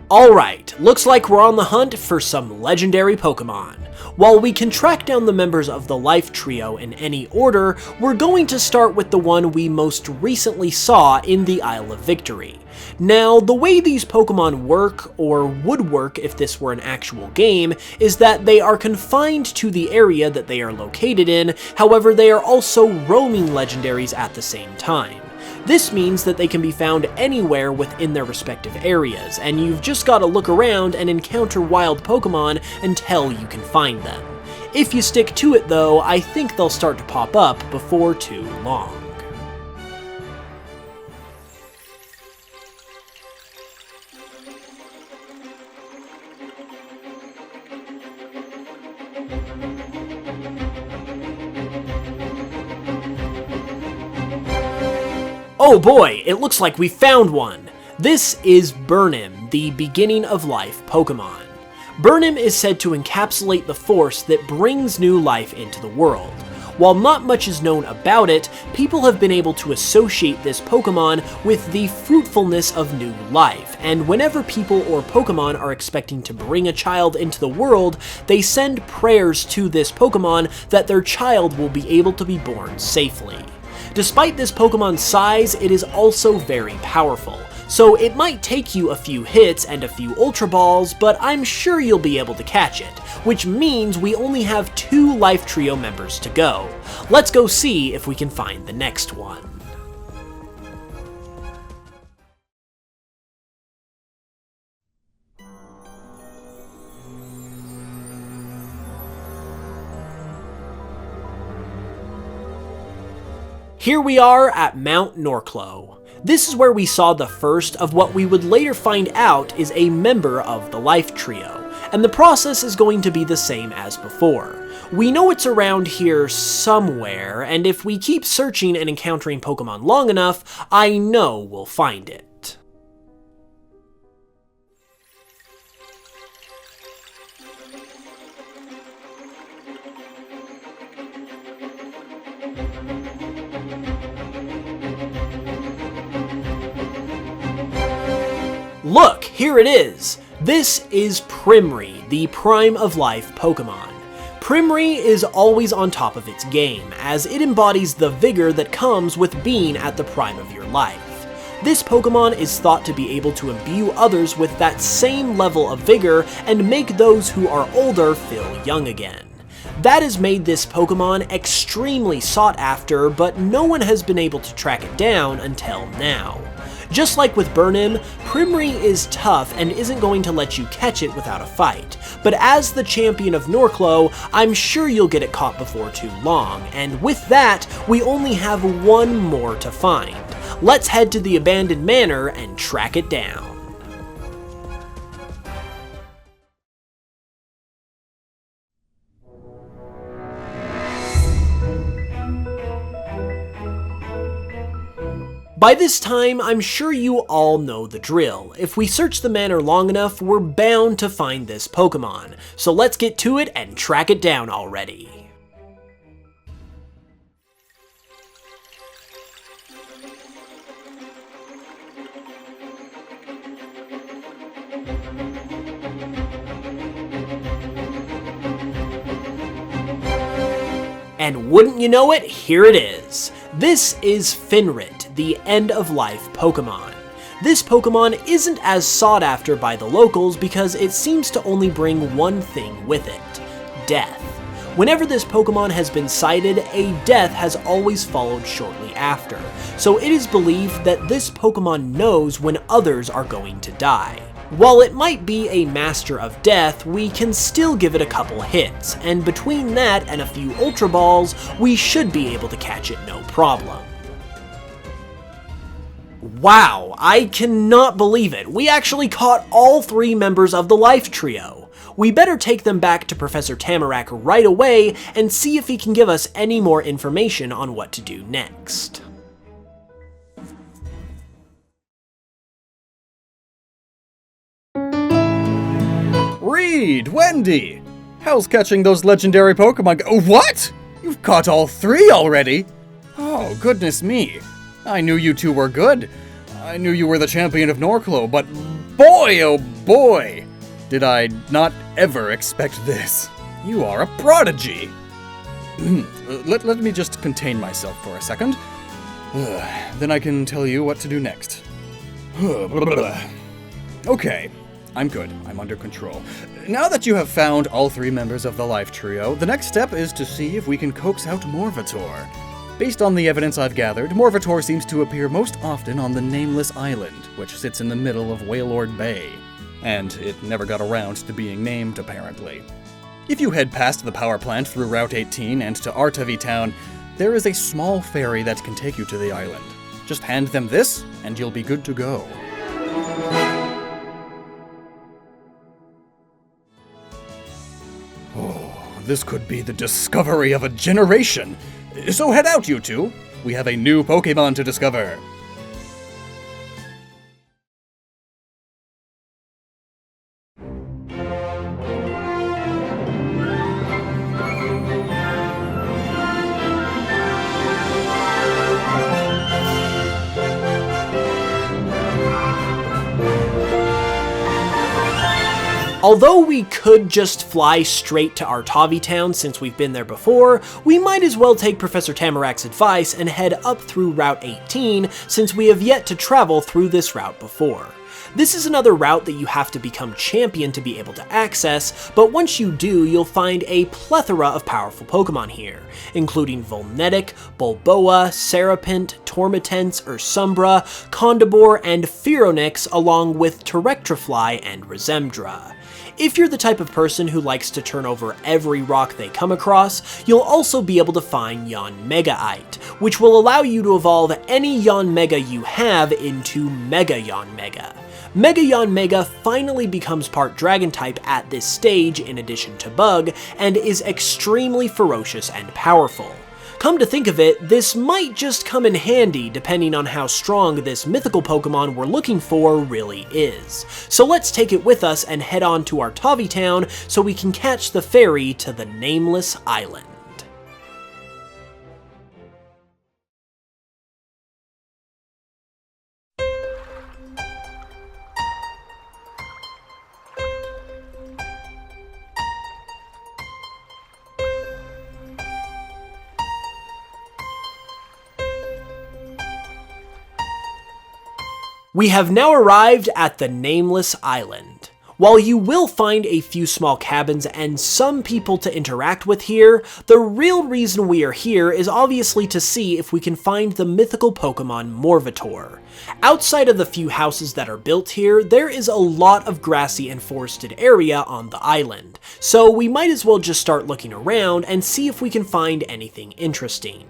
Alright, looks like we're on the hunt for some legendary Pokemon. While we can track down the members of the Life Trio in any order, we're going to start with the one we most recently saw in the Isle of Victory. Now, the way these Pokemon work, or would work if this were an actual game, is that they are confined to the area that they are located in, however they are also roaming legendaries at the same time. This means that they can be found anywhere within their respective areas, and you've just got to look around and encounter wild Pokemon until you can find them. If you stick to it though, I think they'll start to pop up before too long. Oh boy, it looks like we found one! This is Burnim, the beginning of life Pokemon. Burnim is said to encapsulate the force that brings new life into the world. While not much is known about it, people have been able to associate this Pokemon with the fruitfulness of new life, and whenever people or Pokemon are expecting to bring a child into the world, they send prayers to this Pokemon that their child will be able to be born safely. Despite this Pokemon's size, it is also very powerful, so it might take you a few hits and a few Ultra Balls, but I'm sure you'll be able to catch it, which means we only have 2 Life Trio members to go. Let's go see if we can find the next one. Here we are at Mount Norclo. This is where we saw the first of what we would later find out is a member of the Life Trio, and the process is going to be the same as before. We know it's around here somewhere, and if we keep searching and encountering Pokemon long enough, I know we'll find it. Look, here it is! This is Primree, the Prime of Life Pokemon. Primree is always on top of its game, as it embodies the vigor that comes with being at the prime of your life. This Pokemon is thought to be able to imbue others with that same level of vigor and make those who are older feel young again. That has made this Pokemon extremely sought after, but no one has been able to track it down until now. Just like with Burnim, Primree is tough and isn't going to let you catch it without a fight, but as the champion of Norclo, I'm sure you'll get it caught before too long, and with that, we only have one more to find. Let's head to the abandoned manor and track it down. By this time, I'm sure you all know the drill. If we search the manor long enough, we're bound to find this Pokemon. So let's get to it and track it down already. And wouldn't you know it, here it is. This is Finrit, the end-of-life Pokemon. This Pokemon isn't as sought after by the locals because it seems to only bring one thing with it: death. Whenever this Pokemon has been sighted, a death has always followed shortly after, so it is believed that this Pokemon knows when others are going to die. While it might be a master of death, we can still give it a couple hits, and between that and a few Ultra Balls, we should be able to catch it no problem. Wow, I cannot believe it. We actually caught all 3 members of the Life Trio. We better take them back to Professor Tamarack right away and see if he can give us any more information on what to do next. Reed, Wendy! How's catching those legendary Pokemon What? You've caught all 3 already? Oh, goodness me. I knew you 2 were good. I knew you were the champion of Norclo, but boy, oh boy, did I not ever expect this. You are a prodigy. Let me just contain myself for a second. Then I can tell you what to do next. Okay. I'm good. I'm under control. Now that you have found all 3 members of the Life Trio, the next step is to see if we can coax out Morvator. Based on the evidence I've gathered, Morvator seems to appear most often on the Nameless Island, which sits in the middle of Wailord Bay. And it never got around to being named, apparently. If you head past the power plant through Route 18 and to Artavi Town, there is a small ferry that can take you to the island. Just hand them this, and you'll be good to go. This could be the discovery of a generation. So head out, you 2. We have a new Pokemon to discover. Although we could just fly straight to Artavi Town since we've been there before, we might as well take Professor Tamarack's advice and head up through Route 18 since we have yet to travel through this route before. This is another route that you have to become champion to be able to access, but once you do, you'll find a plethora of powerful Pokemon here, including Volnetic, Bulboa, Serapint, Tormitents, Ursumbra, Condibore, and Pheronix, along with Terrectrifly and Resembra. If you're the type of person who likes to turn over every rock they come across, you'll also be able to find Yanmegaite, which will allow you to evolve any Yanmega you have into Mega Yanmega. Mega Yanmega finally becomes part Dragon type at this stage in addition to Bug, and is extremely ferocious and powerful. Come to think of it, this might just come in handy depending on how strong this mythical Pokemon we're looking for really is. So let's take it with us and head on to our Tavi town so we can catch the ferry to the Nameless Island. We have now arrived at the Nameless Island. While you will find a few small cabins and some people to interact with here, the real reason we are here is obviously to see if we can find the mythical Pokemon Morvator. Outside of the few houses that are built here, there is a lot of grassy and forested area on the island, so we might as well just start looking around and see if we can find anything interesting.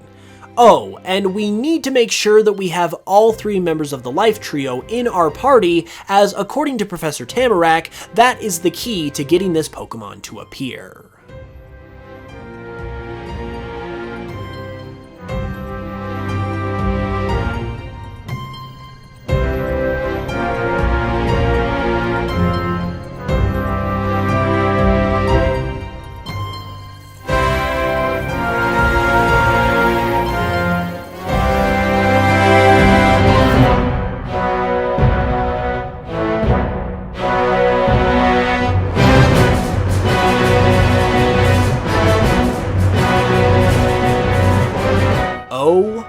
Oh, and we need to make sure that we have all 3 members of the Life Trio in our party, as according to Professor Tamarack, that is the key to getting this Pokemon to appear. Oh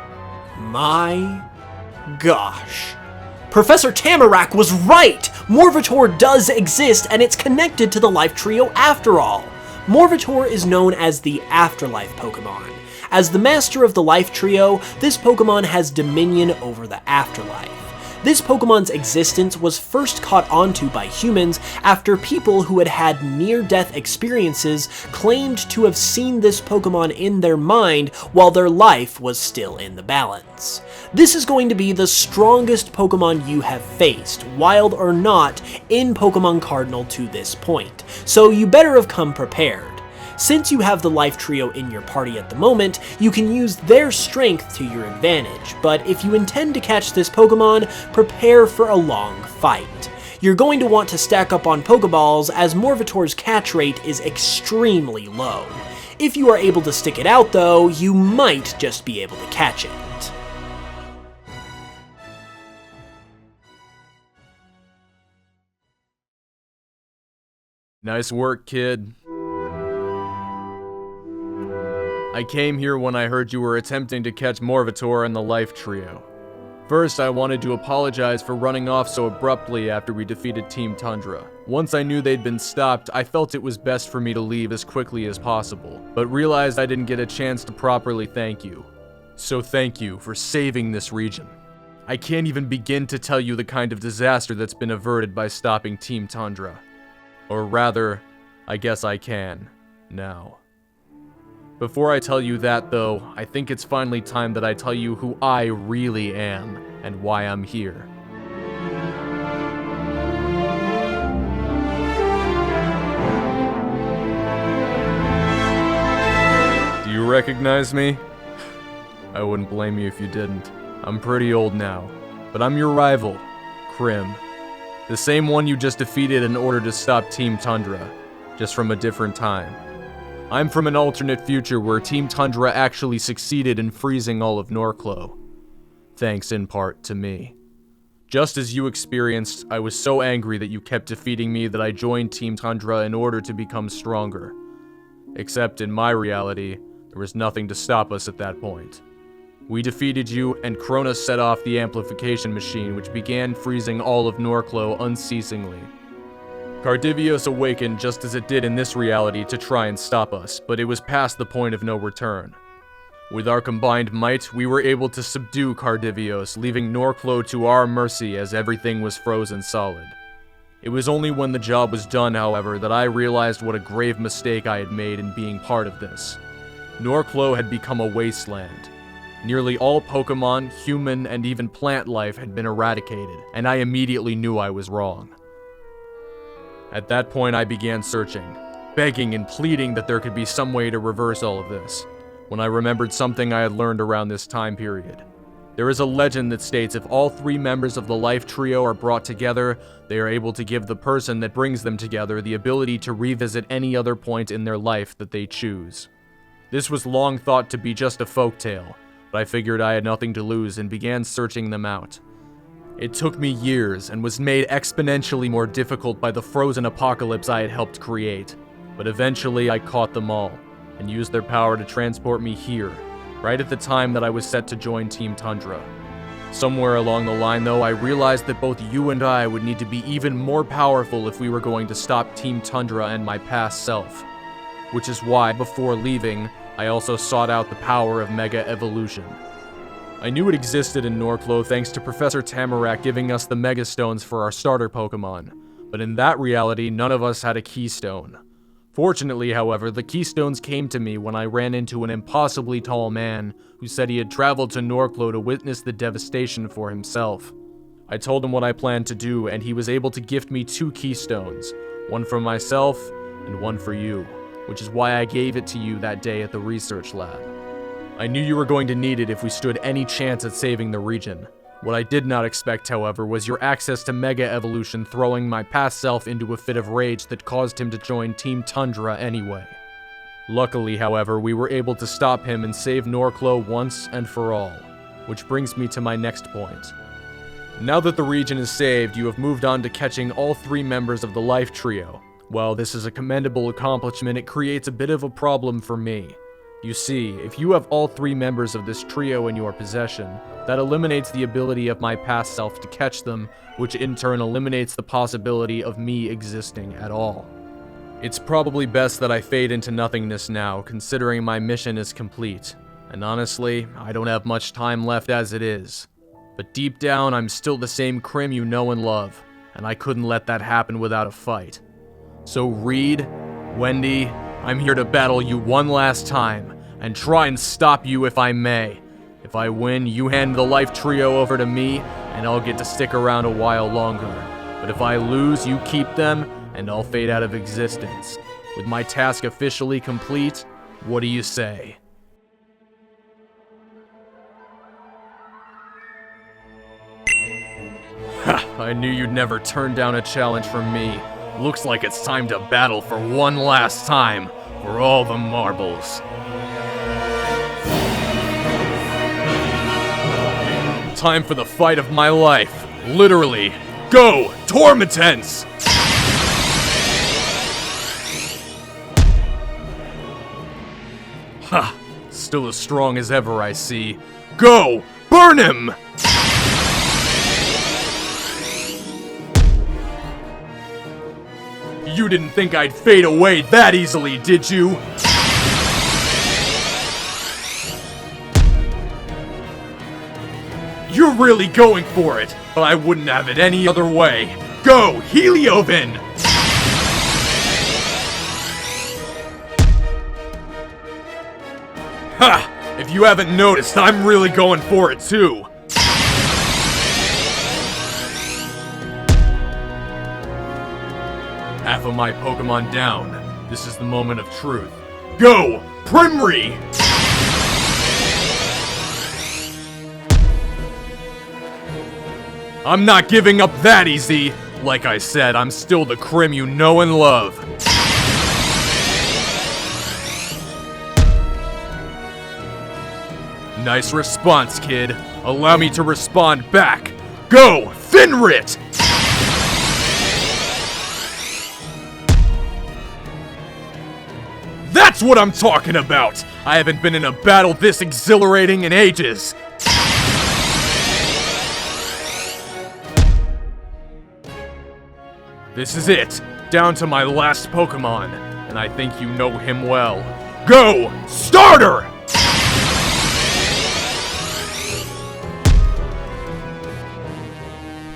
my gosh. Professor Tamarack was right! Morvator does exist and it's connected to the Life Trio after all. Morvator is known as the Afterlife Pokemon. As the master of the Life Trio, this Pokemon has dominion over the afterlife. This Pokemon's existence was first caught onto by humans after people who had had near-death experiences claimed to have seen this Pokemon in their mind while their life was still in the balance. This is going to be the strongest Pokemon you have faced, wild or not, in Pokemon Cardinal to this point, so you better have come prepared. Since you have the Life Trio in your party at the moment, you can use their strength to your advantage, but if you intend to catch this Pokemon, prepare for a long fight. You're going to want to stack up on Pokeballs as Morvator's catch rate is extremely low. If you are able to stick it out though, you might just be able to catch it. Nice work, kid. I came here when I heard you were attempting to catch Morvator and the Life Trio. First, I wanted to apologize for running off so abruptly after we defeated Team Tundra. Once I knew they'd been stopped, I felt it was best for me to leave as quickly as possible, but realized I didn't get a chance to properly thank you. So thank you for saving this region. I can't even begin to tell you the kind of disaster that's been averted by stopping Team Tundra. Or rather, I guess I can, now. Before I tell you that, though, I think it's finally time that I tell you who I really am and why I'm here. Do you recognize me? I wouldn't blame you if you didn't. I'm pretty old now, but I'm your rival, Krim. The same one you just defeated in order to stop Team Tundra, just from a different time. I'm from an alternate future where Team Tundra actually succeeded in freezing all of Norclo. Thanks in part to me. Just as you experienced, I was so angry that you kept defeating me that I joined Team Tundra in order to become stronger. Except in my reality, there was nothing to stop us at that point. We defeated you, and Cronus set off the amplification machine which began freezing all of Norclo unceasingly. Cardivios awakened just as it did in this reality to try and stop us, but it was past the point of no return. With our combined might, we were able to subdue Cardivios, leaving Norclo to our mercy as everything was frozen solid. It was only when the job was done, however, that I realized what a grave mistake I had made in being part of this. Norclo had become a wasteland. Nearly all Pokemon, human, and even plant life had been eradicated, and I immediately knew I was wrong. At that point, I began searching, begging and pleading that there could be some way to reverse all of this, when I remembered something I had learned around this time period. There is a legend that states if all 3 members of the Life Trio are brought together, they are able to give the person that brings them together the ability to revisit any other point in their life that they choose. This was long thought to be just a folktale, but I figured I had nothing to lose and began searching them out. It took me years and was made exponentially more difficult by the frozen apocalypse I had helped create, but eventually I caught them all, and used their power to transport me here, right at the time that I was set to join Team Tundra. Somewhere along the line, though, I realized that both you and I would need to be even more powerful if we were going to stop Team Tundra and my past self. Which is why, before leaving, I also sought out the power of Mega Evolution. I knew it existed in Norclo thanks to Professor Tamarack giving us the Mega Stones for our starter Pokemon, but in that reality, none of us had a Keystone. Fortunately, however, the Keystones came to me when I ran into an impossibly tall man who said he had traveled to Norclo to witness the devastation for himself. I told him what I planned to do, and he was able to gift me 2 Keystones, one for myself and one for you, which is why I gave it to you that day at the research lab. I knew you were going to need it if we stood any chance at saving the region. What I did not expect, however, was your access to Mega Evolution throwing my past self into a fit of rage that caused him to join Team Tundra anyway. Luckily, however, we were able to stop him and save Norclo once and for all, which brings me to my next point. Now that the region is saved, you have moved on to catching all 3 members of the Life Trio. While this is a commendable accomplishment, it creates a bit of a problem for me. You see, if you have all 3 members of this trio in your possession, that eliminates the ability of my past self to catch them, which in turn eliminates the possibility of me existing at all. It's probably best that I fade into nothingness now, considering my mission is complete. And honestly, I don't have much time left as it is. But deep down, I'm still the same Krim you know and love, and I couldn't let that happen without a fight. So Reed, Wendy, I'm here to battle you one last time, and try and stop you if I may. If I win, you hand the Life Trio over to me, and I'll get to stick around a while longer. But if I lose, you keep them, and I'll fade out of existence. With my task officially complete, what do you say? Ha! I knew you'd never turn down a challenge from me. Looks like it's time to battle for one last time, for all the marbles. Time for the fight of my life. Literally. Go, Tormentence! Ha! Still as strong as ever, I see. Go! Burn him! You didn't think I'd fade away that easily, did you? You're really going for it, but I wouldn't have it any other way. Go, Heliovin! Ha! If you haven't noticed, I'm really going for it too. Half of my Pokemon down. This is the moment of truth. Go, Primree! I'm not giving up that easy. Like I said, I'm still the Krim you know and love. Nice response, kid. Allow me to respond back. Go, Finrit! That's what I'm talking about! I haven't been in a battle this exhilarating in ages. This is it, down to my last Pokemon, and I think you know him well. Go, Starter!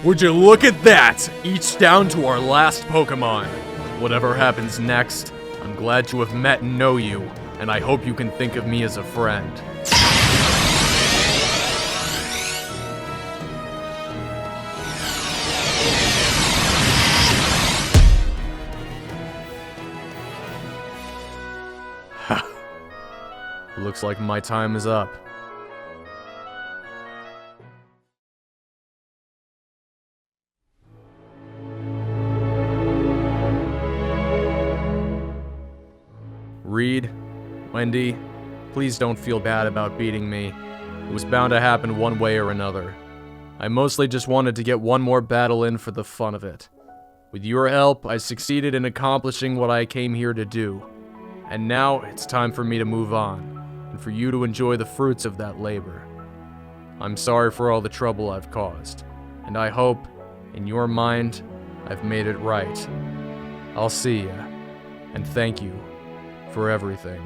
Would you look at that? Each down to our last Pokemon. Whatever happens next, I'm glad to have met and know you, and I hope you can think of me as a friend. Looks like my time is up. Reed, Wendy, please don't feel bad about beating me. It was bound to happen one way or another. I mostly just wanted to get one more battle in for the fun of it. With your help, I succeeded in accomplishing what I came here to do. And now, it's time for me to move on, and for you to enjoy the fruits of that labor. I'm sorry for all the trouble I've caused, and I hope, in your mind, I've made it right. I'll see ya, and thank you for everything.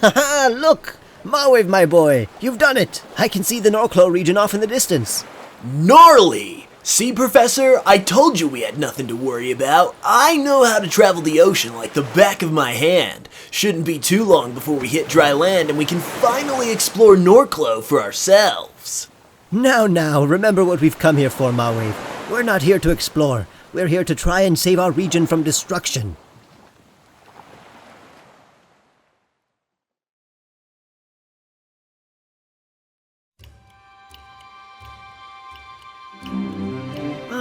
Haha, look! Marwave, my boy, you've done it! I can see the Norclo region off in the distance. Gnarly! See, Professor, I told you we had nothing to worry about. I know how to travel the ocean like the back of my hand. Shouldn't be too long before we hit dry land and we can finally explore Norclo for ourselves. Now, remember what we've come here for, Marwave. We're not here to explore. We're here to try and save our region from destruction.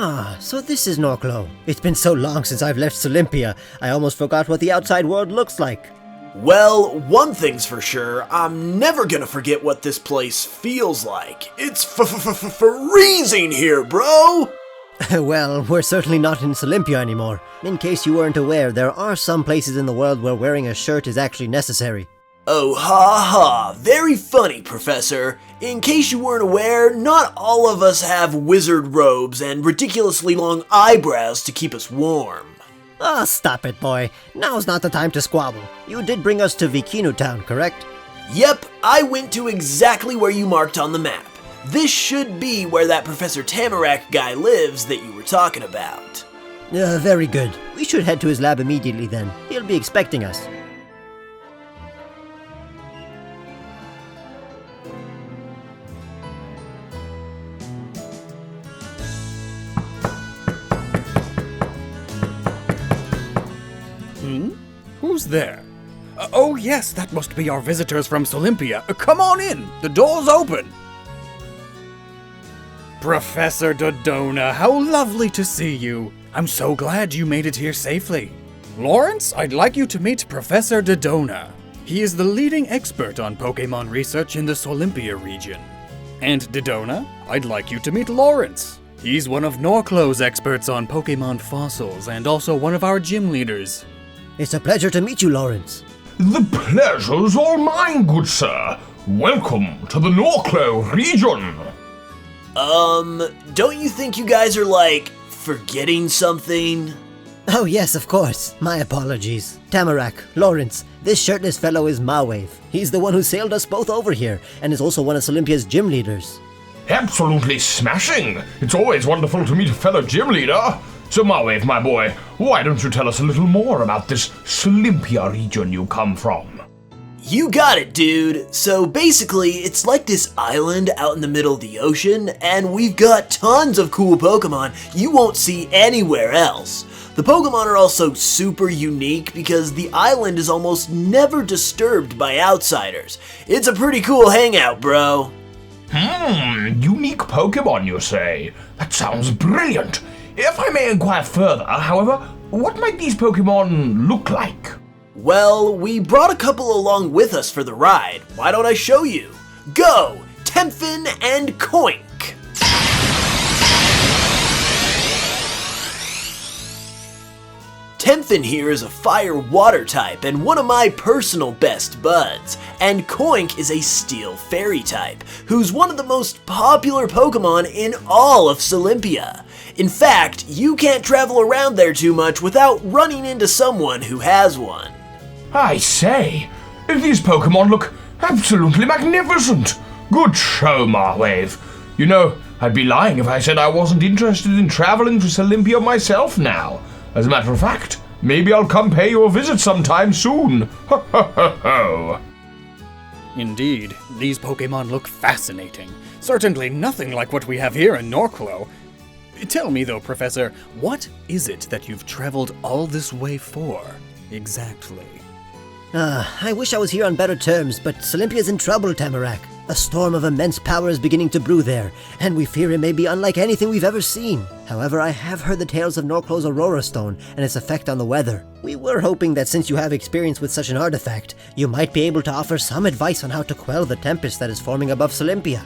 Ah, so this is Norclo. It's been so long since I've left Solympia, I almost forgot what the outside world looks like. Well, one thing's for sure, I'm never gonna forget what this place feels like. It's freezing here, bro! Well, we're certainly not in Solympia anymore. In case you weren't aware, there are some places in the world where wearing a shirt is actually necessary. Oh, ha ha. Very funny, Professor. In case you weren't aware, not all of us have wizard robes and ridiculously long eyebrows to keep us warm. Ah, stop it, boy. Now's not the time to squabble. You did bring us to Vikinu Town, correct? Yep, I went to exactly where you marked on the map. This should be where that Professor Tamarack guy lives that you were talking about. Very good. We should head to his lab immediately then. He'll be expecting us. Who's there? Oh yes, that must be our visitors from Solympia. Come on in, the door's open. Professor Dodona, how lovely to see you. I'm so glad you made it here safely. Lawrence, I'd like you to meet Professor Dodona. He is the leading expert on Pokémon research in the Solympia region. And Dodona, I'd like you to meet Lawrence. He's one of Norclow's experts on Pokémon fossils and also one of our gym leaders. It's a pleasure to meet you, Lawrence. The pleasure's all mine, good sir. Welcome to the Norclow region. Don't you think you guys are, like, forgetting something? Oh yes, of course. My apologies. Tamarack, Lawrence, this shirtless fellow is Mawave. He's the one who sailed us both over here, and is also one of Solympia's gym leaders. Absolutely smashing. It's always wonderful to meet a fellow gym leader. So Mawave, my boy, why don't you tell us a little more about this Solympia region you come from? You got it, dude. So basically, it's like this island out in the middle of the ocean, and we've got tons of cool Pokemon you won't see anywhere else. The Pokemon are also super unique because the island is almost never disturbed by outsiders. It's a pretty cool hangout, bro. Unique Pokemon, you say? That sounds brilliant. If I may inquire further, however, what might these Pokemon look like? Well, we brought a couple along with us for the ride. Why don't I show you? Go! Temphin and Koink! Temphin here is a fire-water type and one of my personal best buds, and Koink is a steel fairy type, who's one of the most popular Pokemon in all of Solympia. In fact, you can't travel around there too much without running into someone who has one. I say, these Pokemon look absolutely magnificent. Good show, Mawave. You know, I'd be lying if I said I wasn't interested in traveling to Solympia myself now. As a matter of fact, maybe I'll come pay you a visit sometime soon. Ho ho ho ho. Indeed, these Pokemon look fascinating. Certainly nothing like what we have here in Norclow. Tell me though, Professor, what is it that you've traveled all this way for, exactly? I wish I was here on better terms, but Solympia's in trouble, Tamarack. A storm of immense power is beginning to brew there, and we fear it may be unlike anything we've ever seen. However, I have heard the tales of Norclow's Aurora Stone and its effect on the weather. We were hoping that since you have experience with such an artifact, you might be able to offer some advice on how to quell the tempest that is forming above Solympia.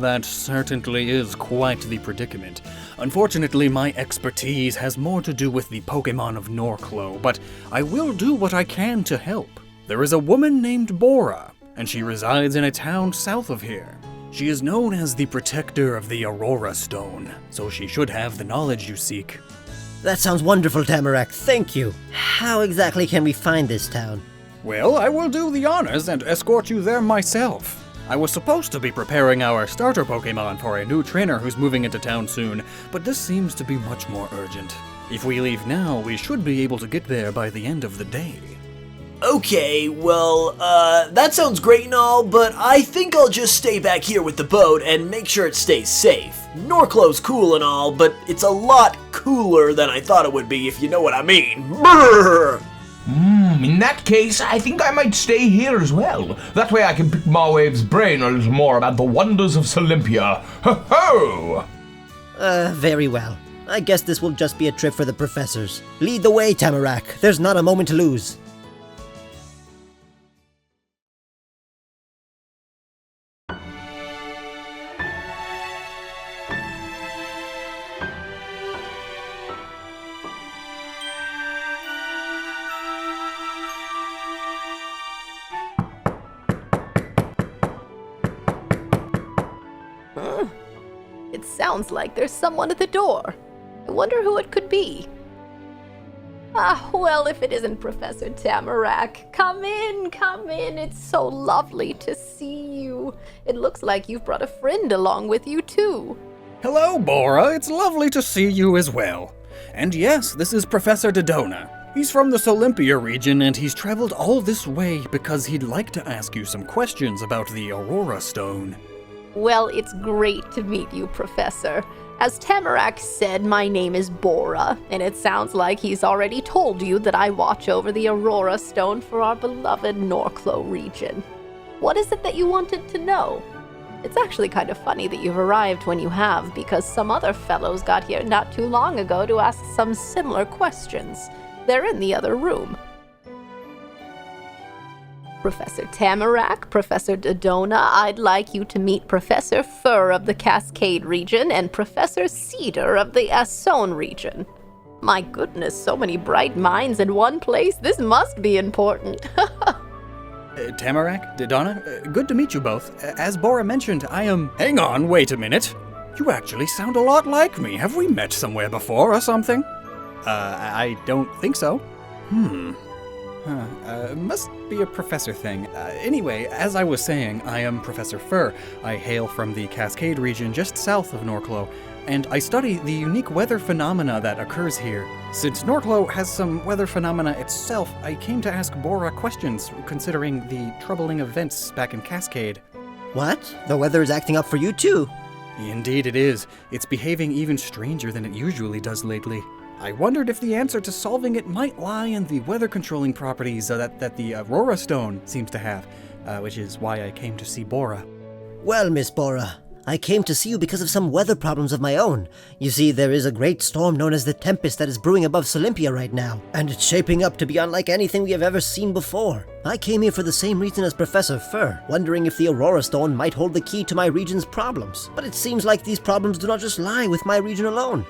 That certainly is quite the predicament. Unfortunately, my expertise has more to do with the Pokemon of Norclow, but I will do what I can to help. There is a woman named Bora, and she resides in a town south of here. She is known as the protector of the Aurora Stone, so she should have the knowledge you seek. That sounds wonderful, Tamarack. Thank you. How exactly can we find this town? Well, I will do the honors and escort you there myself. I was supposed to be preparing our starter Pokemon for a new trainer who's moving into town soon, but this seems to be much more urgent. If we leave now, we should be able to get there by the end of the day. Okay, well, that sounds great and all, but I think I'll just stay back here with the boat and make sure it stays safe. Norclow's cool and all, but it's a lot cooler than I thought it would be, if you know what I mean. Brrr! In that case, I think I might stay here as well. That way I can pick Mawave's brain a little more about the wonders of Solympia. Ho-ho! Very well. I guess this will just be a trip for the professors. Lead the way, Tamarack. There's not a moment to lose. sounds like there's someone at the door. I wonder who it could be. Well, if it isn't Professor Tamarack. Come in, come in. It's so lovely to see you. It looks like you've brought a friend along with you, too. Hello, Bora. It's lovely to see you as well. And yes, this is Professor Dodona. He's from the Solympia region, and he's traveled all this way because he'd like to ask you some questions about the Aurora Stone. Well, it's great to meet you, Professor. As Tamarack said, my name is Bora, and it sounds like he's already told you that I watch over the Aurora Stone for our beloved Norclo region. What is it that you wanted to know? It's actually kind of funny that you've arrived when you have, because some other fellows got here not too long ago to ask some similar questions. They're in the other room. Professor Tamarack, Professor Dodona, I'd like you to meet Professor Fur of the Cascade region and Professor Cedar of the Assone region. My goodness, so many bright minds in one place. This must be important. Tamarack, Dodona, good to meet you both. As Bora mentioned, I am... Hang on, wait a minute. You actually sound a lot like me. Have we met somewhere before or something? I don't think so. Must be a professor thing. Anyway, as I was saying, I am Professor Fur. I hail from the Cascade region just south of Norclo, and I study the unique weather phenomena that occurs here. Since Norclo has some weather phenomena itself, I came to ask Bora questions, considering the troubling events back in Cascade. What? The weather is acting up for you too? Indeed it is. It's behaving even stranger than it usually does lately. I wondered if the answer to solving it might lie in the weather-controlling properties that the Aurora Stone seems to have, which is why I came to see Bora. Well, Miss Bora, I came to see you because of some weather problems of my own. You see, there is a great storm known as the Tempest that is brewing above Solympia right now, and it's shaping up to be unlike anything we have ever seen before. I came here for the same reason as Professor Fur, wondering if the Aurora Stone might hold the key to my region's problems. But it seems like these problems do not just lie with my region alone.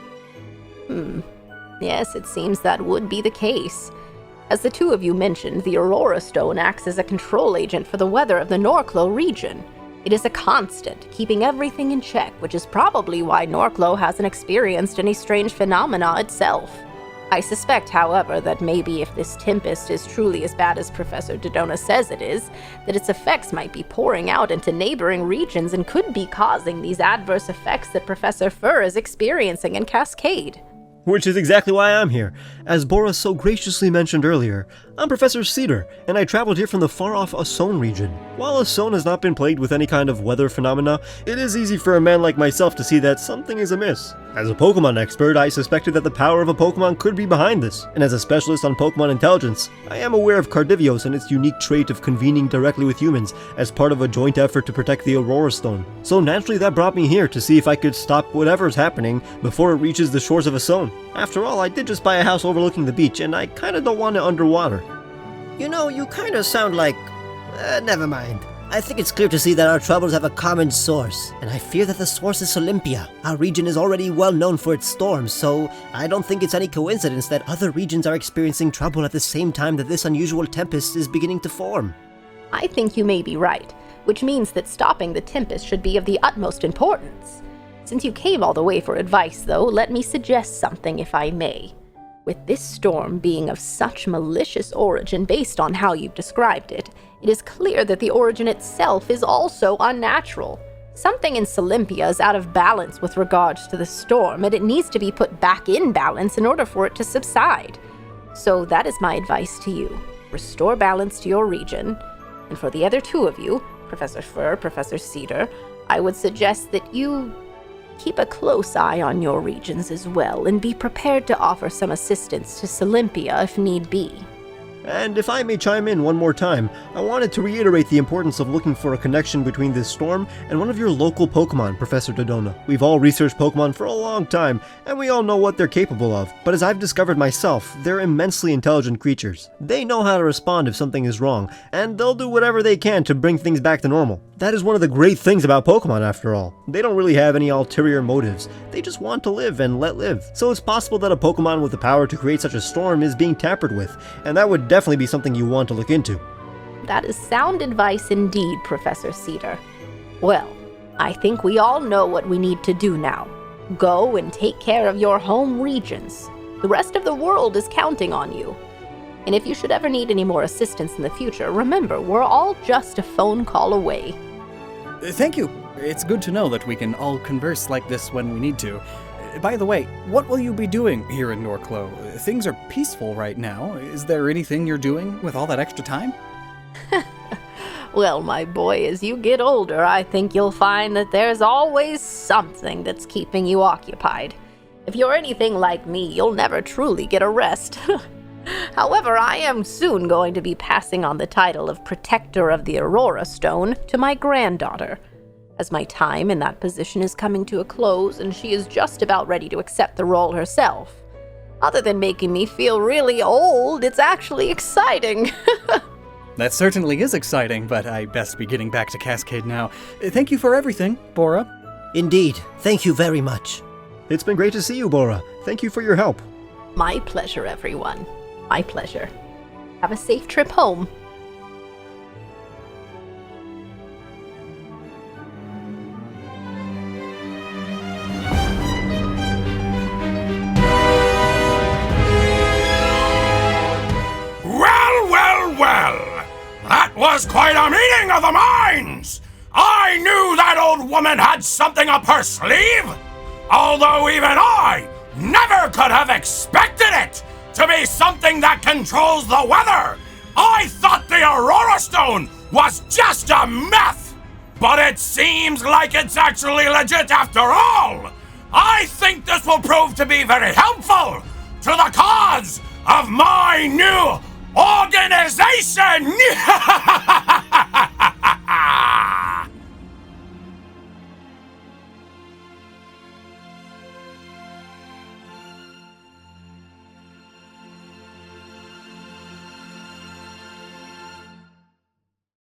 Yes, it seems that would be the case. As the two of you mentioned, the Aurora Stone acts as a control agent for the weather of the Norclo region. It is a constant, keeping everything in check, which is probably why Norclo hasn't experienced any strange phenomena itself. I suspect, however, that maybe if this tempest is truly as bad as Professor Dodona says it is, that its effects might be pouring out into neighboring regions and could be causing these adverse effects that Professor Fur is experiencing in Cascade. Which is exactly why I'm here. As Bora so graciously mentioned earlier, I'm Professor Cedar, and I traveled here from the far-off Assone region. While Assone has not been plagued with any kind of weather phenomena, it is easy for a man like myself to see that something is amiss. As a Pokemon expert, I suspected that the power of a Pokemon could be behind this, and as a specialist on Pokemon intelligence, I am aware of Cardivios and its unique trait of convening directly with humans as part of a joint effort to protect the Aurora Stone. So naturally that brought me here to see if I could stop whatever's happening before it reaches the shores of Assone. After all, I did just buy a house overlooking the beach, and I kinda don't want it underwater. You know, you kinda sound like... never mind. I think it's clear to see that our troubles have a common source, and I fear that the source is Solympia. Our region is already well known for its storms, so I don't think it's any coincidence that other regions are experiencing trouble at the same time that this unusual tempest is beginning to form. I think you may be right, which means that stopping the tempest should be of the utmost importance. Since you came all the way for advice, though, let me suggest something, if I may. With this storm being of such malicious origin based on how you've described it, it is clear that the origin itself is also unnatural. Something in Solympia is out of balance with regards to the storm, and it needs to be put back in balance in order for it to subside. So that is my advice to you. Restore balance to your region. And for the other two of you, Professor Fur, Professor Cedar, I would suggest that you keep a close eye on your regions as well, and be prepared to offer some assistance to Solympia if need be. And if I may chime in one more time, I wanted to reiterate the importance of looking for a connection between this storm and one of your local Pokemon, Professor Dodona. We've all researched Pokemon for a long time, and we all know what they're capable of, but as I've discovered myself, they're immensely intelligent creatures. They know how to respond if something is wrong, and they'll do whatever they can to bring things back to normal. That is one of the great things about Pokemon, after all. They don't really have any ulterior motives. They just want to live and let live. So it's possible that a Pokemon with the power to create such a storm is being tampered with, and that would definitely be something you want to look into. That is sound advice indeed, Professor Cedar. Well, I think we all know what we need to do now. Go and take care of your home regions. The rest of the world is counting on you. And if you should ever need any more assistance in the future, remember, we're all just a phone call away. Thank you. It's good to know that we can all converse like this when we need to. By the way, what will you be doing here in Norclo? Things are peaceful right now. Is there anything you're doing with all that extra time? Well, my boy, as you get older, I think you'll find that there's always something that's keeping you occupied. If you're anything like me, you'll never truly get a rest. However, I am soon going to be passing on the title of Protector of the Aurora Stone to my granddaughter, as my time in that position is coming to a close and she is just about ready to accept the role herself. Other than making me feel really old, it's actually exciting. That certainly is exciting, but I best be getting back to Cascade now. Thank you for everything, Bora. Indeed, thank you very much. It's been great to see you, Bora. Thank you for your help. My pleasure, everyone. My pleasure. Have a safe trip home. Well, that was quite a meeting of the minds! I knew that old woman had something up her sleeve! Although even I never could have expected it to be something that controls the weather! I thought the Aurora Stone was just a myth! But it seems like it's actually legit after all! I think this will prove to be very helpful to the cause of my new organization!